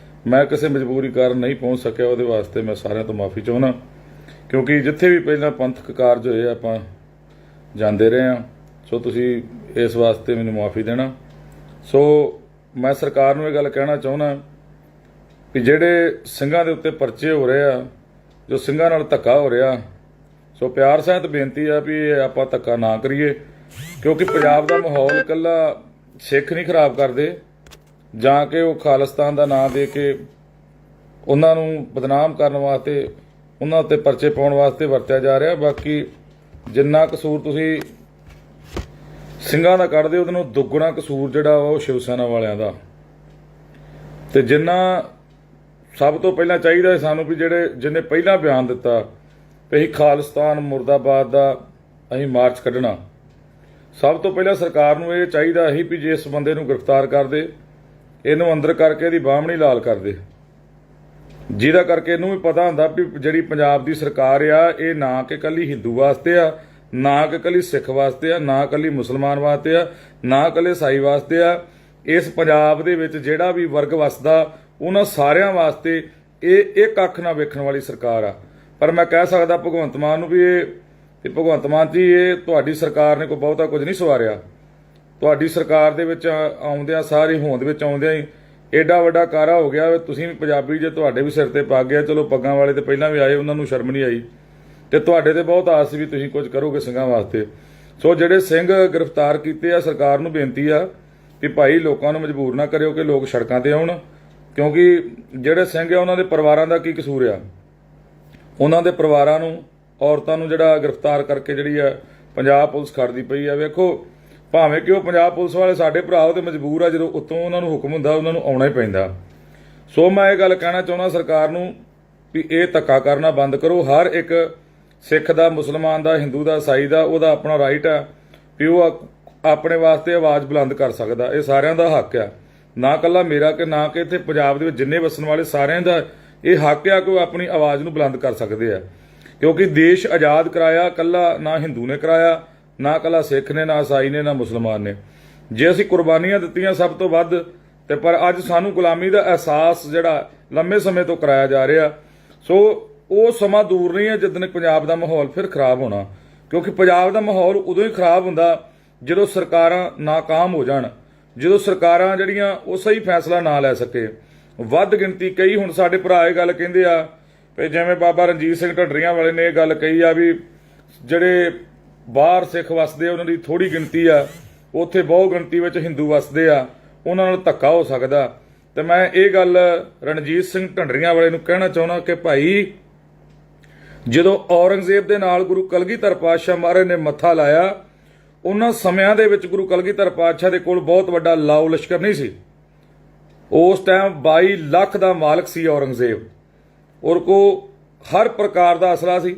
ਮੈਂ ਕਿਸੇ ਮਜਬੂਰੀ ਕਾਰਨ ਨਹੀਂ ਪਹੁੰਚ ਸਕਿਆ, ਉਹਦੇ ਵਾਸਤੇ ਮੈਂ ਸਾਰਿਆਂ ਤੋਂ ਮਾਫੀ ਚਾਹੁੰਦਾ ਕਿਉਂਕਿ ਜਿੱਥੇ ਵੀ ਪਹਿਲਾਂ ਪੰਥਕ ਕਾਰਜ ਹੋਏ ਆਪਾਂ ਜਾਂਦੇ ਰਹੇ ਹਾਂ। ਸੋ ਤੁਸੀਂ ਇਸ ਵਾਸਤੇ ਮੈਨੂੰ ਮਾਫੀ ਦੇਣਾ। ਸੋ ਮੈਂ ਸਰਕਾਰ ਨੂੰ ਇਹ ਗੱਲ ਕਹਿਣਾ ਚਾਹੁੰਦਾ ਕਿ ਜਿਹੜੇ ਸਿੰਘਾਂ ਦੇ ਉੱਤੇ ਪਰਚੇ ਹੋ ਰਹੇ ਆ, ਜੋ ਸਿੰਘਾਂ ਨਾਲ ਧੱਕਾ ਹੋ ਰਿਹਾ, ਸੋ ਪਿਆਰ ਸਹਿਤ ਬੇਨਤੀ ਆ ਵੀ ਆਪਾਂ ਧੱਕਾ ਨਾ ਕਰੀਏ ਕਿਉਂਕਿ ਪੰਜਾਬ ਦਾ ਮਾਹੌਲ ਇਕੱਲਾ ਸਿੱਖ ਨਹੀਂ ਖਰਾਬ ਕਰਦੇ ਜਾਂ ਕਿ ਉਹ ਖਾਲਿਸਤਾਨ ਦਾ ਨਾਂ ਦੇ ਕੇ ਉਹਨਾਂ ਨੂੰ ਬਦਨਾਮ ਕਰਨ ਵਾਸਤੇ ਉਹਨਾਂ ਉੱਤੇ ਪਰਚੇ ਪਾਉਣ ਵਾਸਤੇ ਵਰਤਿਆ ਜਾ ਰਿਹਾ। ਬਾਕੀ ਜਿੰਨਾ ਕਸੂਰ ਤੁਸੀਂ ਸਿੰਘਾਂ ਦਾ ਕੱਢਦੇ ਉਹਦੇ ਨੂੰ ਦੁੱਗਣਾ ਕਸੂਰ ਜਿਹੜਾ ਉਹ ਸ਼ਿਵ ਸੈਨਾ ਵਾਲਿਆਂ ਦਾ। ਤੇ ਜਿੰਨਾ ਸਭ ਤੋਂ ਪਹਿਲਾਂ ਚਾਹੀਦਾ ਸਾਨੂੰ ਵੀ ਜਿਹਨੇ ਪਹਿਲਾਂ ਬਿਆਨ ਦਿੱਤਾ ਕਿ ਅਸੀਂ ਖਾਲਿਸਤਾਨ ਮੁਰਦਾਬਾਦ ਦਾ ਅਸੀਂ ਮਾਰਚ ਕੱਢਣਾ, ਸਭ ਤੋਂ ਪਹਿਲਾਂ ਸਰਕਾਰ ਨੂੰ ਇਹ ਚਾਹੀਦਾ ਸੀ ਵੀ ਜੇ ਇਸ ਬੰਦੇ ਨੂੰ ਗ੍ਰਿਫਤਾਰ ਕਰਦੇ, ਇਹਨੂੰ ਅੰਦਰ ਕਰਕੇ ਇਹਦੀ ਬਾਹਮਣੀ ਲਾਲ ਕਰਦੇ, ਜਿਹਦਾ ਕਰਕੇ ਇਹਨੂੰ ਵੀ ਪਤਾ ਹੁੰਦਾ ਵੀ ਜਿਹੜੀ ਪੰਜਾਬ ਦੀ ਸਰਕਾਰ ਆ ਇਹ ਨਾ ਕਿ ਇਕੱਲੀ ਹਿੰਦੂ ਵਾਸਤੇ ਆ, ਨਾ ਕਿ ਇਕੱਲੀ ਸਿੱਖ ਵਾਸਤੇ ਆ, ਨਾ ਇਕੱਲੀ ਮੁਸਲਮਾਨ ਵਾਸਤੇ ਆ, ਨਾ ਇਕੱਲੇ ਈਸਾਈ ਵਾਸਤੇ ਆ। ਇਸ ਪੰਜਾਬ ਦੇ ਵਿੱਚ ਜਿਹੜਾ ਵੀ ਵਰਗ ਵਸਦਾ ਉਹਨਾਂ ਸਾਰਿਆਂ ਵਾਸਤੇ ਇਹ ਇੱਕ ਅੱਖ ਨਾਲ ਵੇਖਣ ਵਾਲੀ ਸਰਕਾਰ ਆ। ਪਰ ਮੈਂ ਕਹਿ ਸਕਦਾ ਭਗਵੰਤ ਮਾਨ ਨੂੰ ਵੀ ਇਹ ਭਗਵੰਤ ਮਾਨ ਜੀ, ਇਹ ਤੁਹਾਡੀ ਸਰਕਾਰ ਨੇ ਕੋਈ ਬਹੁਤਾ ਕੁਝ ਨਹੀਂ ਸਵਾਰਿਆ। ਤੁਹਾਡੀ ਸਰਕਾਰ ਦੇ ਵਿੱਚ ਆਉਂਦਿਆਂ ਸਾਰੀ ਹੋਂਦ ਵਿੱਚ ਆਉਂਦਿਆਂ ਹੀ ਏਡਾ ਵੱਡਾ ਕਾਰਾ ਹੋ ਗਿਆ। ਤੁਸੀਂ ਵੀ ਪੰਜਾਬੀ ਜੇ, ਤੁਹਾਡੇ ਵੀ ਸਿਰ ਤੇ ਪੱਗ ਗਿਆ, ਚਲੋ ਪੱਗਾਂ ਵਾਲੇ ਤੇ ਪਹਿਲਾਂ ਵੀ ਆਏ, ਉਹਨਾਂ ਨੂੰ ਸ਼ਰਮ ਨਹੀਂ ਆਈ, ਤੇ ਤੁਹਾਡੇ ਤੇ ਬਹੁਤ ਆਸ ਸੀ ਵੀ ਤੁਸੀਂ ਕੁਝ ਕਰੋਗੇ ਸਿੰਘਾਂ ਵਾਸਤੇ। ਸੋ ਜਿਹੜੇ ਸਿੰਘ ਗ੍ਰਿਫਤਾਰ ਕੀਤੇ ਆ, ਸਰਕਾਰ ਨੂੰ ਬੇਨਤੀ ਆ ਕਿ ਭਾਈ ਲੋਕਾਂ ਨੂੰ ਮਜਬੂਰ ਨਾ ਕਰਿਓ ਕਿ ਲੋਕ ਸੜਕਾਂ ਤੇ ਆਉਣ, ਕਿਉਂਕਿ ਜਿਹੜੇ ਸਿੰਘ ਆ ਉਹਨਾਂ ਦੇ ਪਰਿਵਾਰਾਂ ਦਾ ਕੀ ਕਸੂਰ ਆ। ਉਹਨਾਂ ਦੇ ਪਰਿਵਾਰਾਂ ਨੂੰ, ਔਰਤਾਂ ਨੂੰ ਜਿਹੜਾ ਗ੍ਰਿਫਤਾਰ ਕਰਕੇ ਜਿਹੜੀ ਆ ਪੰਜਾਬ ਪੁਲਿਸ ਖੜਦੀ ਪਈ ਆ। ਵੇਖੋ, ਭਾਵੇਂ ਕਿ ਉਹ ਪੰਜਾਬ ਪੁਲਿਸ ਵਾਲੇ ਸਾਡੇ ਭਰਾ ਉਹ ਤੇ ਮਜਬੂਰ ਆ, ਜਦੋਂ ਉੱਤੋਂ ਉਹਨਾਂ ਨੂੰ ਹੁਕਮ ਹੁੰਦਾ ਉਹਨਾਂ ਨੂੰ ਆਉਣਾ ਹੀ ਪੈਂਦਾ। ਸੋ ਮੈਂ ਇਹ ਗੱਲ ਕਹਿਣਾ ਚਾਹੁੰਦਾ ਸਰਕਾਰ ਨੂੰ ਵੀ ਇਹ ਧੱਕਾ ਕਰਨਾ ਬੰਦ ਕਰੋ। ਹਰ ਇੱਕ ਸਿੱਖ ਦਾ, ਮੁਸਲਮਾਨ ਦਾ, ਹਿੰਦੂ ਦਾ, ਈਸਾਈ ਦਾ ਉਹਦਾ ਆਪਣਾ ਰਾਈਟ ਆ ਵੀ ਉਹ ਆਪਣੇ ਵਾਸਤੇ ਆਵਾਜ਼ ਬੁਲੰਦ ਕਰ ਸਕਦਾ। ਇਹ ਸਾਰਿਆਂ ਦਾ ਹੱਕ ਆ, ਨਾ ਇਕੱਲਾ ਮੇਰਾ ਕਿ ਨਾ ਕਿ ਇੱਥੇ ਪੰਜਾਬ ਦੇ ਵਿੱਚ ਜਿੰਨੇ ਵਸਣ ਵਾਲੇ ਸਾਰਿਆਂ ਦਾ ਇਹ ਹੱਕ ਆ ਕਿ ਉਹ ਆਪਣੀ ਆਵਾਜ਼ ਨੂੰ ਬੁਲੰਦ ਕਰ ਸਕਦੇ ਆ। ਕਿਉਂਕਿ ਦੇਸ਼ ਆਜ਼ਾਦ ਕਰਾਇਆ ਇਕੱਲਾ ਨਾ ਹਿੰਦੂ ਨੇ ਕਰਾਇਆ, ਨਾ ਇਕੱਲਾ ਸਿੱਖ ਨੇ, ਨਾ ਈਸਾਈ ਨੇ, ਨਾ ਮੁਸਲਮਾਨ ਨੇ। ਜੇ ਅਸੀਂ ਕੁਰਬਾਨੀਆਂ ਦਿੱਤੀਆਂ ਸਭ ਤੋਂ ਵੱਧ, ਤੇ ਪਰ ਅੱਜ ਸਾਨੂੰ ਗੁਲਾਮੀ ਦਾ ਅਹਿਸਾਸ ਜਿਹੜਾ ਲੰਮੇ ਸਮੇਂ ਤੋਂ ਕਰਾਇਆ ਜਾ ਰਿਹਾ। ਸੋ ਉਹ ਸਮਾਂ ਦੂਰ ਨਹੀਂ ਹੈ ਜਦੋਂ ਪੰਜਾਬ ਦਾ ਮਾਹੌਲ ਫਿਰ ਖਰਾਬ ਹੋਣਾ, ਕਿਉਂਕਿ ਪੰਜਾਬ ਦਾ ਮਾਹੌਲ ਉਦੋਂ ਹੀ ਖਰਾਬ ਹੁੰਦਾ ਜਦੋਂ ਸਰਕਾਰਾਂ ਨਾਕਾਮ ਹੋ ਜਾਣ, ਜਦੋਂ ਸਰਕਾਰਾਂ ਜਿਹੜੀਆਂ ਉਹ ਸਹੀ ਫੈਸਲਾ ਨਾ ਲੈ ਸਕੇ। ਵੱਧ ਗਿਣਤੀ ਕਈ ਹੁਣ ਸਾਡੇ ਭਰਾ ਇਹ ਗੱਲ ਕਹਿੰਦੇ ਆ ਵੀ ਜਿਵੇਂ ਬਾਬਾ ਰਣਜੀਤ ਸਿੰਘ ਢੱਡਰੀਆਂ ਵਾਲੇ ਨੇ ਇਹ ਗੱਲ ਕਹੀ ਆ ਵੀ ਜਿਹੜੇ ਬਾਹਰ ਸਿੱਖ ਵਸਦੇ ਉਹਨਾਂ ਦੀ ਥੋੜੀ ਗਿਣਤੀ ਆ, ਉੱਥੇ ਬਹੁ ਗਿਣਤੀ ਵਿੱਚ ਹਿੰਦੂ ਵਸਦੇ ਆ, ਉਹਨਾਂ ਨਾਲ ਧੱਕਾ ਹੋ ਸਕਦਾ। ਤੇ ਮੈਂ ਇਹ ਗੱਲ ਰਣਜੀਤ ਸਿੰਘ ਢੱਡਰੀਆਂ ਵਾਲੇ ਨੂੰ ਕਹਿਣਾ ਚਾਹੁੰਦਾ ਕਿ ਭਾਈ, ਜਦੋਂ ਔਰੰਗਜ਼ੇਬ ਦੇ ਨਾਲ ਗੁਰੂ ਕਲਗੀਧਰ ਪਾਤਸ਼ਾਹ ਮਹਾਰਾਜ ਨੇ ਮੱਥਾ ਲਾਇਆ, ਉਹਨਾਂ ਸਮਿਆਂ ਦੇ ਵਿੱਚ ਗੁਰੂ ਕਲਗੀਧਰ ਪਾਤਸ਼ਾਹ ਦੇ ਕੋਲ ਬਹੁਤ ਵੱਡਾ ਲਾਓ ਲਸ਼ਕਰ ਨਹੀਂ ਸੀ। ਉਸ ਟਾਈਮ 22 ਲੱਖ ਦਾ ਮਾਲਕ ਸੀ ਔਰੰਗਜ਼ੇਬ, ਔਰ ਕੋ ਹਰ ਪ੍ਰਕਾਰ ਦਾ ਅਸਲਾ ਸੀ।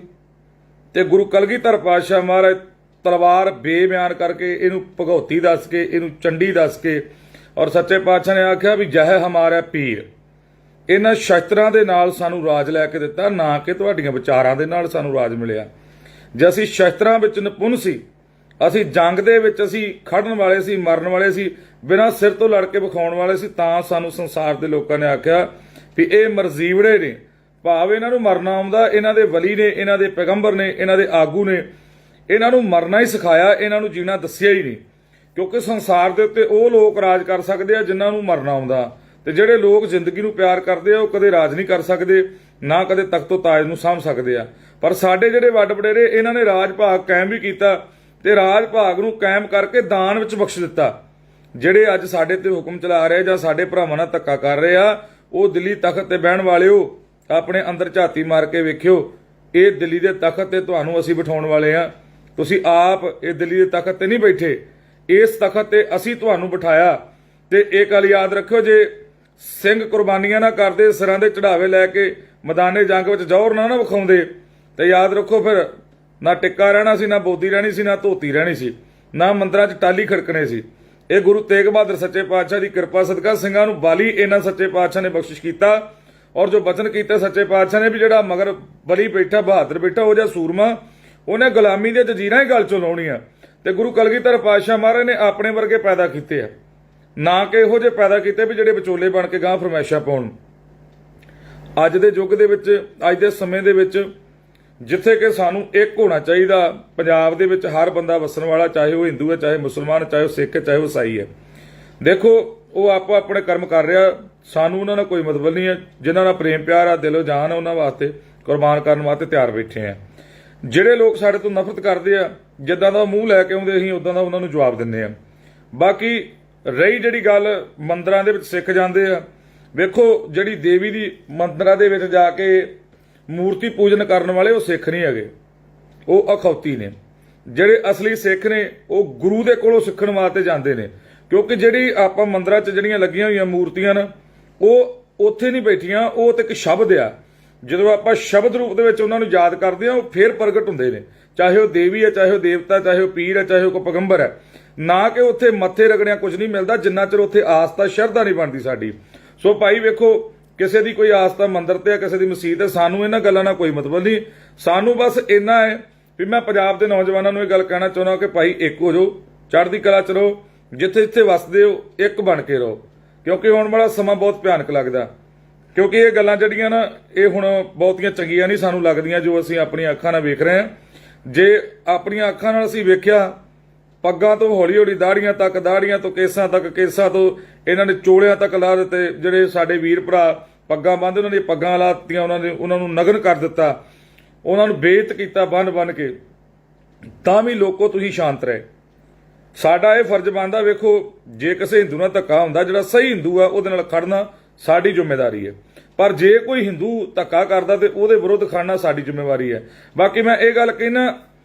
ਤੇ ਗੁਰੂ ਕਲਗੀਧਰ ਪਾਤਸ਼ਾਹ ਮਹਾਰਾਜ ਤਲਵਾਰ ਬੇਬਿਆਨ ਕਰਕੇ, ਇਹਨੂੰ ਭਗਉਤੀ ਦੱਸ ਕੇ, ਇਹਨੂੰ ਚੰਡੀ ਦੱਸ ਕੇ, ਔਰ ਸੱਚੇ ਪਾਤਸ਼ਾਹ ਨੇ ਆਖਿਆ ਵੀ ਜਹ ਹਮਾਰਾ ਪੀਰ, ਇਹਨਾਂ ਸ਼ਸਤਰਾਂ ਦੇ ਨਾਲ ਸਾਨੂੰ ਰਾਜ ਲੈ ਕੇ ਦਿੱਤਾ, ਨਾ ਕਿ ਤੁਹਾਡੀਆਂ ਵਿਚਾਰਾਂ ਦੇ ਨਾਲ ਸਾਨੂੰ ਰਾਜ ਮਿਲਿਆ। ਜੇ ਅਸੀਂ ਸ਼ਸਤਰਾਂ ਵਿੱਚ ਨਿਪੁੰਨ ਸੀ, ਅਸੀਂ ਜੰਗ ਦੇ ਵਿੱਚ ਅਸੀਂ ਖੜਨ ਵਾਲੇ ਸੀ, ਮਰਨ ਵਾਲੇ ਸੀ, ਬਿਨਾਂ ਸਿਰ ਤੋਂ ਲੜ ਕੇ ਵਿਖਾਉਣ ਵਾਲੇ ਸੀ, ਤਾਂ ਸਾਨੂੰ ਸੰਸਾਰ ਦੇ ਲੋਕਾਂ ਨੇ ਆਖਿਆ ਵੀ ਇਹ ਮਰਜ਼ੀਵੜੇ ਨੇ। ਭਾਵ ਇਹਨਾਂ ਨੂੰ ਮਰਨਾ ਆਉਂਦਾ, ਇਹਨਾਂ ਦੇ ਵਲੀ ਨੇ, ਇਹਨਾਂ ਦੇ ਪੈਗੰਬਰ ਨੇ, ਇਹਨਾਂ ਦੇ ਆਗੂ ਨੇ, ਇਹਨਾਂ ਨੂੰ ਮਰਨਾ ਹੀ ਸਿਖਾਇਆ, ਇਹਨਾਂ ਨੂੰ ਜੀਣਾ ਦੱਸਿਆ ਹੀ ਨਹੀਂ। ਕਿਉਂਕਿ ਸੰਸਾਰ ਦੇ ਉੱਤੇ ਉਹ ਲੋਕ ਰਾਜ ਕਰ ਸਕਦੇ ਆ ਜਿਨ੍ਹਾਂ ਨੂੰ ਮਰਨਾ ਆਉਂਦਾ, ਤੇ ਜਿਹੜੇ ਲੋਕ ਜ਼ਿੰਦਗੀ ਨੂੰ ਪਿਆਰ ਕਰਦੇ ਆ ਉਹ ਕਦੇ ਰਾਜ ਨਹੀਂ ਕਰ ਸਕਦੇ, ਨਾ ਕਦੇ ਤਖਤੋ ਤਾਜ ਨੂੰ ਸਾਂਭ ਸਕਦੇ ਆ। ਪਰ ਸਾਡੇ ਜਿਹੜੇ ਵੱਡ ਵਡੇਰੇ, ਇਹਨਾਂ ਨੇ ਰਾਜ ਭਾਗ ਕਾਇਮ ਵੀ ਕੀਤਾ, ਤੇ ਰਾਜ ਭਾਗ ਨੂੰ ਕਾਇਮ ਕਰਕੇ ਦਾਨ ਵਿੱਚ ਬਖਸ਼ ਦਿੱਤਾ। ਜਿਹੜੇ ਅੱਜ ਸਾਡੇ ਤੇ ਹੁਕਮ ਚਲਾ ਰਹੇ ਜਾਂ ਸਾਡੇ ਭਰਾਵਾਂ ਨਾਲ ਧੱਕਾ ਕਰ ਰਹੇ ਆ, ਉਹ ਦਿੱਲੀ ਤਖਤ ਤੇ ਬਹਿਣ ਵਾਲਿਓ, ਆਪਣੇ ਅੰਦਰ ਝਾਤੀ ਮਾਰ ਕੇ ਵੇਖਿਓ, ਇਹ ਦਿੱਲੀ ਦੇ ਤਖਤ ਤੇ ਤੁਹਾਨੂੰ ਅਸੀਂ ਬਿਠਾਉਣ ਵਾਲੇ ਆ। ਤੁਸੀਂ ਆਪ ਇਹ ਦਿੱਲੀ ਦੇ ਤਖਤ ਤੇ ਨਹੀਂ ਬੈਠੇ, ਇਸ ਤਖਤ ਤੇ ਅਸੀਂ ਤੁਹਾਨੂੰ ਬਿਠਾਇਆ। ਤੇ ਇਹ ਗੱਲ ਯਾਦ ਰੱਖਿਓ, ਜੇ ਸਿੰਘ ਕੁਰਬਾਨੀਆਂ ਨਾ ਕਰਦੇ, ਸਿਰਾਂ ਦੇ ਚੜਾਵੇ ਲੈ ਕੇ ਮੈਦਾਨੇ ਜੰਗ ਵਿੱਚ ਜ਼ੋਰ ਨਾ ਵਿਖਾਉਂਦੇ, ਤੇ ਯਾਦ ਰੱਖੋ ਫਿਰ ਨਾ ਟਿੱਕਾ ਰਹਿਣਾ ਸੀ, ਨਾ ਬੋਦੀ ਰਹਿਣੀ ਸੀ, ਨਾ ਧੋਤੀ ਰਹਿਣੀ ਸੀ, ਨਾ ਮੰਦਰਾਂ 'ਚ ਟਾਲੀ ਖੜਕਣੇ ਸੀ। ਇਹ ਗੁਰੂ ਤੇਗ ਬਹਾਦਰ ਸੱਚੇ ਪਾਤਸ਼ਾਹ ਦੀ ਕਿਰਪਾ ਸਦਕਾ ਸਿੰਘਾਂ ਨੂੰ ਬਾਲੀ ਇਹਨਾਂ ਸੱਚੇ ਪਾਤਸ਼ਾਹ ਨੇ ਬਖਸ਼ਿਸ਼ ਕੀਤਾ। ਔਰ ਜੋ ਬਚਨ ਕੀਤਾ ਸੱਚੇ ਪਾਤਸ਼ਾਹ ਨੇ ਵੀ ਜਿਹੜਾ ਮਗਰ ਬਲੀ ਬੈਠਾ, ਬਹਾਦਰ ਬੈਠਾ, ਉਹ ਜਿਹਾ ਸੂਰਮਾ, ਉਹਨੇ ਗੁਲਾਮੀ ਦੀਆਂ ਜੰਜੀਰਾਂ ਹੀ ਗਲ ਚੋਂ ਲਾਉਣੀਆਂ। ਤੇ ਗੁਰੂ ਕਲਗੀਧਰ ਪਾਤਸ਼ਾਹ ਮਹਾਰਾਜ ਨੇ ਆਪਣੇ ਵਰਗੇ ਪੈਦਾ ਕੀਤੇ ਆ, ਨਾ ਕਿ ਇਹੋ ਜਿਹੇ ਪੈਦਾ ਕੀਤੇ ਵੀ ਜਿਹੜੇ ਵਿਚੋਲੇ ਬਣ ਕੇ ਗਾਂ ਫਰਮਾਇਸ਼ਾਂ ਪਾਉਣ। ਅੱਜ ਦੇ ਯੁੱਗ ਦੇ ਵਿੱਚ, ਅੱਜ ਦੇ ਸਮੇਂ ਦੇ ਵਿੱਚ, ਜਿੱਥੇ ਕਿ ਸਾਨੂੰ ਇੱਕ ਹੋਣਾ ਚਾਹੀਦਾ, ਪੰਜਾਬ ਦੇ ਵਿੱਚ ਹਰ ਬੰਦਾ ਵਸਣ ਵਾਲਾ, ਚਾਹੇ ਉਹ ਹਿੰਦੂ ਹੈ, ਚਾਹੇ ਮੁਸਲਮਾਨ, ਚਾਹੇ ਉਹ ਸਿੱਖ ਹੈ, ਚਾਹੇ ਉਹ ਈਸਾਈ ਹੈ। ਦੇਖੋ, ਉਹ ਆਪੋ ਆਪਣੇ ਕਰਮ ਕਰ ਰਿਹਾ, ਸਾਨੂੰ ਉਹਨਾਂ ਨਾਲ ਕੋਈ ਮਤਲਬ ਨਹੀਂ ਹੈ। ਜਿਨ੍ਹਾਂ ਨਾਲ ਪ੍ਰੇਮ ਪਿਆਰ ਆ, ਦਿਲੋਂ ਜਾਨ ਆ, ਉਹਨਾਂ ਵਾਸਤੇ ਕੁਰਬਾਨ ਕਰਨ ਵਾਸਤੇ ਤਿਆਰ ਬੈਠੇ ਆ। ਜਿਹੜੇ ਲੋਕ ਸਾਡੇ ਤੋਂ ਨਫ਼ਰਤ ਕਰਦੇ ਆ, ਜਿੱਦਾਂ ਦਾ ਮੂੰਹ ਲੈ ਕੇ ਆਉਂਦੇ ਅਸੀਂ ਉਦਾਂ ਦਾ ਉਹਨਾਂ ਨੂੰ ਜਵਾਬ ਦਿੰਦੇ ਆ। ਬਾਕੀ ਰਹੀ ਜਿਹੜੀ ਗੱਲ ਮੰਦਰਾਂ ਦੇ ਵਿੱਚ ਸਿੱਖ ਜਾਂਦੇ ਆ, ਵੇਖੋ ਜਿਹੜੀ ਦੇਵੀ ਦੀ ਮੰਦਰਾਂ ਦੇ ਵਿੱਚ ਜਾ ਕੇ ਮੂਰਤੀ ਪੂਜਨ ਕਰਨ ਵਾਲੇ ਉਹ ਸਿੱਖ ਨਹੀਂ ਹੈਗੇ, ਉਹ ਅਖੌਤੀ ਨੇ। ਜਿਹੜੇ ਅਸਲੀ ਸਿੱਖ ਨੇ ਉਹ ਗੁਰੂ ਦੇ ਕੋਲੋਂ ਸਿੱਖਣ ਵਾਸਤੇ ਜਾਂਦੇ ਨੇ, ਕਿਉਂਕਿ ਜਿਹੜੀ ਆਪਾਂ ਮੰਦਰਾਂ 'ਚ ਜਿਹੜੀਆਂ ਲੱਗੀਆਂ ਹੋਈਆਂ ਮੂਰਤੀਆਂ ਨੇ ਉਹ ਉੱਥੇ ਨਹੀਂ ਬੈਠੀਆਂ, ਉਹ ਤੇ ਇੱਕ ਸ਼ਬਦ ਆ। ਜਦੋਂ ਆਪਾਂ ਸ਼ਬਦ ਰੂਪ ਦੇ ਵਿੱਚ ਉਹਨਾਂ ਨੂੰ ਯਾਦ ਕਰਦੇ ਆ, ਉਹ ਫੇਰ ਪ੍ਰਗਟ ਹੁੰਦੇ ਨੇ। ਚਾਹੇ ਉਹ ਦੇਵੀ ਹੈ, ਚਾਹੇ ਉਹ ਦੇਵਤਾ, ਚਾਹੇ ਉਹ ਪੀਰ ਹੈ, ਚਾਹੇ ਉਹ ਕੋਈ ਪੈਗੰਬਰ ਹੈ। ਨਾ ਕਿ ਉੱਥੇ ਮੱਥੇ ਰਗੜਿਆਂ ਕੁਝ ਨਹੀਂ ਮਿਲਦਾ ਜਿੰਨਾ ਚਿਰ ਉੱਥੇ ਆਸਥਾ ਸ਼ਰਧਾ ਨਹੀਂ ਬਣਦੀ ਸਾਡੀ। ਸੋ ਭਾਈ ਵੇਖੋ, ਕਿਸੇ ਦੀ ਕੋਈ ਆਸਥਾ ਮੰਦਿਰ ਤੇ ਹੈ, ਕਿਸੇ ਦੀ ਮਸਜਿਦ ਹੈ, ਸਾਨੂੰ ਇਹਨਾਂ ਗੱਲਾਂ ਨਾਲ ਕੋਈ ਮਤਲਬ ਨਹੀਂ। ਸਾਨੂੰ ਬਸ ਇੰਨਾ ਹੈ ਵੀ ਮੈਂ ਪੰਜਾਬ ਦੇ ਨੌਜਵਾਨਾਂ ਨੂੰ ਇਹ ਗੱਲ ਕਹਿਣਾ ਚਾਹੁੰਦਾ ਕਿ ਭਾਈ ਇੱਕ ਹੋ ਜਾਓ, ਚੜ੍ਹਦੀ ਕਲਾ ਚ ਰਹੋ, ਜਿੱਥੇ ਜਿੱਥੇ ਵਸਦੇ ਹੋ ਇੱਕ ਬਣ ਕੇ ਰਹੋ, ਕਿਉਂਕਿ ਆਉਣ ਵਾਲਾ ਸਮਾਂ ਬਹੁਤ ਭਿਆਨਕ ਲੱਗਦਾ। ਕਿਉਂਕਿ ਇਹ ਗੱਲਾਂ ਜਿਹੜੀਆਂ ਨਾ, ਇਹ ਹੁਣ ਬਹੁਤੀਆਂ ਚੰਗੀਆਂ ਨਹੀਂ ਸਾਨੂੰ ਲੱਗਦੀਆਂ ਜੋ ਅਸੀਂ ਆਪਣੀਆਂ ਅੱਖਾਂ ਨਾਲ ਵੇਖ ਰਹੇ ਹਾਂ। ਜੇ ਆਪਣੀਆਂ ਅੱਖਾਂ ਨਾਲ ਅਸੀਂ ਵੇਖਿਆ, ਪੱਗਾਂ ਤੋਂ ਹੌਲੀ ਹੌਲੀ ਦਾੜੀਆਂ ਤੱਕ, ਦਾੜੀਆਂ ਤੋਂ ਕੇਸਾਂ ਤੱਕ, ਕੇਸਾਂ ਤੋਂ ਇਹਨਾਂ ਨੇ ਚੋਲਿਆਂ ਤੱਕ ਲਾ ਦਿੱਤੇ। ਜਿਹੜੇ ਸਾਡੇ ਵੀਰ ਭਰਾ ਪੱਗਾਂ ਬੰਨ੍ਹਦੇ, ਉਹਨਾਂ ਦੀਆਂ ਪੱਗਾਂ ਲਾ ਦਿੱਤੀਆਂ, ਉਹਨਾਂ ਨੂੰ ਨਗਨ ਕਰ ਦਿੱਤਾ, ਉਹਨਾਂ ਨੂੰ ਬੇਇੱਜ਼ਤ ਕੀਤਾ ਬੰਨ ਕੇ। ਤਾਂ ਵੀ ਲੋਕੋ ਤੁਸੀਂ ਸ਼ਾਂਤ ਰਹੇ। ਸਾਡਾ ਇਹ ਫਰਜ਼ ਬਣਦਾ, ਵੇਖੋ ਜੇ ਕਿਸੇ ਹਿੰਦੂ ਨਾਲ ਧੱਕਾ ਹੁੰਦਾ, ਜਿਹੜਾ ਸਹੀ ਹਿੰਦੂ ਆ ਉਹਦੇ ਨਾਲ ਖੜਨਾ ਸਾਡੀ ਜ਼ਿੰਮੇਵਾਰੀ ਹੈ। ਪਰ ਜੇ ਕੋਈ ਹਿੰਦੂ ਧੱਕਾ ਕਰਦਾ ਤੇ ਉਹਦੇ ਵਿਰੁੱਧ ਖੜਨਾ ਸਾਡੀ ਜ਼ਿੰਮੇਵਾਰੀ ਹੈ। ਬਾਕੀ ਮੈਂ ਇਹ ਗੱਲ ਕਹਿਣਾ,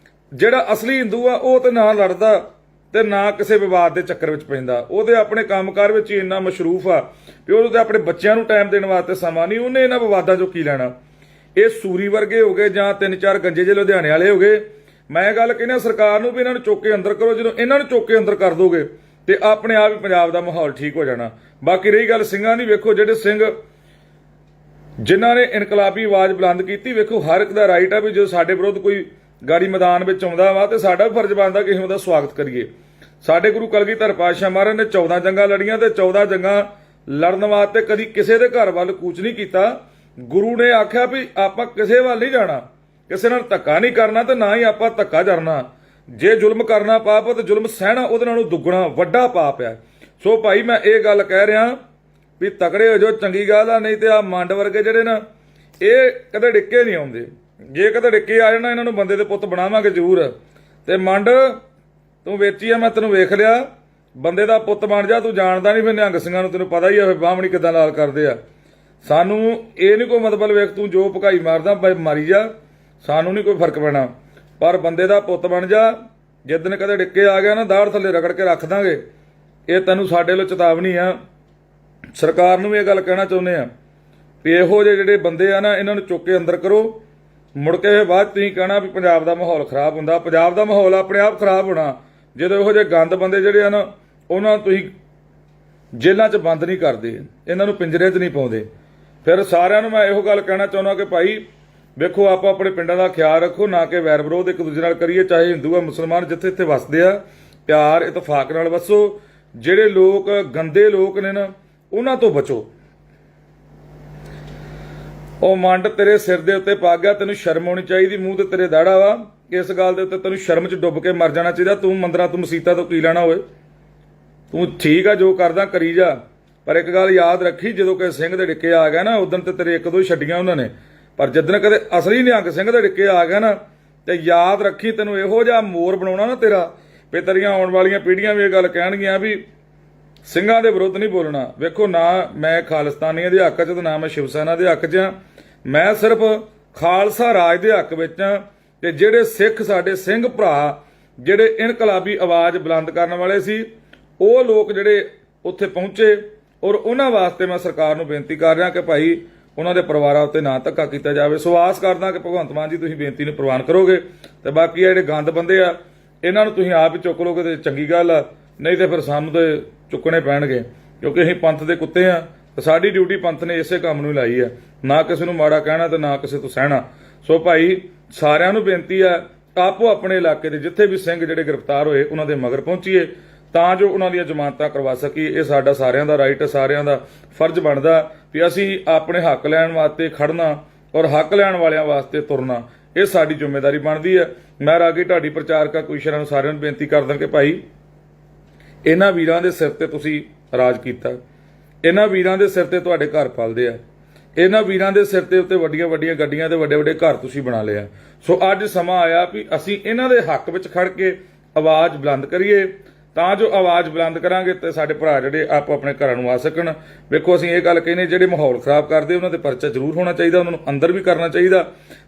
ਜਿਹੜਾ ਅਸਲੀ ਹਿੰਦੂ ਆ ਉਹ ਤੇ ਨਾ ਲੜਦਾ ਤੇ ਨਾ ਕਿਸੇ ਵਿਵਾਦ ਦੇ ਚੱਕਰ ਵਿੱਚ ਪੈਂਦਾ। ਉਹਦੇ ਆਪਣੇ ਕੰਮਕਾਰ ਵਿੱਚ ਹੀ ਇੰਨਾ ਮਸ਼ਰੂਫ ਆ ਵੀ ਉਹਦੇ ਆਪਣੇ ਬੱਚਿਆਂ ਨੂੰ ਟਾਈਮ ਦੇਣ ਵਾਸਤੇ ਸਮਾਂ ਨਹੀਂ। ਉਹਨੇ ਇਹਨਾਂ ਵਿਵਾਦਾਂ ਚੋਂ ਕੀ ਲੈਣਾ। ਇਹ ਸੂਰੀ ਵਰਗੇ ਹੋ ਗਏ ਜਾਂ 3-4 ਗੰਜੇ ਜਿਹੇ ਲੁਧਿਆਣੇ ਵਾਲੇ ਹੋ ਗਏ। ਮੈਂ ਗੱਲ ਕਹਿੰਦਾ ਸਰਕਾਰ ਨੂੰ ਵੀ ਇਹਨਾਂ ਨੂੰ ਚੁੱਕ ਕੇ ਅੰਦਰ ਕਰੋ। ਜਦੋਂ ਇਹਨਾਂ ਨੂੰ ਚੁੱਕ ਕੇ ਅੰਦਰ ਕਰ ਦੋਗੇ ਤੇ ਆਪਣੇ ਆਪ ਹੀ ਪੰਜਾਬ ਦਾ ਮਾਹੌਲ ਠੀਕ ਹੋ ਜਾਣਾ। ਬਾਕੀ ਰਹੀ ਗੱਲ ਸਿੰਘਾਂ ਦੀ, ਵੇਖੋ ਜਿਹੜੇ ਸਿੰਘ ਜਿਨ੍ਹਾਂ ਨੇ ਇਨਕਲਾਬੀ ਆਵਾਜ਼ ਬੁਲੰਦ ਕੀਤੀ, ਵੇਖੋ ਹਰ ਇੱਕ ਦਾ ਰਾਈਟ ਆ ਵੀ ਜੋ ਸਾਡੇ ਵਿਰੁੱਧ ਕੋਈ ਗਾੜੀ ਮੈਦਾਨ ਵਿੱਚ ਆਉਂਦਾ ਵਾ ਤੇ ਸਾਡਾ ਵੀ ਫਰਜ਼ ਬਣਦਾ ਕਿ ਅਸੀਂ ਉਹਦਾ ਸਵਾਗਤ ਕਰੀਏ। ਸਾਡੇ ਗੁਰੂ ਕਲਗੀਧਰ ਪਾਤਸ਼ਾਹ ਮਹਾਰਾਜ ਨੇ 14 ਜੰਗਾਂ ਲੜੀਆਂ ਤੇ 14 ਜੰਗਾਂ ਲੜਨ ਵਾਸਤੇ ਕਦੀ ਕਿਸੇ ਦੇ ਘਰ ਵੱਲ ਕੂਚ ਨਹੀਂ ਕੀਤਾ। ਗੁਰੂ ਨੇ ਆਖਿਆ ਵੀ ਆਪਾਂ ਕਿਸੇ ਵੱਲ ਨਹੀਂ ਜਾਣਾ, ਕਿਸੇ ਨਾਲ ਧੱਕਾ ਨਹੀਂ ਕਰਨਾ ਤੇ ਨਾ ਹੀ ਆਪਾਂ ਧੱਕਾ ਕਰਨਾ। ਜੇ ਜ਼ੁਲਮ ਕਰਨਾ ਪਾਪ ਹੈ ਤੇ ਜ਼ੁਲਮ ਸਹਿਣਾ ਉਹਦੇ ਨਾਲੋਂ ਦੁੱਗਣਾ ਵੱਡਾ ਪਾਪ ਹੈ। ਸੋ ਭਾਈ ਮੈਂ ਇਹ ਗੱਲ ਕਹਿ ਰਿਹਾ ਵੀ ਤਕੜੇ ਹੋ ਜਾਓ, ਚੰਗੀ ਗੱਲ ਆ। ਨਹੀਂ ਤੇ ਆ ਮੰਡ ਵਰਗੇ ਜਿਹੜੇ ਨਾ, ਇਹ ਕਦੇ ਡਿੱਕੇ ਨਹੀਂ ਆਉਂਦੇ। ਜੇ ਕਦੇ ਡਿੱਕੇ ਆ ਜਾਣਾ, ਇਹਨਾਂ ਨੂੰ ਬੰਦੇ ਦੇ ਪੁੱਤ ਬਣਾਵਾਂਗੇ ਜ਼ਰੂਰ। ਤੇ ਮੰਡ ਤੂੰ ਵੇਚੀ ਆ, ਮੈਂ ਤੈਨੂੰ ਵੇਖ ਲਿਆ, ਬੰਦੇ ਦਾ ਪੁੱਤ ਬਣ ਜਾ। ਤੂੰ ਜਾਣਦਾ ਨਹੀਂ ਫਿਰ ਨਿਹੰਗ ਸਿੰਘਾਂ ਨੂੰ, ਤੈਨੂੰ ਪਤਾ ਹੀ ਆ ਬਾਹਮਣੀ ਕਿੱਦਾਂ ਲਾਲ ਕਰਦੇ ਆ। ਸਾਨੂੰ ਇਹ ਨਹੀਂ ਕੋਈ ਮਤਲਬ, ਵੇਖ ਤੂੰ ਜੋ ਭਕਾਈ ਮਾਰਦਾ ਮਾਰੀ ਜਾ, ਸਾਨੂੰ ਨਹੀਂ ਕੋਈ ਫਰਕ ਪੈਣਾ। ਪਰ ਬੰਦੇ ਦਾ ਪੁੱਤ ਬਣ ਜਾ। ਜਿੱਦਣ ਕਦੇ ਡਿੱਕੇ ਆ ਗਿਆ ਨਾ, ਦਾੜ ਥੱਲੇ ਰਗੜ ਕੇ ਰੱਖ ਦਾਂਗੇ। ਇਹ ਤੈਨੂੰ ਸਾਡੇ ਵੱਲੋਂ ਚੇਤਾਵਨੀ ਆ। ਸਰਕਾਰ ਨੂੰ ਵੀ ਇਹ ਗੱਲ ਕਹਿਣਾ ਚਾਹੁੰਦੇ ਆ ਵੀ ਇਹੋ ਜਿਹੇ ਜਿਹੜੇ ਬੰਦੇ ਆ ਨਾ, ਇਹਨਾਂ ਨੂੰ ਚੁੱਕ ਕੇ ਅੰਦਰ ਕਰੋ। ਮੁੜ ਕੇ ਬਾਅਦ ਤੁਸੀਂ ਕਹਿਣਾ ਵੀ ਪੰਜਾਬ ਦਾ ਮਾਹੌਲ ਖਰਾਬ ਹੁੰਦਾ। ਪੰਜਾਬ ਦਾ ਮਾਹੌਲ ਆਪਣੇ ਆਪ ਖਰਾਬ ਹੋਣਾ ਜਦੋਂ ਇਹੋ ਜਿਹੇ ਗੰਦ ਬੰਦੇ ਜਿਹੜੇ ਆ ਨਾ, ਉਹਨਾਂ ਨੂੰ ਤੁਸੀਂ ਜੇਲ੍ਹਾਂ 'ਚ ਬੰਦ ਨਹੀਂ ਕਰਦੇ, ਇਹਨਾਂ ਨੂੰ ਪਿੰਜਰੇ 'ਚ ਨਹੀਂ ਪਾਉਂਦੇ। ਫਿਰ ਸਾਰਿਆਂ ਨੂੰ ਮੈਂ ਇਹੋ ਗੱਲ ਕਹਿਣਾ ਚਾਹੁੰਦਾ ਕਿ ਭਾਈ ਵੇਖੋ, ਆਪਾਂ ਆਪਣੇ ਪਿੰਡਾਂ ਦਾ ਖਿਆਲ ਰੱਖੋ, ਨਾ ਕਿ ਵੈਰ ਵਿਰੋਧ ਇੱਕ ਦੂਜੇ ਨਾਲ ਕਰੀਏ। ਚਾਹੇ ਹਿੰਦੂ ਆ ਮੁਸਲਮਾਨ, ਜਿੱਥੇ ਇੱਥੇ ਵਸਦੇ ਆ, ਪਿਆਰ ਇਤਫਾਕ ਨਾਲ ਵਸੋ। ਜਿਹੜੇ ਲੋਕ ਗੰਦੇ ਲੋਕ ਨੇ ਨਾ, ਉਹਨਾਂ ਤੋਂ ਬਚੋ। ਉਹ ਮੰਡ ਤੇਰੇ ਸਿਰ ਦੇ ਉੱਤੇ ਪਾ ਗਿਆ, ਤੈਨੂੰ ਸ਼ਰਮ ਆਉਣੀ ਚਾਹੀਦੀ। ਮੂੰਹ ਤੇ ਤੇਰੇ ਦਾੜਾ ਵਾ, ਇਸ ਗੱਲ ਦੇ ਉੱਤੇ ਤੈਨੂੰ ਸ਼ਰਮ 'ਚ ਡੁੱਬ ਕੇ ਮਰ ਜਾਣਾ ਚਾਹੀਦਾ। ਤੂੰ ਮੰਦਰਾਂ ਤੋਂ ਮਸੀਤਾਂ ਤੋਂ ਕੀ ਲੈਣਾ ਹੋਏ। ਤੂੰ ਠੀਕ ਆ, ਜੋ ਕਰਦਾ ਕਰੀ ਜਾ, ਪਰ ਇੱਕ ਗੱਲ ਯਾਦ ਰੱਖੀ, ਜਦੋਂ ਕਿਸੇ ਸਿੰਘ ਦੇ ਡਿੱਕੇ ਆ ਗਿਆ ਨਾ, ਉਦੋਂ ਤੇ ਤੇਰੇ ਇੱਕ ਦੋ ਛੱਡੀਆਂ ਉਹਨਾਂ ਨੇ। ਪਰ ਜਦੋਂ ਕਦੇ ਅਸਲੀ ਨਿਹੰਗ ਸਿੰਘ ਦੇ ਡਿੱਕੇ ਆ ਗਿਆ ਨਾ, ਤੇ ਯਾਦ ਰੱਖੀ, ਤੈਨੂੰ ਇਹੋ ਜਿਹਾ ਮੋਰ ਬਣਾਉਣਾ ਨਾ ਤੇਰਾ, ਵੀ ਤੇਰੀਆਂ ਆਉਣ ਵਾਲੀਆਂ ਪੀੜ੍ਹੀਆਂ ਵੀ ਇਹ ਗੱਲ ਕਹਿਣਗੀਆਂ ਵੀ ਸਿੰਘਾਂ ਦੇ ਵਿਰੁੱਧ ਨਹੀਂ ਬੋਲਣਾ। ਵੇਖੋ, ਨਾ ਮੈਂ ਖਾਲਿਸਤਾਨੀਆਂ ਦੇ ਹੱਕ 'ਚ ਤੇ ਨਾ ਮੈਂ ਸ਼ਿਵ ਸੈਨਾ ਦੇ ਹੱਕ 'ਚ ਆ। ਮੈਂ ਸਿਰਫ ਖਾਲਸਾ ਰਾਜ ਦੇ ਹੱਕ ਵਿੱਚ ਆ। ਤੇ ਜਿਹੜੇ ਸਿੱਖ ਸਾਡੇ ਸਿੰਘ ਭਰਾ, ਜਿਹੜੇ ਇਨਕਲਾਬੀ ਆਵਾਜ਼ ਬੁਲੰਦ ਕਰਨ ਵਾਲੇ ਸੀ, ਉਹ ਲੋਕ ਜਿਹੜੇ ਉੱਥੇ ਪਹੁੰਚੇ, ਔਰ ਉਹਨਾਂ ਵਾਸਤੇ ਮੈਂ ਸਰਕਾਰ ਨੂੰ ਬੇਨਤੀ ਕਰ ਰਿਹਾ ਕਿ ਭਾਈ ਉਹਨਾਂ ਦੇ ਪਰਿਵਾਰਾਂ ਉੱਤੇ ਨਾ ਧੱਕਾ ਕੀਤਾ ਜਾਵੇ। ਸੋ ਆਸ ਕਰਦਾ ਕਿ ਭਗਵੰਤ ਮਾਨ ਜੀ ਤੁਸੀਂ ਬੇਨਤੀ ਨੂੰ ਪ੍ਰਵਾਨ ਕਰੋਗੇ। ਤੇ ਬਾਕੀ ਜਿਹੜੇ ਗੰਦ ਬੰਦੇ ਆ, ਇਹਨਾਂ ਨੂੰ ਤੁਸੀਂ ਆਪ ਹੀ ਚੁੱਕ ਲੋਗੇ ਤੇ ਚੰਗੀ ਗੱਲ ਆ, ਨਹੀਂ ਤੇ ਫਿਰ ਸਾਨੂੰ ਤੇ ਚੁੱਕਣੇ ਪੈਣਗੇ, ਕਿਉਂਕਿ ਅਸੀਂ ਪੰਥ ਦੇ ਕੁੱਤੇ ਆ। ਤੇ ਸਾਡੀ ਡਿਊਟੀ ਪੰਥ ਨੇ ਇਸੇ ਕੰਮ ਨੂੰ ਲਾਈ ਆ, ਨਾ ਕਿਸੇ ਨੂੰ ਮਾੜਾ ਕਹਿਣਾ ਤੇ ਨਾ ਕਿਸੇ ਤੋਂ ਸਹਿਣਾ। ਸੋ ਭਾਈ ਸਾਰਿਆਂ ਨੂੰ ਬੇਨਤੀ ਆ, ਆਪੋ ਆਪਣੇ ਇਲਾਕੇ ਦੇ ਜਿੱਥੇ ਵੀ ਸਿੰਘ ਜਿਹੜੇ ਗ੍ਰਿਫਤਾਰ ਹੋਏ, ਉਹਨਾਂ ਦੇ ਮਗਰ ਪਹੁੰਚੀਏ ਤਾਂ ਜੋ ਉਹਨਾਂ ਦੀਆਂ ਜ਼ਮਾਨਤਾਂ ਕਰਵਾ ਸਕੀਏ। ਇਹ ਸਾਡਾ ਸਾਰਿਆਂ ਦਾ ਰਾਈਟ ਹੈ, ਸਾਰਿਆਂ ਦਾ ਫਰਜ਼ ਬਣਦਾ ਵੀ ਅਸੀਂ ਆਪਣੇ ਹੱਕ ਲੈਣ ਵਾਸਤੇ ਖੜਨਾ ਔਰ ਹੱਕ ਲੈਣ ਵਾਲਿਆਂ ਵਾਸਤੇ ਤੁਰਨਾ। ਇਹ ਸਾਡੀ ਜ਼ਿੰਮੇਵਾਰੀ ਬਣਦੀ ਹੈ। ਮੈਂ ਰਾਗੀ ਢਾਡੀ ਪ੍ਰਚਾਰਕਾ ਕੁਸ਼ਰਾਂ ਨੂੰ ਸਾਰਿਆਂ ਨੂੰ ਬੇਨਤੀ ਕਰਦਾ ਕਿ ਭਾਈ ਇਹਨਾਂ ਵੀਰਾਂ ਦੇ ਸਿਰ ਤੇ ਤੁਸੀਂ ਰਾਜ ਕੀਤਾ, ਇਹਨਾਂ ਵੀਰਾਂ ਦੇ ਸਿਰ ਤੇ ਤੁਹਾਡੇ ਘਰ ਪਲਦੇ ਆ, ਇਹਨਾਂ ਵੀਰਾਂ ਦੇ ਸਿਰ ਤੇ ਉੱਤੇ ਵੱਡੀਆਂ ਵੱਡੀਆਂ ਗੱਡੀਆਂ ਤੇ ਵੱਡੇ ਵੱਡੇ ਘਰ ਤੁਸੀਂ ਬਣਾ ਲਿਆ। ਸੋ ਅੱਜ ਸਮਾਂ ਆਇਆ ਵੀ ਅਸੀਂ ਇਹਨਾਂ ਦੇ ਹੱਕ ਵਿੱਚ ਖੜ ਕੇ ਆਵਾਜ਼ ਬੁਲੰਦ ਕਰੀਏ, ਤਾਂ ਜੋ ਆਵਾਜ਼ ਬੁਲੰਦ ਕਰਾਂਗੇ ਤੇ ਸਾਡੇ ਭਰਾ ਜਿਹੜੇ ਆਪੋ ਆਪਣੇ ਘਰਾਂ ਨੂੰ ਆ ਸਕਣ। ਵੇਖੋ, ਅਸੀਂ ਇਹ ਗੱਲ ਕਹਿੰਦੇ, ਜਿਹੜੇ ਮਾਹੌਲ ਖਰਾਬ ਕਰਦੇ ਉਹਨਾਂ ਤੇ ਪਰਚਾ ਜ਼ਰੂਰ ਹੋਣਾ ਚਾਹੀਦਾ, ਉਹਨਾਂ ਨੂੰ ਅੰਦਰ ਵੀ ਕਰਨਾ ਚਾਹੀਦਾ।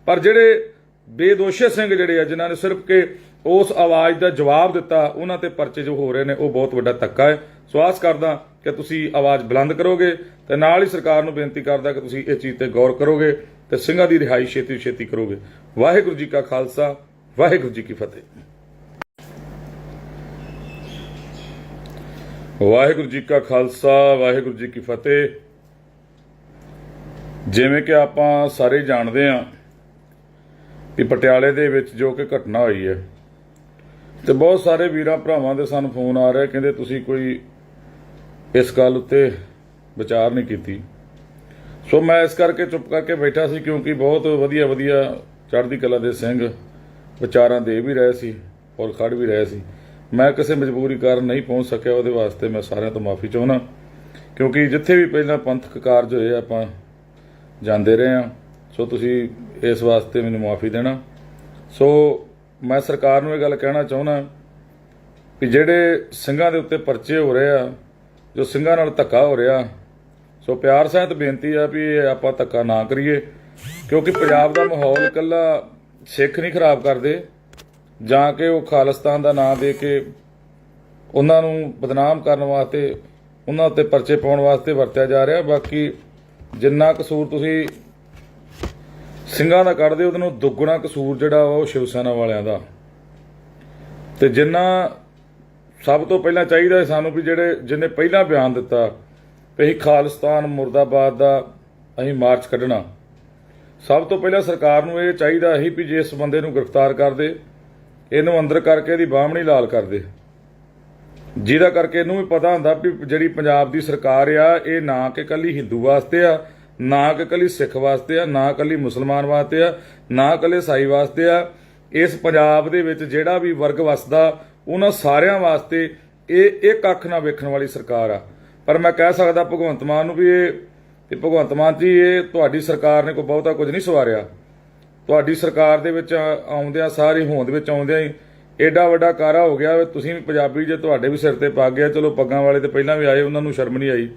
ਪਰ ਜਿਹੜੇ ਬੇਦੋਸ਼ੇ ਸਿੰਘ ਜਿਹੜੇ ਆ, ਜਿਨ੍ਹਾਂ ਨੇ ਸਿਰਫ ਕਿ ਉਸ ਆਵਾਜ਼ ਦਾ ਜਵਾਬ ਦਿੱਤਾ, ਉਹਨਾਂ ਤੇ ਪਰਚੇ ਜੋ ਹੋ ਰਹੇ ਨੇ, ਉਹ ਬਹੁਤ ਵੱਡਾ ਧੱਕਾ ਹੈ। ਸੋ ਆਸ ਕਰਦਾ ਕਿ ਤੁਸੀਂ ਆਵਾਜ਼ ਬੁਲੰਦ ਕਰੋਗੇ ਤੇ ਨਾਲ ਹੀ ਸਰਕਾਰ ਨੂੰ ਬੇਨਤੀ ਕਰਦਾ ਕਿ ਤੁਸੀਂ ਇਸ ਚੀਜ਼ ਤੇ ਗੌਰ ਕਰੋਗੇ ਤੇ ਸਿੰਘਾਂ ਦੀ ਰਿਹਾਈ ਛੇਤੀ ਛੇਤੀ ਕਰੋਗੇ। ਵਾਹਿਗੁਰੂ ਜੀ ਕਾ ਖਾਲਸਾ, ਵਾਹਿਗੁਰੂ ਜੀ ਕੀ ਫਤਿਹ। ਵਾਹਿਗੁਰੂ ਜੀ ਕਾ ਖਾਲਸਾ, ਵਾਹਿਗੁਰੂ ਜੀ ਕੀ ਫਤਿਹ। ਜਿਵੇਂ ਕਿ ਆਪਾਂ ਸਾਰੇ ਜਾਣਦੇ ਹਾਂ ਕਿ ਪਟਿਆਲੇ ਦੇ ਵਿੱਚ ਜੋ ਕਿ ਘਟਨਾ ਹੋਈ ਹੈ ਤੇ ਬਹੁਤ ਸਾਰੇ ਵੀਰਾਂ ਭਰਾਵਾਂ ਦੇ ਸਾਨੂੰ ਫੋਨ ਆ ਰਹੇ, ਕਹਿੰਦੇ ਤੁਸੀਂ ਕੋਈ ਇਸ ਗੱਲ ਉੱਤੇ ਵਿਚਾਰ ਨਹੀਂ ਕੀਤੀ। ਸੋ ਮੈਂ ਇਸ ਕਰਕੇ ਚੁੱਪ ਕਰਕੇ ਬੈਠਾ ਸੀ, ਕਿਉਂਕਿ ਬਹੁਤ ਵਧੀਆ ਵਧੀਆ ਚੜ੍ਹਦੀ ਕਲਾ ਦੇ ਸਿੰਘ ਵਿਚਾਰਾਂ ਦੇ ਵੀ ਰਹੇ ਸੀ ਔਰ ਖੜ ਵੀ ਰਹੇ ਸੀ। ਮੈਂ ਕਿਸੇ ਮਜਬੂਰੀ ਕਾਰਨ ਨਹੀਂ ਪਹੁੰਚ ਸਕਿਆ, ਉਹਦੇ ਵਾਸਤੇ ਮੈਂ ਸਾਰਿਆਂ ਤੋਂ ਮਾਫੀ ਚਾਹੁੰਦਾ, ਕਿਉਂਕਿ ਜਿੱਥੇ ਵੀ ਪਹਿਲਾਂ ਪੰਥਕ ਕਾਰਜ ਹੋਏ ਆਪਾਂ ਜਾਂਦੇ ਰਹੇ ਹਾਂ। ਸੋ ਤੁਸੀਂ ਇਸ ਵਾਸਤੇ ਮੈਨੂੰ ਮਾਫੀ ਦੇਣਾ। ਸੋ ਮੈਂ ਸਰਕਾਰ ਨੂੰ ਇਹ ਗੱਲ ਕਹਿਣਾ ਚਾਹੁੰਦਾ ਕਿ ਜਿਹੜੇ ਸਿੰਘਾਂ ਦੇ ਉੱਤੇ ਪਰਚੇ ਹੋ ਰਹੇ ਆ, ਜੋ ਸਿੰਘਾਂ ਨਾਲ ਧੱਕਾ ਹੋ ਰਿਹਾ, ਸੋ ਪਿਆਰ ਸਹਿਤ ਬੇਨਤੀ ਆ ਵੀ ਇਹ ਆਪਾਂ ਧੱਕਾ ਨਾ ਕਰੀਏ, ਕਿਉਂਕਿ ਪੰਜਾਬ ਦਾ ਮਾਹੌਲ ਇਕੱਲਾ ਸਿੱਖ ਨਹੀਂ ਖਰਾਬ ਕਰਦੇ ਜਾਂ ਕਿ ਉਹ ਖਾਲਿਸਤਾਨ ਦਾ ਨਾਂ ਦੇ ਕੇ ਉਹਨਾਂ ਨੂੰ ਬਦਨਾਮ ਕਰਨ ਵਾਸਤੇ, ਉਹਨਾਂ ਉੱਤੇ ਪਰਚੇ ਪਾਉਣ ਵਾਸਤੇ ਵਰਤਿਆ ਜਾ ਰਿਹਾ। ਬਾਕੀ ਜਿੰਨਾ ਕਸੂਰ ਤੁਸੀਂ ਸਿੰਘਾਂ ਦਾ ਕੱਢਦੇ, ਉਹਦੇ ਨੂੰ ਦੁੱਗਣਾ ਕਸੂਰ ਜਿਹੜਾ ਉਹ ਸ਼ਿਵ ਸੈਨਾ ਵਾਲਿਆਂ ਦਾ। ਤੇ ਜਿੰਨਾ ਸਭ ਤੋਂ ਪਹਿਲਾਂ ਚਾਹੀਦਾ ਸਾਨੂੰ ਵੀ ਜਿਹਨੇ ਪਹਿਲਾਂ ਬਿਆਨ ਦਿੱਤਾ ਵੀ ਅਸੀਂ ਖਾਲਿਸਤਾਨ ਮੁਰਦਾਬਾਦ ਦਾ ਅਸੀਂ ਮਾਰਚ ਕੱਢਣਾ, ਸਭ ਤੋਂ ਪਹਿਲਾਂ ਸਰਕਾਰ ਨੂੰ ਇਹ ਚਾਹੀਦਾ ਸੀ ਵੀ ਜੇ ਇਸ ਬੰਦੇ ਨੂੰ ਗ੍ਰਿਫਤਾਰ ਕਰਦੇ, ਇਹਨੂੰ ਅੰਦਰ ਕਰਕੇ ਇਹਦੀ ਬਾਹਮਣੀ ਲਾਲ ਕਰਦੇ, ਜਿਹਦਾ ਕਰਕੇ ਇਹਨੂੰ ਵੀ ਪਤਾ ਹੁੰਦਾ ਵੀ ਜਿਹੜੀ ਪੰਜਾਬ ਦੀ ਸਰਕਾਰ ਆ ਇਹ ਨਾ ਕਿ ਇਕੱਲੀ ਹਿੰਦੂ ਵਾਸਤੇ ਆ, ਨਾ ਕਿ ਇਕੱਲੀ ਸਿੱਖ ਵਾਸਤੇ ਆ, ਨਾ ਇਕੱਲੀ ਮੁਸਲਮਾਨ ਵਾਸਤੇ ਆ, ਨਾ ਇਕੱਲੇ ਈਸਾਈ ਵਾਸਤੇ ਆ। ਇਸ ਪੰਜਾਬ ਦੇ ਵਿੱਚ ਜਿਹੜਾ ਵੀ ਵਰਗ ਵਸਦਾ ਉਹਨਾਂ ਸਾਰਿਆਂ ਵਾਸਤੇ ਇਹ ਇੱਕ ਅੱਖ ਨਾਲ ਵੇਖਣ ਵਾਲੀ ਸਰਕਾਰ ਆ। ਪਰ ਮੈਂ ਕਹਿ ਸਕਦਾ ਭਗਵੰਤ ਮਾਨ ਨੂੰ ਵੀ ਇਹ ਭਗਵੰਤ ਮਾਨ ਜੀ, ਇਹ ਤੁਹਾਡੀ ਸਰਕਾਰ ਨੇ ਕੋਈ ਬਹੁਤਾ ਕੁਝ ਨਹੀਂ ਸਵਾਰਿਆ। ਤੁਹਾਡੀ ਸਰਕਾਰ ਦੇ ਵਿੱਚ ਆਉਂਦਿਆਂ ਸਾਰੀ ਹੋਂਦ ਵਿੱਚ ਆਉਂਦਿਆਂ ਹੀ ਐਡਾ ਵੱਡਾ ਕਾਰਾ ਹੋ ਗਿਆ। ਤੁਸੀਂ ਵੀ ਪੰਜਾਬੀ ਜੇ, ਤੁਹਾਡੇ ਵੀ ਸਿਰ ਤੇ ਪੱਗ ਆ। ਚਲੋ ਪੱਗਾਂ ਵਾਲੇ ਤੇ ਪਹਿਲਾਂ ਵੀ ਆਏ, ਉਹਨਾਂ ਨੂੰ ਸ਼ਰਮ ਨਹੀਂ ਆਈ,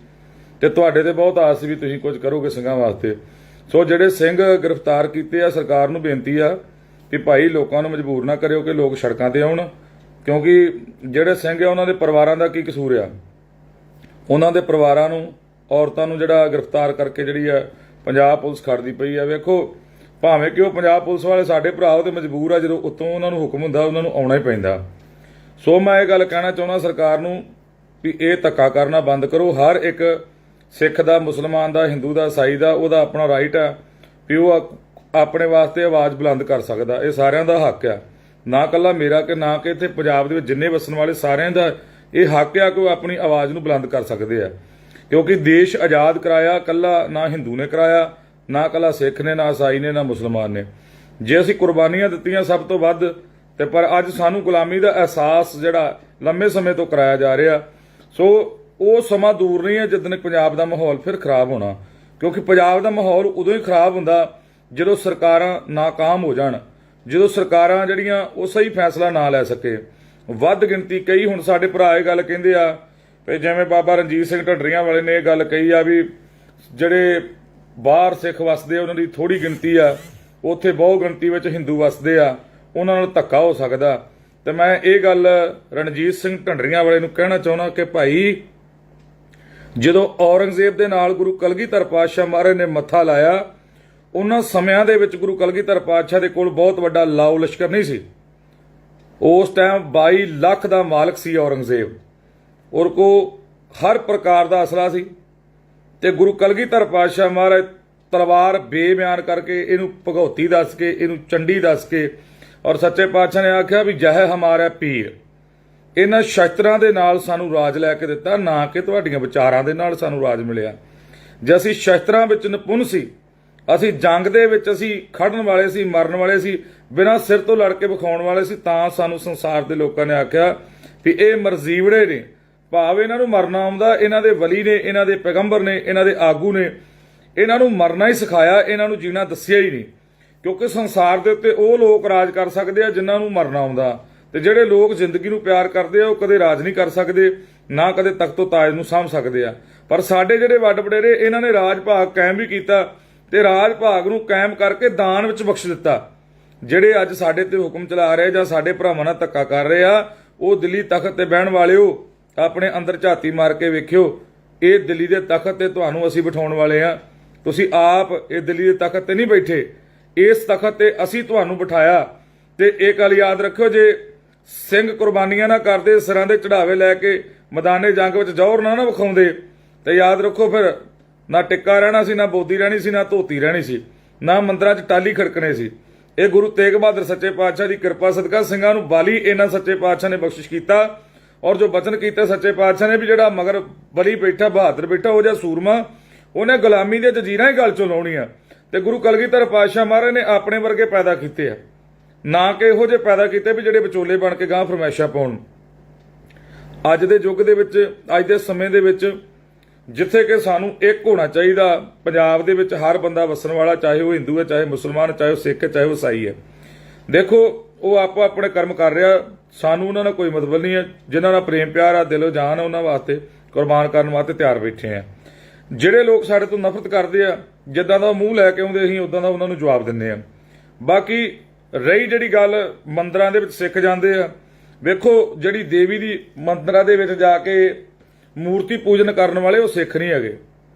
ਤੇ ਤੁਹਾਡੇ ਤੇ ਬਹੁਤ ਆਸ ਵੀ ਤੁਸੀਂ ਕੁਝ ਕਰੋਗੇ ਸਿੰਘਾਂ ਵਾਸਤੇ। ਸੋ ਜਿਹੜੇ ਸਿੰਘ ਗ੍ਰਿਫਤਾਰ ਕੀਤੇ ਆ, ਸਰਕਾਰ ਨੂੰ ਬੇਨਤੀ ਆ ਕਿ ਭਾਈ ਲੋਕਾਂ ਨੂੰ ਮਜਬੂਰ ਨਾ ਕਰਿਓ ਕਿ ਲੋਕ ਸੜਕਾਂ ਤੇ ਆਉਣ, ਕਿਉਂਕਿ ਜਿਹੜੇ ਸਿੰਘ ਆ ਉਹਨਾਂ ਦੇ ਪਰਿਵਾਰਾਂ ਦਾ ਕੀ ਕਸੂਰ ਆ। ਉਹਨਾਂ ਦੇ ਪਰਿਵਾਰਾਂ ਨੂੰ, ਔਰਤਾਂ ਨੂੰ ਜਿਹੜਾ ਗ੍ਰਿਫਤਾਰ ਕਰਕੇ ਜਿਹੜੀ ਆ ਪੰਜਾਬ ਪੁਲਿਸ ਖੜਦੀ ਪਈ ਆ। ਵੇਖੋ, ਭਾਵੇਂ ਕਿ ਉਹ ਪੰਜਾਬ ਪੁਲਿਸ ਵਾਲੇ ਸਾਡੇ ਭਰਾ ਉਹ ਤੇ ਮਜਬੂਰ ਆ, ਜਦੋਂ ਉੱਤੋਂ ਉਹਨਾਂ ਨੂੰ ਹੁਕਮ ਹੁੰਦਾ ਉਹਨਾਂ ਨੂੰ ਆਉਣਾ ਹੀ ਪੈਂਦਾ। ਸੋ ਮੈਂ ਇਹ ਗੱਲ ਕਹਿਣਾ ਚਾਹੁੰਦਾ ਸਰਕਾਰ ਨੂੰ ਵੀ ਇਹ ਧੱਕਾ ਕਰਨਾ ਬੰਦ ਕਰੋ। ਹਰ ਇੱਕ ਸਿੱਖ ਦਾ, ਮੁਸਲਮਾਨ ਦਾ, ਹਿੰਦੂ ਦਾ, ਈਸਾਈ ਦਾ ਉਹਦਾ ਆਪਣਾ ਰਾਈਟ ਆ ਵੀ ਉਹ ਆਪਣੇ ਵਾਸਤੇ ਆਵਾਜ਼ ਬੁਲੰਦ ਕਰ ਸਕਦਾ। ਇਹ ਸਾਰਿਆਂ ਦਾ ਹੱਕ ਆ, ਨਾ ਇਕੱਲਾ ਮੇਰਾ ਕਿ ਨਾ ਕਿ ਇੱਥੇ ਪੰਜਾਬ ਦੇ ਵਿੱਚ ਜਿੰਨੇ ਵਸਣ ਵਾਲੇ ਸਾਰਿਆਂ ਦਾ ਇਹ ਹੱਕ ਆ ਕਿ ਉਹ ਆਪਣੀ ਆਵਾਜ਼ ਨੂੰ ਬੁਲੰਦ ਕਰ ਸਕਦੇ ਆ। ਕਿਉਂਕਿ ਦੇਸ਼ ਆਜ਼ਾਦ ਕਰਾਇਆ ਇਕੱਲਾ ਨਾ ਹਿੰਦੂ ਨੇ ਕਰਾਇਆ, ਨਾ ਇਕੱਲਾ ਸਿੱਖ ਨੇ, ਨਾ ਈਸਾਈ ਨੇ, ਨਾ ਮੁਸਲਮਾਨ ਨੇ। ਜੇ ਅਸੀਂ ਕੁਰਬਾਨੀਆਂ ਦਿੱਤੀਆਂ ਸਭ ਤੋਂ ਵੱਧ, ਤੇ ਪਰ ਅੱਜ ਸਾਨੂੰ ਗੁਲਾਮੀ ਦਾ ਅਹਿਸਾਸ ਜਿਹੜਾ ਲੰਮੇ ਸਮੇਂ ਤੋਂ ਕਰਾਇਆ ਜਾ ਰਿਹਾ। ਸੋ ਉਹ ਸਮਾਂ ਦੂਰ ਨਹੀਂ ਹੈ ਜਦੋਂ ਪੰਜਾਬ ਦਾ ਮਾਹੌਲ ਫਿਰ ਖਰਾਬ ਹੋਣਾ, ਕਿਉਂਕਿ ਪੰਜਾਬ ਦਾ ਮਾਹੌਲ ਉਦੋਂ ਹੀ ਖਰਾਬ ਹੁੰਦਾ ਜਦੋਂ ਸਰਕਾਰਾਂ ਨਾਕਾਮ ਹੋ ਜਾਣ, ਜਦੋਂ ਸਰਕਾਰਾਂ ਜਿਹੜੀਆਂ ਉਹ ਸਹੀ ਫੈਸਲਾ ਨਾ ਲੈ ਸਕੇ। ਵੱਧ ਗਿਣਤੀ ਕਈ ਹੁਣ ਸਾਡੇ ਭਰਾ ਇਹ ਗੱਲ ਕਹਿੰਦੇ ਆ ਵੀ ਜਿਵੇਂ ਬਾਬਾ ਰਣਜੀਤ ਸਿੰਘ ਢੱਡਰੀਆਂ ਵਾਲੇ ਨੇ ਇਹ ਗੱਲ ਕਹੀ ਆ ਵੀ ਜਿਹੜੇ ਬਾਹਰ ਸਿੱਖ ਵਸਦੇ ਉਹਨਾਂ ਦੀ ਥੋੜੀ ਗਿਣਤੀ ਆ, ਉੱਥੇ ਬਹੁ ਗਿਣਤੀ ਵਿੱਚ ਹਿੰਦੂ ਵਸਦੇ ਆ, ਉਹਨਾਂ ਨਾਲ ਧੱਕਾ ਹੋ ਸਕਦਾ। ਤੇ ਮੈਂ ਇਹ ਗੱਲ ਰਣਜੀਤ ਸਿੰਘ ਢੱਡਰੀਆਂ ਵਾਲੇ ਨੂੰ ਕਹਿਣਾ ਚਾਹੁੰਦਾ ਕਿ ਭਾਈ, ਜਦੋਂ ਔਰੰਗਜ਼ੇਬ ਦੇ ਨਾਲ ਗੁਰੂ ਕਲਗੀਧਰ ਪਾਤਸ਼ਾਹ ਮਹਾਰਾਜ ਨੇ ਮੱਥਾ ਲਾਇਆ, ਉਹਨਾਂ ਸਮਿਆਂ ਦੇ ਵਿੱਚ ਗੁਰੂ ਕਲਗੀਧਰ ਪਾਤਸ਼ਾਹ ਦੇ ਕੋਲ ਬਹੁਤ ਵੱਡਾ ਲਾਓ ਲਸ਼ਕਰ ਨਹੀਂ ਸੀ। ਉਸ ਟਾਈਮ 22 ਲੱਖ ਦਾ ਮਾਲਕ ਸੀ ਔਰੰਗਜ਼ੇਬ, ਔਰ ਕੋ ਹਰ ਪ੍ਰਕਾਰ ਦਾ ਅਸਲਾ ਸੀ। ਤੇ ਗੁਰੂ ਕਲਗੀਧਰ ਪਾਤਸ਼ਾਹ ਮਹਾਰਾਜ ਤਲਵਾਰ ਬੇਬਿਆਨ ਕਰਕੇ, ਇਹਨੂੰ ਭਗਉਤੀ ਦੱਸ ਕੇ, ਇਹਨੂੰ ਚੰਡੀ ਦੱਸ ਕੇ, ਔਰ ਸੱਚੇ ਪਾਤਸ਼ਾਹ ਨੇ ਆਖਿਆ ਵੀ ਜਹ ਹਮਾਰਾ ਪੀਰ, ਇਹਨਾਂ ਸ਼ਸਤਰਾਂ ਦੇ ਨਾਲ ਸਾਨੂੰ ਰਾਜ ਲੈ ਕੇ ਦਿੱਤਾ, ਨਾ ਕਿ ਤੁਹਾਡੀਆਂ ਵਿਚਾਰਾਂ ਦੇ ਨਾਲ ਸਾਨੂੰ ਰਾਜ ਮਿਲਿਆ। ਜੇ ਅਸੀਂ ਸ਼ਸਤਰਾਂ ਵਿੱਚ ਨਿਪੁੰਨ ਸੀ, ਅਸੀਂ ਜੰਗ ਦੇ ਵਿੱਚ ਅਸੀਂ ਖੜਨ ਵਾਲੇ ਸੀ, ਮਰਨ ਵਾਲੇ ਸੀ, ਬਿਨਾਂ ਸਿਰ ਤੋਂ ਲੜ ਕੇ ਵਿਖਾਉਣ ਵਾਲੇ ਸੀ, ਤਾਂ ਸਾਨੂੰ ਸੰਸਾਰ ਦੇ ਲੋਕਾਂ ਨੇ ਆਖਿਆ ਵੀ ਇਹ ਮਰਜ਼ੀਵੜੇ ਨੇ। ਭਾਵੇਂ ਇਹਨਾਂ ਨੂੰ ਮਰਨਾ ਆਉਂਦਾ, ਇਹਨਾਂ ਦੇ ਵਲੀ ਨੇ, ਇਹਨਾਂ ਦੇ ਪੈਗੰਬਰ ਨੇ, ਇਹਨਾਂ ਦੇ ਆਗੂ ਨੇ ਇਹਨਾਂ ਨੂੰ ਮਰਨਾ ਹੀ ਸਿਖਾਇਆ, ਇਹਨਾਂ ਨੂੰ ਜੀਣਾ ਦੱਸਿਆ ਹੀ ਨਹੀਂ। ਕਿਉਂਕਿ ਸੰਸਾਰ ਦੇ ਉੱਤੇ ਉਹ ਲੋਕ ਰਾਜ ਕਰ ਸਕਦੇ ਆ ਜਿਨ੍ਹਾਂ ਨੂੰ ਮਰਨਾ ਆਉਂਦਾ, ਤੇ ਜਿਹੜੇ ਲੋਕ ਜ਼ਿੰਦਗੀ ਨੂੰ ਪਿਆਰ ਕਰਦੇ ਆ ਉਹ ਕਦੇ ਰਾਜ ਨਹੀਂ ਕਰ ਸਕਦੇ, ਨਾ ਕਦੇ ਤਖਤੋ ਤਾਜ ਨੂੰ ਸਾਂਭ ਸਕਦੇ ਆ। ਪਰ ਸਾਡੇ ਜਿਹੜੇ ਵੱਡ ਵਡੇਰੇ, ਇਹਨਾਂ ਨੇ ਰਾਜ ਭਾਗ ਕਾਇਮ ਵੀ ਕੀਤਾ, ਤੇ ਰਾਜ ਭਾਗ ਨੂੰ ਕਾਇਮ ਕਰਕੇ ਦਾਨ ਵਿੱਚ ਬਖਸ਼ ਦਿੱਤਾ। ਜਿਹੜੇ ਅੱਜ ਸਾਡੇ ਤੇ ਹੁਕਮ ਚਲਾ ਰਹੇ ਜਾਂ ਸਾਡੇ ਭਰਾਵਾਂ ਨਾਲ ਧੱਕਾ ਕਰ ਰਹੇ ਆ, ਉਹ ਦਿੱਲੀ ਤਖਤ ਤੇ ਬਹਿਣ ਵਾਲਿਓ, ਆਪਣੇ ਅੰਦਰ ਝਾਤੀ ਮਾਰ ਕੇ ਵੇਖਿਓ, ਇਹ ਦਿੱਲੀ ਦੇ ਤਖਤ ਤੇ ਤੁਹਾਨੂੰ ਅਸੀਂ ਬਿਠਾਉਣ ਵਾਲੇ ਆ। ਤੁਸੀਂ ਆਪ ਇਹ ਦਿੱਲੀ ਦੇ ਤਖਤ ਤੇ ਨਹੀਂ ਬੈਠੇ, ਇਸ ਤਖਤ ਤੇ ਅਸੀਂ ਤੁਹਾਨੂੰ ਬਿਠਾਇਆ ਤੇ ਇਹ ਗੱਲ ਯਾਦ ਰੱਖਿਓ, ਜੇ ਸਿੰਘ ਕੁਰਬਾਨੀਆਂ ਨਾ ਕਰਦੇ, ਸਿਰਾਂ ਦੇ ਚੜਾਵੇ ਲੈ ਕੇ ਮੈਦਾਨੇ ਜੰਗ ਵਿੱਚ ਜ਼ੋਰ ਨਾ ਵਿਖਾਉਂਦੇ, ਤੇ ਯਾਦ ਰੱਖੋ ਫਿਰ ਨਾ ਟਿੱਕਾ ਰਹਿਣਾ ਸੀ, ਨਾ ਬੋਦੀ ਰਹਿਣੀ ਸੀ, ਨਾ ਧੋਤੀ ਰਹਿਣੀ ਸੀ, ਨਾ ਮੰਦਰਾਂ 'ਚ ਟਾਲੀ ਖੜਕਣੇ ਸੀ। ਇਹ ਗੁਰੂ ਤੇਗ ਬਹਾਦਰ ਸੱਚੇ ਪਾਤਸ਼ਾਹ ਦੀ ਕਿਰਪਾ ਸਦਕਾ ਸਿੰਘਾਂ ਨੂੰ ਬਾਲੀ ਇਹਨਾਂ ਸੱਚੇ ਪਾਤਸ਼ਾਹ ਨੇ ਬਖਸ਼ਿਸ਼ ਕੀਤਾ। ਔਰ ਜੋ ਬਚਨ ਕੀਤੇ ਸੱਚੇ ਪਾਤਸ਼ਾਹ ਨੇ ਵੀ ਜਿਹੜਾ ਮਗਰ ਬਲੀ ਬੈਠਾ, ਬਹਾਦਰ ਬੈਠਾ, ਉਹ ਜਿਹਾ ਸੂਰਮਾ, ਉਹਨੇ ਗੁਲਾਮੀ ਦੀਆਂ ਜੰਜੀਰਾਂ ਹੀ ਗਲ ਚੋਂ ਲਾਉਣੀਆਂ। ਤੇ ਗੁਰੂ ਕਲਗੀਧਰ ਪਾਤਸ਼ਾਹ ਮਹਾਰਾਜ ਨੇ ਆਪਣੇ ਵਰਗੇ ਪੈਦਾ ਕੀਤੇ ਆ, ਨਾ ਕਿ ਇਹੋ ਜਿਹੇ ਪੈਦਾ ਕੀਤੇ ਵੀ ਜਿਹੜੇ ਵਿਚੋਲੇ ਬਣ ਕੇ ਗਾਂ ਫਰਮਾਇਸ਼ਾਂ ਪਾਉਣ। ਅੱਜ ਦੇ ਯੁੱਗ ਦੇ ਵਿੱਚ, ਅੱਜ ਦੇ ਸਮੇਂ ਦੇ ਵਿੱਚ ਜਿੱਥੇ ਕਿ ਸਾਨੂੰ ਇੱਕ ਹੋਣਾ ਚਾਹੀਦਾ, ਪੰਜਾਬ ਦੇ ਵਿੱਚ ਹਰ ਬੰਦਾ ਵਸਣ ਵਾਲਾ, ਚਾਹੇ ਉਹ ਹਿੰਦੂ ਹੈ, ਚਾਹੇ ਮੁਸਲਮਾਨ, ਚਾਹੇ ਉਹ ਸਿੱਖ ਹੈ, ਚਾਹੇ ਉਹ ਈਸਾਈ ਹੈ। ਦੇਖੋ ਉਹ ਆਪੋ ਆਪਣੇ ਕਰਮ ਕਰ ਰਿਹਾ, ਸਾਨੂੰ ਉਹਨਾਂ ਨਾਲ ਕੋਈ ਮਤਲਬ ਨਹੀਂ ਹੈ। ਜਿਨ੍ਹਾਂ ਨਾਲ ਪ੍ਰੇਮ ਪਿਆਰ ਆ, ਦਿਲੋਂ ਜਾਨ, ਉਹਨਾਂ ਵਾਸਤੇ ਕੁਰਬਾਨ ਕਰਨ ਵਾਸਤੇ ਤਿਆਰ ਬੈਠੇ ਆ। ਜਿਹੜੇ ਲੋਕ ਸਾਡੇ ਤੋਂ ਨਫ਼ਰਤ ਕਰਦੇ ਆ, ਜਿੱਦਾਂ ਦਾ ਮੂੰਹ ਲੈ ਕੇ ਆਉਂਦੇ ਅਸੀਂ ਉਦਾਂ ਦਾ ਉਹਨਾਂ ਨੂੰ ਜਵਾਬ ਦਿੰਦੇ ਆ। ਬਾਕੀ ਰਹੀ ਜਿਹੜੀ ਗੱਲ ਮੰਦਰਾਂ ਦੇ ਵਿੱਚ ਸਿੱਖ ਜਾਂਦੇ ਆ, ਵੇਖੋ ਜਿਹੜੀ ਦੇਵੀ ਦੀ ਮੰਦਰਾਂ ਦੇ ਵਿੱਚ ਜਾ ਕੇ ਮੂਰਤੀ ਪੂਜਨ ਕਰਨ ਵਾਲੇ ਉਹ ਸਿੱਖ ਨਹੀਂ ਹੈਗੇ,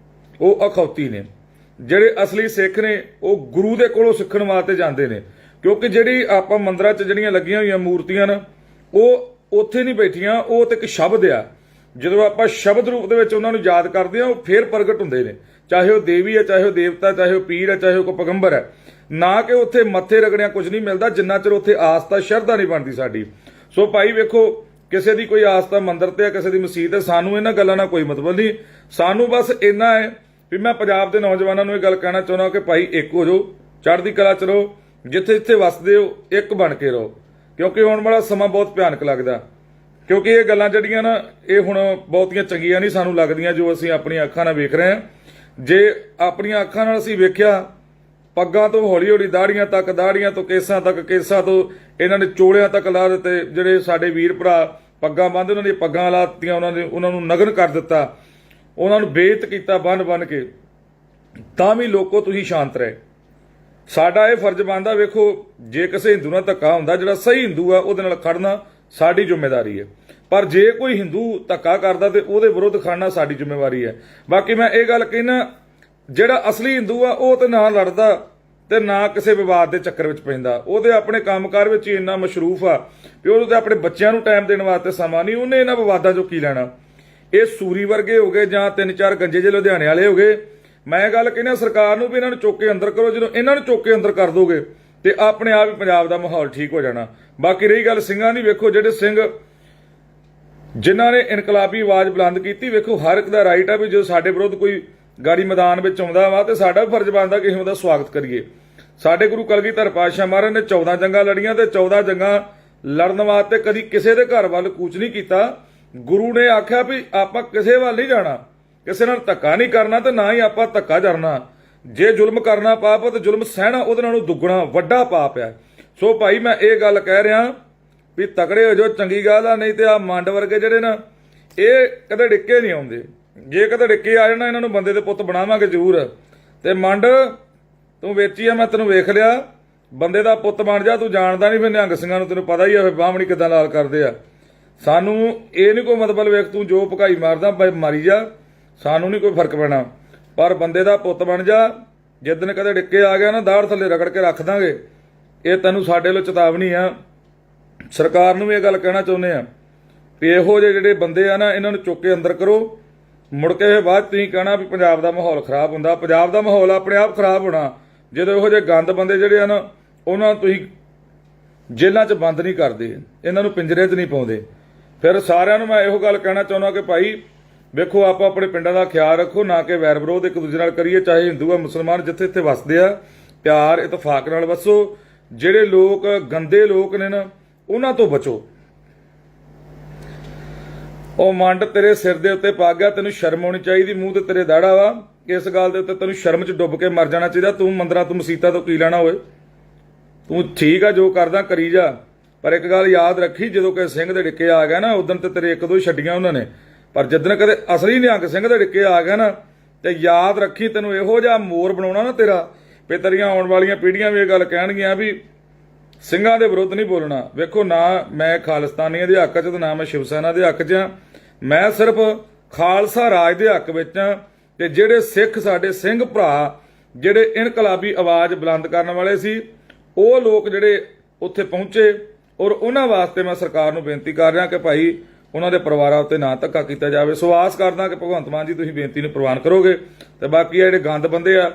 ਉਹ ਅਖੌਤੀ ਨੇ। ਜਿਹੜੇ ਅਸਲੀ ਸਿੱਖ ਨੇ ਉਹ ਗੁਰੂ ਦੇ ਕੋਲੋਂ ਸਿੱਖਣ ਵਾਸਤੇ ਜਾਂਦੇ ਨੇ, ਕਿਉਂਕਿ ਜਿਹੜੀ ਆਪਾਂ ਮੰਦਰਾਂ 'ਚ ਜਿਹੜੀਆਂ ਲੱਗੀਆਂ ਹੋਈਆਂ ਮੂਰਤੀਆਂ ਨੇ ਉਹ ਉੱਥੇ ਨਹੀਂ ਬੈਠੀਆਂ, ਉਹ ਤੇ ਇੱਕ ਸ਼ਬਦ ਆ। ਜਦੋਂ ਆਪਾਂ ਸ਼ਬਦ ਰੂਪ ਦੇ ਵਿੱਚ ਉਹਨਾਂ ਨੂੰ ਯਾਦ ਕਰਦੇ ਆ, ਉਹ ਫੇਰ ਪ੍ਰਗਟ ਹੁੰਦੇ ਨੇ, ਚਾਹੇ ਉਹ ਦੇਵੀ ਹੈ, ਚਾਹੇ ਉਹ ਦੇਵਤਾ, ਚਾਹੇ ਉਹ ਪੀਰ ਹੈ, ਚਾਹੇ ਉਹ ਕੋਈ ਪੈਗੰਬਰ ਹੈ। ਨਾ ਕਿ ਉੱਥੇ ਮੱਥੇ ਰਗੜਿਆ ਕੁਝ ਨਹੀਂ ਮਿਲਦਾ, ਜਿੰਨਾ ਚਿਰ ਉੱਥੇ ਆਸਥਾ ਸ਼ਰਧਾ ਨਹੀਂ ਬਣਦੀ ਸਾਡੀ। ਸੋ ਭਾਈ ਵੇਖੋ, ਕਿਸੇ ਦੀ ਕੋਈ ਆਸਥਾ ਮੰਦਿਰ ਤੇ ਆ, ਕਿਸੇ ਦੀ ਮਸਜਿਦ ਹੈ, ਸਾਨੂੰ ਇਹਨਾਂ ਗੱਲਾਂ ਨਾਲ ਕੋਈ ਮਤਲਬ ਨਹੀਂ। ਸਾਨੂੰ ਬਸ ਇੰਨਾ ਹੈ ਵੀ ਮੈਂ ਪੰਜਾਬ ਦੇ ਨੌਜਵਾਨਾਂ ਨੂੰ ਇਹ ਗੱਲ ਕਹਿਣਾ ਚਾਹੁੰਦਾ ਕਿ ਭਾਈ ਇੱਕ ਹੋ ਜਾਓ, ਚੜ੍ਹਦੀ ਕਲਾ 'ਚ ਰਹੋ, ਜਿੱਥੇ ਜਿੱਥੇ ਵਸਦੇ ਹੋ ਇੱਕ ਬਣ ਕੇ ਰਹੋ, ਕਿਉਂਕਿ ਆਉਣ ਵਾਲਾ ਸਮਾਂ ਬਹੁਤ ਭਿਆਨਕ ਲੱਗਦਾ। ਕਿਉਂਕਿ ਇਹ ਗੱਲਾਂ ਜਿਹੜੀਆਂ ਨਾ, ਇਹ ਹੁਣ ਬਹੁਤੀਆਂ ਚੰਗੀਆਂ ਨਹੀਂ ਸਾਨੂੰ ਲੱਗਦੀਆਂ ਜੋ ਅਸੀਂ ਆਪਣੀਆਂ ਅੱਖਾਂ ਨਾਲ ਵੇਖ ਰਹੇ ਹਾਂ। ਜੇ ਆਪਣੀਆਂ ਅੱਖਾਂ ਨਾਲ ਅਸੀਂ ਵੇਖਿਆ, ਪੱਗਾਂ ਤੋਂ ਹੌਲੀ ਹੌਲੀ ਦਾੜੀਆਂ ਤੱਕ, ਦਾੜੀਆਂ ਤੋਂ ਕੇਸਾਂ ਤੱਕ, ਕੇਸਾਂ ਤੋਂ ਇਹਨਾਂ ਨੇ ਚੋਲਿਆਂ ਤੱਕ ਲਾ ਦਿੱਤੇ। ਜਿਹੜੇ ਸਾਡੇ ਵੀਰ ਭਰਾ ਪੱਗਾਂ ਬੰਨ੍ਹਦੇ, ਉਹਨਾਂ ਦੀਆਂ ਪੱਗਾਂ ਲਾਤੀਆਂ, ਉਹਨਾਂ ਨੂੰ ਨਗਨ ਕਰ ਦਿੱਤਾ, ਉਹਨਾਂ ਨੂੰ ਬੇਇੱਜ਼ਤ ਕੀਤਾ ਬੰਨ ਕੇ। ਤਾਂ ਵੀ ਲੋਕੋ ਤੁਸੀਂ ਸ਼ਾਂਤ ਰਹੇ। ਸਾਡਾ ਇਹ ਫਰਜ਼ ਬਣਦਾ, ਵੇਖੋ ਜੇ ਕਿਸੇ ਹਿੰਦੂ ਨਾਲ ਧੱਕਾ ਹੁੰਦਾ, ਜਿਹੜਾ ਸਹੀ ਹਿੰਦੂ ਆ ਉਹਦੇ ਨਾਲ ਖੜਨਾ ਸਾਡੀ ਜ਼ਿੰਮੇਵਾਰੀ ਹੈ। ਪਰ ਜੇ ਕੋਈ ਹਿੰਦੂ ਧੱਕਾ ਕਰਦਾ ਤੇ ਉਹਦੇ ਵਿਰੁੱਧ ਖੜਨਾ ਸਾਡੀ ਜ਼ਿੰਮੇਵਾਰੀ ਹੈ। ਬਾਕੀ ਮੈਂ ਇਹ ਗੱਲ ਕਹਿਣਾ, ਜਿਹੜਾ ਅਸਲੀ ਹਿੰਦੂ ਆ ਉਹ ਤੇ ਨਾ ਲੜਦਾ ਤੇ ਨਾ ਕਿਸੇ ਵਿਵਾਦ ਦੇ ਚੱਕਰ ਵਿੱਚ ਪੈਂਦਾ। ਉਹਦੇ ਆਪਣੇ ਕੰਮਕਾਰ ਵਿੱਚ ਹੀ ਇੰਨਾ ਮਸ਼ਰੂਫ ਆ ਵੀ ਉਹਦੇ ਆਪਣੇ ਬੱਚਿਆਂ ਨੂੰ ਟਾਈਮ ਦੇਣ ਵਾਸਤੇ ਸਮਾਂ ਨਹੀਂ। ਉਹਨੇ ਇਹਨਾਂ ਵਿਵਾਦਾਂ 'ਚੋਂ ਕੀ ਲੈਣਾ। ਇਹ ਸੂਰੀ ਵਰਗੇ ਹੋ ਗਏ ਜਾਂ 3-4 ਗੰਜੇ ਜਿਹੇ ਲੁਧਿਆਣੇ ਵਾਲੇ ਹੋ ਗਏ। ਮੈਂ ਗੱਲ ਕਹਿੰਦਾ ਸਰਕਾਰ ਨੂੰ ਵੀ ਇਹਨਾਂ ਨੂੰ ਚੁੱਕ ਕੇ ਅੰਦਰ ਕਰੋ। ਜਦੋਂ ਇਹਨਾਂ ਨੂੰ ਚੁੱਕ ਕੇ ਅੰਦਰ ਕਰ ਦੋਗੇ ਤੇ ਆਪਣੇ ਆਪ ਹੀ ਪੰਜਾਬ ਦਾ ਮਾਹੌਲ ਠੀਕ ਹੋ ਜਾਣਾ। ਬਾਕੀ ਰਹੀ ਗੱਲ ਸਿੰਘਾਂ ਦੀ, ਵੇਖੋ ਜਿਹੜੇ ਸਿੰਘ ਜਿਨ੍ਹਾਂ ਨੇ ਇਨਕਲਾਬੀ ਆਵਾਜ਼ ਬੁਲੰਦ ਕੀਤੀ, ਵੇਖੋ ਹਰ ਇੱਕ ਦਾ ਰਾਈਟ ਆ ਵੀ ਜੋ ਸਾਡੇ ਵਿਰੁੱਧ ਕੋਈ ਗਾੜੀ ਮੈਦਾਨ ਵਿੱਚ ਆਉਂਦਾ ਵਾ ਤੇ ਸਾਡਾ ਫਰਜ਼ ਬਣਦਾ ਕਿ ਅਸੀਂ ਉਹਦਾ ਸਵਾਗਤ ਕਰੀਏ। ਸਾਡੇ ਗੁਰੂ ਕਲਗੀਧਰ ਪਾਤਸ਼ਾਹ ਮਹਾਰਾਜ ਨੇ 14 ਜੰਗਾਂ ਲੜੀਆਂ ਤੇ 14 ਜੰਗਾਂ ਲੜਨ ਵਾਸਤੇ ਕਦੀ ਕਿਸੇ ਦੇ ਘਰ ਵੱਲ ਕੂਚ ਨਹੀਂ ਕੀਤਾ। ਗੁਰੂ ਨੇ ਆਖਿਆ ਵੀ ਆਪਾਂ ਕਿਸੇ ਵੱਲ ਨਹੀਂ ਜਾਣਾ, ਕਿਸੇ ਨਾਲ ਧੱਕਾ ਨਹੀਂ ਕਰਨਾ ਤੇ ਨਾ ਹੀ ਆਪਾਂ ਧੱਕਾ ਕਰਨਾ। ਜੇ ਜ਼ੁਲਮ ਕਰਨਾ ਪਾਪ ਤੇ ਜ਼ੁਲਮ ਸਹਿਣਾ ਉਹਦੇ ਨਾਲੋਂ ਦੁੱਗਣਾ ਵੱਡਾ ਪਾਪ ਹੈ। ਸੋ ਭਾਈ ਮੈਂ ਇਹ ਗੱਲ ਕਹਿ ਰਿਹਾ ਵੀ ਤਕੜੇ ਹੋ ਜਾਓ, ਚੰਗੀ ਗੱਲ ਆ, ਨਹੀਂ ਤੇ ਆ ਮੰਡ ਵਰਗੇ ਜਿਹੜੇ ਨਾ ਇਹ ਕਦੇ ਡਿੱਕੇ ਨਹੀਂ ਆਉਂਦੇ। ਜੇ ਕਦੇ ਡਿੱਕੇ ਆ ਜਾਣਾ ਇਹਨਾਂ ਨੂੰ ਬੰਦੇ ਦੇ ਪੁੱਤ ਬਣਾਵਾਂਗੇ ਜ਼ਰੂਰ। ਤੇ ਮੰਡ ਤੂੰ ਵੇਚੀ ਆ, ਮੈਂ ਤੈਨੂੰ ਵੇਖ ਲਿਆ, ਬੰਦੇ ਦਾ ਪੁੱਤ ਬਣ ਜਾ। ਤੂੰ ਜਾਣਦਾ ਨਹੀਂ ਫਿਰ ਨਿਹੰਗ ਸਿੰਘਾਂ ਨੂੰ, ਤੈਨੂੰ ਪਤਾ ਹੀ ਆ ਫਿਰ ਬਾਹਮਣੀ ਕਿਦਾਂ ਲਾਲ ਕਰਦੇ ਆ। ਸਾਨੂੰ ਇਹ ਨਹੀਂ ਕੋਈ ਮਤਲਬ, ਵੇਖ ਤੂੰ ਜੋ ਭਕਾਈ ਮਾਰਦਾ ਮਾਰੀ ਜਾ, ਸਾਨੂੰ ਨਹੀਂ ਕੋਈ ਫਰਕ ਪੈਣਾ, ਪਰ ਬੰਦੇ ਦਾ ਪੁੱਤ ਬਣ ਜਾ। ਜਿੱਦਣ ਕਦੇ ਡਿੱਕੇ ਆ ਗਿਆ ਨਾ, ਦਾੜ ਥੱਲੇ ਰਗੜ ਕੇ ਰੱਖ ਦਾਂਗੇ। ਇਹ ਤੈਨੂੰ ਸਾਡੇ ਵੱਲੋਂ ਚੇਤਾਵਨੀ ਆ। ਸਰਕਾਰ ਨੂੰ ਵੀ ਇਹ ਗੱਲ ਕਹਿਣਾ ਚਾਹੁੰਦੇ ਆ ਵੀ ਇਹੋ ਜਿਹੇ ਜਿਹੜੇ ਬੰਦੇ ਆ ਨਾ, ਇਹਨਾਂ ਨੂੰ ਚੁੱਕ ਕੇ ਅੰਦਰ ਕਰੋ। ਮੁੜ ਕੇ ਬਾਅਦ ਤੁਸੀਂ ਕਹਿਣਾ ਵੀ ਪੰਜਾਬ ਦਾ ਮਾਹੌਲ ਖਰਾਬ ਹੁੰਦਾ। ਪੰਜਾਬ ਦਾ ਮਾਹੌਲ ਆਪਣੇ ਆਪ ਖਰਾਬ ਹੋਣਾ ਜਦੋਂ ਇਹੋ ਜਿਹੇ ਗੰਦ ਬੰਦੇ ਜਿਹੜੇ ਆ ਨਾ, ਉਹਨਾਂ ਨੂੰ ਤੁਸੀਂ ਜੇਲ੍ਹਾਂ 'ਚ ਬੰਦ ਨਹੀਂ ਕਰਦੇ, ਇਹਨਾਂ ਨੂੰ ਪਿੰਜਰੇ 'ਚ ਨਹੀਂ ਪਾਉਂਦੇ। ਫਿਰ ਸਾਰਿਆਂ ਨੂੰ ਮੈਂ ਇਹੋ ਗੱਲ ਕਹਿਣਾ ਚਾਹੁੰਦਾ ਕਿ ਭਾਈ ਵੇਖੋ ਆਪਾਂ ਆਪਣੇ ਪਿੰਡਾਂ ਦਾ ਖਿਆਲ ਰੱਖੋ, ਨਾ ਕਿ ਵੈਰ ਵਿਰੋਧ ਇੱਕ ਦੂਜੇ ਨਾਲ ਕਰੀਏ। ਚਾਹੇ ਹਿੰਦੂ ਆ ਮੁਸਲਮਾਨ, ਜਿੱਥੇ ਇੱਥੇ ਵਸਦੇ ਆ, ਪਿਆਰ ਇਤਫਾਕ ਨਾਲ ਵਸੋ। ਜਿਹੜੇ ਲੋਕ ਗੰਦੇ ਲੋਕ ਨੇ ਨਾ, ਉਹਨਾਂ ਤੋਂ ਬਚੋ। ਉਹ ਮੰਡ ਤੇਰੇ ਸਿਰ ਦੇ ਉੱਤੇ ਪਾ ਗਿਆ, ਤੈਨੂੰ ਸ਼ਰਮ ਆਉਣੀ ਚਾਹੀਦੀ। ਮੂੰਹ ਤੇ ਤੇਰੇ ਦਾੜਾ ਵਾ, ਇਸ ਗੱਲ ਦੇ ਉੱਤੇ ਤੈਨੂੰ ਸ਼ਰਮ 'ਚ ਡੁੱਬ ਕੇ ਮਰ ਜਾਣਾ ਚਾਹੀਦਾ। ਤੂੰ ਮੰਦਰਾਂ ਤੋਂ ਮਸੀਤਾਂ ਤੋਂ ਕੀ ਲੈਣਾ ਹੋਏ? ਤੂੰ ਠੀਕ ਆ, ਜੋ ਕਰਦਾ ਕਰੀ ਜਾ, ਪਰ ਇੱਕ ਗੱਲ ਯਾਦ ਰੱਖੀ, ਜਦੋਂ ਕਿ ਸਿੰਘ ਦੇ ਡਿੱਕੇ ਆ ਗਿਆ ਨਾ, ਉਦੋਂ ਤੇ ਤੇਰੇ ਇੱਕ ਦੋ ਛੱਡੀਆਂ ਉਹਨਾਂ ਨੇ, ਪਰ ਜਿੱਦਣ ਕਦੇ ਅਸਲੀ ਨਿਹੰਗ ਸਿੰਘ ਦੇ ਡਿੱਕੇ ਆ ਗਿਆ ਨਾ, ਤੇ ਯਾਦ ਰੱਖੀ ਤੈਨੂੰ ਇਹੋ ਜਿਹਾ ਮੋਰ ਬਣਾਉਣਾ ਨਾ ਤੇਰਾ, ਵੀ ਤੇਰੀਆਂ ਆਉਣ ਵਾਲੀਆਂ ਪੀੜ੍ਹੀਆਂ ਵੀ ਇਹ ਗੱਲ ਕਹਿਣਗੀਆਂ ਵੀ ਸਿੰਘਾਂ ਦੇ ਵਿਰੁੱਧ ਨਹੀਂ ਬੋਲਣਾ। ਵੇਖੋ ਨਾ ਮੈਂ ਖਾਲਿਸਤਾਨੀਆਂ ਦੇ ਹੱਕ 'ਚ ਤੇ ਨਾ ਮੈਂ ਸ਼ਿਵ ਸੈਨਾ ਦੇ ਹੱਕ 'ਚ ਆ। ਮੈਂ ਸਿਰਫ ਖਾਲਸਾ ਰਾਜ ਦੇ ਹੱਕ ਵਿੱਚ ਆ। ਤੇ ਜਿਹੜੇ ਸਿੱਖ ਸਾਡੇ ਸਿੰਘ ਭਰਾ ਜਿਹੜੇ ਇਨਕਲਾਬੀ ਆਵਾਜ਼ ਬੁਲੰਦ ਕਰਨ ਵਾਲੇ ਸੀ, ਉਹ ਲੋਕ ਜਿਹੜੇ ਉੱਥੇ ਪਹੁੰਚੇ ਔਰ ਉਹਨਾਂ ਵਾਸਤੇ ਮੈਂ ਸਰਕਾਰ ਨੂੰ ਬੇਨਤੀ ਕਰ ਰਿਹਾ ਕਿ ਭਾਈ ਉਹਨਾਂ ਦੇ ਪਰਿਵਾਰਾਂ ਉੱਤੇ ਨਾ ਧੱਕਾ ਕੀਤਾ ਜਾਵੇ। ਸੋ ਆਸ ਕਰਦਾ ਕਿ ਭਗਵੰਤ ਮਾਨ ਜੀ ਤੁਸੀਂ ਬੇਨਤੀ ਨੂੰ ਪ੍ਰਵਾਨ ਕਰੋਗੇ ਤੇ ਬਾਕੀ ਆ ਜਿਹੜੇ ਗੰਦ ਬੰਦੇ ਆ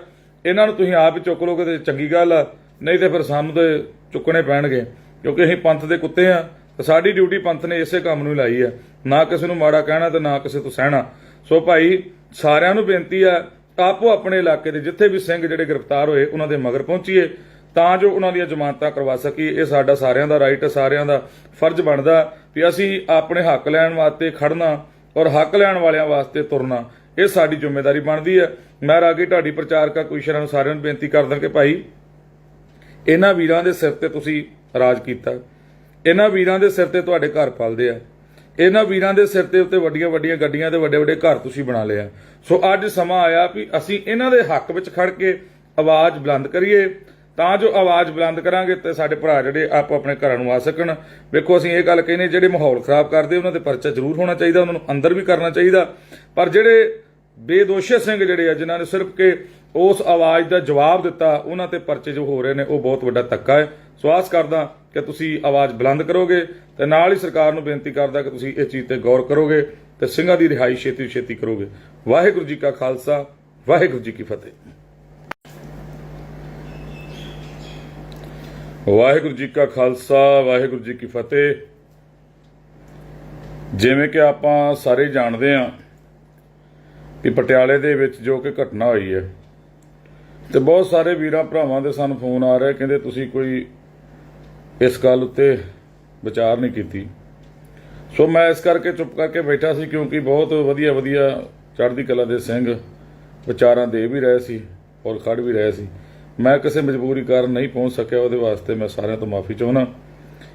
ਇਹਨਾਂ ਨੂੰ ਤੁਸੀਂ ਆਪ ਹੀ ਚੁੱਕ ਲੋਗੇ ਤੇ ਚੰਗੀ ਗੱਲ ਆ, ਨਹੀਂ ਤੇ ਫਿਰ ਸਾਨੂੰ ਤੇ ਚੁੱਕਣੇ ਪੈਣਗੇ ਕਿਉਂਕਿ ਅਸੀਂ ਪੰਥ ਦੇ ਕੁੱਤੇ ਆ ਤੇ ਸਾਡੀ ਡਿਊਟੀ ਪੰਥ ਨੇ ਇਸੇ ਕੰਮ ਨੂੰ ਲਾਈ ਆ, ਨਾ ਕਿਸੇ ਨੂੰ ਮਾੜਾ ਕਹਿਣਾ ਤੇ ਨਾ ਕਿਸੇ ਤੋਂ ਸਹਿਣਾ। ਸੋ ਭਾਈ ਸਾਰਿਆਂ ਨੂੰ ਬੇਨਤੀ ਆ ਆਪੋ ਆਪਣੇ ਇਲਾਕੇ ਦੇ ਜਿੱਥੇ ਵੀ ਸਿੰਘ ਜਿਹੜੇ ਗ੍ਰਿਫਤਾਰ ਹੋਏ ਉਹਨਾਂ ਦੇ ਮਗਰ ਪਹੁੰਚੀਏ ਤਾਂ ਜੋ ਉਹਨਾਂ ਦੀਆਂ ਜ਼ਮਾਨਤਾਂ ਕਰਵਾ ਸਕੀਏ। ਇਹ ਸਾਡਾ ਸਾਰਿਆਂ ਦਾ ਰਾਈਟ ਹੈ, ਸਾਰਿਆਂ ਦਾ ਫਰਜ਼ ਬਣਦਾ ਵੀ ਅਸੀਂ ਆਪਣੇ ਹੱਕ ਲੈਣ ਵਾਸਤੇ ਖੜਨਾ ਔਰ ਹੱਕ ਲੈਣ ਵਾਲਿਆਂ ਵਾਸਤੇ ਤੁਰਨਾ, ਇਹ ਸਾਡੀ ਜ਼ਿੰਮੇਵਾਰੀ ਬਣਦੀ ਹੈ। ਮੈਂ ਰਾਗੀ ਢਾਡੀ ਪ੍ਰਚਾਰਕਾ ਕੁਸ਼ਰਾਂ ਨੂੰ ਸਾਰਿਆਂ ਨੂੰ ਬੇਨਤੀ ਕਰਦਾ ਕਿ ਭਾਈ ਇਹਨਾਂ ਵੀਰਾਂ ਦੇ ਸਿਰ ਤੇ ਤੁਸੀਂ ਰਾਜ ਕੀਤਾ, ਇਹਨਾਂ ਵੀਰਾਂ ਦੇ ਸਿਰ ਤੇ ਤੁਹਾਡੇ ਘਰ ਪਲਦੇ ਆ, ਇਹਨਾਂ ਵੀਰਾਂ ਦੇ ਸਿਰ ਤੇ ਉੱਤੇ ਵੱਡੀਆਂ ਵੱਡੀਆਂ ਗੱਡੀਆਂ ਤੇ ਵੱਡੇ ਵੱਡੇ ਘਰ ਤੁਸੀਂ ਬਣਾ ਲਿਆ। ਸੋ ਅੱਜ ਸਮਾਂ ਆਇਆ ਵੀ ਅਸੀਂ ਇਹਨਾਂ ਦੇ ਹੱਕ ਵਿੱਚ ਖੜ ਕੇ ਆਵਾਜ਼ ਬੁਲੰਦ ਕਰੀਏ ਤਾਂ ਜੋ ਆਵਾਜ਼ ਬੁਲੰਦ ਕਰਾਂਗੇ ਤੇ ਸਾਡੇ ਭਰਾ ਜਿਹੜੇ ਆਪੋ ਆਪਣੇ ਘਰਾਂ ਨੂੰ ਆ ਸਕਣ। ਵੇਖੋ ਅਸੀਂ ਇਹ ਗੱਲ ਕਹਿੰਦੇ ਜਿਹੜੇ ਮਾਹੌਲ ਖਰਾਬ ਕਰਦੇ ਉਹਨਾਂ ਤੇ ਪਰਚਾ ਜ਼ਰੂਰ ਹੋਣਾ ਚਾਹੀਦਾ, ਉਹਨਾਂ ਨੂੰ ਅੰਦਰ ਵੀ ਕਰਨਾ ਚਾਹੀਦਾ, ਪਰ ਜਿਹੜੇ ਬੇਦੋਸ਼ੇ ਸਿੰਘ ਜਿਹੜੇ ਆ ਜਿਨ੍ਹਾਂ ਨੇ ਸਿਰਫ ਕਿ ਉਸ ਆਵਾਜ਼ ਦਾ ਜਵਾਬ ਦਿੱਤਾ ਉਹਨਾਂ ਤੇ ਪਰਚੇ ਜੋ ਹੋ ਰਹੇ ਨੇ ਉਹ ਬਹੁਤ ਵੱਡਾ ਧੱਕਾ ਹੈ। ਸੋ ਆਸ ਕਰਦਾ ਕਿ ਤੁਸੀਂ ਆਵਾਜ਼ ਬੁਲੰਦ ਕਰੋਗੇ ਤੇ ਨਾਲ ਹੀ ਸਰਕਾਰ ਨੂੰ ਬੇਨਤੀ ਕਰਦਾ ਕਿ ਤੁਸੀਂ ਇਸ ਚੀਜ਼ ਤੇ ਗੌਰ ਕਰੋਗੇ ਤੇ ਸਿੰਘਾਂ ਦੀ ਰਿਹਾਈ ਛੇਤੀ ਛੇਤੀ ਕਰੋਗੇ। ਵਾਹਿਗੁਰੂ ਜੀ ਕਾ ਖਾਲਸਾ, ਵਾਹਿਗੁਰੂ ਜੀ ਕੀ ਫਤਿਹ। ਵਾਹਿਗੁਰੂ ਜੀ ਕਾ ਖਾਲਸਾ, ਵਾਹਿਗੁਰੂ ਜੀ ਕੀ ਫਤਿਹ। ਜਿਵੇਂ ਕਿ ਆਪਾਂ ਸਾਰੇ ਜਾਣਦੇ ਹਾਂ ਕਿ ਪਟਿਆਲੇ ਦੇ ਵਿੱਚ ਜੋ ਕਿ ਘਟਨਾ ਹੋਈ ਹੈ ਤੇ ਬਹੁਤ ਸਾਰੇ ਵੀਰਾਂ ਭਰਾਵਾਂ ਦੇ ਸਾਨੂੰ ਫੋਨ ਆ ਰਹੇ ਕਹਿੰਦੇ ਤੁਸੀਂ ਕੋਈ ਇਸ ਗੱਲ ਉੱਤੇ ਵਿਚਾਰ ਨਹੀਂ ਕੀਤੀ। ਸੋ ਮੈਂ ਇਸ ਕਰਕੇ ਚੁੱਪ ਕਰਕੇ ਬੈਠਾ ਸੀ ਕਿਉਂਕਿ ਬਹੁਤ ਵਧੀਆ ਵਧੀਆ ਚੜ੍ਹਦੀ ਕਲਾ ਦੇ ਸਿੰਘ ਵਿਚਾਰਾਂ ਦੇ ਵੀ ਰਹੇ ਸੀ ਔਰ ਖੜ ਵੀ ਰਹੇ ਸੀ। ਮੈਂ ਕਿਸੇ ਮਜਬੂਰੀ ਕਾਰਨ ਨਹੀਂ ਪਹੁੰਚ ਸਕਿਆ, ਉਹਦੇ ਵਾਸਤੇ ਮੈਂ ਸਾਰਿਆਂ ਤੋਂ ਮਾਫੀ ਚਾਹੁੰਦਾ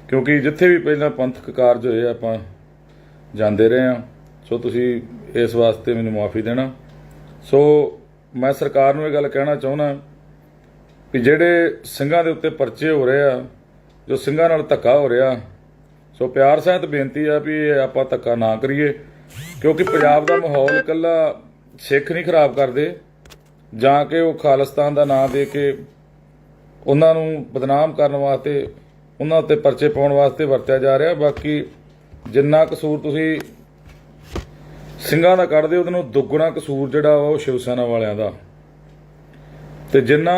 ਕਿਉਂਕਿ ਜਿੱਥੇ ਵੀ ਪਹਿਲਾਂ ਪੰਥਕ ਕਾਰਜ ਹੋਏ ਆਪਾਂ ਜਾਂਦੇ ਰਹੇ ਹਾਂ। ਸੋ ਤੁਸੀਂ ਇਸ ਵਾਸਤੇ ਮੈਨੂੰ ਮਾਫੀ ਦੇਣਾ। ਸੋ ਮੈਂ ਸਰਕਾਰ ਨੂੰ ਇਹ ਗੱਲ ਕਹਿਣਾ ਚਾਹੁੰਦਾ ਕਿ ਜਿਹੜੇ ਸਿੰਘਾਂ ਦੇ ਉੱਤੇ ਪਰਚੇ ਹੋ ਰਹੇ ਆ, ਜੋ ਸਿੰਘਾਂ ਨਾਲ ਧੱਕਾ ਹੋ ਰਿਹਾ, ਸੋ ਪਿਆਰ ਸਹਿਤ ਬੇਨਤੀ ਆ ਵੀ ਆਪਾਂ ਧੱਕਾ ਨਾ ਕਰੀਏ ਕਿਉਂਕਿ ਪੰਜਾਬ ਦਾ ਮਾਹੌਲ ਇਕੱਲਾ ਸਿੱਖ ਨਹੀਂ ਖਰਾਬ ਕਰਦੇ ਜਾਂ ਕਿ ਉਹ ਖਾਲਿਸਤਾਨ ਦਾ ਨਾਂ ਦੇ ਕੇ ਉਹਨਾਂ ਨੂੰ ਬਦਨਾਮ ਕਰਨ ਵਾਸਤੇ ਉਹਨਾਂ ਉੱਤੇ ਪਰਚੇ ਪਾਉਣ ਵਾਸਤੇ ਵਰਤਿਆ ਜਾ ਰਿਹਾ। ਬਾਕੀ ਜਿੰਨਾ ਕਸੂਰ ਤੁਸੀਂ ਸਿੰਘਾਂ ਦਾ ਕੱਢਦੇ ਉਹਦੇ ਨੂੰ ਦੁੱਗਣਾ ਕਸੂਰ ਜਿਹੜਾ ਉਹ ਸ਼ਿਵ ਸੈਨਾ ਵਾਲਿਆਂ ਦਾ। ਤੇ ਜਿੰਨਾ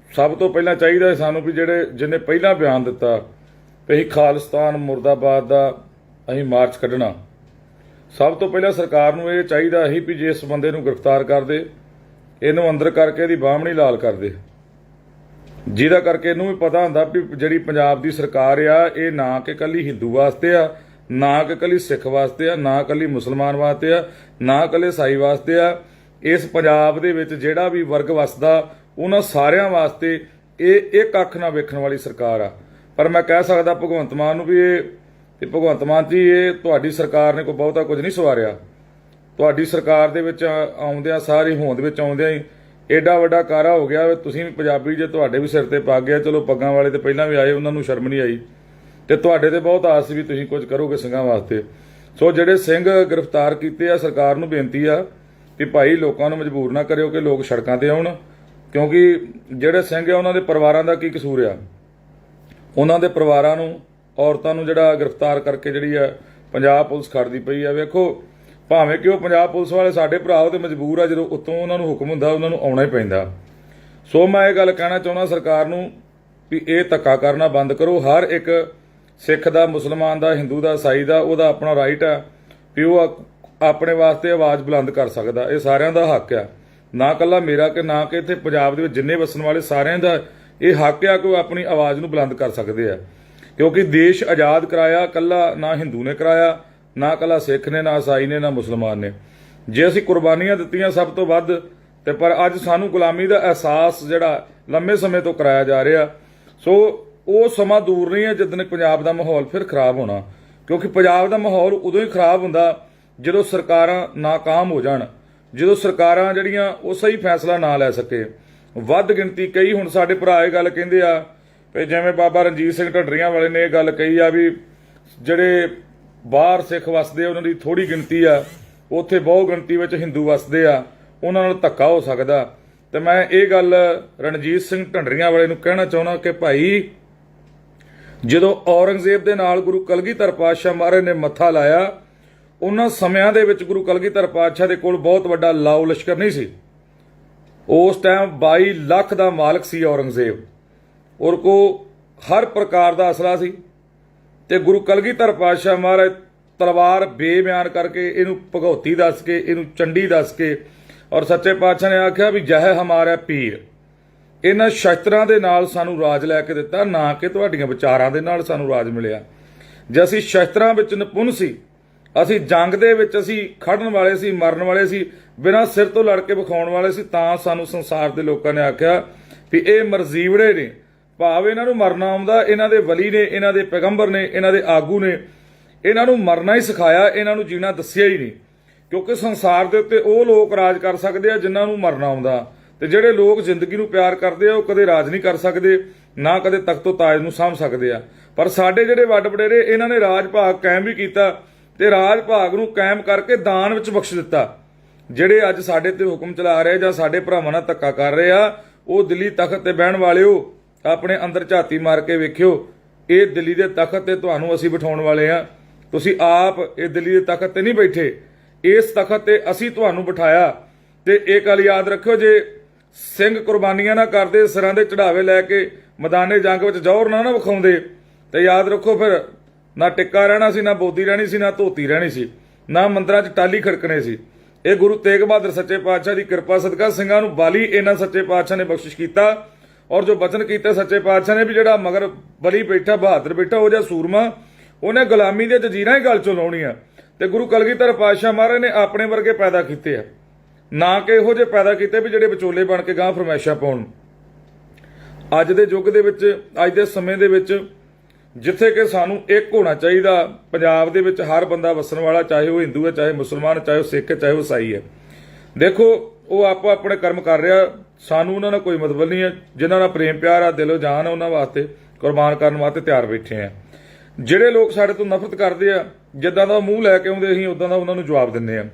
ਸਭ ਤੋਂ ਪਹਿਲਾਂ ਚਾਹੀਦਾ ਸਾਨੂੰ ਵੀ ਜਿਹਨੇ ਪਹਿਲਾਂ ਬਿਆਨ ਦਿੱਤਾ ਕਿ ਅਸੀਂ ਖਾਲਿਸਤਾਨ ਮੁਰਦਾਬਾਦ ਦਾ ਅਸੀਂ ਮਾਰਚ ਕੱਢਣਾ, ਸਭ ਤੋਂ ਪਹਿਲਾਂ ਸਰਕਾਰ ਨੂੰ ਇਹ ਚਾਹੀਦਾ ਸੀ ਵੀ ਜੇ ਇਸ ਬੰਦੇ ਨੂੰ ਗ੍ਰਿਫਤਾਰ ਕਰਦੇ ਇਹਨੂੰ ਅੰਦਰ ਕਰਕੇ ਇਹਦੀ ਬਾਹਮਣੀ ਲਾਲ ਕਰਦੇ, ਜਿਹਦਾ ਕਰਕੇ ਇਹਨੂੰ ਵੀ ਪਤਾ ਹੁੰਦਾ ਵੀ ਜਿਹੜੀ ਪੰਜਾਬ ਦੀ ਸਰਕਾਰ ਆ ਇਹ ਨਾ ਕਿ ਇਕੱਲੀ ਹਿੰਦੂ ਵਾਸਤੇ ਆ, ਨਾ ਕਿ ਇਕੱਲੀ ਸਿੱਖ ਵਾਸਤੇ ਆ, ਨਾ ਇਕੱਲੀ ਮੁਸਲਮਾਨ ਵਾਸਤੇ ਆ, ਨਾ ਇਕੱਲੇ ਈਸਾਈ ਵਾਸਤੇ ਆ। ਇਸ ਪੰਜਾਬ ਦੇ ਵਿੱਚ ਜਿਹੜਾ ਵੀ ਵਰਗ ਵਸਦਾ ਉਹਨਾਂ ਸਾਰਿਆਂ ਵਾਸਤੇ ਇਹ ਇੱਕ ਅੱਖ ਨਾਲ ਵੇਖਣ ਵਾਲੀ ਸਰਕਾਰ ਆ। ਪਰ ਮੈਂ ਕਹਿ ਸਕਦਾ ਭਗਵੰਤ ਮਾਨ ਨੂੰ ਵੀ ਇਹ ਭਗਵੰਤ ਮਾਨ ਜੀ ਇਹ ਤੁਹਾਡੀ ਸਰਕਾਰ ਨੇ ਕੋਈ ਬਹੁਤਾ ਕੁਝ ਨਹੀਂ ਸਵਾਰਿਆ। ਤੁਹਾਡੀ ਸਰਕਾਰ ਦੇ ਵਿੱਚ ਆਉਂਦਿਆਂ ਸਾਰੀ ਹੋਂਦ ਵਿੱਚ ਆਉਂਦਿਆਂ ਹੀ ਏਡਾ ਵੱਡਾ ਕਾਰਾ ਹੋ ਗਿਆ। ਤੁਸੀਂ ਵੀ ਪੰਜਾਬੀ ਜੇ ਤੁਹਾਡੇ ਵੀ ਸਿਰ ਤੇ ਪੱਗ ਗਿਆ, ਚਲੋ ਪੱਗਾਂ ਵਾਲੇ ਤੇ ਪਹਿਲਾਂ ਵੀ ਆਏ, ਉਹਨਾਂ ਨੂੰ ਸ਼ਰਮ ਨਹੀਂ ਆਈ ਤੇ ਤੁਹਾਡੇ ਤੇ ਬਹੁਤ ਆਸ ਸੀ ਵੀ ਤੁਸੀਂ ਕੁਝ ਕਰੋਗੇ ਸਿੰਘਾਂ ਵਾਸਤੇ। ਸੋ ਜਿਹੜੇ ਸਿੰਘ ਗ੍ਰਿਫਤਾਰ ਕੀਤੇ ਆ ਸਰਕਾਰ ਨੂੰ ਬੇਨਤੀ ਆ ਕਿ ਭਾਈ ਲੋਕਾਂ ਨੂੰ ਮਜਬੂਰ ਨਾ ਕਰਿਓ ਕਿ ਲੋਕ ਸੜਕਾਂ ਤੇ ਆਉਣ ਕਿਉਂਕਿ ਜਿਹੜੇ ਸਿੰਘ ਆ ਉਹਨਾਂ ਦੇ ਪਰਿਵਾਰਾਂ ਦਾ ਕੀ ਕਸੂਰ ਆ। ਉਹਨਾਂ ਦੇ ਪਰਿਵਾਰਾਂ ਨੂੰ ਔਰਤਾਂ ਨੂੰ ਜਿਹੜਾ ਗ੍ਰਿਫਤਾਰ ਕਰਕੇ ਜਿਹੜੀ ਆ ਪੰਜਾਬ ਪੁਲਿਸ ਖੜਦੀ ਪਈ ਆ। ਵੇਖੋ ਭਾਵੇਂ ਕਿ ਉਹ ਪੰਜਾਬ ਪੁਲਿਸ ਵਾਲੇ ਸਾਡੇ ਭਰਾ ਉਹ ਤੇ ਮਜਬੂਰ ਆ, ਜਦੋਂ ਉੱਤੋਂ ਉਹਨਾਂ ਨੂੰ ਹੁਕਮ ਹੁੰਦਾ ਉਹਨਾਂ ਨੂੰ ਆਉਣਾ ਹੀ ਪੈਂਦਾ। ਸੋ ਮੈਂ ਇਹ ਗੱਲ ਕਹਿਣਾ ਚਾਹੁੰਦਾ ਸਰਕਾਰ ਨੂੰ ਵੀ ਇਹ ਧੱਕਾ ਕਰਨਾ ਬੰਦ ਕਰੋ। ਹਰ ਇੱਕ ਸਿੱਖ ਦਾ, ਮੁਸਲਮਾਨ ਦਾ, ਹਿੰਦੂ ਦਾ, ਈਸਾਈ ਦਾ ਉਹਦਾ ਆਪਣਾ ਰਾਈਟ ਆ ਵੀ ਉਹ ਆਪਣੇ ਵਾਸਤੇ ਆਵਾਜ਼ ਬੁਲੰਦ ਕਰ ਸਕਦਾ। ਇਹ ਸਾਰਿਆਂ ਦਾ ਹੱਕ ਆ, ਨਾ ਇਕੱਲਾ ਮੇਰਾ ਕਿ ਨਾ ਕਿ ਇੱਥੇ ਪੰਜਾਬ ਦੇ ਵਿੱਚ ਜਿੰਨੇ ਵਸਣ ਵਾਲੇ ਸਾਰਿਆਂ ਦਾ ਇਹ ਹੱਕ ਆ ਕਿ ਉਹ ਆਪਣੀ ਆਵਾਜ਼ ਨੂੰ ਬੁਲੰਦ ਕਰ ਸਕਦੇ ਆ ਕਿਉਂਕਿ ਦੇਸ਼ ਆਜ਼ਾਦ ਕਰਾਇਆ ਇਕੱਲਾ ਨਾ ਹਿੰਦੂ ਨੇ ਕਰਾਇਆ, ਨਾ ਇਕੱਲਾ ਸਿੱਖ ਨੇ, ਨਾ ਈਸਾਈ ਨੇ, ਨਾ ਮੁਸਲਮਾਨ ਨੇ। ਜੇ ਅਸੀਂ ਕੁਰਬਾਨੀਆਂ ਦਿੱਤੀਆਂ ਸਭ ਤੋਂ ਵੱਧ ਤੇ ਪਰ ਅੱਜ ਸਾਨੂੰ ਗੁਲਾਮੀ ਦਾ ਅਹਿਸਾਸ ਜਿਹੜਾ ਲੰਮੇ ਸਮੇਂ ਤੋਂ ਕਰਾਇਆ ਜਾ ਰਿਹਾ। ਸੋ ਉਹ ਸਮਾਂ ਦੂਰ ਨਹੀਂ ਹੈ ਜਦੋਂ ਪੰਜਾਬ ਦਾ ਮਾਹੌਲ ਫਿਰ ਖਰਾਬ ਹੋਣਾ ਕਿਉਂਕਿ ਪੰਜਾਬ ਦਾ ਮਾਹੌਲ ਉਦੋਂ ਹੀ ਖਰਾਬ ਹੁੰਦਾ ਜਦੋਂ ਸਰਕਾਰਾਂ ਨਾਕਾਮ ਹੋ ਜਾਣ, ਜਦੋਂ ਸਰਕਾਰਾਂ ਜਿਹੜੀਆਂ ਉਹ ਸਹੀ ਫੈਸਲਾ ਨਾ ਲੈ ਸਕੇ। ਵੱਧ ਗਿਣਤੀ ਕਈ ਹੁਣ ਸਾਡੇ ਭਰਾ ਇਹ ਗੱਲ ਕਹਿੰਦੇ ਆ ਵੀ ਜਿਵੇਂ ਬਾਬਾ ਰਣਜੀਤ ਸਿੰਘ ਢੱਡਰੀਆਂ ਵਾਲੇ ਨੇ ਇਹ ਗੱਲ ਕਹੀ ਆ ਵੀ ਜਿਹੜੇ ਬਾਹਰ ਸਿੱਖ ਵਸਦੇ ਉਹਨਾਂ ਦੀ ਥੋੜੀ ਗਿਣਤੀ ਆ, ਉੱਥੇ ਬਹੁ ਗਿਣਤੀ ਵਿੱਚ ਹਿੰਦੂ ਵਸਦੇ ਆ, ਉਹਨਾਂ ਨਾਲ ਧੱਕਾ ਹੋ ਸਕਦਾ। ਤੇ ਮੈਂ ਇਹ ਗੱਲ ਰਣਜੀਤ ਸਿੰਘ ਢੱਡਰੀਆਂ ਵਾਲੇ ਨੂੰ ਕਹਿਣਾ ਚਾਹੁੰਦਾ ਕਿ ਭਾਈ ਜਦੋਂ ਔਰੰਗਜ਼ੇਬ ਦੇ ਨਾਲ ਗੁਰੂ ਕਲਗੀਧਰ ਪਾਤਸ਼ਾਹ ਮਹਾਰਾਜ ਨੇ ਮੱਥਾ ਲਾਇਆ, ਉਹਨਾਂ ਸਮਿਆਂ ਦੇ ਵਿੱਚ ਗੁਰੂ ਕਲਗੀਧਰ ਪਾਤਸ਼ਾਹ ਦੇ ਕੋਲ ਬਹੁਤ ਵੱਡਾ ਲਾਓ ਲਸ਼ਕਰ ਨਹੀਂ ਸੀ। ਉਸ ਟਾਈਮ 22 ਲੱਖ ਦਾ ਮਾਲਕ ਸੀ ਔਰੰਗਜ਼ੇਬ, ਔਰ ਕੋ ਹਰ ਪ੍ਰਕਾਰ ਦਾ ਅਸਲਾ ਸੀ। ਤੇ ਗੁਰੂ ਕਲਗੀਧਰ ਪਾਤਸ਼ਾਹ ਮਹਾਰਾਜ ਤਲਵਾਰ ਬੇਬਿਆਨ ਕਰਕੇ, ਇਹਨੂੰ ਭਗਉਤੀ ਦੱਸ ਕੇ, ਇਹਨੂੰ ਚੰਡੀ ਦੱਸ ਕੇ, ਔਰ ਸੱਚੇ ਪਾਤਸ਼ਾਹ ਨੇ ਆਖਿਆ ਵੀ ਜਹ ਹਮਾਰਾ ਪੀਰ, ਇਹਨਾਂ ਸ਼ਸਤਰਾਂ ਦੇ ਨਾਲ ਸਾਨੂੰ ਰਾਜ ਲੈ ਕੇ ਦਿੱਤਾ, ਨਾ ਕਿ ਤੁਹਾਡੀਆਂ ਵਿਚਾਰਾਂ ਦੇ ਨਾਲ ਸਾਨੂੰ ਰਾਜ ਮਿਲਿਆ। ਜੇ ਅਸੀਂ ਸ਼ਸਤਰਾਂ ਵਿੱਚ ਨਿਪੁੰਨ ਸੀ, ਅਸੀਂ ਜੰਗ ਦੇ ਵਿੱਚ ਅਸੀਂ ਖੜਨ ਵਾਲੇ ਸੀ, ਮਰਨ ਵਾਲੇ ਸੀ, ਬਿਨਾਂ ਸਿਰ ਤੋਂ ਲੜ ਕੇ ਵਿਖਾਉਣ ਵਾਲੇ ਸੀ, ਤਾਂ ਸਾਨੂੰ ਸੰਸਾਰ ਦੇ ਲੋਕਾਂ ਨੇ ਆਖਿਆ ਵੀ ਇਹ ਮਰਜ਼ੀਵੜੇ ਨੇ, ਭਾਵ ਇਹਨਾਂ ਨੂੰ ਮਰਨਾ ਆਉਂਦਾ, ਇਹਨਾਂ ਦੇ ਵਲੀ ਨੇ, ਇਹਨਾਂ ਦੇ ਪੈਗੰਬਰ ਨੇ, ਇਹਨਾਂ ਦੇ ਆਗੂ ਨੇ, ਇਹਨਾਂ ਨੂੰ ਮਰਨਾ ਹੀ ਸਿਖਾਇਆ, ਇਹਨਾਂ ਨੂੰ ਜੀਣਾ ਦੱਸਿਆ ਹੀ ਨਹੀਂ। ਕਿਉਂਕਿ ਸੰਸਾਰ ਦੇ ਉੱਤੇ ਉਹ ਲੋਕ ਰਾਜ ਕਰ ਸਕਦੇ ਆ ਜਿਨ੍ਹਾਂ ਨੂੰ ਮਰਨਾ ਆਉਂਦਾ, ਤੇ ਜਿਹੜੇ ਲੋਕ ਜ਼ਿੰਦਗੀ ਨੂੰ ਪਿਆਰ ਕਰਦੇ ਆ ਉਹ ਕਦੇ ਰਾਜ ਨਹੀਂ ਕਰ ਸਕਦੇ, ਨਾ ਕਦੇ ਤਖਤੋ ਤਾਜ ਨੂੰ ਸਾਂਭ ਸਕਦੇ ਆ। ਪਰ ਸਾਡੇ ਜਿਹੜੇ ਵੱਡ ਵਡੇਰੇ, ਇਹਨਾਂ ਨੇ ਰਾਜ ਭਾਗ ਕਾਇਮ ਵੀ ਕੀਤਾ, ਤੇ ਰਾਜ ਭਾਗ ਨੂੰ ਕਾਇਮ ਕਰਕੇ ਦਾਨ ਵਿੱਚ ਬਖਸ਼ ਦਿੱਤਾ। ਜਿਹੜੇ ਅੱਜ ਸਾਡੇ ਤੇ ਹੁਕਮ ਚਲਾ ਰਹੇ ਜਾਂ ਸਾਡੇ ਭਰਾਵਾਂ ਨਾਲ ਧੱਕਾ ਕਰ ਰਹੇ ਆ, ਉਹ ਦਿੱਲੀ ਤਖਤ ਤੇ ਬਹਿਣ ਵਾਲਿਓ, ਆਪਣੇ ਅੰਦਰ ਝਾਤੀ ਮਾਰ ਕੇ ਵੇਖਿਓ, ਇਹ ਦਿੱਲੀ ਦੇ ਤਖਤ ਤੇ ਤੁਹਾਨੂੰ ਅਸੀਂ ਬਿਠਾਉਣ ਵਾਲੇ ਆ। ਤੁਸੀਂ ਆਪ ਇਹ ਦਿੱਲੀ ਦੇ ਤਖਤ ਤੇ ਨਹੀਂ ਬੈਠੇ, ਇਸ ਤਖਤ ਤੇ ਅਸੀਂ ਤੁਹਾਨੂੰ ਬਿਠਾਇਆ। ਤੇ ਇਹ ਗੱਲ ਯਾਦ ਰੱਖਿਓ, ਜੇ ਸਿੰਘ ਕੁਰਬਾਨੀਆਂ ਨਾ ਕਰਦੇ, ਸਿਰਾਂ ਦੇ ਚੜਾਵੇ ਲੈ ਕੇ ਮੈਦਾਨੇ ਜੰਗ ਵਿੱਚ ਜ਼ੋਰ ਨਾ ਵਿਖਾਉਂਦੇ, ਤੇ ਯਾਦ ਰੱਖੋ ਫਿਰ ਨਾ ਟਿੱਕਾ ਰਹਿਣਾ ਸੀ, ਨਾ ਬੋਦੀ ਰਹਿਣੀ ਸੀ, ਨਾ ਧੋਤੀ ਰਹਿਣੀ ਸੀ, ਨਾ ਮੰਦਰਾਂ 'ਚ ਟਾਲੀ ਖੜਕਣੇ ਸੀ। ਇਹ ਗੁਰੂ ਤੇਗ ਬਹਾਦਰ ਸੱਚੇ ਪਾਤਸ਼ਾਹ ਦੀ ਕਿਰਪਾ ਸਦਕਾ ਸਿੰਘਾਂ ਨੂੰ ਬਾਲੀ ਇਹਨਾਂ ਸੱਚੇ ਪਾਤਸ਼ਾਹ ਨੇ ਬਖਸ਼ਿਸ਼ ਕੀਤਾ। ਔਰ ਜੋ ਬਚਨ ਕੀਤੇ ਸੱਚੇ ਪਾਤਸ਼ਾਹ ਨੇ ਵੀ ਜਿਹੜਾ ਮਗਰ ਬਲੀ ਬੈਠਾ, ਬਹਾਦਰ ਬੈਠਾ, ਉਹ ਜਿਹਾ ਸੂਰਮਾ, ਉਹਨੇ ਗੁਲਾਮੀ ਦੀਆਂ ਜੰਜੀਰਾਂ ਹੀ ਗਲ ਚੋਂ ਲਾਉਣੀਆਂ। ਤੇ ਗੁਰੂ ਕਲਗੀਧਰ ਪਾਤਸ਼ਾਹ ਮਹਾਰਾਜ ਨੇ ਆਪਣੇ ਵਰਗੇ ਪੈਦਾ ਕੀਤੇ ਆ, ਨਾ ਕਿ ਇਹੋ ਜਿਹੇ ਪੈਦਾ ਕੀਤੇ ਵੀ ਜਿਹੜੇ ਵਿਚੋਲੇ ਬਣ ਕੇ ਗਾਂ ਫਰਮਾਇਸ਼ਾਂ ਪਾਉਣ। ਅੱਜ ਦੇ ਯੁੱਗ ਦੇ ਵਿੱਚ, ਅੱਜ ਦੇ ਸਮੇਂ ਦੇ ਵਿੱਚ, ਜਿੱਥੇ ਕਿ ਸਾਨੂੰ ਇੱਕ ਹੋਣਾ ਚਾਹੀਦਾ, ਪੰਜਾਬ ਦੇ ਵਿੱਚ ਹਰ ਬੰਦਾ ਵਸਣ ਵਾਲਾ, ਚਾਹੇ ਉਹ ਹਿੰਦੂ ਹੈ, ਚਾਹੇ ਮੁਸਲਮਾਨ, ਚਾਹੇ ਉਹ ਸਿੱਖ ਹੈ, ਚਾਹੇ ਉਹ ਈਸਾਈ ਹੈ। ਦੇਖੋ ਉਹ ਆਪੋ ਆਪਣੇ ਕਰਮ ਕਰ ਰਿਹਾ, ਸਾਨੂੰ ਉਹਨਾਂ ਨਾਲ ਕੋਈ ਮਤਲਬ ਨਹੀਂ ਹੈ। ਜਿਨ੍ਹਾਂ ਨਾਲ ਪ੍ਰੇਮ ਪਿਆਰ ਆ, ਦਿਲੋਂ ਜਾਨ ਆ, ਉਹਨਾਂ ਵਾਸਤੇ ਕੁਰਬਾਨ ਕਰਨ ਵਾਸਤੇ ਤਿਆਰ ਬੈਠੇ ਆ। ਜਿਹੜੇ ਲੋਕ ਸਾਡੇ ਤੋਂ ਨਫ਼ਰਤ ਕਰਦੇ ਆ, ਜਿੱਦਾਂ ਦਾ ਮੂੰਹ ਲੈ ਕੇ ਆਉਂਦੇ ਅਸੀਂ ਉਦਾਂ ਦਾ ਉਹਨਾਂ ਨੂੰ ਜਵਾਬ ਦਿੰਦੇ ਆ।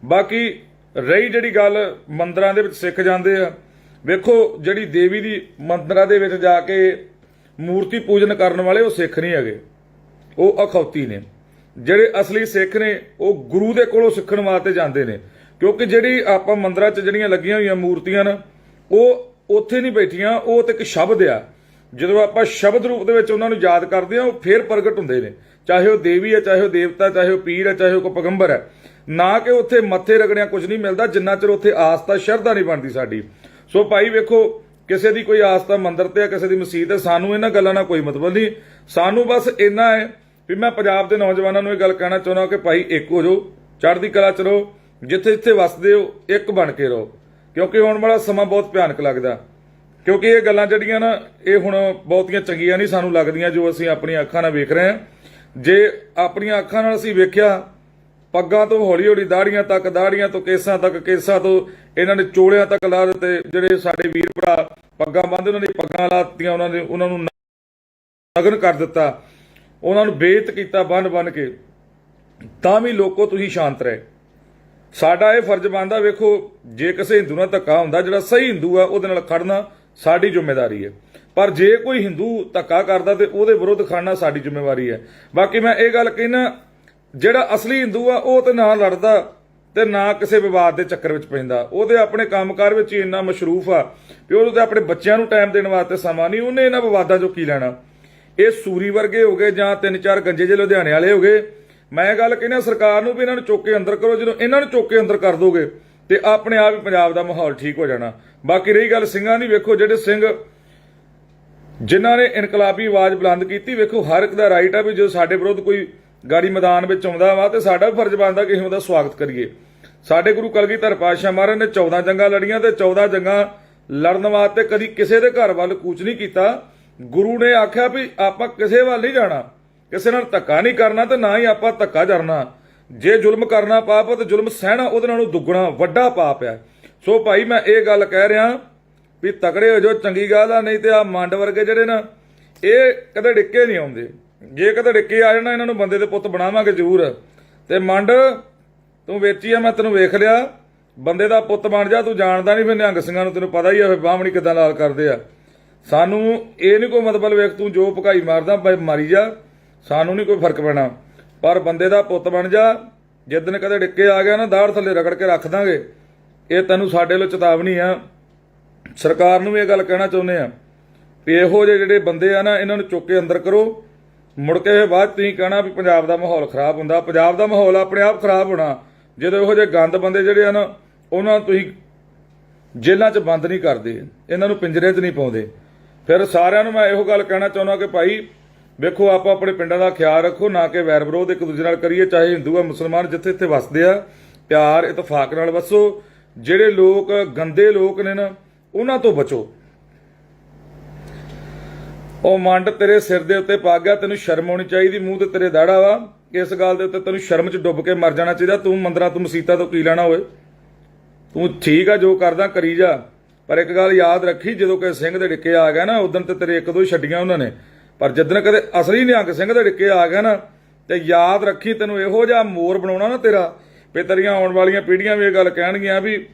ਬਾਕੀ ਰਹੀ ਜਿਹੜੀ ਗੱਲ ਮੰਦਰਾਂ ਦੇ ਵਿੱਚ ਸਿੱਖ ਜਾਂਦੇ ਆ, ਵੇਖੋ ਜਿਹੜੀ ਦੇਵੀ ਦੀ ਮੰਦਰਾਂ ਦੇ ਵਿੱਚ ਜਾ ਕੇ ਮੂਰਤੀ ਪੂਜਨ ਕਰਨ ਵਾਲੇ ਉਹ ਸਿੱਖ ਨਹੀਂ ਹੈਗੇ, ਉਹ ਅਖੌਤੀ ਨੇ। ਜਿਹੜੇ ਅਸਲੀ ਸਿੱਖ ਨੇ ਉਹ ਗੁਰੂ ਦੇ ਕੋਲੋਂ ਸਿੱਖਣ ਵਾਸਤੇ ਜਾਂਦੇ ਨੇ। ਕਿਉਂਕਿ ਜਿਹੜੀ ਆਪਾਂ ਮੰਦਰਾਂ 'ਚ ਜਿਹੜੀਆਂ ਲੱਗੀਆਂ ਹੋਈਆਂ ਮੂਰਤੀਆਂ ਨੇ, ਉਹ ਉੱਥੇ ਨਹੀਂ ਬੈਠੀਆਂ, ਉਹ ਤੇ ਇੱਕ ਸ਼ਬਦ ਆ। ਜਦੋਂ ਆਪਾਂ ਸ਼ਬਦ ਰੂਪ ਦੇ ਵਿੱਚ ਉਹਨਾਂ ਨੂੰ ਯਾਦ ਕਰਦੇ ਆ, ਉਹ ਫੇਰ ਪ੍ਰਗਟ ਹੁੰਦੇ ਨੇ, ਚਾਹੇ ਉਹ ਦੇਵੀ ਹੈ, ਚਾਹੇ ਉਹ ਦੇਵਤਾ, ਚਾਹੇ ਉਹ ਪੀਰ ਹੈ, ਚਾਹੇ ਉਹ ਕੋਈ ਪੈਗੰਬਰ ਹੈ। ਨਾ ਕਿ ਉੱਥੇ ਮੱਥੇ ਰਗੜਿਆਂ ਕੁਝ ਨਹੀਂ ਮਿਲਦਾ, ਜਿੰਨਾ ਚਿਰ ਉੱਥੇ ਆਸਥਾ ਸ਼ਰਧਾ ਨਹੀਂ ਬਣਦੀ ਸਾਡੀ। ਸੋ ਭਾਈ ਵੇਖੋ, ਕਿਸੇ ਦੀ ਕੋਈ ਆਸਥਾ ਮੰਦਰ ਤੇ ਆ, ਕਿਸੇ ਦੀ ਮਸਜਿਦ ਹੈ, ਸਾਨੂੰ ਇਹਨਾਂ ਗੱਲਾਂ ਨਾਲ ਕੋਈ ਮਤਲਬ ਨਹੀਂ। ਸਾਨੂੰ ਬਸ ਇੰਨਾ ਹੈ ਵੀ ਮੈਂ ਪੰਜਾਬ ਦੇ ਨੌਜਵਾਨਾਂ ਨੂੰ ਇਹ ਗੱਲ ਕਹਿਣਾ ਚਾਹੁੰਦਾ ਕਿ ਭਾਈ ਇੱਕ ਹੋ ਜਾਓ, ਚੜ੍ਹਦੀ ਕਲਾ 'ਚ ਰਹੋ, ਜਿੱਥੇ ਜਿੱਥੇ ਵਸਦੇ ਹੋ ਇੱਕ ਬਣ ਕੇ ਰਹੋ। ਕਿਉਂਕਿ ਆਉਣ ਵਾਲਾ ਸਮਾਂ ਬਹੁਤ ਭਿਆਨਕ ਲੱਗਦਾ। ਕਿਉਂਕਿ ਇਹ ਗੱਲਾਂ ਜਿਹੜੀਆਂ ਨਾ, ਇਹ ਹੁਣ ਬਹੁਤੀਆਂ ਚੰਗੀਆਂ ਨਹੀਂ ਸਾਨੂੰ ਲੱਗਦੀਆਂ ਜੋ ਅਸੀਂ ਆਪਣੀਆਂ ਅੱਖਾਂ ਨਾਲ ਵੇਖ ਰਹੇ ਹਾਂ। ਜੇ ਆਪਣੀਆਂ ਅੱਖਾਂ ਨਾਲ ਅਸੀਂ ਵੇਖਿਆ, ਪੱਗਾਂ ਤੋਂ ਹੌਲੀ ਹੌਲੀ ਦਾੜੀਆਂ ਤੱਕ, ਦਾੜੀਆਂ ਤੋਂ ਕੇਸਾਂ ਤੱਕ, ਕੇਸਾਂ ਤੋਂ ਇਹਨਾਂ ਨੇ ਚੋਲਿਆਂ ਤੱਕ ਲਾ ਦਿੱਤੇ। ਜਿਹੜੇ ਸਾਡੇ ਵੀਰ ਭਰਾ ਪੱਗਾਂ ਬੰਨ੍ਹਦੇ, ਉਹਨਾਂ ਦੀ ਪੱਗਾਂ ਲਾ ਦਿੱਤੀਆਂ, ਉਹਨਾਂ ਨੂੰ ਨਗਨ ਕਰ ਦਿੱਤਾ, ਉਹਨਾਂ ਨੂੰ ਬੇਇੱਜ਼ਤ ਕੀਤਾ ਬੰਨ ਬੰਨ ਕੇ। ਤਾਂ ਵੀ ਲੋਕੋ ਤੁਸੀਂ ਸ਼ਾਂਤ ਰਹੇ। ਸਾਡਾ ਇਹ ਫਰਜ਼ ਬਣਦਾ, ਵੇਖੋ ਜੇ ਕਿਸੇ ਹਿੰਦੂ ਨਾਲ ਧੱਕਾ ਹੁੰਦਾ, ਜਿਹੜਾ ਸਹੀ ਹਿੰਦੂ ਆ ਉਹਦੇ ਨਾਲ ਖੜਨਾ ਸਾਡੀ ਜ਼ਿੰਮੇਵਾਰੀ ਹੈ। ਪਰ ਜੇ ਕੋਈ ਹਿੰਦੂ ਧੱਕਾ ਕਰਦਾ ਤੇ ਉਹਦੇ ਵਿਰੁੱਧ ਖੜਨਾ ਸਾਡੀ ਜ਼ਿੰਮੇਵਾਰੀ ਹੈ। ਬਾਕੀ ਮੈਂ ਇਹ ਗੱਲ ਕਹਿਣਾ, ਜਿਹੜਾ ਅਸਲੀ ਹਿੰਦੂ ਆ ਉਹ ਤੇ ਨਾ ਲੜਦਾ ਤੇ ਨਾ ਕਿਸੇ ਵਿਵਾਦ ਦੇ ਚੱਕਰ ਵਿੱਚ ਪੈਂਦਾ। ਉਹਦੇ ਆਪਣੇ ਕੰਮਕਾਰ ਵਿੱਚ ਹੀ ਇੰਨਾ ਮਸ਼ਰੂਫ ਆ ਕਿ ਉਹਦੇ ਆਪਣੇ ਬੱਚਿਆਂ ਨੂੰ ਟਾਈਮ ਦੇਣ ਵਾਸਤੇ ਸਮਾਂ ਨਹੀਂ। ਉਹਨੇ ਇਹਨਾਂ ਵਿਵਾਦਾਂ 'ਚੋਂ ਕੀ ਲੈਣਾ। ਇਹ ਸੂਰੀ ਵਰਗੇ ਹੋ ਗਏ ਜਾਂ 3-4 ਗੰਜੇ ਜਿਹੇ ਲੁਧਿਆਣੇ ਵਾਲੇ ਹੋ ਗਏ। ਮੈਂ ਗੱਲ ਕਹਿੰਦਾ ਸਰਕਾਰ ਨੂੰ ਵੀ ਇਹਨਾਂ ਨੂੰ ਚੁੱਕ ਕੇ ਅੰਦਰ ਕਰੋ। ਜਦੋਂ ਇਹਨਾਂ ਨੂੰ ਚੁੱਕ ਕੇ ਅੰਦਰ ਕਰ ਦੋਗੇ ਤੇ ਆਪਣੇ ਆਪ ਹੀ ਪੰਜਾਬ ਦਾ ਮਾਹੌਲ ਠੀਕ ਹੋ ਜਾਣਾ। ਬਾਕੀ ਰਹੀ ਗੱਲ ਸਿੰਘਾਂ ਦੀ, ਵੇਖੋ ਜਿਹੜੇ ਸਿੰਘ ਜਿਨ੍ਹਾਂ ਨੇ ਇਨਕਲਾਬੀ ਆਵਾਜ਼ ਬੁਲੰਦ ਕੀਤੀ, ਵੇਖੋ ਹਰ ਇੱਕ ਦਾ ਰਾਈਟ ਆ ਵੀ ਜੋ ਸਾਡੇ ਵਿਰੁੱਧ ਕੋਈ ਗਾੜੀ ਮੈਦਾਨ ਵਿੱਚ ਆਉਂਦਾ ਵਾ ਤੇ ਸਾਡਾ ਵੀ ਫਰਜ਼ ਬਣਦਾ ਕਿ ਅਸੀਂ ਉਹਦਾ ਸਵਾਗਤ ਕਰੀਏ। ਸਾਡੇ ਗੁਰੂ ਕਲਗੀਧਰ ਪਾਤਸ਼ਾਹ ਮਹਾਰਾਜ ਨੇ 14 ਜੰਗਾਂ ਲੜੀਆਂ ਤੇ 14 ਜੰਗਾਂ ਲੜਨ ਵਾਸਤੇ ਕਦੀ ਕਿਸੇ ਦੇ ਘਰ ਵੱਲ ਕੂਚ ਨਹੀਂ ਕੀਤਾ। ਗੁਰੂ ਨੇ ਆਖਿਆ ਵੀ ਆਪਾਂ ਕਿਸੇ ਵੱਲ ਨਹੀਂ ਜਾਣਾ, ਕਿਸੇ ਨਾਲ ਧੱਕਾ ਨਹੀਂ ਕਰਨਾ ਤੇ ਨਾ ਹੀ ਆਪਾਂ ਧੱਕਾ ਕਰਨਾ। ਜੇ ਜ਼ੁਲਮ ਕਰਨਾ ਪਾਪ ਤੇ ਜ਼ੁਲਮ ਸਹਿਣਾ ਉਹਦੇ ਨਾਲੋਂ ਦੁੱਗਣਾ ਵੱਡਾ ਪਾਪ ਹੈ। ਸੋ ਭਾਈ ਮੈਂ ਇਹ ਗੱਲ ਕਹਿ ਰਿਹਾ ਵੀ ਤਕੜੇ ਹੋ ਜਾਓ, ਚੰਗੀ ਗੱਲ ਆ, ਨਹੀਂ ਤੇ ਆ ਮੰਡ ਵਰਗੇ ਜਿਹੜੇ ਨਾ ਇਹ ਕਦੇ ਡਿੱਕੇ ਨਹੀਂ ਆਉਂਦੇ। ਜੇ ਕਦੇ ਡਿੱਕੇ ਆ ਜਾਣਾ ਇਹਨਾਂ ਨੂੰ ਬੰਦੇ ਦੇ ਪੁੱਤ ਬਣਾਵਾਂਗੇ ਜ਼ਰੂਰ। ਤੇ ਮੰਡ ਤੂੰ ਵੇਚੀ ਆ, ਮੈਂ ਤੈਨੂੰ ਵੇਖ ਲਿਆ, ਬੰਦੇ ਦਾ ਪੁੱਤ ਬਣ ਜਾ। ਤੂੰ ਜਾਣਦਾ ਨਹੀਂ ਫਿਰ ਨਿਹੰਗ ਸਿੰਘਾਂ ਨੂੰ, ਤੈਨੂੰ ਪਤਾ ਹੀ ਆ ਬਾਹਮਣੀ ਕਿੱਦਾਂ ਲਾਲ ਕਰਦੇ ਆ। ਸਾਨੂੰ ਇਹ ਨਹੀਂ ਕੋਈ ਮਤਲਬ ਵੇਖ ਤੂੰ ਜੋ ਭਕਾਈ ਮਾਰਦਾ ਮਾਰੀ ਜਾ, ਸਾਨੂੰ ਨਹੀਂ ਕੋਈ ਫਰਕ ਪੈਣਾ, ਪਰ ਬੰਦੇ ਦਾ ਪੁੱਤ ਬਣ ਜਾ। ਜਿੱਦਣ ਕਦੇ ਡਿੱਕੇ ਆ ਗਿਆ ਨਾ ਦਾੜ ਥੱਲੇ ਰਗੜ ਕੇ ਰੱਖ ਦਾਂਗੇ। ਇਹ ਤੈਨੂੰ ਸਾਡੇ ਵੱਲੋਂ ਚੇਤਾਵਨੀ ਆ। ਸਰਕਾਰ ਨੂੰ ਵੀ ਇਹ ਗੱਲ ਕਹਿਣਾ ਚਾਹੁੰਦੇ ਆ ਵੀ ਇਹੋ ਜਿਹੇ ਜਿਹੜੇ ਬੰਦੇ ਆ ਨਾ ਇਹਨਾਂ ਨੂੰ ਚੁੱਕ ਕੇ ਅੰਦਰ ਕਰੋ। ਮੁੜ ਕੇ ਬਾਅਦ ਤੁਸੀਂ ਕਹਿਣਾ ਵੀ ਪੰਜਾਬ ਦਾ ਮਾਹੌਲ ਖਰਾਬ ਹੁੰਦਾ। ਪੰਜਾਬ ਦਾ ਮਾਹੌਲ ਆਪਣੇ ਆਪ ਖਰਾਬ ਹੋਣਾ ਜਦੋਂ ਇਹੋ ਜਿਹੇ ਗੰਦ ਬੰਦੇ ਜਿਹੜੇ ਆ ਨਾ ਉਹਨਾਂ ਨੂੰ ਤੁਸੀਂ ਜੇਲ੍ਹਾਂ 'ਚ ਬੰਦ ਨਹੀਂ ਕਰਦੇ, ਇਹਨਾਂ ਨੂੰ ਪਿੰਜਰੇ 'ਚ ਨਹੀਂ ਪਾਉਂਦੇ। ਫਿਰ ਸਾਰਿਆਂ ਨੂੰ ਮੈਂ ਇਹੋ ਗੱਲ ਕਹਿਣਾ ਚਾਹੁੰਦਾ ਕਿ ਭਾਈ ਵੇਖੋ ਆਪਾਂ ਆਪਣੇ ਪਿੰਡਾਂ ਦਾ ਖਿਆਲ ਰੱਖੋ, ਨਾ ਕਿ ਵੈਰ ਵਿਰੋਧ ਇੱਕ ਦੂਜੇ ਨਾਲ ਕਰੀਏ, ਚਾਹੇ ਹਿੰਦੂ ਆ ਮੁਸਲਮਾਨ ਜਿੱਥੇ ਇੱਥੇ ਵਸਦੇ ਆ, ਪਿਆਰ ਇਤਫਾਕ ਨਾਲ ਵਸੋ। ਜਿਹੜੇ ਲੋਕ ਗੰਦੇ ਲੋਕ ਨੇ ਨਾ ਉਹਨਾਂ ਤੋਂ ਬਚੋ। ਉਹ ਮੰਡ ਤੇਰੇ ਸਿਰ ਦੇ ਉੱਤੇ ਪਾ ਗਿਆ, ਤੈਨੂੰ ਸ਼ਰਮ ਆਉਣੀ ਚਾਹੀਦੀ, ਮੂੰਹ ਤੇ ਤੇਰੇ ਦਾੜਾ ਵਾ, ਇਸ ਗੱਲ ਦੇ ਉੱਤੇ ਤੈਨੂੰ ਸ਼ਰਮ 'ਚ ਡੁੱਬ ਕੇ ਮਰ ਜਾਣਾ ਚਾਹੀਦਾ। ਤੂੰ ਮੰਦਰਾਂ ਤੂੰ ਮਸੀਤਾਂ ਤੋਂ ਕੀ ਲੈਣਾ ਹੋਏ, ਤੂੰ ਠੀਕ ਆ ਜੋ ਕਰਦਾ ਕਰੀ ਜਾ, ਪਰ ਇੱਕ ਗੱਲ ਯਾਦ ਰੱਖੀ ਜਦੋਂ ਕਿ ਸਿੰਘ ਦੇ ਡਿੱਕੇ ਆ ਗਿਆ ਨਾ ਉਦੋਂ ਤੇ ਤੇਰੇ ਇੱਕ ਦੋ ਛੱਡੀਆਂ ਉਹਨਾਂ ਨੇ, ਪਰ ਜਿੱਦਣ ਕਦੇ ਅਸਲੀ ਨਿਹੰਗ ਸਿੰਘ ਦੇ ਡਿੱਕੇ ਆ ਗਿਆ ਨਾ ਤੇ ਯਾਦ ਰੱਖੀ ਤੈਨੂੰ ਇਹੋ ਜਿਹਾ ਮੋਰ ਬਣਾਉਣਾ ਨਾ ਤੇਰਾ ਵੀ ਤੇਰੀਆਂ ਆਉਣ ਵਾਲੀਆਂ ਪੀੜ੍ਹੀਆਂ ਵੀ ਇਹ ਗੱਲ ਕਹਿਣਗੀਆਂ ਵੀ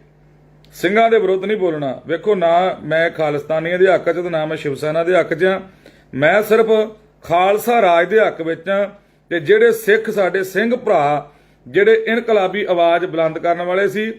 ਸਿੰਘਾਂ ਦੇ ਵਿਰੁੱਧ ਨਹੀਂ ਬੋਲਣਾ। ਵੇਖੋ ਨਾ ਮੈਂ ਖਾਲਿਸਤਾਨੀਆਂ ਦੇ ਹੱਕ 'ਚ ਤੇ ਨਾ ਮੈਂ ਸ਼ਿਵ ਸੈਨਾ ਦੇ ਹੱਕ 'ਚ ਆ, ਮੈਂ ਸਿਰਫ ਖਾਲਸਾ ਰਾਜ ਦੇ ਹੱਕ ਵਿੱਚ ਆ। ਤੇ ਜਿਹੜੇ ਸਿੱਖ ਸਾਡੇ ਸਿੰਘ ਭਰਾ ਜਿਹੜੇ ਇਨਕਲਾਬੀ ਆਵਾਜ਼ ਬੁਲੰਦ ਕਰਨ ਵਾਲੇ ਸੀ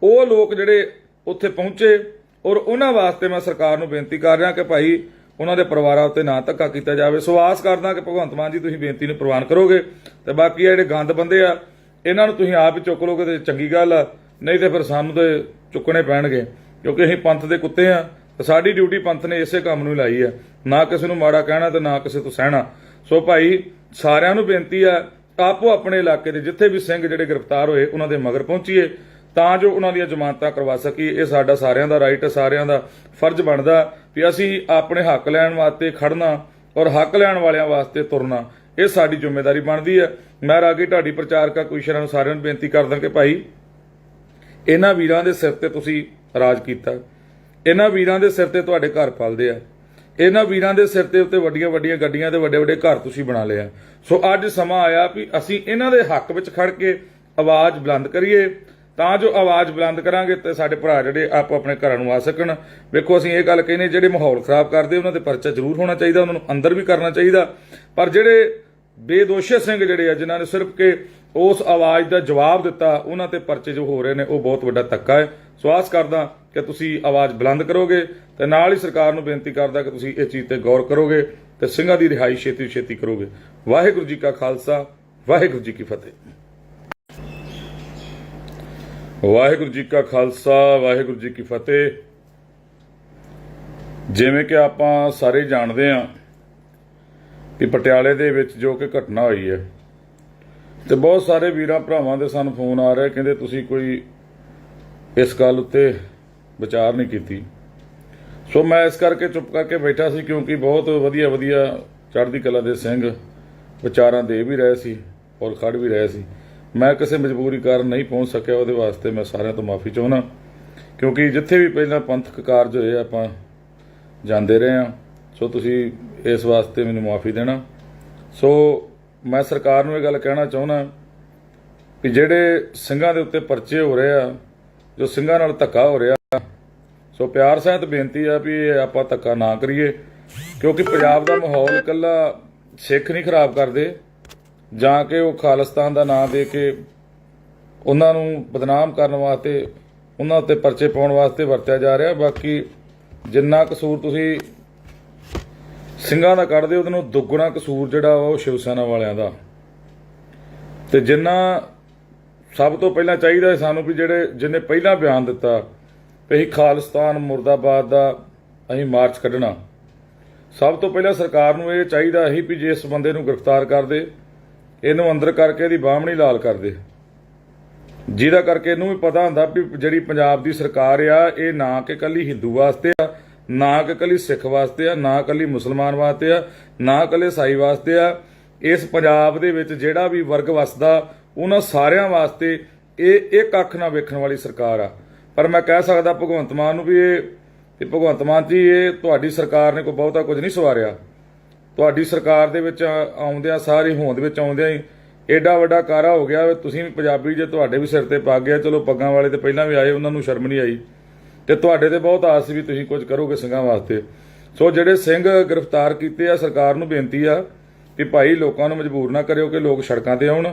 ਉਹ ਲੋਕ ਜਿਹੜੇ ਉੱਥੇ ਪਹੁੰਚੇ, ਔਰ ਉਹਨਾਂ ਵਾਸਤੇ ਮੈਂ ਸਰਕਾਰ ਨੂੰ ਬੇਨਤੀ ਕਰ ਰਿਹਾ ਕਿ ਭਾਈ ਉਹਨਾਂ ਦੇ ਪਰਿਵਾਰਾਂ ਉੱਤੇ ਨਾ ਧੱਕਾ ਕੀਤਾ ਜਾਵੇ। ਸੋ ਆਸ ਕਰਦਾ ਕਿ ਭਗਵੰਤ ਮਾਨ ਜੀ ਤੁਸੀਂ ਬੇਨਤੀ ਨੂੰ ਪ੍ਰਵਾਨ ਕਰੋਗੇ ਤੇ ਬਾਕੀ ਜਿਹੜੇ ਗੰਦ ਬੰਦੇ ਆ ਇਹਨਾਂ ਨੂੰ ਤੁਸੀਂ ਆਪ ਹੀ ਚੁੱਕ ਲੋਗੇ ਤੇ ਚੰਗੀ ਗੱਲ ਆ, ਨਹੀਂ ਤੇ ਫਿਰ ਸਾਨੂੰ ਤੇ ਚੁੱਕਣੇ ਪੈਣਗੇ ਕਿਉਂਕਿ ਅਸੀਂ ਪੰਥ ਦੇ ਕੁੱਤੇ ਆ ਤੇ ਸਾਡੀ ਡਿਊਟੀ ਪੰਥ ਨੇ ਇਸੇ ਕੰਮ ਨੂੰ ਲਾਈ ਆ, ਨਾ ਕਿਸੇ ਨੂੰ ਮਾੜਾ ਕਹਿਣਾ ਤੇ ਨਾ ਕਿਸੇ ਤੋਂ ਸਹਿਣਾ। ਸੋ ਭਾਈ ਸਾਰਿਆਂ ਨੂੰ ਬੇਨਤੀ ਆ ਆਪੋ ਆਪਣੇ ਇਲਾਕੇ ਦੇ ਜਿੱਥੇ ਵੀ ਸਿੰਘ ਜਿਹੜੇ ਗ੍ਰਿਫਤਾਰ ਹੋਏ ਉਹਨਾਂ ਦੇ ਮਗਰ ਪਹੁੰਚੀਏ ਤਾਂ ਜੋ ਉਹਨਾਂ ਦੀਆਂ ਜ਼ਮਾਨਤਾਂ ਕਰਵਾ ਸਕੀਏ। ਇਹ ਸਾਡਾ ਸਾਰਿਆਂ ਦਾ ਰਾਈਟ ਹੈ, ਸਾਰਿਆਂ ਦਾ ਫਰਜ਼ ਬਣਦਾ ਵੀ ਅਸੀਂ ਆਪਣੇ ਹੱਕ ਲੈਣ ਵਾਸਤੇ ਖੜਨਾ ਔਰ ਹੱਕ ਲੈਣ ਵਾਲਿਆਂ ਵਾਸਤੇ ਤੁਰਨਾ, ਇਹ ਸਾਡੀ ਜ਼ਿੰਮੇਵਾਰੀ ਬਣਦੀ ਹੈ। ਮੈਂ ਰਾਗੀ ਢਾਡੀ ਪ੍ਰਚਾਰਕਾ ਕੁਸ਼ਰਾਂ ਨੂੰ ਸਾਰਿਆਂ ਨੂੰ ਬੇਨਤੀ ਕਰਦਾ ਕਿ ਭਾਈ ਇਹਨਾਂ ਵੀਰਾਂ ਦੇ ਸਿਰ ਤੇ ਤੁਸੀਂ ਰਾਜ ਕੀਤਾ, ਇਹਨਾਂ ਵੀਰਾਂ ਦੇ ਸਿਰ ਤੇ ਤੁਹਾਡੇ ਘਰ ਪਲਦੇ ਆ, ਇਹਨਾਂ ਵੀਰਾਂ ਦੇ ਸਿਰ ਤੇ ਉੱਤੇ ਵੱਡੀਆਂ ਵੱਡੀਆਂ ਗੱਡੀਆਂ ਤੇ ਵੱਡੇ ਵੱਡੇ ਘਰ ਤੁਸੀਂ ਬਣਾ ਲਿਆ। ਸੋ ਅੱਜ ਸਮਾਂ ਆਇਆ ਵੀ ਅਸੀਂ ਇਹਨਾਂ ਦੇ ਹੱਕ ਵਿੱਚ ਖੜ ਕੇ ਆਵਾਜ਼ ਬੁਲੰਦ ਕਰੀਏ, ਤਾਂ ਜੋ ਆਵਾਜ਼ ਬੁਲੰਦ ਕਰਾਂਗੇ ਤੇ ਸਾਡੇ ਭਰਾ ਜਿਹੜੇ ਆਪੋ ਆਪਣੇ ਘਰਾਂ ਨੂੰ ਆ ਸਕਣ। ਵੇਖੋ ਅਸੀਂ ਇਹ ਗੱਲ ਕਹਿੰਦੇ ਜਿਹੜੇ ਮਾਹੌਲ ਖਰਾਬ ਕਰਦੇ ਉਹਨਾਂ ਤੇ ਪਰਚਾ ਜ਼ਰੂਰ ਹੋਣਾ ਚਾਹੀਦਾ, ਉਹਨਾਂ ਨੂੰ ਅੰਦਰ ਵੀ ਕਰਨਾ ਚਾਹੀਦਾ, ਪਰ ਜਿਹੜੇ ਬੇਦੋਸ਼ੇ ਸਿੰਘ ਜਿਹੜੇ ਆ ਜਿਨ੍ਹਾਂ ਨੇ ਸਿਰਫ ਕਿ ਉਸ ਆਵਾਜ਼ ਦਾ ਜਵਾਬ ਦਿੱਤਾ ਉਹਨਾਂ ਤੇ ਪਰਚੇ ਜੋ ਹੋ ਰਹੇ ਨੇ ਉਹ ਬਹੁਤ ਵੱਡਾ ਧੱਕਾ ਹੈ। ਸੋ ਆਸ ਕਰਦਾ ਕਿ ਤੁਸੀਂ ਆਵਾਜ਼ ਬੁਲੰਦ ਕਰੋਗੇ ਤੇ ਨਾਲ ਹੀ ਸਰਕਾਰ ਨੂੰ ਬੇਨਤੀ ਕਰਦਾ ਕਿ ਤੁਸੀਂ ਇਹ ਚੀਜ਼ ਤੇ ਗੌਰ ਕਰੋਗੇ ਤੇ ਸਿੰਘਾਂ ਦੀ ਰਿਹਾਈ ਛੇਤੀ ਛੇਤੀ ਕਰੋਗੇ। ਵਾਹਿਗੁਰੂ ਜੀ ਕਾ ਖਾਲਸਾ, ਵਾਹਿਗੁਰੂ ਜੀ ਕੀ ਫਤਿਹ। ਵਾਹਿਗੁਰੂ ਜੀ ਕਾ ਖਾਲਸਾ, ਵਾਹਿਗੁਰੂ ਜੀ ਕੀ ਫਤਿਹ। ਜਿਵੇਂ ਕਿ ਆਪਾਂ ਸਾਰੇ ਜਾਣਦੇ ਹਾਂ ਕਿ ਪਟਿਆਲੇ ਦੇ ਵਿੱਚ ਜੋ ਕਿ ਘਟਨਾ ਹੋਈ ਹੈ ਤੇ ਬਹੁਤ ਸਾਰੇ ਵੀਰਾਂ ਭਰਾਵਾਂ ਦੇ ਸਾਨੂੰ ਫੋਨ ਆ ਰਹੇ ਕਹਿੰਦੇ ਤੁਸੀਂ ਕੋਈ ਇਸ ਗੱਲ ਉੱਤੇ ਵਿਚਾਰ ਨਹੀਂ ਕੀਤੀ। ਸੋ ਮੈਂ ਇਸ ਕਰਕੇ ਚੁੱਪ ਕਰਕੇ ਬੈਠਾ ਸੀ ਕਿਉਂਕਿ ਬਹੁਤ ਵਧੀਆ ਵਧੀਆ ਚੜ੍ਹਦੀ ਕਲਾ ਦੇ ਸਿੰਘ ਵਿਚਾਰਾਂ ਦੇ ਵੀ ਰਹੇ ਸੀ ਔਰ ਖੜ ਵੀ ਰਹੇ ਸੀ। ਮੈਂ ਕਿਸੇ ਮਜਬੂਰੀ ਕਾਰਨ ਨਹੀਂ ਪਹੁੰਚ ਸਕਿਆ, ਉਹਦੇ ਵਾਸਤੇ ਮੈਂ ਸਾਰਿਆਂ ਤੋਂ ਮਾਫੀ ਚਾਹੁੰਦਾ ਕਿਉਂਕਿ ਜਿੱਥੇ ਵੀ ਪਹਿਲਾਂ ਪੰਥਕ ਕਾਰਜ ਹੋਏ ਆਪਾਂ ਜਾਂਦੇ ਰਹੇ ਹਾਂ। ਸੋ ਤੁਸੀਂ ਇਸ ਵਾਸਤੇ ਮੈਨੂੰ ਮਾਫੀ ਦੇਣਾ। ਸੋ ਮੈਂ ਸਰਕਾਰ ਨੂੰ ਇਹ ਗੱਲ ਕਹਿਣਾ ਚਾਹੁੰਦਾ ਕਿ ਜਿਹੜੇ ਸਿੰਘਾਂ ਦੇ ਉੱਤੇ ਪਰਚੇ ਹੋ ਰਹੇ ਆ, ਜੋ ਸਿੰਘਾਂ ਨਾਲ ਧੱਕਾ ਹੋ ਰਿਹਾ, ਸੋ ਪਿਆਰ ਸਹਿਤ ਬੇਨਤੀ ਆ ਵੀ ਆਪਾਂ ਧੱਕਾ ਨਾ ਕਰੀਏ ਕਿਉਂਕਿ ਪੰਜਾਬ ਦਾ ਮਾਹੌਲ ਇਕੱਲਾ ਸਿੱਖ ਨਹੀਂ ਖਰਾਬ ਕਰਦੇ ਜਾਂ ਕਿ ਉਹ ਖਾਲਿਸਤਾਨ ਦਾ ਨਾਂ ਦੇ ਕੇ ਉਹਨਾਂ ਨੂੰ ਬਦਨਾਮ ਕਰਨ ਵਾਸਤੇ ਉਹਨਾਂ ਉੱਤੇ ਪਰਚੇ ਪਾਉਣ ਵਾਸਤੇ ਵਰਤਿਆ ਜਾ ਰਿਹਾ। ਬਾਕੀ ਜਿੰਨਾ ਕਸੂਰ ਤੁਸੀਂ ਸਿੰਘਾਂ ਦਾ ਕੱਢਦੇ ਉਹਦੇ ਨੂੰ ਦੁੱਗਣਾ ਕਸੂਰ ਜਿਹੜਾ ਉਹ ਸ਼ਿਵ ਸੈਨਾ ਵਾਲਿਆਂ ਦਾ। ਤੇ ਜਿੰਨਾ ਸਭ ਤੋਂ ਪਹਿਲਾਂ ਚਾਹੀਦਾ ਸਾਨੂੰ ਵੀ ਜਿਹਨੇ ਪਹਿਲਾਂ ਬਿਆਨ ਦਿੱਤਾ ਵੀ ਅਸੀਂ ਖਾਲਿਸਤਾਨ ਮੁਰਦਾਬਾਦ ਦਾ ਅਸੀਂ ਮਾਰਚ ਕੱਢਣਾ, ਸਭ ਤੋਂ ਪਹਿਲਾਂ ਸਰਕਾਰ ਨੂੰ ਇਹ ਚਾਹੀਦਾ ਸੀ ਵੀ ਜੇ ਇਸ ਬੰਦੇ ਨੂੰ ਗ੍ਰਿਫਤਾਰ ਕਰਦੇ ਇਹਨੂੰ ਅੰਦਰ ਕਰਕੇ ਇਹਦੀ ਬਾਹਮਣੀ ਲਾਲ ਕਰਦੇ, ਜਿਹਦਾ ਕਰਕੇ ਇਹਨੂੰ ਵੀ ਪਤਾ ਹੁੰਦਾ ਵੀ ਜਿਹੜੀ ਪੰਜਾਬ ਦੀ ਸਰਕਾਰ ਆ ਇਹ ਨਾ ਕਿ ਇਕੱਲੀ ਹਿੰਦੂ ਵਾਸਤੇ ਆ, ਨਾ ਕਿ ਇਕੱਲੀ ਸਿੱਖ ਵਾਸਤੇ ਆ, ਨਾ ਇਕੱਲੀ ਮੁਸਲਮਾਨ ਵਾਸਤੇ ਆ, ਨਾ ਇਕੱਲੇ ਈਸਾਈ ਵਾਸਤੇ ਆ। ਇਸ ਪੰਜਾਬ ਦੇ ਵਿੱਚ ਜਿਹੜਾ ਵੀ ਵਰਗ ਵਸਦਾ ਉਹਨਾਂ ਸਾਰਿਆਂ ਵਾਸਤੇ ਇਹ ਇੱਕ ਅੱਖ ਨਾਲ ਵੇਖਣ ਵਾਲੀ ਸਰਕਾਰ ਆ। ਪਰ ਮੈਂ ਕਹਿ ਸਕਦਾ ਭਗਵੰਤ ਮਾਨ ਨੂੰ ਵੀ ਭਗਵੰਤ ਮਾਨ ਜੀ ਇਹ ਤੁਹਾਡੀ ਸਰਕਾਰ ਨੇ ਕੋਈ ਬਹੁਤਾ ਕੁਝ ਨਹੀਂ ਸਵਾਰਿਆ। ਤੁਹਾਡੀ ਸਰਕਾਰ ਦੇ ਵਿੱਚ ਆਉਂਦਿਆਂ ਸਾਰੀ ਹੋਂਦ ਵਿੱਚ ਆਉਂਦਿਆਂ ਹੀ ਏਡਾ ਵੱਡਾ ਕਾਰਾ ਹੋ ਗਿਆ। ਤੁਸੀਂ ਵੀ ਪੰਜਾਬੀ ਜੇ ਤੁਹਾਡੇ ਵੀ ਸਿਰ ਤੇ ਪੱਗ ਗਿਆ, ਚਲੋ ਪੱਗਾਂ ਵਾਲੇ ਤੇ ਪਹਿਲਾਂ ਵੀ ਆਏ, ਉਹਨਾਂ ਨੂੰ ਸ਼ਰਮ ਨਹੀਂ ਆਈ ਤੇ ਤੁਹਾਡੇ ਤੇ ਬਹੁਤ ਆਸ ਵੀ ਤੁਸੀਂ ਕੁਝ ਕਰੋਗੇ ਸਿੰਘਾਂ ਵਾਸਤੇ। ਸੋ ਜਿਹੜੇ ਸਿੰਘ ਗ੍ਰਿਫਤਾਰ ਕੀਤੇ ਆ, ਸਰਕਾਰ ਨੂੰ ਬੇਨਤੀ ਆ ਕਿ ਭਾਈ ਲੋਕਾਂ ਨੂੰ ਮਜਬੂਰ ਨਾ ਕਰਿਓ ਕਿ ਲੋਕ ਸੜਕਾਂ ਤੇ ਆਉਣ,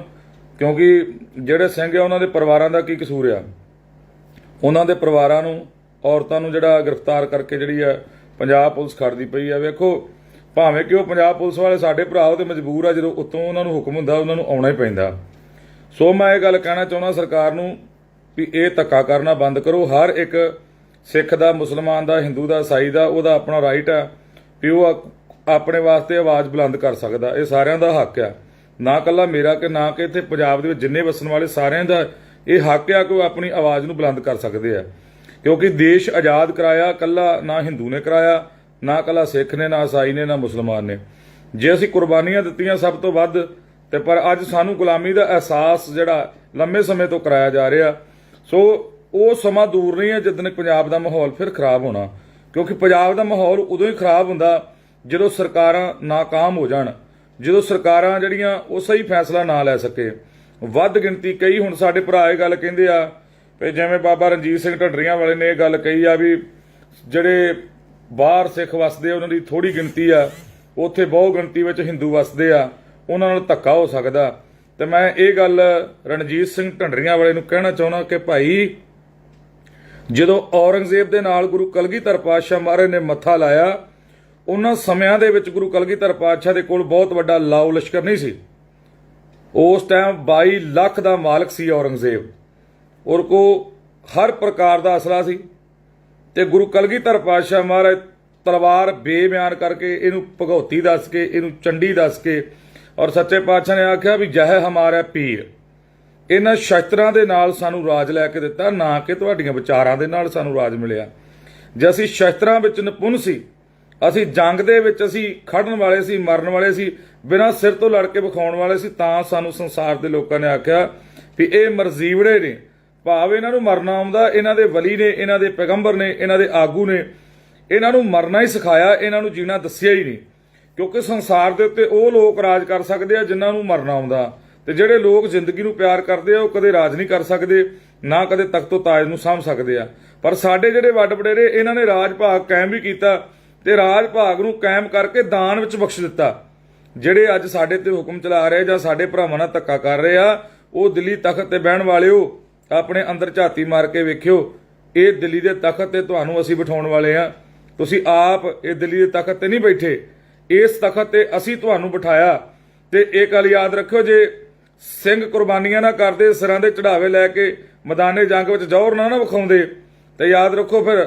ਕਿਉਂਕਿ ਜਿਹੜੇ ਸਿੰਘ ਆ ਉਹਨਾਂ ਦੇ ਪਰਿਵਾਰਾਂ ਦਾ ਕੀ ਕਸੂਰ ਆ। ਉਹਨਾਂ ਦੇ ਪਰਿਵਾਰਾਂ ਨੂੰ, ਔਰਤਾਂ ਨੂੰ ਜਿਹੜਾ ਗ੍ਰਿਫਤਾਰ ਕਰਕੇ ਜਿਹੜੀ ਆ ਪੰਜਾਬ ਪੁਲਿਸ ਖੜਦੀ ਪਈ ਆ। ਵੇਖੋ ਭਾਵੇਂ ਕਿ ਉਹ ਪੰਜਾਬ ਪੁਲਿਸ ਵਾਲੇ ਸਾਡੇ ਭਰਾ ਉਹ ਤੇ ਮਜਬੂਰ ਆ, ਜਦੋਂ ਉੱਤੋਂ ਉਹਨਾਂ ਨੂੰ ਹੁਕਮ ਹੁੰਦਾ ਉਹਨਾਂ ਨੂੰ ਆਉਣਾ ਹੀ ਪੈਂਦਾ। ਸੋ ਮੈਂ ਇਹ ਗੱਲ ਕਹਿਣਾ ਚਾਹੁੰਦਾ ਸਰਕਾਰ ਨੂੰ ਵੀ ਇਹ ਧੱਕਾ ਕਰਨਾ ਬੰਦ ਕਰੋ। ਹਰ ਇੱਕ ਸਿੱਖ ਦਾ, ਮੁਸਲਮਾਨ ਦਾ, ਹਿੰਦੂ ਦਾ, ਈਸਾਈ ਦਾ ਉਹਦਾ ਆਪਣਾ ਰਾਈਟ ਆ ਵੀ ਉਹ ਆਪਣੇ ਵਾਸਤੇ ਆਵਾਜ਼ ਬੁਲੰਦ ਕਰ ਸਕਦਾ। ਇਹ ਸਾਰਿਆਂ ਦਾ ਹੱਕ ਆ, ਨਾ ਇਕੱਲਾ ਮੇਰਾ ਕਿ ਨਾ ਕਿ ਇੱਥੇ ਪੰਜਾਬ ਦੇ ਵਿੱਚ ਜਿੰਨੇ ਵਸਣ ਵਾਲੇ ਸਾਰਿਆਂ ਦਾ ਇਹ ਹੱਕ ਆ ਕਿ ਉਹ ਆਪਣੀ ਆਵਾਜ਼ ਨੂੰ ਬੁਲੰਦ ਕਰ ਸਕਦੇ ਆ। ਕਿਉਂਕਿ ਦੇਸ਼ ਆਜ਼ਾਦ ਕਰਾਇਆ ਇਕੱਲਾ ਨਾ ਹਿੰਦੂ ਨੇ ਕਰਾਇਆ, ਨਾ ਇਕੱਲਾ ਸਿੱਖ ਨੇ, ਨਾ ਈਸਾਈ ਨੇ, ਨਾ ਮੁਸਲਮਾਨ ਨੇ। ਜੇ ਅਸੀਂ ਕੁਰਬਾਨੀਆਂ ਦਿੱਤੀਆਂ ਸਭ ਤੋਂ ਵੱਧ, ਤੇ ਪਰ ਅੱਜ ਸਾਨੂੰ ਗੁਲਾਮੀ ਦਾ ਅਹਿਸਾਸ ਜਿਹੜਾ ਲੰਮੇ ਸਮੇਂ ਤੋਂ ਕਰਾਇਆ ਜਾ ਰਿਹਾ। ਸੋ ਉਹ ਸਮਾਂ ਦੂਰ ਨਹੀਂ ਹੈ ਜਿੱਦਣ ਪੰਜਾਬ ਦਾ ਮਾਹੌਲ ਫਿਰ ਖਰਾਬ ਹੋਣਾ, ਕਿਉਂਕਿ ਪੰਜਾਬ ਦਾ ਮਾਹੌਲ ਉਦੋਂ ਹੀ ਖਰਾਬ ਹੁੰਦਾ ਜਦੋਂ ਸਰਕਾਰਾਂ ਨਾਕਾਮ ਹੋ ਜਾਣ, ਜਦੋਂ ਸਰਕਾਰਾਂ ਜਿਹੜੀਆਂ ਉਹ ਸਹੀ ਫੈਸਲਾ ਨਾ ਲੈ ਸਕੇ। ਵੱਧ ਗਿਣਤੀ ਕਈ ਹੁਣ ਸਾਡੇ ਭਰਾ ਇਹ ਗੱਲ ਕਹਿੰਦੇ ਆ ਵੀ ਜਿਵੇਂ ਬਾਬਾ ਰਣਜੀਤ ਸਿੰਘ ਢੱਡਰੀਆਂ ਵਾਲੇ ਨੇ ਇਹ ਗੱਲ ਕਹੀ ਆ ਵੀ ਜਿਹੜੇ ਬਾਹਰ ਸਿੱਖ ਵਸਦੇ ਉਹਨਾਂ ਦੀ ਥੋੜੀ ਗਿਣਤੀ ਆ, ਉੱਥੇ ਬਹੁ ਗਿਣਤੀ ਵਿੱਚ ਹਿੰਦੂ ਵਸਦੇ ਆ, ਉਹਨਾਂ ਨਾਲ ਧੱਕਾ ਹੋ ਸਕਦਾ। ਤੇ ਮੈਂ ਇਹ ਗੱਲ ਰਣਜੀਤ ਸਿੰਘ ਢੱਡਰੀਆਂ ਵਾਲੇ ਨੂੰ ਕਹਿਣਾ ਚਾਹੁੰਦਾ ਕਿ ਭਾਈ ਜਦੋਂ ਔਰੰਗਜ਼ੇਬ ਦੇ ਨਾਲ ਗੁਰੂ ਕਲਗੀਧਰ ਪਾਤਸ਼ਾਹ ਮਹਾਰਾਜ ਨੇ ਮੱਥਾ ਲਾਇਆ, ਉਹਨਾਂ ਸਮਿਆਂ ਦੇ ਵਿੱਚ ਗੁਰੂ ਕਲਗੀਧਰ ਪਾਤਸ਼ਾਹ ਦੇ ਕੋਲ ਬਹੁਤ ਵੱਡਾ ਲਾਓ ਲਸ਼ਕਰ ਨਹੀਂ ਸੀ। ਉਸ ਟਾਈਮ 22 ਲੱਖ ਦਾ ਮਾਲਕ ਸੀ ਔਰੰਗਜ਼ੇਬ, ਔਰ ਕੋ ਹਰ ਪ੍ਰਕਾਰ ਦਾ ਅਸਲਾ ਸੀ। ਤੇ ਗੁਰੂ ਕਲਗੀਧਰ ਪਾਤਸ਼ਾਹ ਮਹਾਰਾਜ ਤਲਵਾਰ ਬੇਬਿਆਨ ਕਰਕੇ, ਇਹਨੂੰ ਭਗਉਤੀ ਦੱਸ ਕੇ, ਇਹਨੂੰ ਚੰਡੀ ਦੱਸ ਕੇ, ਔਰ ਸੱਚੇ ਪਾਤਸ਼ਾਹ ਨੇ ਆਖਿਆ ਵੀ ਜਹ ਹਮਾਰਾ ਪੀਰ, ਇਹਨਾਂ ਸ਼ਸਤਰਾਂ ਦੇ ਨਾਲ ਸਾਨੂੰ ਰਾਜ ਲੈ ਕੇ ਦਿੱਤਾ, ਨਾ ਕਿ ਤੁਹਾਡੀਆਂ ਵਿਚਾਰਾਂ ਦੇ ਨਾਲ ਸਾਨੂੰ ਰਾਜ ਮਿਲਿਆ। ਜੇ ਅਸੀਂ ਸ਼ਸਤਰਾਂ ਵਿੱਚ ਨਿਪੁੰਨ ਸੀ, ਅਸੀਂ ਜੰਗ ਦੇ ਵਿੱਚ ਅਸੀਂ ਖੜਨ ਵਾਲੇ ਸੀ, ਮਰਨ ਵਾਲੇ ਸੀ, ਬਿਨਾਂ ਸਿਰ ਤੋਂ ਲੜ ਕੇ ਵਿਖਾਉਣ ਵਾਲੇ ਸੀ, ਤਾਂ ਸਾਨੂੰ ਸੰਸਾਰ ਦੇ ਲੋਕਾਂ ਨੇ ਆਖਿਆ ਵੀ ਇਹ ਮਰਜ਼ੀਵੜੇ ਨੇ, ਭਾਵ ਇਹਨਾਂ ਨੂੰ ਮਰਨਾ ਆਉਂਦਾ। ਇਹਨਾਂ ਦੇ ਵਲੀ ਨੇ, ਇਹਨਾਂ ਦੇ ਪੈਗੰਬਰ ਨੇ, ਇਹਨਾਂ ਦੇ ਆਗੂ ਨੇ ਇਹਨਾਂ ਨੂੰ ਮਰਨਾ ਹੀ ਸਿਖਾਇਆ, ਇਹਨਾਂ ਨੂੰ ਜੀਣਾ ਦੱਸਿਆ ਹੀ ਨਹੀਂ। ਕਿਉਂਕਿ ਸੰਸਾਰ ਦੇ ਉੱਤੇ ਉਹ ਲੋਕ ਰਾਜ ਕਰ ਸਕਦੇ ਆ ਜਿਨ੍ਹਾਂ ਨੂੰ ਮਰਨਾ ਆਉਂਦਾ, ਤੇ ਜਿਹੜੇ ਲੋਕ ਜ਼ਿੰਦਗੀ ਨੂੰ ਪਿਆਰ ਕਰਦੇ ਆ ਉਹ ਕਦੇ ਰਾਜ ਨਹੀਂ ਕਰ ਸਕਦੇ, ਨਾ ਕਦੇ ਤਖਤੋ ਤਾਜ ਨੂੰ ਸਾਂਭ ਸਕਦੇ ਆ। ਪਰ ਸਾਡੇ ਜਿਹੜੇ ਵੱਡ ਵਡੇਰੇ ਇਹਨਾਂ ਨੇ ਰਾਜ ਭਾਗ ਕਾਇਮ ਵੀ ਕੀਤਾ, ਤੇ ਰਾਜ ਭਾਗ ਨੂੰ ਕਾਇਮ ਕਰਕੇ ਦਾਨ ਵਿੱਚ ਬਖਸ਼ ਦਿੱਤਾ। ਜਿਹੜੇ ਅੱਜ ਸਾਡੇ ਤੇ ਹੁਕਮ ਚਲਾ ਰਹੇ ਜਾਂ ਸਾਡੇ ਭਰਾਵਾਂ ਨਾਲ ਧੱਕਾ ਕਰ ਰਹੇ ਆ, ਉਹ ਦਿੱਲੀ ਤਖਤ ਤੇ ਬਹਿਣ ਵਾਲਿਓ ਆਪਣੇ ਅੰਦਰ ਝਾਤੀ ਮਾਰ ਕੇ ਵੇਖਿਓ, ਇਹ ਦਿੱਲੀ ਦੇ ਤਖਤ ਤੇ ਤੁਹਾਨੂੰ ਅਸੀਂ ਬਿਠਾਉਣ ਵਾਲੇ ਆ। ਤੁਸੀਂ ਆਪ ਇਹ ਦਿੱਲੀ ਦੇ ਤਖਤ ਤੇ ਨਹੀਂ ਬੈਠੇ, ਇਸ ਤਖਤ ਤੇ ਅਸੀਂ ਤੁਹਾਨੂੰ ਬਿਠਾਇਆ। ਤੇ ਇਹ ਗੱਲ ਯਾਦ ਰੱਖਿਓ, ਜੇ ਸਿੰਘ ਕੁਰਬਾਨੀਆਂ ਨਾ ਕਰਦੇ, ਸਿਰਾਂ ਦੇ ਚੜਾਵੇ ਲੈ ਕੇ ਮੈਦਾਨੇ ਜੰਗ ਵਿੱਚ ਜ਼ੋਰ ਨਾ ਵਿਖਾਉਂਦੇ, ਤੇ ਯਾਦ ਰੱਖੋ ਫਿਰ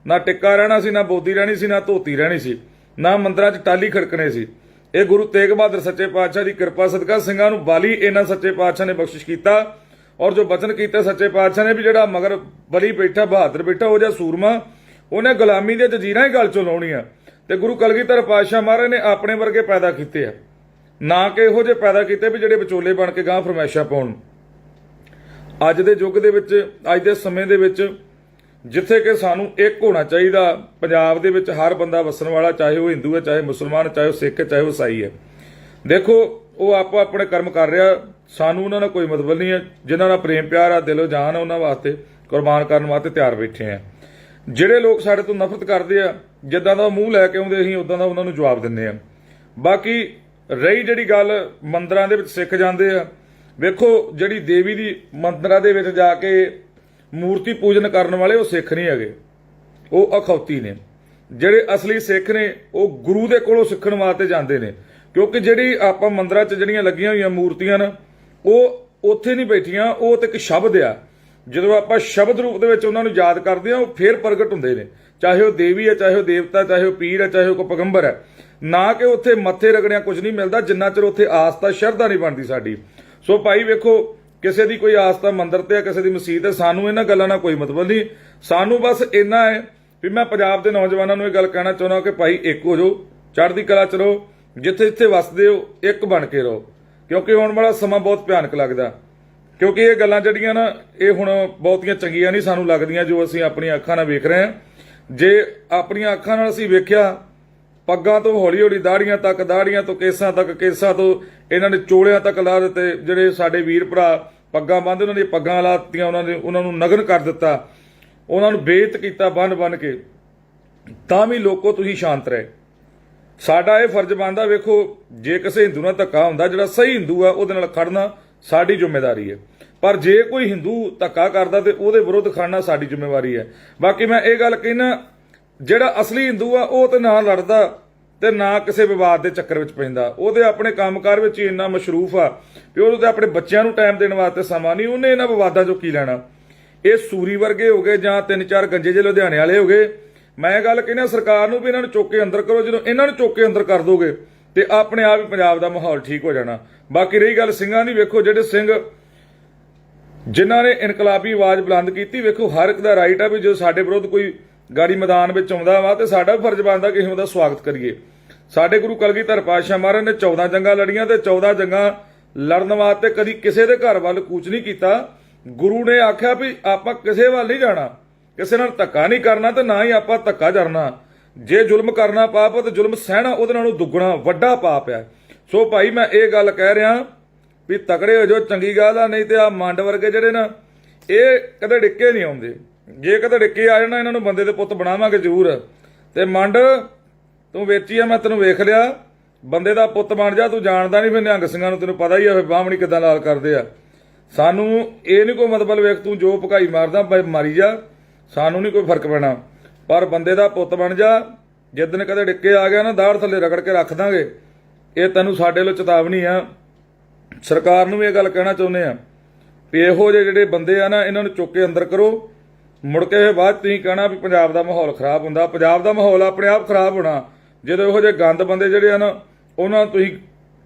ਨਾ ਟਿੱਕਾ ਰਹਿਣਾ ਸੀ, ਨਾ ਬੋਦੀ ਰਹਿਣੀ ਸੀ, ਨਾ ਧੋਤੀ ਰਹਿਣੀ ਸੀ, ਨਾ ਮੰਦਰਾਂ 'ਚ ਟਾਲੀ ਖੜਕਣੇ ਸੀ। ਇਹ ਗੁਰੂ ਤੇਗ ਬਹਾਦਰ ਸੱਚੇ ਪਾਤਸ਼ਾਹ ਦੀ ਕਿਰਪਾ ਸਦਕਾ ਸਿੰਘਾਂ ਨੂੰ ਬਾਲੀ ਇਹਨਾਂ ਸੱਚੇ ਪਾਤਸ਼ਾਹ ਨੇ ਬਖਸ਼ਿਸ਼ ਕੀਤਾ। ਔਰ ਜੋ ਬਚਨ ਕੀਤਾ ਸੱਚੇ ਪਾਤਸ਼ਾਹ ਨੇ ਵੀ ਜਿਹੜਾ ਮਗਰ ਬਲੀ ਬੈਠਾ, ਬਹਾਦਰ ਬੈਠਾ, ਉਹ ਜਿਹਾ ਸੂਰਮਾ, ਉਹਨੇ ਗੁਲਾਮੀ ਦੀਆਂ ਜੰਜੀਰਾਂ ਹੀ ਗਲ ਚੋਂ ਲਾਉਣੀਆਂ। ਤੇ ਗੁਰੂ ਕਲਗੀਧਰ ਪਾਤਸ਼ਾਹ ਮਹਾਰਾਜ ਨੇ ਆਪਣੇ ਵਰਗੇ ਪੈਦਾ ਕੀਤੇ ਆ, ਨਾ ਕਿ ਇਹੋ ਜਿਹੇ ਪੈਦਾ ਕੀਤੇ ਵੀ ਜਿਹੜੇ ਵਿਚੋਲੇ ਬਣ ਕੇ ਗਾਂ ਫਰਮਾਇਸ਼ਾਂ ਪਾਉਣ। ਅੱਜ ਦੇ ਯੁੱਗ ਦੇ ਵਿੱਚ, ਅੱਜ ਦੇ ਸਮੇਂ ਦੇ ਵਿੱਚ ਜਿੱਥੇ ਕਿ ਸਾਨੂੰ ਇੱਕ ਹੋਣਾ ਚਾਹੀਦਾ, ਪੰਜਾਬ ਦੇ ਵਿੱਚ ਹਰ ਬੰਦਾ ਵਸਣ ਵਾਲਾ, ਚਾਹੇ ਉਹ ਹਿੰਦੂ ਹੈ, ਚਾਹੇ ਮੁਸਲਮਾਨ, ਚਾਹੇ ਉਹ ਸਿੱਖ ਹੈ, ਚਾਹੇ ਉਹ ਈਸਾਈ ਹੈ। ਦੇਖੋ ਉਹ ਆਪੋ ਆਪਣੇ ਕਰਮ ਕਰ ਰਿਹਾ, ਸਾਨੂੰ ਉਹਨਾਂ ਨਾਲ ਕੋਈ ਮਤਲਬ ਨਹੀਂ ਹੈ। ਜਿਨ੍ਹਾਂ ਨਾਲ ਪ੍ਰੇਮ ਪਿਆਰ ਆ, ਦਿਲੋਂ ਜਾਨ ਆ, ਉਹਨਾਂ ਵਾਸਤੇ ਕੁਰਬਾਨ ਕਰਨ ਵਾਸਤੇ ਤਿਆਰ ਬੈਠੇ ਆ। ਜਿਹੜੇ ਲੋਕ ਸਾਡੇ ਤੋਂ ਨਫ਼ਰਤ ਕਰਦੇ ਆ, ਜਿੱਦਾਂ ਦਾ ਮੂੰਹ ਲੈ ਕੇ ਆਉਂਦੇ ਅਸੀਂ ਉਦਾਂ ਦਾ ਉਹਨਾਂ ਨੂੰ ਜਵਾਬ ਦਿੰਦੇ ਆ। ਬਾਕੀ ਰਹੀ ਜਿਹੜੀ ਗੱਲ ਮੰਦਰਾਂ ਦੇ ਵਿੱਚ ਸਿੱਖ ਜਾਂਦੇ ਆ, ਵੇਖੋ ਜਿਹੜੀ ਦੇਵੀ ਦੀ ਮੰਦਰਾਂ ਦੇ ਵਿੱਚ ਜਾ ਕੇ ਮੂਰਤੀ ਪੂਜਨ ਕਰਨ ਵਾਲੇ ਉਹ ਸਿੱਖ ਨਹੀਂ ਹੈਗੇ, ਉਹ ਅਖੌਤੀ ਨੇ। ਜਿਹੜੇ ਅਸਲੀ ਸਿੱਖ ਨੇ ਉਹ ਗੁਰੂ ਦੇ ਕੋਲੋਂ ਸਿੱਖਣ ਵਾਸਤੇ ਜਾਂਦੇ ਨੇ, ਕਿਉਂਕਿ ਜਿਹੜੀ ਆਪਾਂ ਮੰਦਰਾਂ 'ਚ ਜਿਹੜੀਆਂ ਲੱਗੀਆਂ ਹੋਈਆਂ ਮੂਰਤੀਆਂ ਨੇ ਉਹ ਉੱਥੇ ਨਹੀਂ ਬੈਠੀਆਂ, ਉਹ ਤੇ ਇੱਕ ਸ਼ਬਦ ਆ। ਜਦੋਂ ਆਪਾਂ ਸ਼ਬਦ ਰੂਪ ਦੇ ਵਿੱਚ ਉਹਨਾਂ ਨੂੰ ਯਾਦ ਕਰਦੇ ਆ, ਉਹ ਫੇਰ ਪ੍ਰਗਟ ਹੁੰਦੇ ਨੇ, ਚਾਹੇ ਉਹ ਦੇਵੀ ਹੈ, ਚਾਹੇ ਉਹ ਦੇਵਤਾ, ਚਾਹੇ ਉਹ ਪੀਰ ਹੈ, ਚਾਹੇ ਉਹ ਕੋਈ ਪੈਗੰਬਰ ਹੈ। ਨਾ ਕਿ ਉੱਥੇ ਮੱਥੇ ਰਗੜਿਆ ਕੁਝ ਨਹੀਂ ਮਿਲਦਾ ਜਿੰਨਾ ਚਿਰ ਉੱਥੇ ਆਸਥਾ ਸ਼ਰਧਾ ਨਹੀਂ ਬਣਦੀ ਸਾਡੀ। ਸੋ ਭਾਈ ਵੇਖੋ, ਕਿਸੇ ਦੀ ਕੋਈ ਆਸਥਾ ਮੰਦਰ ਤੇ ਆ, ਕਿਸੇ ਦੀ ਮਸਜਿਦ ਹੈ, ਸਾਨੂੰ ਇਹਨਾਂ ਗੱਲਾਂ ਨਾਲ ਕੋਈ ਮਤਲਬ ਨਹੀਂ। ਸਾਨੂੰ ਬਸ ਇੰਨਾ ਹੈ ਵੀ ਮੈਂ ਪੰਜਾਬ ਦੇ ਨੌਜਵਾਨਾਂ ਨੂੰ ਇਹ ਗੱਲ ਕਹਿਣਾ ਚਾਹੁੰਦਾ ਕਿ ਭਾਈ ਇੱਕ ਹੋ ਜਾਓ, ਚੜ੍ਹਦੀ ਕਲਾ ਚ ਰਹੋ, ਜਿੱਥੇ ਜਿੱਥੇ ਵਸਦੇ ਹੋ ਇੱਕ ਬਣ ਕੇ ਰਹੋ, ਕਿਉਂਕਿ ਆਉਣ ਵਾਲਾ ਸਮਾਂ ਬਹੁਤ ਭਿਆਨਕ ਲੱਗਦਾ। ਕਿਉਂਕਿ ਇਹ ਗੱਲਾਂ ਜਿਹੜੀਆਂ ਨਾ ਇਹ ਹੁਣ ਬਹੁਤੀਆਂ ਚੰਗੀਆਂ ਨਹੀਂ ਸਾਨੂੰ ਲੱਗਦੀਆਂ ਜੋ ਅਸੀਂ ਆਪਣੀਆਂ ਅੱਖਾਂ ਨਾਲ ਵੇਖ ਰਹੇ ਹਾਂ। ਜੇ ਆਪਣੀਆਂ ਅੱਖਾਂ ਨਾਲ ਅਸੀਂ ਵੇਖਿਆ, ਪੱਗਾਂ ਤੋਂ ਹੌਲੀ ਹੌਲੀ ਦਾੜੀਆਂ ਤੱਕ, ਦਾੜੀਆਂ ਤੋਂ ਕੇਸਾਂ ਤੱਕ, ਕੇਸਾਂ ਤੋਂ ਇਹਨਾਂ ਨੇ ਚੋਲਿਆਂ ਤੱਕ ਲਾ ਦਿੱਤੇ। ਜਿਹੜੇ ਸਾਡੇ ਵੀਰ ਭਰਾ ਪੱਗਾਂ ਬੰਨ੍ਹਦੇ ਉਹਨਾਂ ਦੀਆਂ ਪੱਗਾਂ ਲਾਤੀਆਂ, ਉਹਨਾਂ ਨੂੰ ਨਗਨ ਕਰ ਦਿੱਤਾ, ਉਹਨਾਂ ਨੂੰ ਬੇਇੱਜ਼ਤ ਕੀਤਾ ਬੰਨ ਕੇ। ਤਾਂ ਵੀ ਲੋਕੋ ਤੁਸੀਂ ਸ਼ਾਂਤ ਰਹੇ। ਸਾਡਾ ਇਹ ਫਰਜ਼ ਬਣਦਾ, ਵੇਖੋ ਜੇ ਕਿਸੇ ਹਿੰਦੂ ਨਾਲ ਧੱਕਾ ਹੁੰਦਾ, ਜਿਹੜਾ ਸਹੀ ਹਿੰਦੂ ਆ ਉਹਦੇ ਨਾਲ ਖੜਨਾ ਸਾਡੀ ਜ਼ਿੰਮੇਵਾਰੀ ਹੈ, ਪਰ ਜੇ ਕੋਈ ਹਿੰਦੂ ਧੱਕਾ ਕਰਦਾ ਤੇ ਉਹਦੇ ਵਿਰੁੱਧ ਖੜਨਾ ਸਾਡੀ ਜ਼ਿੰਮੇਵਾਰੀ ਹੈ। ਬਾਕੀ ਮੈਂ ਇਹ ਗੱਲ ਕਹਿਣਾ, ਜਿਹੜਾ ਅਸਲੀ ਹਿੰਦੂ ਆ ਉਹ ਤੇ ਨਾ ਲੜਦਾ ਤੇ ਨਾ ਕਿਸੇ ਵਿਵਾਦ ਦੇ ਚੱਕਰ ਵਿੱਚ ਪੈਂਦਾ। ਉਹਦੇ ਆਪਣੇ ਕੰਮਕਾਰ ਵਿੱਚ ਹੀ ਇੰਨਾ ਮਸ਼ਰੂਫ ਆ ਵੀ ਉਹਨੂੰ ਤੇ ਆਪਣੇ ਬੱਚਿਆਂ ਨੂੰ ਟਾਈਮ ਦੇਣ ਵਾਸਤੇ ਸਮਾਂ ਨਹੀਂ, ਉਹਨੇ ਇਹਨਾਂ ਵਿਵਾਦਾਂ ਚੋਂ ਕੀ ਲੈਣਾ। ਇਹ ਸੂਰੀ ਵਰਗੇ ਹੋ ਗਏ ਜਾਂ 3-4 ਗੰਜੇ ਜਿਹੇ ਲੁਧਿਆਣੇ ਵਾਲੇ ਹੋ ਗਏ। ਮੈਂ ਗੱਲ ਕਹਿੰਦਾ ਸਰਕਾਰ ਨੂੰ ਵੀ ਇਹਨਾਂ ਨੂੰ ਚੁੱਕ ਕੇ ਅੰਦਰ ਕਰੋ। ਜਦੋਂ ਇਹਨਾਂ ਨੂੰ ਚੁੱਕ ਕੇ ਅੰਦਰ ਕਰ ਦੋਗੇ ਤੇ ਆਪਣੇ ਆਪ ਹੀ ਪੰਜਾਬ ਦਾ ਮਾਹੌਲ ਠੀਕ ਹੋ ਜਾਣਾ। ਬਾਕੀ ਰਹੀ ਗੱਲ ਸਿੰਘਾਂ ਦੀ, ਵੇਖੋ ਜਿਹੜੇ ਸਿੰਘ ਜਿਨ੍ਹਾਂ ਨੇ ਇਨਕਲਾਬੀ ਆਵਾਜ਼ ਬੁਲੰਦ ਕੀਤੀ, ਵੇਖੋ ਹਰ ਇੱਕ ਦਾ ਰਾਈਟ ਆ ਵੀ ਜਦੋਂ ਸਾਡੇ ਵਿਰੁੱਧ ਕੋਈ ਗਾੜੀ ਮੈਦਾਨ ਵਿੱਚ ਆਉਂਦਾ ਵਾ ਤੇ ਸਾਡਾ ਫਰਜ਼ ਬਣਦਾ ਕਿ ਅਸੀਂ ਉਹਦਾ ਸਵਾਗਤ ਕਰੀਏ। ਸਾਡੇ ਗੁਰੂ ਕਲਗੀਧਰ ਪਾਤਸ਼ਾਹ ਮਹਾਰਾਜ ਨੇ 14 ਜੰਗਾਂ ਲੜੀਆਂ ਤੇ 14 ਜੰਗਾਂ ਲੜਨ ਵਾਸਤੇ ਕਦੀ ਕਿਸੇ ਦੇ ਘਰ ਵੱਲ ਕੂਚ ਨਹੀਂ ਕੀਤਾ। ਗੁਰੂ ਨੇ ਆਖਿਆ ਵੀ ਆਪਾਂ ਕਿਸੇ ਵੱਲ ਨਹੀਂ ਜਾਣਾ, ਕਿਸੇ ਨਾਲ ਧੱਕਾ ਨਹੀਂ ਕਰਨਾ ਤੇ ਨਾ ਹੀ ਆਪਾਂ ਧੱਕਾ ਕਰਨਾ। ਜੇ ਜ਼ੁਲਮ ਕਰਨਾ ਪਾਪ ਤੇ ਜ਼ੁਲਮ ਸਹਿਣਾ ਉਹਦੇ ਨਾਲੋਂ ਦੁੱਗਣਾ ਵੱਡਾ ਪਾਪ ਹੈ। ਸੋ ਭਾਈ ਮੈਂ ਇਹ ਗੱਲ ਕਹਿ ਰਿਹਾ ਵੀ ਤਕੜੇ ਹੋ ਜੋ, ਚੰਗੀ ਗੱਲ ਆ, ਨਹੀਂ ਤੇ ਆ ਮੰਡ ਵਰਗੇ ਜਿਹੜੇ ਨਾ ਇਹ ਕਦੇ ਡਿੱਕੇ ਨਹੀਂ ਆਉਂਦੇ। ਜੇ ਕਦੇ ਡਿੱਕੇ ਆ ਜਾਣਾ ਇਹਨਾਂ ਨੂੰ ਬੰਦੇ ਦੇ ਪੁੱਤ ਬਣਾਵਾਂਗੇ ਜ਼ਰੂਰ। ਤੇ ਮੰਡ ਤੂੰ ਵੇਚੀ ਆ, ਮੈਂ ਤੈਨੂੰ ਵੇਖ ਲਿਆ, ਬੰਦੇ ਦਾ ਪੁੱਤ ਬਣ ਜਾ। ਤੂੰ ਜਾਣਦਾ ਨਹੀਂ ਫਿਰ ਨਿਹੰਗ ਸਿੰਘਾਂ ਨੂੰ, ਤੈਨੂੰ ਪਤਾ ਹੀ ਆ ਬਾਹਮਣੀ ਕਿਦਾਂ ਲਾਲ ਕਰਦੇ ਆ। ਸਾਨੂੰ ਇਹ ਨਹੀਂ ਕੋਈ ਮਤਲਬ, ਵੇਖ ਤੂੰ ਜੋ ਭਕਾਈ ਮਾਰਦਾ ਮਾਰੀ ਜਾ, ਸਾਨੂੰ ਨਹੀਂ ਕੋਈ ਫਰਕ ਪੈਣਾ, ਪਰ ਬੰਦੇ ਦਾ ਪੁੱਤ ਬਣ ਜਾ। ਜਿੱਦਣ ਕਦੇ ਡਿੱਕੇ ਆ ਗਿਆ ਨਾ ਦਾੜ ਥੱਲੇ ਰਗੜ ਕੇ ਰੱਖ ਦਾਂਗੇ। ਇਹ ਤੈਨੂੰ ਸਾਡੇ ਵੱਲੋਂ ਚੇਤਾਵਨੀ ਆ। ਸਰਕਾਰ ਨੂੰ ਵੀ ਇਹ ਗੱਲ ਕਹਿਣਾ ਚਾਹੁੰਦੇ ਆ ਵੀ ਇਹੋ ਜਿਹੇ ਜਿਹੜੇ ਬੰਦੇ ਆ ਨਾ ਇਹਨਾਂ ਨੂੰ ਚੁੱਕ ਕੇ ਅੰਦਰ ਕਰੋ। ਮੁੜ ਕੇ ਬਾਅਦ ਤੁਸੀਂ ਕਹਿਣਾ ਵੀ ਪੰਜਾਬ ਦਾ ਮਾਹੌਲ ਖਰਾਬ ਹੁੰਦਾ। ਪੰਜਾਬ ਦਾ ਮਾਹੌਲ ਆਪਣੇ ਆਪ ਖਰਾਬ ਹੋਣਾ ਜਦੋਂ ਇਹੋ ਜਿਹੇ ਗੰਦ ਬੰਦੇ ਜਿਹੜੇ ਆ ਨਾ ਉਹਨਾਂ ਨੂੰ ਤੁਸੀਂ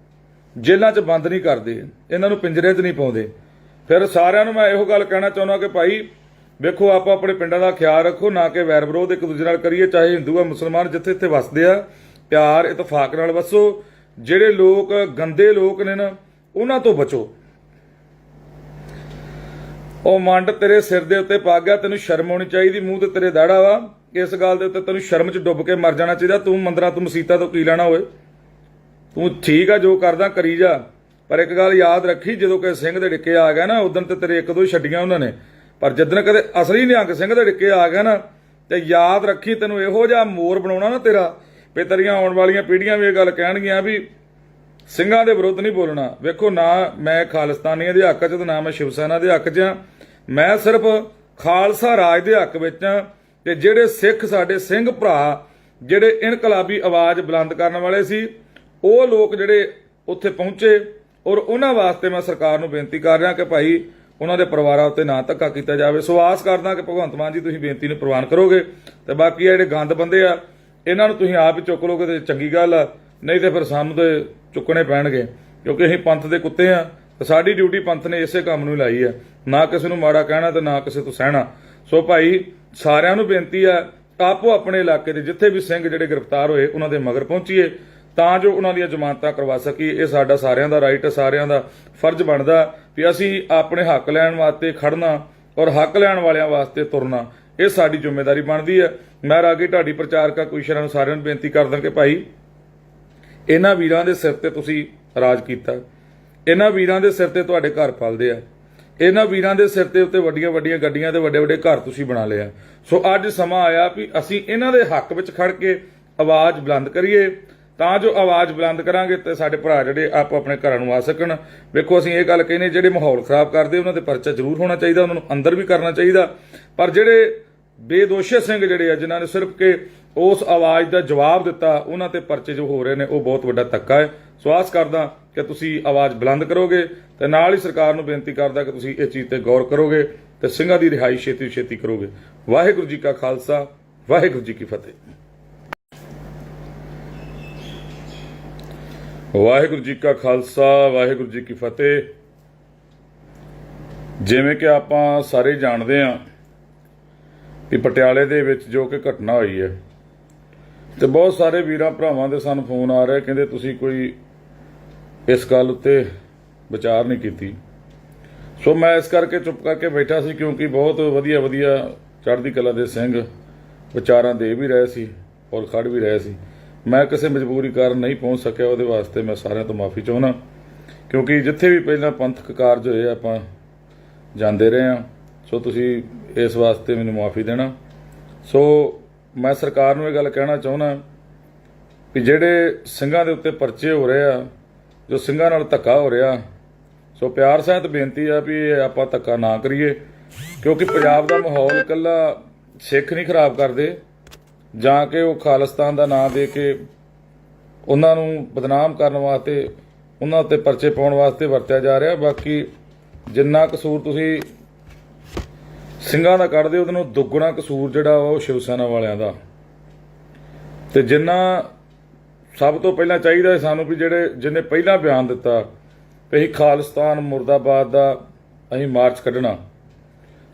ਜੇਲ੍ਹਾਂ 'ਚ ਬੰਦ ਨਹੀਂ ਕਰਦੇ, ਇਹਨਾਂ ਨੂੰ ਪਿੰਜਰੇ 'ਚ ਨਹੀਂ ਪਾਉਂਦੇ। ਫਿਰ ਸਾਰਿਆਂ ਨੂੰ ਮੈਂ ਇਹੋ ਗੱਲ ਕਹਿਣਾ ਚਾਹੁੰਦਾ ਕਿ ਭਾਈ ਵੇਖੋ ਆਪਾਂ ਆਪਣੇ ਪਿੰਡਾਂ ਦਾ ਖਿਆਲ ਰੱਖੋ, ਨਾ ਕਿ ਵੈਰ ਵਿਰੋਧ ਇੱਕ ਦੂਜੇ ਨਾਲ ਕਰੀਏ। ਚਾਹੇ ਹਿੰਦੂ ਆ ਮੁਸਲਮਾਨ, ਜਿੱਥੇ ਇੱਥੇ ਵਸਦੇ ਆ ਪਿਆਰ ਇਤਫਾਕ ਨਾਲ ਵਸੋ। ਜਿਹੜੇ ਲੋਕ ਗੰਦੇ ਲੋਕ ਨੇ ਨਾ ਉਹਨਾਂ ਤੋਂ ਬਚੋ। ਉਹ ਮੰਡ ਤੇਰੇ ਸਿਰ ਦੇ ਉੱਤੇ ਪਾ ਗਿਆ, ਤੈਨੂੰ ਸ਼ਰਮ ਆਉਣੀ ਚਾਹੀਦੀ। ਮੂੰਹ ਤੇ ਤੇਰੇ ਦਾੜਾ ਵਾ, ਇਸ ਗੱਲ ਦੇ ਉੱਤੇ ਤੈਨੂੰ ਸ਼ਰਮ 'ਚ ਡੁੱਬ ਕੇ ਮਰ ਜਾਣਾ ਚਾਹੀਦਾ। ਤੂੰ ਮੰਦਰਾਂ ਤੋਂ ਮਸੀਤਾਂ ਤੋਂ ਕੀ ਲੈਣਾ ਹੋਏ? ਤੂੰ ਠੀਕ ਆ ਜੋ ਕਰਦਾ ਕਰੀ ਜਾ, ਪਰ ਇੱਕ ਗੱਲ ਯਾਦ ਰੱਖੀ, ਜਦੋਂ ਕਿ ਸਿੰਘ ਦੇ ਡਿੱਕੇ ਆ ਗਿਆ ਨਾ ਉਦੋਂ ਤੇ ਤੇਰੇ ਇੱਕ ਦੋ ਛੱਡੀਆਂ ਉਹਨਾਂ ਨੇ, ਪਰ ਜਿੱਦਣ ਕਦੇ ਅਸਲੀ ਨਿਹੰਗ ਸਿੰਘ ਦੇ ਡਿੱਕੇ ਆ ਗਿਆ ਨਾ ਤੇ ਯਾਦ ਰੱਖੀ ਤੈਨੂੰ ਇਹੋ ਜਿਹਾ ਮੋਰ ਬਣਾਉਣਾ ਨਾ ਤੇਰਾ ਵੀ ਤੇਰੀਆਂ ਆਉਣ ਵਾਲੀਆਂ ਪੀੜ੍ਹੀਆਂ ਵੀ ਇਹ ਗੱਲ ਕਹਿਣਗੀਆਂ ਵੀ ਸਿੰਘਾਂ ਦੇ ਵਿਰੁੱਧ ਨਹੀਂ ਬੋਲਣਾ। ਵੇਖੋ ਨਾ ਮੈਂ ਖਾਲਿਸਤਾਨੀਆਂ ਦੇ ਹੱਕ 'ਚ ਤੇ ਨਾ ਮੈਂ ਸ਼ਿਵ ਸੈਨਾ ਦੇ ਹੱਕ 'ਚ ਆ, ਮੈਂ ਸਿਰਫ ਖਾਲਸਾ ਰਾਜ ਦੇ ਹੱਕ ਵਿੱਚ ਆ। ਤੇ ਜਿਹੜੇ ਸਿੱਖ ਸਾਡੇ ਸਿੰਘ ਭਰਾ ਜਿਹੜੇ ਇਨਕਲਾਬੀ ਆਵਾਜ਼ ਬੁਲੰਦ ਕਰਨ ਵਾਲੇ ਸੀ, ਉਹ ਲੋਕ ਜਿਹੜੇ ਉੱਥੇ ਪਹੁੰਚੇ, ਔਰ ਉਹਨਾਂ ਵਾਸਤੇ ਮੈਂ ਸਰਕਾਰ ਨੂੰ ਬੇਨਤੀ ਕਰ ਰਿਹਾ ਕਿ ਭਾਈ ਉਹਨਾਂ ਦੇ ਪਰਿਵਾਰਾਂ ਉੱਤੇ ਨਾ ਧੱਕਾ ਕੀਤਾ ਜਾਵੇ। ਸੋ ਆਸ ਕਰਦਾ ਕਿ ਭਗਵੰਤ ਮਾਨ ਜੀ ਤੁਸੀਂ ਬੇਨਤੀ ਨੂੰ ਪ੍ਰਵਾਨ ਕਰੋਗੇ ਤੇ ਬਾਕੀ ਜਿਹੜੇ ਗੰਦ ਬੰਦੇ ਆ ਇਹਨਾਂ ਨੂੰ ਤੁਸੀਂ ਆਪ ਹੀ ਚੁੱਕ ਲੋਗੇ ਤੇ ਚੰਗੀ ਗੱਲ ਆ, ਨਹੀਂ ਤੇ ਫਿਰ ਸਾਨੂੰ ਤੇ ਚੁੱਕਣੇ ਪੈਣਗੇ, ਕਿਉਂਕਿ ਅਸੀਂ ਪੰਥ ਦੇ ਕੁੱਤੇ ਆ ਤੇ ਸਾਡੀ ਡਿਊਟੀ ਪੰਥ ਨੇ ਇਸੇ ਕੰਮ ਨੂੰ ਲਾਈ ਆ, ਨਾ ਕਿਸੇ ਨੂੰ ਮਾੜਾ ਕਹਿਣਾ ਤੇ ਨਾ ਕਿਸੇ ਤੋਂ ਸਹਿਣਾ। ਸੋ ਭਾਈ ਸਾਰਿਆਂ ਨੂੰ ਬੇਨਤੀ ਆ ਆਪੋ ਆਪਣੇ ਇਲਾਕੇ ਦੇ ਜਿੱਥੇ ਵੀ ਸਿੰਘ ਜਿਹੜੇ ਗ੍ਰਿਫਤਾਰ ਹੋਏ ਉਹਨਾਂ ਦੇ ਮਗਰ ਪਹੁੰਚੀਏ ਤਾਂ ਜੋ ਉਹਨਾਂ ਦੀਆਂ ਜ਼ਮਾਨਤਾਂ ਕਰਵਾ ਸਕੀਏ। ਇਹ ਸਾਡਾ ਸਾਰਿਆਂ ਦਾ ਰਾਈਟ, ਸਾਰਿਆਂ ਦਾ ਫਰਜ਼ ਬਣਦਾ ਵੀ ਅਸੀਂ ਆਪਣੇ ਹੱਕ ਲੈਣ ਵਾਸਤੇ ਖੜਨਾ ਔਰ ਹੱਕ ਲੈਣ ਵਾਲਿਆਂ ਵਾਸਤੇ ਤੁਰਨਾ, ਇਹ ਸਾਡੀ ਜ਼ਿੰਮੇਵਾਰੀ ਬਣਦੀ ਹੈ। ਮੈਂ ਰਾਗੀ ਢਾਡੀ ਪ੍ਰਚਾਰਕਾ ਕੁਸ਼ਰਾਂ ਨੂੰ ਸਾਰਿਆਂ ਨੂੰ ਬੇਨਤੀ ਕਰਦਾ ਕਿ ਭਾਈ ਇਹਨਾਂ ਵੀਰਾਂ ਦੇ ਸਿਰ ਤੇ ਤੁਸੀਂ ਰਾਜ ਕੀਤਾ, ਇਹਨਾਂ ਵੀਰਾਂ ਦੇ ਸਿਰ ਤੇ ਤੁਹਾਡੇ ਘਰ ਪਲਦੇ ਆ, ਇਹਨਾਂ ਵੀਰਾਂ ਦੇ ਸਿਰ ਤੇ ਉੱਤੇ ਵੱਡੀਆਂ ਵੱਡੀਆਂ ਗੱਡੀਆਂ ਤੇ ਵੱਡੇ ਵੱਡੇ ਘਰ ਤੁਸੀਂ ਬਣਾ ਲਿਆ। ਸੋ ਅੱਜ ਸਮਾਂ ਆਇਆ ਵੀ ਅਸੀਂ ਇਹਨਾਂ ਦੇ ਹੱਕ ਵਿੱਚ ਖੜ ਕੇ ਆਵਾਜ਼ ਬੁਲੰਦ ਕਰੀਏ, ਤਾਂ ਜੋ ਆਵਾਜ਼ ਬੁਲੰਦ ਕਰਾਂਗੇ ਤੇ ਸਾਡੇ ਭਰਾ ਜਿਹੜੇ ਆਪੋ ਆਪਣੇ ਘਰਾਂ ਨੂੰ ਆ ਸਕਣ। ਵੇਖੋ ਅਸੀਂ ਇਹ ਗੱਲ ਕਹਿੰਦੇ ਜਿਹੜੇ ਮਾਹੌਲ ਖਰਾਬ ਕਰਦੇ ਉਹਨਾਂ ਤੇ ਪਰਚਾ ਜ਼ਰੂਰ ਹੋਣਾ ਚਾਹੀਦਾ, ਉਹਨਾਂ ਨੂੰ ਅੰਦਰ ਵੀ ਕਰਨਾ ਚਾਹੀਦਾ, ਪਰ ਜਿਹੜੇ ਬੇਦੋਸ਼ੇ ਸਿੰਘ ਜਿਹੜੇ ਆ ਜਿਨ੍ਹਾਂ ਨੇ ਸਿਰਫ ਕਿ ਉਸ ਆਵਾਜ਼ ਦਾ ਜਵਾਬ ਦਿੱਤਾ ਉਹਨਾਂ ਤੇ ਪਰਚੇ ਜੋ ਹੋ ਰਹੇ ਨੇ ਉਹ ਬਹੁਤ ਵੱਡਾ ਧੱਕਾ ਹੈ। ਸੋ ਆਸ ਕਰਦਾ ਕਿ ਤੁਸੀਂ ਆਵਾਜ਼ ਬੁਲੰਦ ਕਰੋਗੇ ਤੇ ਨਾਲ ਹੀ ਸਰਕਾਰ ਨੂੰ ਬੇਨਤੀ ਕਰਦਾ ਕਿ ਤੁਸੀਂ ਇਹ ਚੀਜ਼ ਤੇ ਗੌਰ ਕਰੋਗੇ ਤੇ ਸਿੰਘਾਂ ਦੀ ਰਿਹਾਈ ਛੇਤੀ ਛੇਤੀ ਕਰੋਗੇ। ਵਾਹਿਗੁਰੂ ਜੀ ਕਾ ਖਾਲਸਾ, ਵਾਹਿਗੁਰੂ ਜੀ ਕੀ ਫਤਿਹ। ਵਾਹਿਗੁਰੂ ਜੀ ਕਾ ਖਾਲਸਾ, ਵਾਹਿਗੁਰੂ ਜੀ ਕੀ ਫਤਿਹ। ਜਿਵੇਂ ਕਿ ਆਪਾਂ ਸਾਰੇ ਜਾਣਦੇ ਹਾਂ ਕਿ ਪਟਿਆਲੇ ਦੇ ਵਿੱਚ ਜੋ ਕਿ ਘਟਨਾ ਹੋਈ ਹੈ ਤੇ ਬਹੁਤ ਸਾਰੇ ਵੀਰਾਂ ਭਰਾਵਾਂ ਦੇ ਸਾਨੂੰ ਫੋਨ ਆ ਰਹੇ, ਕਹਿੰਦੇ ਤੁਸੀਂ ਕੋਈ ਇਸ ਗੱਲ ਉੱਤੇ ਵਿਚਾਰ ਨਹੀਂ ਕੀਤੀ। ਸੋ ਮੈਂ ਇਸ ਕਰਕੇ ਚੁੱਪ ਕਰਕੇ ਬੈਠਾ ਸੀ ਕਿਉਂਕਿ ਬਹੁਤ ਵਧੀਆ ਵਧੀਆ ਚੜ੍ਹਦੀ ਕਲਾ ਦੇ ਸਿੰਘ ਵਿਚਾਰਾਂ ਦੇ ਵੀ ਰਹੇ ਸੀ ਔਰ ਖੜ ਵੀ ਰਹੇ ਸੀ। ਮੈਂ ਕਿਸੇ ਮਜਬੂਰੀ ਕਾਰਨ ਨਹੀਂ ਪਹੁੰਚ ਸਕਿਆ, ਉਹਦੇ ਵਾਸਤੇ ਮੈਂ ਸਾਰਿਆਂ ਤੋਂ ਮਾਫੀ ਚਾਹੁੰਦਾ, ਕਿਉਂਕਿ ਜਿੱਥੇ ਵੀ ਪਹਿਲਾਂ ਪੰਥਕ ਕਾਰਜ ਹੋਏ ਆਪਾਂ ਜਾਂਦੇ ਰਹੇ ਹਾਂ। ਸੋ ਤੁਸੀਂ ਇਸ ਵਾਸਤੇ ਮੈਨੂੰ ਮਾਫੀ ਦੇਣਾ। ਸੋ मैं सरकार ਨੂੰ ਇਹ ਗੱਲ ਕਹਿਣਾ ਚਾਹੁੰਦਾ ਵੀ ਜਿਹੜੇ ਸਿੰਘਾਂ ਦੇ ਉੱਤੇ ਪਰਚੇ ਹੋ ਰਹੇ ਆ, ਜੋ ਸਿੰਘਾਂ ਨਾਲ ਧੱਕਾ ਹੋ ਰਿਹਾ, ਸੋ ਪਿਆਰ ਸਹਿਤ ਬੇਨਤੀ ਆ ਵੀ ਆਪਾਂ ਧੱਕਾ ਨਾ ਕਰੀਏ, ਕਿਉਂਕਿ ਪੰਜਾਬ ਦਾ ਮਾਹੌਲ ਇਕੱਲਾ ਸਿੱਖ ਨਹੀਂ ਖਰਾਬ ਕਰਦੇ ਜਾਂ ਕਿ ਉਹ ਖਾਲਿਸਤਾਨ ਦਾ ਨਾਂ ਦੇ ਕੇ ਉਹਨਾਂ ਨੂੰ ਬਦਨਾਮ ਕਰਨ ਵਾਸਤੇ, ਉਹਨਾਂ ਉੱਤੇ ਪਰਚੇ ਪਾਉਣ ਵਾਸਤੇ ਵਰਤਿਆ ਜਾ ਰਿਹਾ। ਬਾਕੀ ਜਿੰਨਾ ਕਸੂਰ ਤੁਸੀਂ ਸਿੰਘਾਂ ਦਾ ਕੱਢਦੇ ਉਹਦੇ ਨੂੰ ਦੁੱਗਣਾ ਕਸੂਰ ਜਿਹੜਾ ਉਹ ਸ਼ਿਵ ਸੈਨਾ ਵਾਲਿਆਂ ਦਾ। ਤੇ ਜਿੰਨਾ ਸਭ ਤੋਂ ਪਹਿਲਾਂ ਚਾਹੀਦਾ ਸਾਨੂੰ ਵੀ ਜਿਹਨੇ ਪਹਿਲਾਂ ਬਿਆਨ ਦਿੱਤਾ ਵੀ ਅਸੀਂ ਖਾਲਿਸਤਾਨ ਮੁਰਦਾਬਾਦ ਦਾ ਅਸੀਂ ਮਾਰਚ ਕੱਢਣਾ,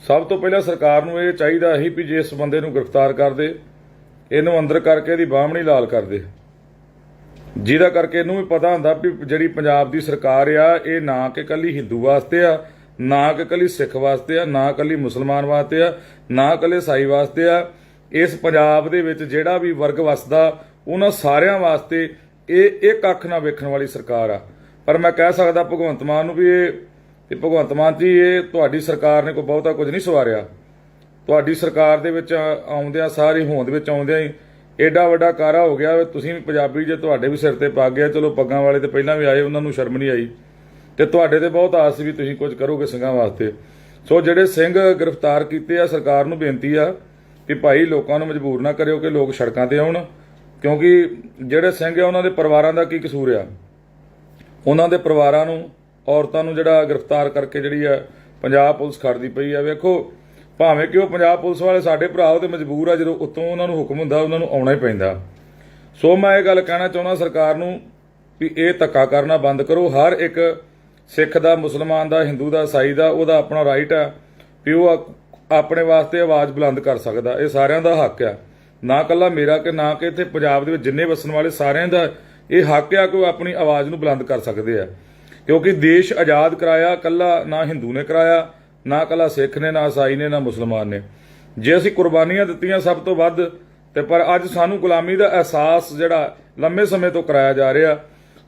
ਸਭ ਤੋਂ ਪਹਿਲਾਂ ਸਰਕਾਰ ਨੂੰ ਇਹ ਚਾਹੀਦਾ ਸੀ ਵੀ ਜੇ ਇਸ ਬੰਦੇ ਨੂੰ ਗ੍ਰਿਫਤਾਰ ਕਰਦੇ, ਇਹਨੂੰ ਅੰਦਰ ਕਰਕੇ ਇਹਦੀ ਬਾਹਮਣੀ ਲਾਲ ਕਰਦੇ, ਜਿਹਦਾ ਕਰਕੇ ਇਹਨੂੰ ਵੀ ਪਤਾ ਹੁੰਦਾ ਵੀ ਜਿਹੜੀ ਪੰਜਾਬ ਦੀ ਸਰਕਾਰ ਆ ਇਹ ਨਾ ਕਿ ਇਕੱਲੀ ਹਿੰਦੂ ਵਾਸਤੇ ਆ, ਨਾ ਕਿ ਇਕੱਲੀ ਸਿੱਖ ਵਾਸਤੇ ਆ, ਨਾ ਇਕੱਲੀ ਮੁਸਲਮਾਨ ਵਾਸਤੇ ਆ, ਨਾ ਇਕੱਲੇ ਈਸਾਈ ਵਾਸਤੇ ਆ। ਇਸ ਪੰਜਾਬ ਦੇ ਵਿੱਚ ਜਿਹੜਾ ਵੀ ਵਰਗ ਵਸਦਾ ਉਹਨਾਂ ਸਾਰਿਆਂ ਵਾਸਤੇ ਇਹ ਇੱਕ ਅੱਖ ਨਾਲ ਵੇਖਣ ਵਾਲੀ ਸਰਕਾਰ ਆ। ਪਰ ਮੈਂ ਕਹਿ ਸਕਦਾ ਭਗਵੰਤ ਮਾਨ ਨੂੰ ਵੀ ਇਹ ਭਗਵੰਤ ਮਾਨ ਜੀ, ਇਹ ਤੁਹਾਡੀ ਸਰਕਾਰ ਨੇ ਕੋਈ ਬਹੁਤਾ ਕੁਝ ਨਹੀਂ ਸਵਾਰਿਆ। ਤੁਹਾਡੀ ਸਰਕਾਰ ਦੇ ਵਿੱਚ ਆਉਂਦਿਆਂ ਸਾਰੀ ਹੋਂਦ ਵਿੱਚ ਆਉਂਦਿਆਂ ਹੀ ਏਡਾ ਵੱਡਾ ਕਾਰਾ ਹੋ ਗਿਆ। ਤੁਸੀਂ ਵੀ ਪੰਜਾਬੀ ਜੇ ਤੁਹਾਡੇ ਵੀ ਸਿਰ ਤੇ ਪੱਗ ਗਿਆ, ਚਲੋ ਪੱਗਾਂ ਵਾਲੇ ਤੇ ਪਹਿਲਾਂ ਵੀ ਆਏ, ਉਹਨਾਂ ਨੂੰ ਸ਼ਰਮ ਨਹੀਂ ਆਈ ਤੇ ਤੁਹਾਡੇ ਤੇ ਬਹੁਤ ਆਸ ਵੀ ਤੁਸੀਂ ਕੁਝ ਕਰੋਗੇ ਸਿੰਘਾਂ ਵਾਸਤੇ। ਸੋ ਜਿਹੜੇ ਸਿੰਘ ਗ੍ਰਿਫਤਾਰ ਕੀਤੇ ਆ, ਸਰਕਾਰ ਨੂੰ ਬੇਨਤੀ ਆ ਕਿ ਭਾਈ ਲੋਕਾਂ ਨੂੰ ਮਜਬੂਰ ਨਾ ਕਰਿਓ ਕਿ ਲੋਕ ਸੜਕਾਂ ਤੇ ਆਉਣ, ਕਿਉਂਕਿ ਜਿਹੜੇ ਸਿੰਘ ਆ ਉਹਨਾਂ ਦੇ ਪਰਿਵਾਰਾਂ ਦਾ ਕੀ ਕਸੂਰ ਆ। ਉਹਨਾਂ ਦੇ ਪਰਿਵਾਰਾਂ ਨੂੰ, ਔਰਤਾਂ ਨੂੰ ਜਿਹੜਾ ਗ੍ਰਿਫਤਾਰ ਕਰਕੇ ਜਿਹੜੀ ਆ ਪੰਜਾਬ ਪੁਲਿਸ ਖੜਦੀ ਪਈ ਆ। ਵੇਖੋ ਭਾਵੇਂ ਕਿ ਉਹ ਪੰਜਾਬ ਪੁਲਿਸ ਵਾਲੇ ਸਾਡੇ ਭਰਾ ਉਹ ਤੇ ਮਜਬੂਰ ਆ, ਜਦੋਂ ਉੱਤੋਂ ਉਹਨਾਂ ਨੂੰ ਹੁਕਮ ਹੁੰਦਾ ਉਹਨਾਂ ਨੂੰ ਆਉਣਾ ਹੀ ਪੈਂਦਾ। ਸੋ ਮੈਂ ਇਹ ਗੱਲ ਕਹਿਣਾ ਚਾਹੁੰਦਾ ਸਰਕਾਰ ਨੂੰ ਵੀ ਇਹ ਧੱਕਾ ਕਰਨਾ ਬੰਦ ਕਰੋ। ਹਰ ਇੱਕ ਸਿੱਖ ਦਾ, ਮੁਸਲਮਾਨ ਦਾ, ਹਿੰਦੂ ਦਾ, ਈਸਾਈ ਦਾ ਉਹਦਾ ਆਪਣਾ ਰਾਈਟ ਆ ਵੀ ਉਹ ਆਪਣੇ ਵਾਸਤੇ ਆਵਾਜ਼ ਬੁਲੰਦ ਕਰ ਸਕਦਾ। ਇਹ ਸਾਰਿਆਂ ਦਾ ਹੱਕ ਆ, ਨਾ ਇਕੱਲਾ ਮੇਰਾ ਕਿ ਨਾ ਕਿ ਇੱਥੇ ਪੰਜਾਬ ਦੇ ਵਿੱਚ ਜਿੰਨੇ ਵਸਣ ਵਾਲੇ ਸਾਰਿਆਂ ਦਾ ਇਹ ਹੱਕ ਆ ਕਿ ਉਹ ਆਪਣੀ ਆਵਾਜ਼ ਨੂੰ ਬੁਲੰਦ ਕਰ ਸਕਦੇ ਆ। ਕਿਉਂਕਿ ਦੇਸ਼ ਆਜ਼ਾਦ ਕਰਾਇਆ ਇਕੱਲਾ ਨਾ ਹਿੰਦੂ ਨੇ ਕਰਾਇਆ, ਨਾ ਇਕੱਲਾ ਸਿੱਖ ਨੇ, ਨਾ ਈਸਾਈ ਨੇ, ਨਾ ਮੁਸਲਮਾਨ ਨੇ। ਜੇ ਅਸੀਂ ਕੁਰਬਾਨੀਆਂ ਦਿੱਤੀਆਂ ਸਭ ਤੋਂ ਵੱਧ, ਤੇ ਪਰ ਅੱਜ ਸਾਨੂੰ ਗੁਲਾਮੀ ਦਾ ਅਹਿਸਾਸ ਜਿਹੜਾ ਲੰਮੇ ਸਮੇਂ ਤੋਂ ਕਰਾਇਆ ਜਾ ਰਿਹਾ।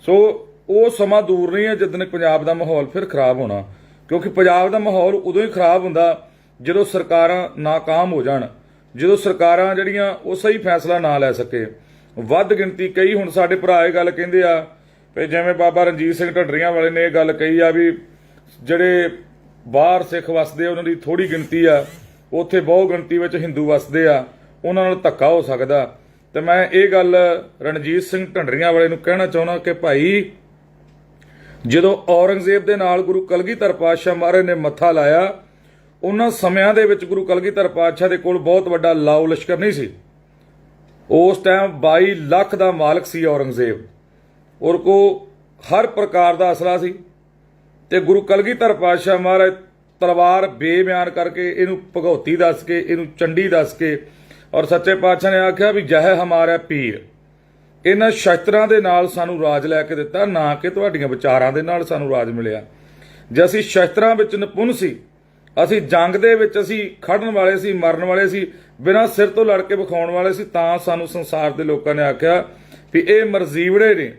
ਸੋ ਉਹ ਸਮਾਂ ਦੂਰ ਨਹੀਂ ਹੈ ਜਿੱਦਣ ਪੰਜਾਬ ਦਾ ਮਾਹੌਲ ਫਿਰ ਖਰਾਬ ਹੋਣਾ, ਕਿਉਂਕਿ ਪੰਜਾਬ ਦਾ ਮਾਹੌਲ ਉਦੋਂ ਹੀ ਖਰਾਬ ਹੁੰਦਾ ਜਦੋਂ ਸਰਕਾਰਾਂ ਨਾਕਾਮ ਹੋ ਜਾਣ, ਜਦੋਂ ਸਰਕਾਰਾਂ ਜਿਹੜੀਆਂ ਉਹ ਸਹੀ ਫੈਸਲਾ ਨਾ ਲੈ ਸਕੇ। ਵੱਧ ਗਿਣਤੀ ਕਈ ਹੁਣ ਸਾਡੇ ਭਰਾ ਇਹ ਗੱਲ ਕਹਿੰਦੇ ਆ ਵੀ ਜਿਵੇਂ ਬਾਬਾ ਰਣਜੀਤ ਸਿੰਘ ਢੱਡਰੀਆਂ ਵਾਲੇ ਨੇ ਇਹ ਗੱਲ ਕਹੀ ਆ ਵੀ ਜਿਹੜੇ ਬਾਹਰ ਸਿੱਖ ਵਸਦੇ ਉਹਨਾਂ ਦੀ ਥੋੜੀ ਗਿਣਤੀ ਆ, ਉੱਥੇ ਬਹੁ ਗਿਣਤੀ ਵਿੱਚ ਹਿੰਦੂ ਵਸਦੇ ਆ, ਉਹਨਾਂ ਨਾਲ ਧੱਕਾ ਹੋ ਸਕਦਾ। ਤੇ ਮੈਂ ਇਹ ਗੱਲ ਰਣਜੀਤ ਸਿੰਘ ਢੱਡਰੀਆਂ ਵਾਲੇ ਨੂੰ ਕਹਿਣਾ ਚਾਹੁੰਦਾ ਕਿ ਭਾਈ ਜਦੋਂ ਔਰੰਗਜ਼ੇਬ ਦੇ ਨਾਲ ਗੁਰੂ ਕਲਗੀਧਰ ਪਾਤਸ਼ਾਹ ਮਹਾਰਾਜ ਨੇ ਮੱਥਾ ਲਾਇਆ, ਉਹਨਾਂ ਸਮਿਆਂ ਦੇ ਵਿੱਚ ਗੁਰੂ ਕਲਗੀਧਰ ਪਾਤਸ਼ਾਹ ਦੇ ਕੋਲ ਬਹੁਤ ਵੱਡਾ ਲਾਓ ਲਸ਼ਕਰ ਨਹੀਂ ਸੀ। ਉਸ ਟਾਈਮ 22 ਲੱਖ ਦਾ ਮਾਲਕ ਸੀ ਔਰੰਗਜ਼ੇਬ, ਔਰ ਕੋ ਹਰ ਪ੍ਰਕਾਰ ਦਾ ਅਸਲਾ ਸੀ। ਤੇ ਗੁਰੂ ਕਲਗੀਧਰ ਪਾਤਸ਼ਾਹ ਮਹਾਰਾਜ ਤਲਵਾਰ ਬੇਬਿਆਨ ਕਰਕੇ, ਇਹਨੂੰ ਭਗਉਤੀ ਦੱਸ ਕੇ, ਇਹਨੂੰ ਚੰਡੀ ਦੱਸ ਕੇ, ਔਰ ਸੱਚੇ ਪਾਤਸ਼ਾਹ ਨੇ ਆਖਿਆ ਵੀ ਜਹ ਹਮਾਰਾ ਪੀਰ, ਇਹਨਾਂ ਸ਼ਸਤਰਾਂ ਦੇ ਨਾਲ ਸਾਨੂੰ ਰਾਜ ਲੈ ਕੇ ਦਿੱਤਾ, ਨਾ ਕਿ ਤੁਹਾਡੀਆਂ ਵਿਚਾਰਾਂ ਦੇ ਨਾਲ ਸਾਨੂੰ ਰਾਜ ਮਿਲਿਆ। ਜੇ ਅਸੀਂ ਸ਼ਸਤਰਾਂ ਵਿੱਚ ਨਿਪੁੰਨ ਸੀ, ਅਸੀਂ ਜੰਗ ਦੇ ਵਿੱਚ ਅਸੀਂ ਖੜਨ ਵਾਲੇ ਸੀ, ਮਰਨ ਵਾਲੇ ਸੀ, ਬਿਨਾਂ ਸਿਰ ਤੋਂ ਲੜ ਕੇ ਵਿਖਾਉਣ ਵਾਲੇ ਸੀ, ਤਾਂ ਸਾਨੂੰ ਸੰਸਾਰ ਦੇ ਲੋਕਾਂ ਨੇ ਆਖਿਆ ਵੀ ਇਹ ਮਰਜ਼ੀਵੜੇ ਨੇ,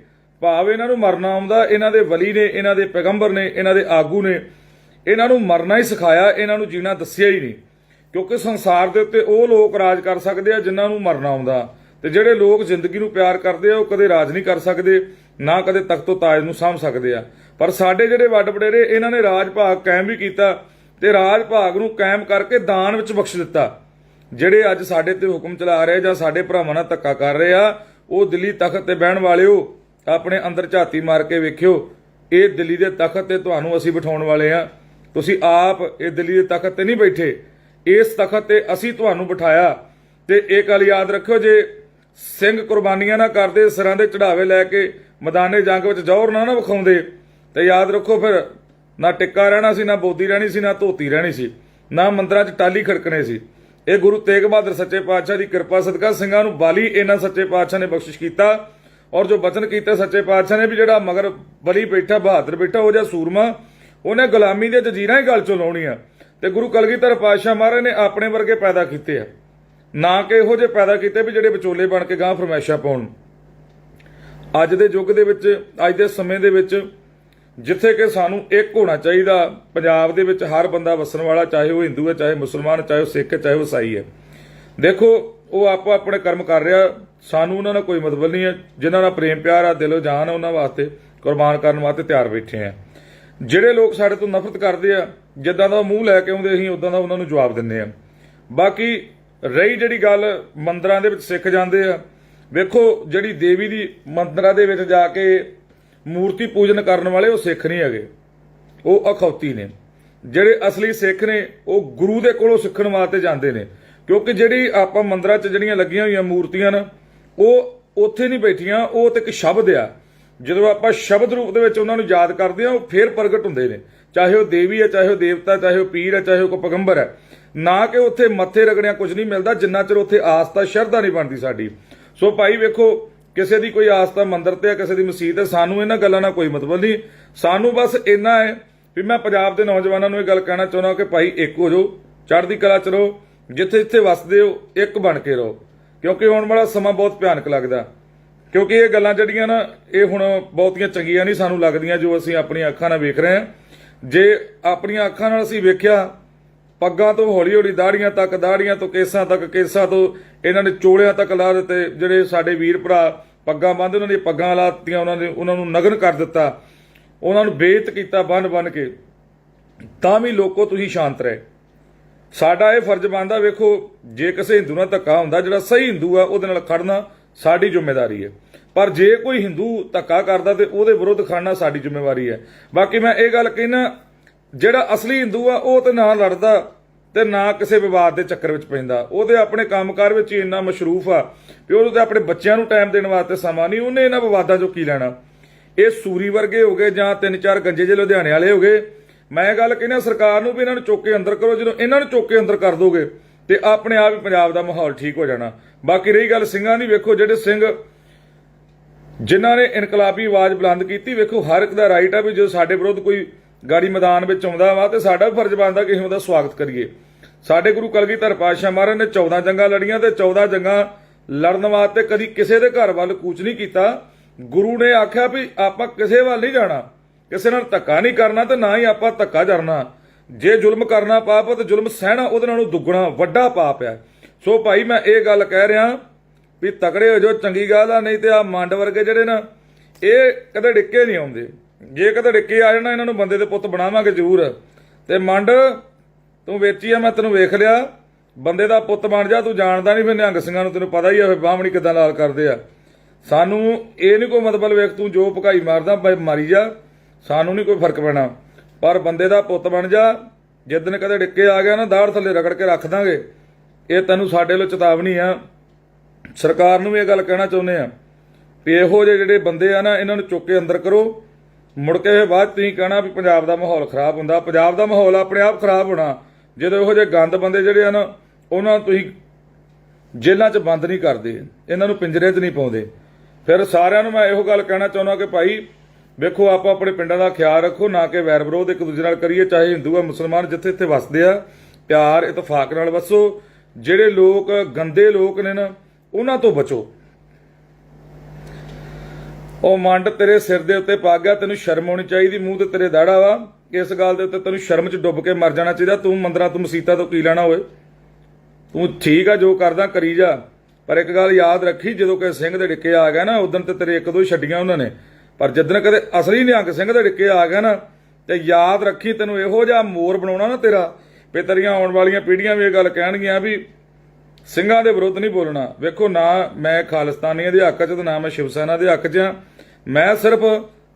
ਭਾਵ ਇਹਨਾਂ ਨੂੰ ਮਰਨਾ ਆਉਂਦਾ। ਇਹਨਾਂ ਦੇ ਵਲੀ ਨੇ, ਇਹਨਾਂ ਦੇ ਪੈਗੰਬਰ ਨੇ, ਇਹਨਾਂ ਦੇ ਆਗੂ ਨੇ ਇਹਨਾਂ ਨੂੰ ਮਰਨਾ ਹੀ ਸਿਖਾਇਆ, ਇਹਨਾਂ ਨੂੰ ਜੀਣਾ ਦੱਸਿਆ ਹੀ ਨਹੀਂ। ਕਿਉਂਕਿ ਸੰਸਾਰ ਦੇ ਉੱਤੇ ਉਹ ਲੋਕ ਰਾਜ ਕਰ ਸਕਦੇ ਆ ਜਿਨ੍ਹਾਂ ਨੂੰ ਮਰਨਾ ਆਉਂਦਾ, ਤੇ ਜਿਹੜੇ ਲੋਕ ਜ਼ਿੰਦਗੀ ਨੂੰ ਪਿਆਰ ਕਰਦੇ ਆ ਉਹ ਕਦੇ ਰਾਜ ਨਹੀਂ ਕਰ ਸਕਦੇ, ਨਾ ਕਦੇ ਤਖਤੋ ਤਾਜ ਨੂੰ ਸਾਂਭ ਸਕਦੇ ਆ। ਪਰ ਸਾਡੇ ਜਿਹੜੇ ਵੱਡ ਵਡੇਰੇ ਇਹਨਾਂ ਨੇ ਰਾਜ ਭਾਗ ਕਾਇਮ ਵੀ ਕੀਤਾ, ਤੇ ਰਾਜ ਭਾਗ ਨੂੰ ਕਾਇਮ ਕਰਕੇ ਦਾਨ ਵਿੱਚ ਬਖਸ਼ ਦਿੱਤਾ। ਜਿਹੜੇ ਅੱਜ ਸਾਡੇ ਤੇ ਹੁਕਮ ਚਲਾ ਰਹੇ ਜਾਂ ਸਾਡੇ ਭਰਾਵਾਂ ਨਾਲ ਧੱਕਾ ਕਰ ਰਹੇ ਆ, ਉਹ ਦਿੱਲੀ ਤਖਤ ਤੇ ਬਹਿਣ ਵਾਲਿਓ ਆਪਣੇ ਅੰਦਰ ਝਾਤੀ ਮਾਰ ਕੇ ਵੇਖਿਓ, ਇਹ ਦਿੱਲੀ ਦੇ ਤਖਤ ਤੇ ਤੁਹਾਨੂੰ ਅਸੀਂ ਬਿਠਾਉਣ ਵਾਲੇ ਆ। ਤੁਸੀਂ ਆਪ ਇਹ ਦਿੱਲੀ ਦੇ ਤਖਤ ਤੇ ਨਹੀਂ ਬੈਠੇ, ਇਸ ਤਖਤ ਤੇ ਅਸੀਂ ਤੁਹਾਨੂੰ ਬਿਠਾਇਆ। ਤੇ ਇਹ ਗੱਲ ਯਾਦ ਰੱਖਿਓ, ਜੇ ਸਿੰਘ ਕੁਰਬਾਨੀਆਂ ਨਾ ਕਰਦੇ, ਸਿਰਾਂ ਦੇ ਚੜਾਵੇ ਲੈ ਕੇ ਮੈਦਾਨੇ ਜੰਗ ਵਿੱਚ ਜ਼ੋਰ ਨਾ ਵਿਖਾਉਂਦੇ, ਤੇ ਯਾਦ ਰੱਖੋ ਫਿਰ ਨਾ ਟਿੱਕਾ ਰਹਿਣਾ ਸੀ, ਨਾ ਬੋਦੀ ਰਹਿਣੀ ਸੀ, ਨਾ ਧੋਤੀ ਰਹਿਣੀ ਸੀ, ਨਾ ਮੰਦਰਾਂ 'ਚ ਟਾਲੀ ਖੜਕਣੇ ਸੀ। ਇਹ ਗੁਰੂ ਤੇਗ ਬਹਾਦਰ ਸੱਚੇ ਪਾਤਸ਼ਾਹ ਦੀ ਕਿਰਪਾ ਸਦਕਾ ਸਿੰਘਾਂ ਨੂੰ ਬਾਲੀ ਇਹਨਾਂ ਸੱਚੇ ਪਾਤਸ਼ਾਹ ਨੇ ਬਖਸ਼ਿਸ਼ ਕੀਤਾ। ਔਰ ਜੋ ਬਚਨ ਕੀਤਾ ਸੱਚੇ ਪਾਤਸ਼ਾਹ ਨੇ ਵੀ ਜਿਹੜਾ ਮਗਰ ਬਲੀ ਬੈਠਾ, ਬਹਾਦਰ ਬੈਠਾ, ਉਹ ਜਿਹਾ ਸੂਰਮਾ, ਉਹਨੇ ਗੁਲਾਮੀ ਦੇ ਜੰਜੀਰਾਂ ਹੀ ਗਲ ਚੋਂ ਲਾਉਣੀਆਂ। ਤੇ ਗੁਰੂ ਕਲਗੀਧਰ ਪਾਤਸ਼ਾਹ ਮਹਾਰਾਜ ਨੇ ਆਪਣੇ ਵਰਗੇ ਪੈਦਾ ਕੀਤੇ ਆ, ਨਾ ਕਿ ਇਹੋ ਜਿਹੇ ਪੈਦਾ ਕੀਤੇ ਵੀ ਜਿਹੜੇ ਵਿਚੋਲੇ ਬਣ ਕੇ ਗਾਂ ਫਰਮਾਇਸ਼ਾਂ ਪਾਉਣ। ਅੱਜ ਦੇ ਯੁੱਗ ਦੇ ਵਿੱਚ, ਅੱਜ ਦੇ ਸਮੇਂ ਦੇ ਵਿੱਚ ਜਿੱਥੇ ਕਿ ਸਾਨੂੰ ਇੱਕ ਹੋਣਾ ਚਾਹੀਦਾ, ਪੰਜਾਬ ਦੇ ਵਿੱਚ ਹਰ ਬੰਦਾ ਵਸਣ ਵਾਲਾ, ਚਾਹੇ ਉਹ ਹਿੰਦੂ ਹੈ, ਚਾਹੇ ਮੁਸਲਮਾਨ, ਚਾਹੇ ਉਹ ਸਿੱਖ ਹੈ, ਚਾਹੇ ਉਹ ਈਸਾਈ ਹੈ। ਦੇਖੋ ਉਹ ਆਪੋ ਆਪਣੇ ਕਰਮ ਕਰ ਰਿਹਾ, ਸਾਨੂੰ ਉਹਨਾਂ ਨਾਲ ਕੋਈ ਮਤਲਬ ਨਹੀਂ ਹੈ। ਜਿਨ੍ਹਾਂ ਨਾਲ ਪ੍ਰੇਮ ਪਿਆਰ ਆ, ਦਿਲੋਂ ਜਾਨ ਆ, ਉਹਨਾਂ ਵਾਸਤੇ ਕੁਰਬਾਨ ਕਰਨ ਵਾਸਤੇ ਤਿਆਰ ਬੈਠੇ ਆ। ਜਿਹੜੇ ਲੋਕ ਸਾਡੇ ਤੋਂ ਨਫ਼ਰਤ ਕਰਦੇ ਆ, ਜਿੱਦਾਂ ਦਾ ਮੂੰਹ ਲੈ ਕੇ ਆਉਂਦੇ ਅਸੀਂ ਉਦਾਂ ਦਾ ਉਹਨਾਂ ਨੂੰ ਜਵਾਬ ਦਿੰਦੇ ਆ। ਬਾਕੀ ਰਹੀ ਜਿਹੜੀ ਗੱਲ ਮੰਦਰਾਂ ਦੇ ਵਿੱਚ ਸਿੱਖ ਜਾਂਦੇ ਆ, ਵੇਖੋ ਜਿਹੜੀ ਦੇਵੀ ਦੀ ਮੰਦਰਾਂ ਦੇ ਵਿੱਚ ਜਾ ਕੇ ਮੂਰਤੀ ਪੂਜਨ ਕਰਨ ਵਾਲੇ ਉਹ ਸਿੱਖ ਨਹੀਂ ਹੈਗੇ, ਉਹ ਅਖੌਤੀ ਨੇ। ਜਿਹੜੇ ਅਸਲੀ ਸਿੱਖ ਨੇ ਉਹ ਗੁਰੂ ਦੇ ਕੋਲੋਂ ਸਿੱਖਣ ਵਾਸਤੇ ਜਾਂਦੇ ਨੇ, ਕਿਉਂਕਿ ਜਿਹੜੀ ਆਪਾਂ ਮੰਦਰਾਂ 'ਚ ਜਿਹੜੀਆਂ ਲੱਗੀਆਂ ਹੋਈਆਂ ਮੂਰਤੀਆਂ ਨੇ ਉਹ ਉੱਥੇ ਨਹੀਂ ਬੈਠੀਆਂ, ਉਹ ਤੇ ਇੱਕ ਸ਼ਬਦ ਆ। ਜਦੋਂ ਆਪਾਂ ਸ਼ਬਦ ਰੂਪ ਦੇ ਵਿੱਚ ਉਹਨਾਂ ਨੂੰ ਯਾਦ ਕਰਦੇ ਆ, ਉਹ ਫੇਰ ਪ੍ਰਗਟ ਹੁੰਦੇ ਨੇ, ਚਾਹੇ ਉਹ ਦੇਵੀ ਹੈ, ਚਾਹੇ ਉਹ ਦੇਵਤਾ, ਚਾਹੇ ਉਹ ਪੀਰ ਹੈ, ਚਾਹੇ ਉਹ ਕੋਈ ਪੈਗੰਬਰ ਹੈ। ਨਾ ਕਿ ਉੱਥੇ ਮੱਥੇ ਰਗੜਿਆ ਕੁਝ ਨਹੀਂ ਮਿਲਦਾ, ਜਿੰਨਾ ਚਿਰ ਉੱਥੇ ਆਸਥਾ ਸ਼ਰਧਾ ਨਹੀਂ ਬਣਦੀ ਸਾਡੀ। ਸੋ ਭਾਈ ਵੇਖੋ, ਕਿਸੇ ਦੀ ਕੋਈ ਆਸਥਾ ਮੰਦਿਰ ਤੇ ਆ, ਕਿਸੇ ਦੀ ਮਸਜਿਦ ਹੈ, ਸਾਨੂੰ ਇਹਨਾਂ ਗੱਲਾਂ ਨਾਲ ਕੋਈ ਮਤਲਬ ਨਹੀਂ। ਸਾਨੂੰ ਬਸ ਇੰਨਾ ਹੈ ਵੀ ਮੈਂ ਪੰਜਾਬ ਦੇ ਨੌਜਵਾਨਾਂ ਨੂੰ ਇਹ ਗੱਲ ਕਹਿਣਾ ਚਾਹੁੰਦਾ ਕਿ ਭਾਈ ਇੱਕ ਹੋ ਜਾਓ, ਚੜ੍ਹਦੀ ਕਲਾ ਚ ਰਹੋ, ਜਿੱਥੇ ਜਿੱਥੇ ਵਸਦੇ ਹੋ ਇੱਕ ਬਣ ਕੇ ਰਹੋ, ਕਿਉਂਕਿ ਆਉਣ ਵਾਲਾ ਸਮਾਂ ਬਹੁਤ ਭਿਆਨਕ ਲੱਗਦਾ। ਕਿਉਂਕਿ ਇਹ ਗੱਲਾਂ ਜਿਹੜੀਆਂ ਨਾ ਇਹ ਹੁਣ ਬਹੁਤੀਆਂ ਚੰਗੀਆਂ ਨਹੀਂ ਸਾਨੂੰ ਲੱਗਦੀਆਂ, ਜੋ ਅਸੀਂ ਆਪਣੀਆਂ ਅੱਖਾਂ ਨਾਲ ਵੇਖ ਰਹੇ ਹਾਂ। ਜੇ ਆਪਣੀਆਂ ਅੱਖਾਂ ਨਾਲ ਅਸੀਂ ਵੇਖਿਆ, ਪੱਗਾਂ ਤੋਂ ਹੌਲੀ ਹੌਲੀ ਦਾੜੀਆਂ ਤੱਕ, ਦਾੜੀਆਂ ਤੋਂ ਕੇਸਾਂ ਤੱਕ, ਕੇਸਾਂ ਤੋਂ ਇਹਨਾਂ ਨੇ ਚੋਲਿਆਂ ਤੱਕ ਲਾ ਦਿੱਤੇ। ਜਿਹੜੇ ਸਾਡੇ ਵੀਰ ਭਰਾ ਪੱਗਾਂ ਬੰਨ੍ਹਦੇ, ਉਹਨਾਂ ਦੀਆਂ ਪੱਗਾਂ ਲਾਤੀਆਂ, ਉਹਨਾਂ ਨੂੰ ਨਗਨ ਕਰ ਦਿੱਤਾ, ਉਹਨਾਂ ਨੂੰ ਬੇਇੱਜ਼ਤ ਕੀਤਾ ਬੰਨ ਕੇ। ਤਾਂ ਵੀ ਲੋਕੋ ਤੁਸੀਂ ਸ਼ਾਂਤ ਰਹੇ। ਸਾਡਾ ਇਹ ਫਰਜ਼ ਬਣਦਾ, ਵੇਖੋ ਜੇ ਕਿਸੇ ਹਿੰਦੂ ਨਾਲ ਧੱਕਾ ਹੁੰਦਾ, ਜਿਹੜਾ ਸਹੀ ਹਿੰਦੂ ਆ ਉਹਦੇ ਨਾਲ ਖੜਨਾ ਸਾਡੀ ਜ਼ਿੰਮੇਵਾਰੀ ਹੈ। ਪਰ ਜੇ ਕੋਈ ਹਿੰਦੂ ਧੱਕਾ ਕਰਦਾ ਤੇ ਉਹਦੇ ਵਿਰੁੱਧ ਖੜਨਾ ਸਾਡੀ ਜ਼ਿੰਮੇਵਾਰੀ ਹੈ। ਬਾਕੀ ਮੈਂ ਇਹ ਗੱਲ ਕਹਿਣਾ, ਜਿਹੜਾ ਅਸਲੀ ਹਿੰਦੂ ਆ ਉਹ ਤੇ ਨਾ ਲੜਦਾ ਤੇ ਨਾ ਕਿਸੇ ਵਿਵਾਦ ਦੇ ਚੱਕਰ ਵਿੱਚ ਪੈਂਦਾ। ਉਹਦੇ ਆਪਣੇ ਕੰਮਕਾਰ ਵਿੱਚ ਹੀ ਇੰਨਾ ਮਸ਼ਰੂਫ ਆ ਵੀ ਉਹਨੂੰ ਤੇ ਆਪਣੇ ਬੱਚਿਆਂ ਨੂੰ ਟਾਈਮ ਦੇਣ ਵਾਸਤੇ ਸਮਾਂ ਨਹੀਂ। ਉਹਨੇ ਇਹਨਾਂ ਵਿਵਾਦਾਂ ਚੋਂ ਕੀ ਲੈਣਾ। ਇਹ ਸੂਰੀ ਵਰਗੇ ਹੋ ਗਏ ਜਾਂ 3-4 ਗੰਜੇ ਜਿਹੇ ਲੁਧਿਆਣੇ ਵਾਲੇ ਹੋ ਗਏ। ਮੈਂ ਗੱਲ ਕਹਿੰਦਾ ਸਰਕਾਰ ਨੂੰ ਵੀ ਇਹਨਾਂ ਨੂੰ ਚੁੱਕ ਕੇ ਅੰਦਰ ਕਰੋ। ਜਦੋਂ ਇਹਨਾਂ ਨੂੰ ਚੁੱਕ ਕੇ ਅੰਦਰ ਕਰ ਦੋਗੇ ਤੇ ਆਪਣੇ ਆਪ ਹੀ ਪੰਜਾਬ ਦਾ ਮਾਹੌਲ ਠੀਕ ਹੋ ਜਾਣਾ। ਬਾਕੀ ਰਹੀ ਗੱਲ ਸਿੰਘਾਂ ਦੀ, ਵੇਖੋ ਜਿਹੜੇ ਸਿੰਘ ਜਿਨ੍ਹਾਂ ਨੇ ਇਨਕਲਾਬੀ ਆਵਾਜ਼ ਬੁਲੰਦ ਕੀਤੀ, ਵੇਖੋ ਹਰ ਇੱਕ ਦਾ ਰਾਈਟ ਆ ਵੀ ਜਦੋਂ ਸਾਡੇ ਵਿਰੁੱਧ ਕੋਈ ਗਾੜੀ ਮੈਦਾਨ ਵਿੱਚ ਆਉਂਦਾ ਵਾ ਤੇ ਸਾਡਾ ਵੀ ਫਰਜ਼ ਬਣਦਾ ਕਿ ਅਸੀਂ ਉਹਦਾ ਸਵਾਗਤ ਕਰੀਏ। ਸਾਡੇ ਗੁਰੂ ਕਲਗੀਧਰ ਪਾਤਸ਼ਾਹ ਮਹਾਰਾਜ ਨੇ 14 ਜੰਗਾਂ ਲੜੀਆਂ ਤੇ 14 ਜੰਗਾਂ ਲੜਨ ਵਾਸਤੇ ਕਦੀ ਕਿਸੇ ਦੇ ਘਰ ਵੱਲ ਕੂਚ ਨਹੀਂ ਕੀਤਾ। ਗੁਰੂ ਨੇ ਆਖਿਆ ਵੀ ਆਪਾਂ ਕਿਸੇ ਵੱਲ ਨਹੀਂ ਜਾਣਾ, ਕਿਸੇ ਨਾਲ ਧੱਕਾ ਨਹੀਂ ਕਰਨਾ ਤੇ ਨਾ ਹੀ ਆਪਾਂ ਧੱਕਾ ਕਰਨਾ। ਜੇ ਜ਼ੁਲਮ ਕਰਨਾ ਪਾਪ ਤੇ ਜ਼ੁਲਮ ਸਹਿਣਾ ਉਹਦੇ ਨਾਲੋਂ ਦੁੱਗਣਾ ਵੱਡਾ ਪਾਪ ਹੈ। ਸੋ ਭਾਈ ਮੈਂ ਇਹ ਗੱਲ ਕਹਿ ਰਿਹਾ ਵੀ ਤਕੜੇ ਹੋ ਜਾਓ, ਚੰਗੀ ਗੱਲ ਆ, ਨਹੀਂ ਤੇ ਆ ਮੰਡ ਵਰਗੇ ਜਿਹੜੇ ਨਾ ਇਹ ਕਦੇ ਡਿੱਕੇ ਨਹੀਂ ਆਉਂਦੇ। ਜੇ ਕਦੇ ਡਿੱਕੇ ਆ ਜਾਣਾ ਇਹਨਾਂ ਨੂੰ ਬੰਦੇ ਦੇ ਪੁੱਤ ਬਣਾਵਾਂਗੇ ਜ਼ਰੂਰ। ਤੇ ਮੰਡ ਤੂੰ ਵੇਚੀ ਆ, ਮੈਂ ਤੈਨੂੰ ਵੇਖ ਲਿਆ, ਬੰਦੇ ਦਾ ਪੁੱਤ ਬਣ ਜਾ। ਤੂੰ ਜਾਣਦਾ ਨਹੀਂ ਫਿਰ ਨਿਹੰਗ ਸਿੰਘਾਂ ਨੂੰ, ਤੈਨੂੰ ਪਤਾ ਹੀ ਆ ਬਾਹਮਣੀ ਕਿਦਾਂ ਲਾਲ ਕਰਦੇ ਆ। ਸਾਨੂੰ ਇਹ ਨਹੀਂ ਕੋਈ ਮਤਲਬ, ਵੇਖ ਤੂੰ ਜੋ ਭਕਾਈ ਮਾਰਦਾ ਮਾਰੀ ਜਾ, ਸਾਨੂੰ ਨਹੀਂ ਕੋਈ ਫਰਕ ਪੈਣਾ, ਪਰ ਬੰਦੇ ਦਾ ਪੁੱਤ ਬਣ ਜਾ। ਜਿੱਦਣ ਕਦੇ ਡਿੱਕੇ ਆ ਗਿਆ ਨਾ, ਦਾੜ ਥੱਲੇ ਰਗੜ ਕੇ ਰੱਖ ਦਾਂਗੇ। ਇਹ ਤੈਨੂੰ ਸਾਡੇ ਵੱਲੋਂ ਚੇਤਾਵਨੀ ਆ। ਸਰਕਾਰ ਨੂੰ ਵੀ ਇਹ ਗੱਲ ਕਹਿਣਾ ਚਾਹੁੰਦੇ ਆ ਵੀ ਇਹੋ ਜਿਹੇ ਜਿਹੜੇ ਬੰਦੇ ਆ ਨਾ, ਇਹਨਾਂ ਨੂੰ ਚੁੱਕ ਕੇ ਅੰਦਰ ਕਰੋ। ਮੁੜ ਕੇ ਬਾਅਦ ਤੁਸੀਂ ਕਹਿਣਾ ਵੀ ਪੰਜਾਬ ਦਾ ਮਾਹੌਲ ਖਰਾਬ ਹੁੰਦਾ। ਪੰਜਾਬ ਦਾ ਮਾਹੌਲ ਆਪਣੇ ਆਪ ਖਰਾਬ ਹੋਣਾ ਜਦੋਂ ਇਹੋ ਜਿਹੇ ਗੰਦ ਬੰਦੇ ਜਿਹੜੇ ਆ ਨਾ, ਉਹਨਾਂ ਨੂੰ ਤੁਸੀਂ ਜੇਲ੍ਹਾਂ 'ਚ ਬੰਦ ਨਹੀਂ ਕਰਦੇ, ਇਹਨਾਂ ਨੂੰ ਪਿੰਜਰੇ 'ਚ ਨਹੀਂ ਪਾਉਂਦੇ। ਫਿਰ ਸਾਰਿਆਂ ਨੂੰ ਮੈਂ ਇਹੋ ਗੱਲ ਕਹਿਣਾ ਚਾਹੁੰਦਾ ਕਿ ਭਾਈ ਵੇਖੋ, ਆਪਾਂ ਆਪਣੇ ਪਿੰਡਾਂ ਦਾ ਖਿਆਲ ਰੱਖੋ, ਨਾ ਕਿ ਵੈਰ ਵਿਰੋਧ ਇੱਕ ਦੂਜੇ ਨਾਲ ਕਰੀਏ। ਚਾਹੇ ਹਿੰਦੂ ਆ ਮੁਸਲਮਾਨ, ਜਿੱਥੇ ਇੱਥੇ ਵਸਦੇ ਆ, ਪਿਆਰ ਇਤਫਾਕ ਨਾਲ ਵਸੋ। ਜਿਹੜੇ ਲੋਕ ਗੰਦੇ ਲੋਕ ਨੇ ਨਾ, ਉਹਨਾਂ ਤੋਂ ਬਚੋ। ਉਹ ਮੰਡ ਤੇਰੇ ਸਿਰ ਦੇ ਉੱਤੇ ਪਾ ਗਿਆ, ਤੈਨੂੰ ਸ਼ਰਮ ਆਉਣੀ ਚਾਹੀਦੀ। ਮੂੰਹ ਤੇ ਤੇਰੇ ਦਾੜਾ ਵਾ, ਇਸ ਗੱਲ ਦੇ ਉੱਤੇ ਤੈਨੂੰ ਸ਼ਰਮ 'ਚ ਡੁੱਬ ਕੇ ਮਰ ਜਾਣਾ ਚਾਹੀਦਾ। ਤੂੰ ਮੰਦਰਾਂ ਤੋਂ ਮਸੀਤਾਂ ਤੋਂ ਕੀ ਲੈਣਾ ਹੋਏ? ਤੂੰ ਠੀਕ ਆ, ਜੋ ਕਰਦਾ ਕਰੀ ਜਾ, ਪਰ ਇੱਕ ਗੱਲ ਯਾਦ ਰੱਖੀ, ਜਦੋਂ ਕਿਸੇ ਸਿੰਘ ਦੇ ਡਿੱਕੇ ਆ ਗਿਆ ਨਾ, ਉਦੋਂ ਤੇ ਤੇਰੇ ਇੱਕ ਦੋ ਛੱਡੀਆਂ ਉਹਨਾਂ ਨੇ, ਪਰ ਜਿੱਦਣ ਕਦੇ ਅਸਲੀ ਨਿਹੰਗ ਸਿੰਘ ਦੇ ਡਿੱਕੇ ਆ ਗਿਆ ਨਾ, ਤੇ ਯਾਦ ਰੱਖੀ ਤੈਨੂੰ ਇਹੋ ਜਿਹਾ ਮੋਰ ਬਣਾਉਣਾ ਨਾ ਤੇਰਾ, ਵੀ ਤੇਰੀਆਂ ਆਉਣ ਵਾਲੀਆਂ ਪੀੜ੍ਹੀਆਂ ਵੀ ਇਹ ਗੱਲ ਕਹਿਣਗੀਆਂ ਵੀ ਸਿੰਘਾਂ ਦੇ ਵਿਰੁੱਧ ਨਹੀਂ ਬੋਲਣਾ। ਵੇਖੋ, ਨਾ ਮੈਂ ਖਾਲਿਸਤਾਨੀਆਂ ਦੇ ਹੱਕ 'ਚ ਤੇ ਨਾ ਮੈਂ ਸ਼ਿਵ ਸੈਨਾ ਦੇ ਹੱਕ 'ਚ ਆ। ਮੈਂ ਸਿਰਫ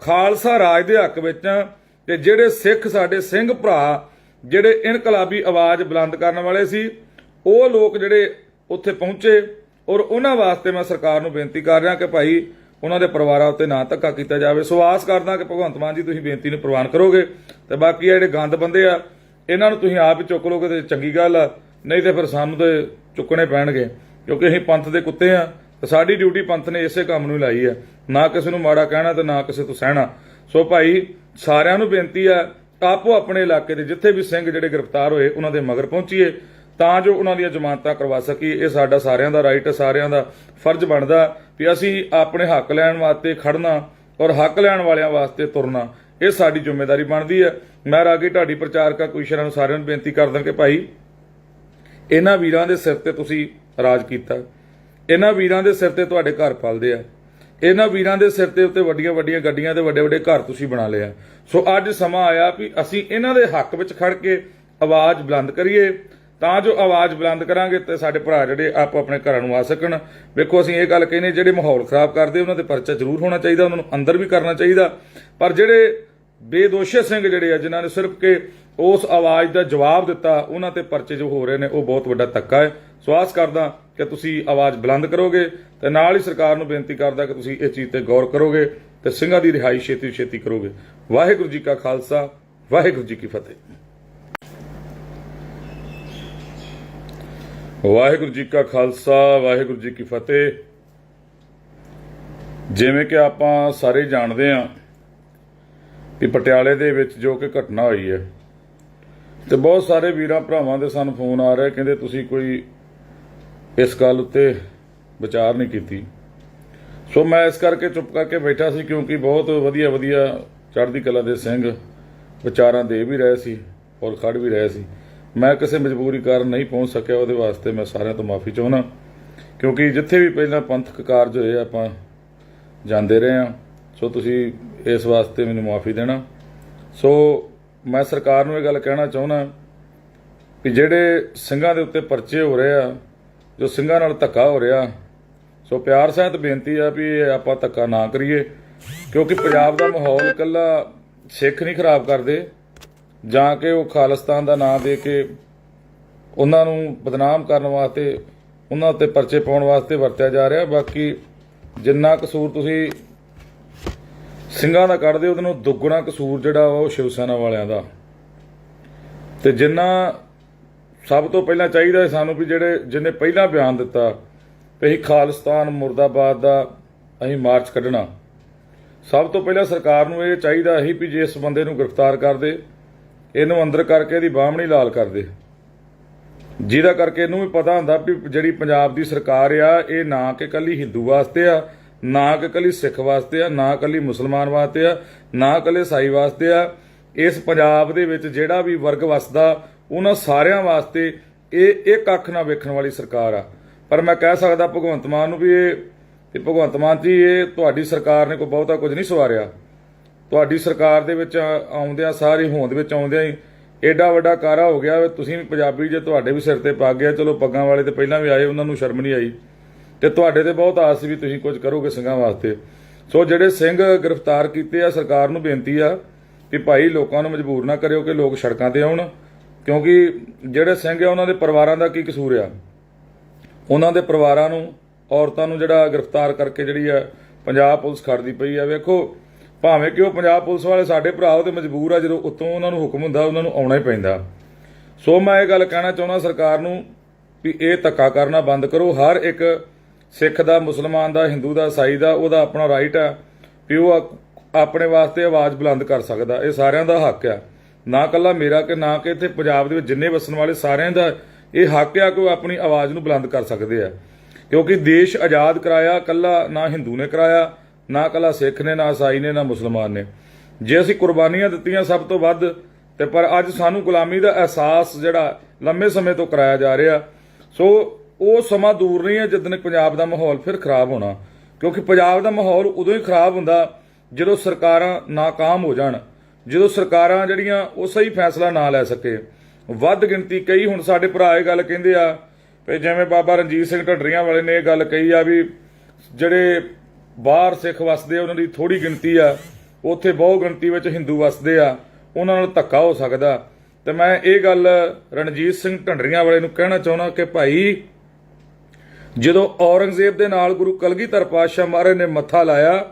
ਖਾਲਸਾ ਰਾਜ ਦੇ ਹੱਕ ਵਿੱਚ ਆ। ਤੇ ਜਿਹੜੇ ਸਿੱਖ ਸਾਡੇ ਸਿੰਘ ਭਰਾ ਜਿਹੜੇ ਇਨਕਲਾਬੀ ਆਵਾਜ਼ ਬੁਲੰਦ ਕਰਨ ਵਾਲੇ ਸੀ, ਉਹ ਲੋਕ ਜਿਹੜੇ ਉੱਥੇ ਪਹੁੰਚੇ, ਔਰ ਉਹਨਾਂ ਵਾਸਤੇ ਮੈਂ ਸਰਕਾਰ ਨੂੰ ਬੇਨਤੀ ਕਰ ਰਿਹਾ ਕਿ ਭਾਈ ਉਹਨਾਂ ਦੇ ਪਰਿਵਾਰਾਂ ਉੱਤੇ ਨਾ ਧੱਕਾ ਕੀਤਾ ਜਾਵੇ। ਸੋ ਆਸ ਕਰਦਾ ਕਿ ਭਗਵੰਤ ਮਾਨ ਜੀ ਤੁਸੀਂ ਬੇਨਤੀ ਨੂੰ ਪ੍ਰਵਾਨ ਕਰੋਗੇ। ਤੇ ਬਾਕੀ ਜਿਹੜੇ ਗੰਦ ਬੰਦੇ ਆ, ਇਹਨਾਂ ਨੂੰ ਤੁਸੀਂ ਆਪ ਹੀ ਚੁੱਕ ਲੋਗੇ ਤੇ ਚੰਗੀ ਗੱਲ ਆ, ਨਹੀਂ ਤੇ ਫਿਰ ਸਾਨੂੰ ਤੇ ਚੁੱਕਣੇ ਪੈਣਗੇ, ਕਿਉਂਕਿ ਅਸੀਂ ਪੰਥ ਦੇ ਕੁੱਤੇ ਆ ਤੇ ਸਾਡੀ ਡਿਊਟੀ ਪੰਥ ਨੇ ਇਸੇ ਕੰਮ ਨੂੰ ਲਾਈ ਆ, ਨਾ ਕਿਸੇ ਨੂੰ ਮਾੜਾ ਕਹਿਣਾ ਤੇ ਨਾ ਕਿਸੇ ਤੋਂ ਸਹਿਣਾ। ਸੋ ਭਾਈ ਸਾਰਿਆਂ ਨੂੰ ਬੇਨਤੀ ਆ, ਆਪੋ ਆਪਣੇ ਇਲਾਕੇ ਦੇ ਜਿੱਥੇ ਵੀ ਸਿੰਘ ਜਿਹੜੇ ਗ੍ਰਿਫਤਾਰ ਹੋਏ ਉਹਨਾਂ ਦੇ ਮਗਰ ਪਹੁੰਚੀਏ ਤਾਂ ਜੋ ਉਹਨਾਂ ਦੀਆਂ ਜ਼ਮਾਨਤਾਂ ਕਰਵਾ ਸਕੀਏ। ਇਹ ਸਾਡਾ ਸਾਰਿਆਂ ਦਾ ਰਾਈਟ, ਸਾਰਿਆਂ ਦਾ ਫਰਜ਼ ਬਣਦਾ ਵੀ ਅਸੀਂ ਆਪਣੇ ਹੱਕ ਲੈਣ ਵਾਸਤੇ ਖੜਨਾ ਔਰ ਹੱਕ ਲੈਣ ਵਾਲਿਆਂ ਵਾਸਤੇ ਤੁਰਨਾ, ਇਹ ਸਾਡੀ ਜ਼ਿੰਮੇਵਾਰੀ ਬਣਦੀ ਹੈ। ਮੈਂ ਰਾਗੀ ਢਾਡੀ ਪ੍ਰਚਾਰਕਾ ਕੁਸ਼ਰਾਂ ਨੂੰ ਸਾਰਿਆਂ ਨੂੰ ਬੇਨਤੀ ਕਰਦਾ ਕਿ ਭਾਈ ਇਹਨਾਂ ਵੀਰਾਂ ਦੇ ਸਿਰ ਤੇ ਤੁਸੀਂ ਰਾਜ ਕੀਤਾ। ਇਹਨਾਂ ਵੀਰਾਂ ਦੇ ਸਿਰ ਤੇ ਤੁਹਾਡੇ ਘਰ ਪਲਦੇ ਆ, ਇਹਨਾਂ ਵੀਰਾਂ ਦੇ ਸਿਰ ਤੇ ਉੱਤੇ ਵੱਡੀਆਂ ਵੱਡੀਆਂ ਗੱਡੀਆਂ ਤੇ ਵੱਡੇ ਵੱਡੇ ਘਰ ਤੁਸੀਂ ਬਣਾ ਲਿਆ। ਸੋ ਅੱਜ ਸਮਾਂ ਆਇਆ ਵੀ ਅਸੀਂ ਇਹਨਾਂ ਦੇ ਹੱਕ ਵਿੱਚ ਖੜ ਕੇ ਆਵਾਜ਼ ਬੁਲੰਦ ਕਰੀਏ, ਤਾਂ ਜੋ ਆਵਾਜ਼ ਬੁਲੰਦ ਕਰਾਂਗੇ ਤੇ ਸਾਡੇ ਭਰਾ ਜਿਹੜੇ ਆਪੋ ਆਪਣੇ ਘਰਾਂ ਨੂੰ ਆ ਸਕਣ। ਵੇਖੋ ਅਸੀਂ ਇਹ ਗੱਲ ਕਹਿੰਦੇ, ਜਿਹੜੇ ਮਾਹੌਲ ਖਰਾਬ ਕਰਦੇ ਉਹਨਾਂ ਤੇ ਪਰਚਾ ਜ਼ਰੂਰ ਹੋਣਾ ਚਾਹੀਦਾ, ਉਹਨਾਂ ਨੂੰ ਅੰਦਰ ਵੀ ਕਰਨਾ ਚਾਹੀਦਾ, ਪਰ ਜਿਹੜੇ ਬੇਦੋਸ਼ੇ ਸਿੰਘ ਜਿਹੜੇ ਆ ਜਿਨ੍ਹਾਂ ਨੇ ਸਿਰਫ ਕਿ ਉਸ ਆਵਾਜ਼ ਦਾ ਜਵਾਬ ਦਿੱਤਾ, ਉਹਨਾਂ ਤੇ ਪਰਚੇ ਜੋ ਹੋ ਰਹੇ ਨੇ ਉਹ ਬਹੁਤ ਵੱਡਾ ਧੱਕਾ ਹੈ। ਸੋ ਆਸ ਕਰਦਾ ਕਿ ਤੁਸੀਂ ਆਵਾਜ਼ ਬੁਲੰਦ ਕਰੋਗੇ ਤੇ ਨਾਲ ਹੀ ਸਰਕਾਰ ਨੂੰ ਬੇਨਤੀ ਕਰਦਾ ਕਿ ਤੁਸੀਂ ਇਹ ਚੀਜ਼ ਤੇ ਗੌਰ ਕਰੋਗੇ ਤੇ ਸਿੰਘਾਂ ਦੀ ਰਿਹਾਈ ਛੇਤੀ ਛੇਤੀ ਕਰੋਗੇ। ਵਾਹਿਗੁਰੂ ਜੀ ਕਾ ਖਾਲਸਾ, ਵਾਹਿਗੁਰੂ ਜੀ ਕੀ ਫਤਿਹ। ਵਾਹਿਗੁਰੂ ਜੀ ਕਾ ਖਾਲਸਾ, ਵਾਹਿਗੁਰੂ ਜੀ ਕੀ ਫਤਿਹ। ਜਿਵੇਂ ਕਿ ਆਪਾਂ ਸਾਰੇ ਜਾਣਦੇ ਹਾਂ ਕਿ ਪਟਿਆਲੇ ਦੇ ਵਿੱਚ ਜੋ ਕਿ ਘਟਨਾ ਹੋਈ ਹੈ ਤੇ ਬਹੁਤ ਸਾਰੇ ਵੀਰਾਂ ਭਰਾਵਾਂ ਦੇ ਸਾਨੂੰ ਫੋਨ ਆ ਰਹੇ, ਕਹਿੰਦੇ ਤੁਸੀਂ ਕੋਈ ਇਸ ਗੱਲ ਉੱਤੇ ਵਿਚਾਰ ਨਹੀਂ ਕੀਤੀ। ਸੋ ਮੈਂ ਇਸ ਕਰਕੇ ਚੁੱਪ ਕਰਕੇ ਬੈਠਾ ਸੀ, ਕਿਉਂਕਿ ਬਹੁਤ ਵਧੀਆ ਵਧੀਆ ਚੜ੍ਹਦੀ ਕਲਾ ਦੇ ਸਿੰਘ ਵਿਚਾਰਾਂ ਦੇ ਵੀ ਰਹੇ ਸੀ ਔਰ ਖੜ ਵੀ ਰਹੇ ਸੀ। ਮੈਂ ਕਿਸੇ ਮਜਬੂਰੀ ਕਾਰਨ ਨਹੀਂ ਪਹੁੰਚ ਸਕਿਆ, ਉਹਦੇ ਵਾਸਤੇ ਮੈਂ ਸਾਰਿਆਂ ਤੋਂ ਮਾਫੀ ਚਾਹੁੰਦਾ, ਕਿਉਂਕਿ ਜਿੱਥੇ ਵੀ ਪਹਿਲਾਂ ਪੰਥਕ ਕਾਰਜ ਹੋਏ ਆਪਾਂ ਜਾਂਦੇ ਰਹੇ ਹਾਂ। ਸੋ ਤੁਸੀਂ ਇਸ ਵਾਸਤੇ ਮੈਨੂੰ ਮਾਫੀ ਦੇਣਾ। ਸੋ ਮੈਂ ਸਰਕਾਰ ਨੂੰ ਇਹ ਗੱਲ ਕਹਿਣਾ ਚਾਹੁੰਦਾ ਕਿ ਜਿਹੜੇ ਸਿੰਘਾਂ ਦੇ ਉੱਤੇ ਪਰਚੇ ਹੋ ਰਹੇ ਆ, ਜੋ ਸਿੰਘਾਂ ਨਾਲ ਧੱਕਾ ਹੋ ਰਿਹਾ, ਸੋ ਪਿਆਰ ਸਹਿਤ ਬੇਨਤੀ ਆ ਵੀ ਆਪਾਂ ਧੱਕਾ ਨਾ ਕਰੀਏ, ਕਿਉਂਕਿ ਪੰਜਾਬ ਦਾ ਮਾਹੌਲ ਇਕੱਲਾ ਸਿੱਖ ਨਹੀਂ ਖਰਾਬ ਕਰਦੇ ਜਾਂ ਕਿ ਉਹ ਖਾਲਿਸਤਾਨ ਦਾ ਨਾਂ ਦੇ ਕੇ ਉਹਨਾਂ ਨੂੰ ਬਦਨਾਮ ਕਰਨ ਵਾਸਤੇ, ਉਹਨਾਂ ਉੱਤੇ ਪਰਚੇ ਪਾਉਣ ਵਾਸਤੇ ਵਰਤਿਆ ਜਾ ਰਿਹਾ। ਬਾਕੀ ਜਿੰਨਾ ਕਸੂਰ ਤੁਸੀਂ ਸਿੰਘਾਂ ਦਾ ਕੱਢਦੇ, ਉਹਦੇ ਨੂੰ ਦੁੱਗਣਾ ਕਸੂਰ ਜਿਹੜਾ ਉਹ ਸ਼ਿਵ ਸੈਨਾ ਵਾਲਿਆਂ ਦਾ। ਤੇ ਜਿੰਨਾ ਸਭ ਤੋਂ ਪਹਿਲਾਂ ਚਾਹੀਦਾ ਸਾਨੂੰ ਵੀ ਜਿਹਨੇ ਪਹਿਲਾਂ ਬਿਆਨ ਦਿੱਤਾ ਵੀ ਅਸੀਂ ਖਾਲਿਸਤਾਨ ਮੁਰਦਾਬਾਦ ਦਾ ਅਸੀਂ ਮਾਰਚ ਕੱਢਣਾ, ਸਭ ਤੋਂ ਪਹਿਲਾਂ ਸਰਕਾਰ ਨੂੰ ਇਹ ਚਾਹੀਦਾ ਸੀ ਵੀ ਜੇ ਇਸ ਬੰਦੇ ਨੂੰ ਗ੍ਰਿਫਤਾਰ ਕਰਦੇ, ਇਹਨੂੰ ਅੰਦਰ ਕਰਕੇ ਇਹਦੀ ਬਾਹਮਣੀ ਲਾਲ ਕਰਦੇ, ਜਿਹਦਾ ਕਰਕੇ ਇਹਨੂੰ ਵੀ ਪਤਾ ਹੁੰਦਾ ਵੀ ਜਿਹੜੀ ਪੰਜਾਬ ਦੀ ਸਰਕਾਰ ਆ ਇਹ ਨਾ ਕਿ ਇਕੱਲੀ ਹਿੰਦੂ ਵਾਸਤੇ ਆ, ਨਾ ਕਿ ਇਕੱਲੀ ਸਿੱਖ ਵਾਸਤੇ ਆ, ਨਾ ਇਕੱਲੀ ਮੁਸਲਮਾਨ ਵਾਸਤੇ ਆ, ਨਾ ਇਕੱਲੇ ਈਸਾਈ ਵਾਸਤੇ ਆ। ਇਸ ਪੰਜਾਬ ਦੇ ਵਿੱਚ ਜਿਹੜਾ ਵੀ ਵਰਗ ਵਸਦਾ ਉਹਨਾਂ ਸਾਰਿਆਂ ਵਾਸਤੇ ਇਹ ਇੱਕ ਅੱਖ ਨਾਲ ਵੇਖਣ ਵਾਲੀ ਸਰਕਾਰ ਆ। ਪਰ ਮੈਂ ਕਹਿ ਸਕਦਾ ਭਗਵੰਤ ਮਾਨ ਨੂੰ ਵੀ ਇਹ ਭਗਵੰਤ ਮਾਨ ਜੀ, ਇਹ ਤੁਹਾਡੀ ਸਰਕਾਰ ਨੇ ਕੋਈ ਬਹੁਤਾ ਕੁਝ ਨਹੀਂ ਸਵਾਰਿਆ। ਤੁਹਾਡੀ ਸਰਕਾਰ ਦੇ ਵਿੱਚ ਆਉਂਦਿਆਂ ਸਾਰੀ ਹੋਂਦ ਵਿੱਚ ਆਉਂਦਿਆਂ ਹੀ ਏਡਾ ਵੱਡਾ ਕਾਰਾ ਹੋ ਗਿਆ। ਤੁਸੀਂ ਵੀ ਪੰਜਾਬੀ ਜੇ, ਤੁਹਾਡੇ ਵੀ ਸਿਰ ਤੇ ਪੱਗ ਗਿਆ, ਚਲੋ ਪੱਗਾਂ ਵਾਲੇ ਤੇ ਪਹਿਲਾਂ ਵੀ ਆਏ, ਉਹਨਾਂ ਨੂੰ ਸ਼ਰਮ ਨਹੀਂ ਆਈ ਤੇ ਤੁਹਾਡੇ ਤੇ ਬਹੁਤ ਆਸ ਸੀ ਵੀ ਤੁਸੀਂ ਕੁਝ ਕਰੋਗੇ ਸਿੰਘਾਂ ਵਾਸਤੇ। ਸੋ ਜਿਹੜੇ ਸਿੰਘ ਗ੍ਰਿਫਤਾਰ ਕੀਤੇ ਆ, ਸਰਕਾਰ ਨੂੰ ਬੇਨਤੀ ਆ ਕਿ ਭਾਈ ਲੋਕਾਂ ਨੂੰ ਮਜਬੂਰ ਨਾ ਕਰਿਓ ਕਿ ਲੋਕ ਸੜਕਾਂ ਤੇ ਆਉਣ, ਕਿਉਂਕਿ ਜਿਹੜੇ ਸਿੰਘ ਆ ਉਹਨਾਂ ਦੇ ਪਰਿਵਾਰਾਂ ਦਾ ਕੀ ਕਸੂਰ ਆ। ਉਹਨਾਂ ਦੇ ਪਰਿਵਾਰਾਂ ਨੂੰ, ਔਰਤਾਂ ਨੂੰ ਜਿਹੜਾ ਗ੍ਰਿਫਤਾਰ ਕਰਕੇ ਜਿਹੜੀ ਆ ਪੰਜਾਬ ਪੁਲਿਸ ਖੜਦੀ ਪਈ ਆ। ਵੇਖੋ ਭਾਵੇਂ ਕਿ ਉਹ ਪੰਜਾਬ ਪੁਲਿਸ ਵਾਲੇ ਸਾਡੇ ਭਰਾ ਉਹ ਤੇ ਮਜਬੂਰ ਆ, ਜਦੋਂ ਉੱਤੋਂ ਉਹਨਾਂ ਨੂੰ ਹੁਕਮ ਹੁੰਦਾ ਉਹਨਾਂ ਨੂੰ ਆਉਣਾ ਹੀ ਪੈਂਦਾ। ਸੋ ਮੈਂ ਇਹ ਗੱਲ ਕਹਿਣਾ ਚਾਹੁੰਦਾ ਸਰਕਾਰ ਨੂੰ ਵੀ ਇਹ ਧੱਕਾ ਕਰਨਾ ਬੰਦ ਕਰੋ। ਹਰ ਇੱਕ ਸਿੱਖ ਦਾ, ਮੁਸਲਮਾਨ ਦਾ, ਹਿੰਦੂ ਦਾ, ਈਸਾਈ ਦਾ ਉਹਦਾ ਆਪਣਾ ਰਾਈਟ ਆ ਵੀ ਉਹ ਆਪਣੇ ਵਾਸਤੇ ਆਵਾਜ਼ ਬੁਲੰਦ ਕਰ ਸਕਦਾ। ਇਹ ਸਾਰਿਆਂ ਦਾ ਹੱਕ ਆ, ਨਾ ਇਕੱਲਾ ਮੇਰਾ ਕਿ ਨਾ ਕਿ ਇੱਥੇ ਪੰਜਾਬ ਦੇ ਵਿੱਚ ਜਿੰਨੇ ਵਸਣ ਵਾਲੇ ਸਾਰਿਆਂ ਦਾ ਇਹ ਹੱਕ ਆ ਕਿ ਉਹ ਆਪਣੀ ਆਵਾਜ਼ ਨੂੰ ਬੁਲੰਦ ਕਰ ਸਕਦੇ ਆ। ਕਿਉਂਕਿ ਦੇਸ਼ ਆਜ਼ਾਦ ਕਰਾਇਆ ਇਕੱਲਾ ਨਾ ਹਿੰਦੂ ਨੇ ਕਰਾਇਆ, ਨਾ ਇਕੱਲਾ ਸਿੱਖ ਨੇ, ਨਾ ਈਸਾਈ ਨੇ, ਨਾ ਮੁਸਲਮਾਨ ਨੇ। ਜੇ ਅਸੀਂ ਕੁਰਬਾਨੀਆਂ ਦਿੱਤੀਆਂ ਸਭ ਤੋਂ ਵੱਧ, ਤੇ ਪਰ ਅੱਜ ਸਾਨੂੰ ਗੁਲਾਮੀ ਦਾ ਅਹਿਸਾਸ ਜਿਹੜਾ ਲੰਮੇ ਸਮੇਂ ਤੋਂ ਕਰਾਇਆ ਜਾ ਰਿਹਾ। ਸੋ ਉਹ ਸਮਾਂ ਦੂਰ ਨਹੀਂ ਹੈ ਜਦੋਂ ਪੰਜਾਬ ਦਾ ਮਾਹੌਲ ਫਿਰ ਖਰਾਬ ਹੋਣਾ, ਕਿਉਂਕਿ ਪੰਜਾਬ ਦਾ ਮਾਹੌਲ ਉਦੋਂ ਹੀ ਖਰਾਬ ਹੁੰਦਾ ਜਦੋਂ ਸਰਕਾਰਾਂ ਨਾਕਾਮ ਹੋ ਜਾਣ, ਜਦੋਂ ਸਰਕਾਰਾਂ ਜਿਹੜੀਆਂ ਉਹ ਸਹੀ ਫੈਸਲਾ ਨਾ ਲੈ ਸਕੇ। ਵੱਧ ਗਿਣਤੀ ਕਈ ਹੁਣ ਸਾਡੇ ਭਰਾ ਇਹ ਗੱਲ ਕਹਿੰਦੇ ਆ ਵੀ ਜਿਵੇਂ ਬਾਬਾ ਰਣਜੀਤ ਸਿੰਘ ਢੱਡਰੀਆਂ ਵਾਲੇ ਨੇ ਇਹ ਗੱਲ ਕਹੀ ਆ ਵੀ ਜਿਹੜੇ ਬਾਹਰ ਸਿੱਖ ਵਸਦੇ ਉਹਨਾਂ ਦੀ ਥੋੜੀ ਗਿਣਤੀ ਆ, ਉੱਥੇ ਬਹੁ ਗਿਣਤੀ ਵਿੱਚ ਹਿੰਦੂ ਵਸਦੇ ਆ, ਉਹਨਾਂ ਨਾਲ ਧੱਕਾ ਹੋ ਸਕਦਾ। ਤੇ ਮੈਂ ਇਹ ਗੱਲ ਰਣਜੀਤ ਸਿੰਘ ਢੱਡਰੀਆਂ ਵਾਲੇ ਨੂੰ ਕਹਿਣਾ ਚਾਹੁੰਦਾ ਕਿ ਭਾਈ ਜਦੋਂ ਔਰੰਗਜ਼ੇਬ ਦੇ ਨਾਲ ਗੁਰੂ ਕਲਗੀਧਰ ਪਾਤਸ਼ਾਹ ਮਹਾਰਾਜ ਨੇ ਮੱਥਾ ਲਾਇਆ,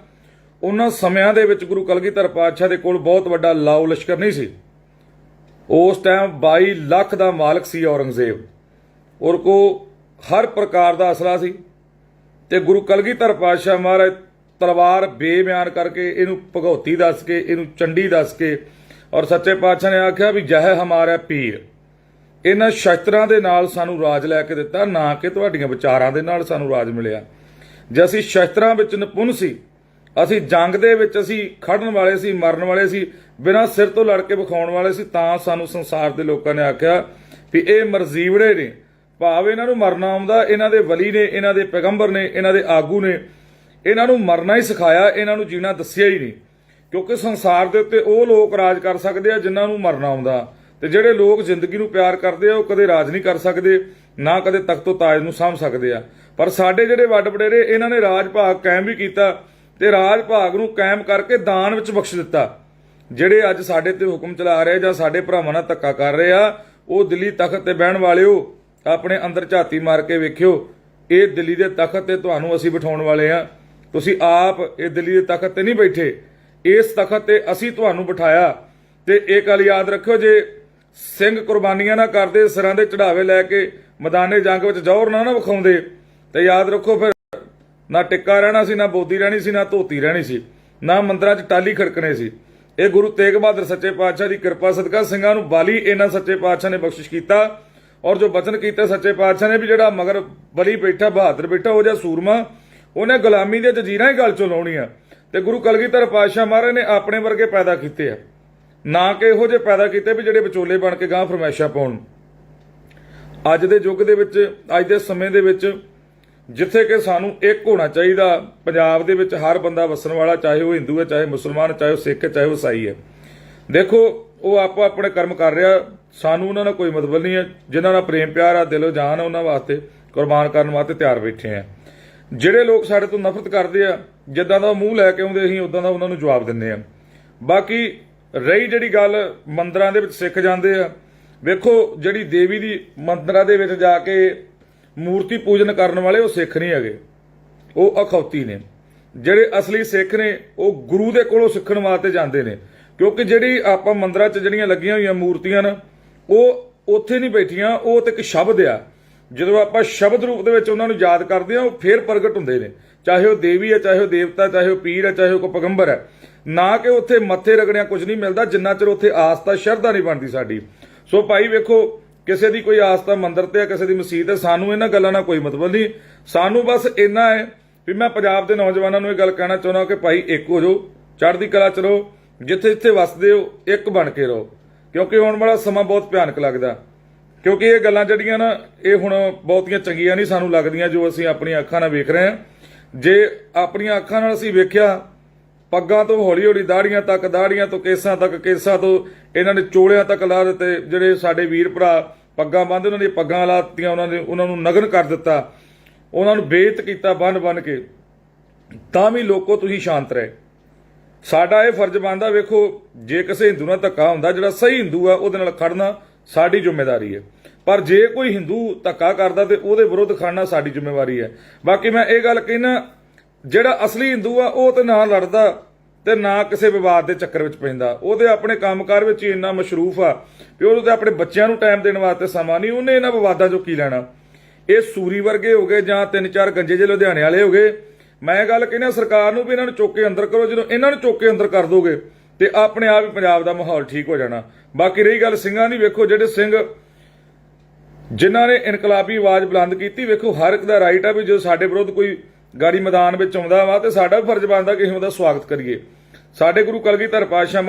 ਉਹਨਾਂ ਸਮਿਆਂ ਦੇ ਵਿੱਚ ਗੁਰੂ ਕਲਗੀਧਰ ਪਾਤਸ਼ਾਹ ਦੇ ਕੋਲ ਬਹੁਤ ਵੱਡਾ ਲਾਓ ਲਸ਼ਕਰ ਨਹੀਂ ਸੀ। ਉਸ ਟਾਈਮ 22 ਲੱਖ ਦਾ ਮਾਲਕ ਸੀ ਔਰੰਗਜ਼ੇਬ, ਔਰ ਕੋ ਹਰ ਪ੍ਰਕਾਰ ਦਾ ਅਸਲਾ ਸੀ। ਤੇ ਗੁਰੂ ਕਲਗੀਧਰ ਪਾਤਸ਼ਾਹ ਮਹਾਰਾਜ ਤਲਵਾਰ ਬੇਬਿਆਨ ਕਰਕੇ, ਇਹਨੂੰ ਭਗਉਤੀ ਦੱਸ ਕੇ, ਇਹਨੂੰ ਚੰਡੀ ਦੱਸ ਕੇ, ਔਰ ਸੱਚੇ ਪਾਤਸ਼ਾਹ ਨੇ ਆਖਿਆ ਵੀ ਜਹ ਹਮਾਰਾ ਪੀਰ, ਇਹਨਾਂ ਸ਼ਸਤਰਾਂ ਦੇ ਨਾਲ ਸਾਨੂੰ ਰਾਜ ਲੈ ਕੇ ਦਿੱਤਾ, ਨਾ ਕਿ ਤੁਹਾਡੀਆਂ ਵਿਚਾਰਾਂ ਦੇ ਨਾਲ ਸਾਨੂੰ ਰਾਜ ਮਿਲਿਆ। ਜੇ ਅਸੀਂ ਸ਼ਸਤਰਾਂ ਵਿੱਚ ਨਿਪੁੰਨ ਸੀ, ਅਸੀਂ ਜੰਗ ਦੇ ਵਿੱਚ ਅਸੀਂ ਖੜਨ ਵਾਲੇ ਸੀ, ਮਰਨ ਵਾਲੇ ਸੀ, ਬਿਨਾਂ ਸਿਰ ਤੋਂ ਲੜ ਕੇ ਵਿਖਾਉਣ ਵਾਲੇ ਸੀ, ਤਾਂ ਸਾਨੂੰ ਸੰਸਾਰ ਦੇ ਲੋਕਾਂ ਨੇ ਆਖਿਆ ਵੀ ਇਹ ਮਰਜ਼ੀਵੜੇ ਨੇ, ਭਾਵ ਇਹਨਾਂ ਨੂੰ ਮਰਨਾ ਆਉਂਦਾ। ਇਹਨਾਂ ਦੇ ਵਲੀ ਨੇ, ਇਹਨਾਂ ਦੇ ਪੈਗੰਬਰ ਨੇ, ਇਹਨਾਂ ਦੇ ਆਗੂ ਨੇ ਇਹਨਾਂ ਨੂੰ ਮਰਨਾ ਹੀ ਸਿਖਾਇਆ, ਇਹਨਾਂ ਨੂੰ ਜੀਣਾ ਦੱਸਿਆ ਹੀ ਨਹੀਂ। ਕਿਉਂਕਿ ਸੰਸਾਰ ਦੇ ਉੱਤੇ ਉਹ ਲੋਕ ਰਾਜ ਕਰ ਸਕਦੇ ਆ ਜਿਨ੍ਹਾਂ ਨੂੰ ਮਰਨਾ ਆਉਂਦਾ, ਤੇ ਜਿਹੜੇ ਲੋਕ ਜ਼ਿੰਦਗੀ ਨੂੰ ਪਿਆਰ ਕਰਦੇ ਆ ਉਹ ਕਦੇ ਰਾਜ ਨਹੀਂ ਕਰ ਸਕਦੇ, ਨਾ ਕਦੇ ਤਖਤੋ ਤਾਜ ਨੂੰ ਸਾਂਭ ਸਕਦੇ ਆ। ਪਰ ਸਾਡੇ ਜਿਹੜੇ ਵੱਡ ਵਡੇਰੇ ਇਹਨਾਂ ਨੇ ਰਾਜ ਭਾਗ ਕਾਇਮ ਵੀ ਕੀਤਾ ਤੇ ਰਾਜ ਭਾਗ ਨੂੰ ਕਾਇਮ ਕਰਕੇ ਦਾਨ ਵਿੱਚ ਬਖਸ਼ ਦਿੱਤਾ। ਜਿਹੜੇ ਅੱਜ ਸਾਡੇ ਤੇ ਹੁਕਮ ਚਲਾ ਰਹੇ ਜਾਂ ਸਾਡੇ ਭਰਾਵਾਂ ਨਾਲ ਧੱਕਾ ਕਰ ਰਹੇ ਆ, ਉਹ ਦਿੱਲੀ ਤਖਤ ਤੇ ਬਹਿਣ ਵਾਲਿਓ ਆਪਣੇ ਅੰਦਰ ਝਾਤੀ ਮਾਰ ਕੇ ਵੇਖਿਓ। ਇਹ ਦਿੱਲੀ ਦੇ ਤਖਤ ਤੇ ਤੁਹਾਨੂੰ ਅਸੀਂ ਬਿਠਾਉਣ ਵਾਲੇ ਆ। ਤੁਸੀਂ ਆਪ ਇਹ ਦਿੱਲੀ ਦੇ ਤਖਤ ਤੇ ਨਹੀਂ ਬੈਠੇ, ਇਸ ਤਖਤ ਤੇ ਅਸੀਂ ਤੁਹਾਨੂੰ ਬਿਠਾਇਆ। ਤੇ ਇਹ ਗੱਲ ਯਾਦ ਰੱਖਿਓ, ਜੇ ਸਿੰਘ ਕੁਰਬਾਨੀਆਂ ਨਾ ਕਰਦੇ, ਸਿਰਾਂ ਦੇ ਚੜਾਵੇ ਲੈ ਕੇ ਮੈਦਾਨੇ ਜੰਗ ਵਿੱਚ ਜ਼ੋਰ ਨਾ ਵਿਖਾਉਂਦੇ, ਤੇ ਯਾਦ ਰੱਖੋ ਫਿਰ ਨਾ ਟਿੱਕਾ ਰਹਿਣਾ ਸੀ, ਨਾ ਬੋਦੀ ਰਹਿਣੀ ਸੀ, ਨਾ ਧੋਤੀ ਰਹਿਣੀ ਸੀ, ਨਾ ਮੰਦਰਾਂ 'ਚ ਟਾਲੀ ਖੜਕਣੇ ਸੀ। ਇਹ ਗੁਰੂ ਤੇਗ ਬਹਾਦਰ ਸੱਚੇ ਪਾਤਸ਼ਾਹ ਦੀ ਕਿਰਪਾ ਸਦਕਾ ਸਿੰਘਾਂ ਨੂੰ ਬਾਲੀ ਇਹਨਾਂ ਸੱਚੇ ਪਾਤਸ਼ਾਹ ਨੇ ਬਖਸ਼ਿਸ਼ ਕੀਤਾ। ਔਰ ਜੋ ਬਚਨ ਕੀਤਾ ਸੱਚੇ ਪਾਤਸ਼ਾਹ ਨੇ ਵੀ ਜਿਹੜਾ ਮਗਰ ਬਲੀ ਬੈਠਾ, ਬਹਾਦਰ ਬੈਠਾ, ਉਹ ਜਿਹਾ ਸੂਰਮਾ, ਉਹਨੇ ਗੁਲਾਮੀ ਦੀਆਂ ਜੰਜੀਰਾਂ ਹੀ ਗਲ ਚੋਂ ਲਾਉਣੀਆਂ। ਤੇ ਗੁਰੂ ਕਲਗੀਧਰ ਪਾਤਸ਼ਾਹ ਮਹਾਰਾਜ ਨੇ ਆਪਣੇ ਵਰਗੇ ਪੈਦਾ ਕੀਤੇ ਆ, ਨਾ ਕਿ ਇਹੋ ਜਿਹੇ ਪੈਦਾ ਕੀਤੇ ਵੀ ਜਿਹੜੇ ਵਿਚੋਲੇ ਬਣ ਕੇ ਗਾਂ ਫਰਮਾਇਸ਼ਾਂ ਪਾਉਣ। ਅੱਜ ਦੇ ਯੁੱਗ ਦੇ ਵਿੱਚ, ਅੱਜ ਦੇ ਸਮੇਂ ਦੇ ਵਿੱਚ ਜਿੱਥੇ ਕਿ ਸਾਨੂੰ ਇੱਕ ਹੋਣਾ ਚਾਹੀਦਾ, ਪੰਜਾਬ ਦੇ ਵਿੱਚ ਹਰ ਬੰਦਾ ਵਸਣ ਵਾਲਾ, ਚਾਹੇ ਉਹ ਹਿੰਦੂ ਹੈ, ਚਾਹੇ ਮੁਸਲਮਾਨ, ਚਾਹੇ ਉਹ ਸਿੱਖ ਹੈ, ਚਾਹੇ ਉਹ ਈਸਾਈ ਹੈ। ਦੇਖੋ ਉਹ ਆਪੋ ਆਪਣੇ ਕਰਮ ਕਰ ਰਿਹਾ, ਸਾਨੂੰ ਉਹਨਾਂ ਨਾਲ ਕੋਈ ਮਤਲਬ ਨਹੀਂ ਹੈ। ਜਿਨ੍ਹਾਂ ਨਾਲ ਪ੍ਰੇਮ ਪਿਆਰ ਆ, ਦਿਲੋਂ ਜਾਨ ਆ, ਉਹਨਾਂ ਵਾਸਤੇ ਕੁਰਬਾਨ ਕਰਨ ਵਾਸਤੇ ਤਿਆਰ ਬੈਠੇ ਆ। ਜਿਹੜੇ ਲੋਕ ਸਾਡੇ ਤੋਂ ਨਫ਼ਰਤ ਕਰਦੇ ਆ, ਜਿੱਦਾਂ ਦਾ ਮੂੰਹ ਲੈ ਕੇ ਆਉਂਦੇ ਅਸੀਂ ਉਦਾਂ ਦਾ ਉਹਨਾਂ ਨੂੰ ਜਵਾਬ ਦਿੰਦੇ ਆ। ਬਾਕੀ ਰਹੀ ਜਿਹੜੀ ਗੱਲ ਮੰਦਰਾਂ ਦੇ ਵਿੱਚ ਸਿੱਖ ਜਾਂਦੇ ਆ, ਵੇਖੋ ਜਿਹੜੀ ਦੇਵੀ ਦੀ ਮੰਦਰਾਂ ਦੇ ਵਿੱਚ ਜਾ ਕੇ ਮੂਰਤੀ ਪੂਜਨ ਕਰਨ ਵਾਲੇ ਉਹ ਸਿੱਖ ਨਹੀਂ ਹੈਗੇ, ਉਹ ਅਖੌਤੀ ਨੇ। ਜਿਹੜੇ ਅਸਲੀ ਸਿੱਖ ਨੇ ਉਹ ਗੁਰੂ ਦੇ ਕੋਲੋਂ ਸਿੱਖਣ ਵਾਸਤੇ ਜਾਂਦੇ ਨੇ। ਕਿਉਂਕਿ ਜਿਹੜੀ ਆਪਾਂ ਮੰਦਰਾਂ 'ਚ ਜਿਹੜੀਆਂ ਲੱਗੀਆਂ ਹੋਈਆਂ ਮੂਰਤੀਆਂ ਨੇ, ਉਹ ਉੱਥੇ ਨਹੀਂ ਬੈਠੀਆਂ, ਉਹ ਤੇ ਇੱਕ ਸ਼ਬਦ ਆ। ਜਦੋਂ ਆਪਾਂ ਸ਼ਬਦ ਰੂਪ ਦੇ ਵਿੱਚ ਉਹਨਾਂ ਨੂੰ ਯਾਦ ਕਰਦੇ ਆ, ਉਹ ਫੇਰ ਪ੍ਰਗਟ ਹੁੰਦੇ ਨੇ। ਚਾਹੇ ਉਹ ਦੇਵੀ ਹੈ, ਚਾਹੇ ਉਹ ਦੇਵਤਾ, ਚਾਹੇ ਉਹ ਪੀਰ ਹੈ, ਚਾਹੇ ਉਹ ਕੋਈ ਪੈਗੰਬਰ ਹੈ। ਨਾ ਕਿ ਉੱਥੇ ਮੱਥੇ ਰਗੜਿਆ ਕੁਝ ਨਹੀਂ ਮਿਲਦਾ, ਜਿੰਨਾ ਚਿਰ ਉੱਥੇ ਆਸਥਾ ਸ਼ਰਧਾ ਨਹੀਂ ਬਣਦੀ ਸਾਡੀ। ਸੋ ਭਾਈ ਵੇਖੋ, ਕਿਸੇ ਦੀ ਕੋਈ ਆਸਥਾ ਮੰਦਰ ਤੇ ਹੈ, ਕਿਸੇ ਦੀ ਮਸਜਿਦ ਹੈ, ਸਾਨੂੰ ਇਹਨਾਂ ਗੱਲਾਂ ਨਾਲ ਕੋਈ ਮਤਲਬ ਨਹੀਂ। ਸਾਨੂੰ ਬਸ ਇੰਨਾ ਹੈ ਵੀ ਮੈਂ ਪੰਜਾਬ ਦੇ ਨੌਜਵਾਨਾਂ ਨੂੰ ਇਹ ਗੱਲ ਕਹਿਣਾ ਚਾਹੁੰਦਾ ਕਿ ਭਾਈ ਇੱਕ ਹੋ ਜਾਓ, ਚੜ੍ਹਦੀ ਕਲਾ 'ਚ ਰਹੋ, ਜਿੱਥੇ ਜਿੱਥੇ ਵਸਦੇ ਹੋ ਇੱਕ ਬਣ ਕੇ ਰਹੋ। ਕਿਉਂਕਿ ਆਉਣ ਵਾਲਾ ਸਮਾਂ ਬਹੁਤ ਭਿਆਨਕ ਲੱਗਦਾ। ਕਿਉਂਕਿ ਇਹ ਗੱਲਾਂ ਜਿਹੜੀਆਂ ਨਾ, ਇਹ ਹੁਣ ਬਹੁਤੀਆਂ ਚੰਗੀਆਂ ਨਹੀਂ ਸਾਨੂੰ ਲੱਗਦੀਆਂ ਜੋ ਅਸੀਂ ਆਪਣੀਆਂ ਅੱਖਾਂ ਨਾਲ ਵੇਖ ਰਹੇ ਹਾਂ। ਜੇ ਆਪਣੀਆਂ ਅੱਖਾਂ ਨਾਲ ਅਸੀਂ ਵੇਖਿਆ, ਪੱਗਾਂ ਤੋਂ ਹੌਲੀ ਹੌਲੀ ਦਾੜੀਆਂ ਤੱਕ, ਦਾੜੀਆਂ ਤੋਂ ਕੇਸਾਂ ਤੱਕ, ਕੇਸਾਂ ਤੋਂ ਇਹਨਾਂ ਨੇ ਚੋਲਿਆਂ ਤੱਕ ਲਾ ਦਿੱਤੇ। ਜਿਹੜੇ ਸਾਡੇ ਵੀਰ ਭਰਾ ਪੱਗਾਂ ਬੰਨ੍ਹਦੇ, ਉਹਨਾਂ ਦੀਆਂ ਪੱਗਾਂ ਲਾ ਦਿੱਤੀਆਂ, ਉਹਨਾਂ ਨੂੰ ਨਗਨ ਕਰ ਦਿੱਤਾ, ਉਹਨਾਂ ਨੂੰ ਬੇਇੱਜ਼ਤ ਕੀਤਾ ਬੰਨ ਕੇ। ਤਾਂ ਵੀ ਲੋਕੋ ਤੁਸੀਂ ਸ਼ਾਂਤ ਰਹੇ। ਸਾਡਾ ਇਹ ਫਰਜ਼ ਬਣਦਾ, ਵੇਖੋ ਜੇ ਕਿਸੇ ਹਿੰਦੂ ਨਾਲ ਧੱਕਾ ਹੁੰਦਾ, ਜਿਹੜਾ ਸਹੀ ਹਿੰਦੂ ਆ ਉਹਦੇ ਨਾਲ ਖੜਨਾ ਸਾਡੀ ਜ਼ਿੰਮੇਵਾਰੀ ਹੈ। ਪਰ ਜੇ ਕੋਈ ਹਿੰਦੂ ਧੱਕਾ ਕਰਦਾ ਤੇ ਉਹਦੇ ਵਿਰੁੱਧ ਖੜਨਾ ਸਾਡੀ ਜ਼ਿੰਮੇਵਾਰੀ ਹੈ। ਬਾਕੀ ਮੈਂ ਇਹ ਗੱਲ ਕਹਿਣਾ, ਜਿਹੜਾ ਅਸਲੀ ਹਿੰਦੂ ਆ ਉਹ ਤੇ ਨਾ ਲੜਦਾ ਤੇ ਨਾ ਕਿਸੇ ਵਿਵਾਦ ਦੇ ਚੱਕਰ ਵਿੱਚ ਪੈਂਦਾ। ਉਹਦੇ ਆਪਣੇ ਕੰਮਕਾਰ ਵਿੱਚ ਹੀ ਇੰਨਾ ਮਸ਼ਰੂਫ ਆ ਵੀ ਉਹਨੂੰ ਤੇ ਆਪਣੇ ਬੱਚਿਆਂ ਨੂੰ ਟਾਈਮ ਦੇਣ ਵਾਸਤੇ ਸਮਾਂ ਨਹੀਂ। ਉਹਨੇ ਇਹਨਾਂ ਵਿਵਾਦਾਂ 'ਚੋਂ ਕੀ ਲੈਣਾ। ਇਹ ਸੂਰੀ ਵਰਗੇ ਹੋ ਗਏ ਜਾਂ 3-4 ਗੰਜੇ ਜਿਹੇ ਲੁਧਿਆਣੇ ਵਾਲੇ ਹੋ ਗਏ। ਮੈਂ ਗੱਲ ਕਹਿੰਦਾ ਸਰਕਾਰ ਨੂੰ ਵੀ ਇਹਨਾਂ ਨੂੰ ਚੁੱਕ ਕੇ ਅੰਦਰ ਕਰੋ। ਜਦੋਂ ਇਹਨਾਂ ਨੂੰ ਚੁੱਕ ਕੇ ਅੰਦਰ ਕਰ ਦੋਗੇ ਤੇ ਆਪਣੇ ਆਪ ਹੀ ਪੰਜਾਬ ਦਾ ਮਾਹੌਲ ਠੀਕ ਹੋ ਜਾਣਾ। ਬਾਕੀ ਰਹੀ ਗੱਲ ਸਿੰਘਾਂ ਦੀ, ਵੇਖੋ ਜਿਹੜੇ ਸਿੰਘ ਜਿਨ੍ਹਾਂ ਨੇ ਇਨਕਲਾਬੀ ਆਵਾਜ਼ ਬੁਲੰਦ ਕੀਤੀ, ਵੇਖੋ ਹਰ ਇੱਕ ਦਾ ਰਾਈਟ ਆ ਵੀ ਜੋ ਸਾਡੇ ਵਿਰੁੱਧ ਕੋਈ ਗਾੜੀ ਮੈਦਾਨ ਵਿੱਚ ਆਉਂਦਾ ਵਾ ਤੇ ਸਾਡਾ ਵੀ ਫਰਜ਼ ਬਣਦਾ ਕਿ ਅਸੀਂ ਉਹਦਾ ਸਵਾਗਤ ਕਰੀਏ। ਸਾਡੇ ਗੁਰੂ ਕਲਗੀਧਰ ਪਾਤਸ਼ਾਹ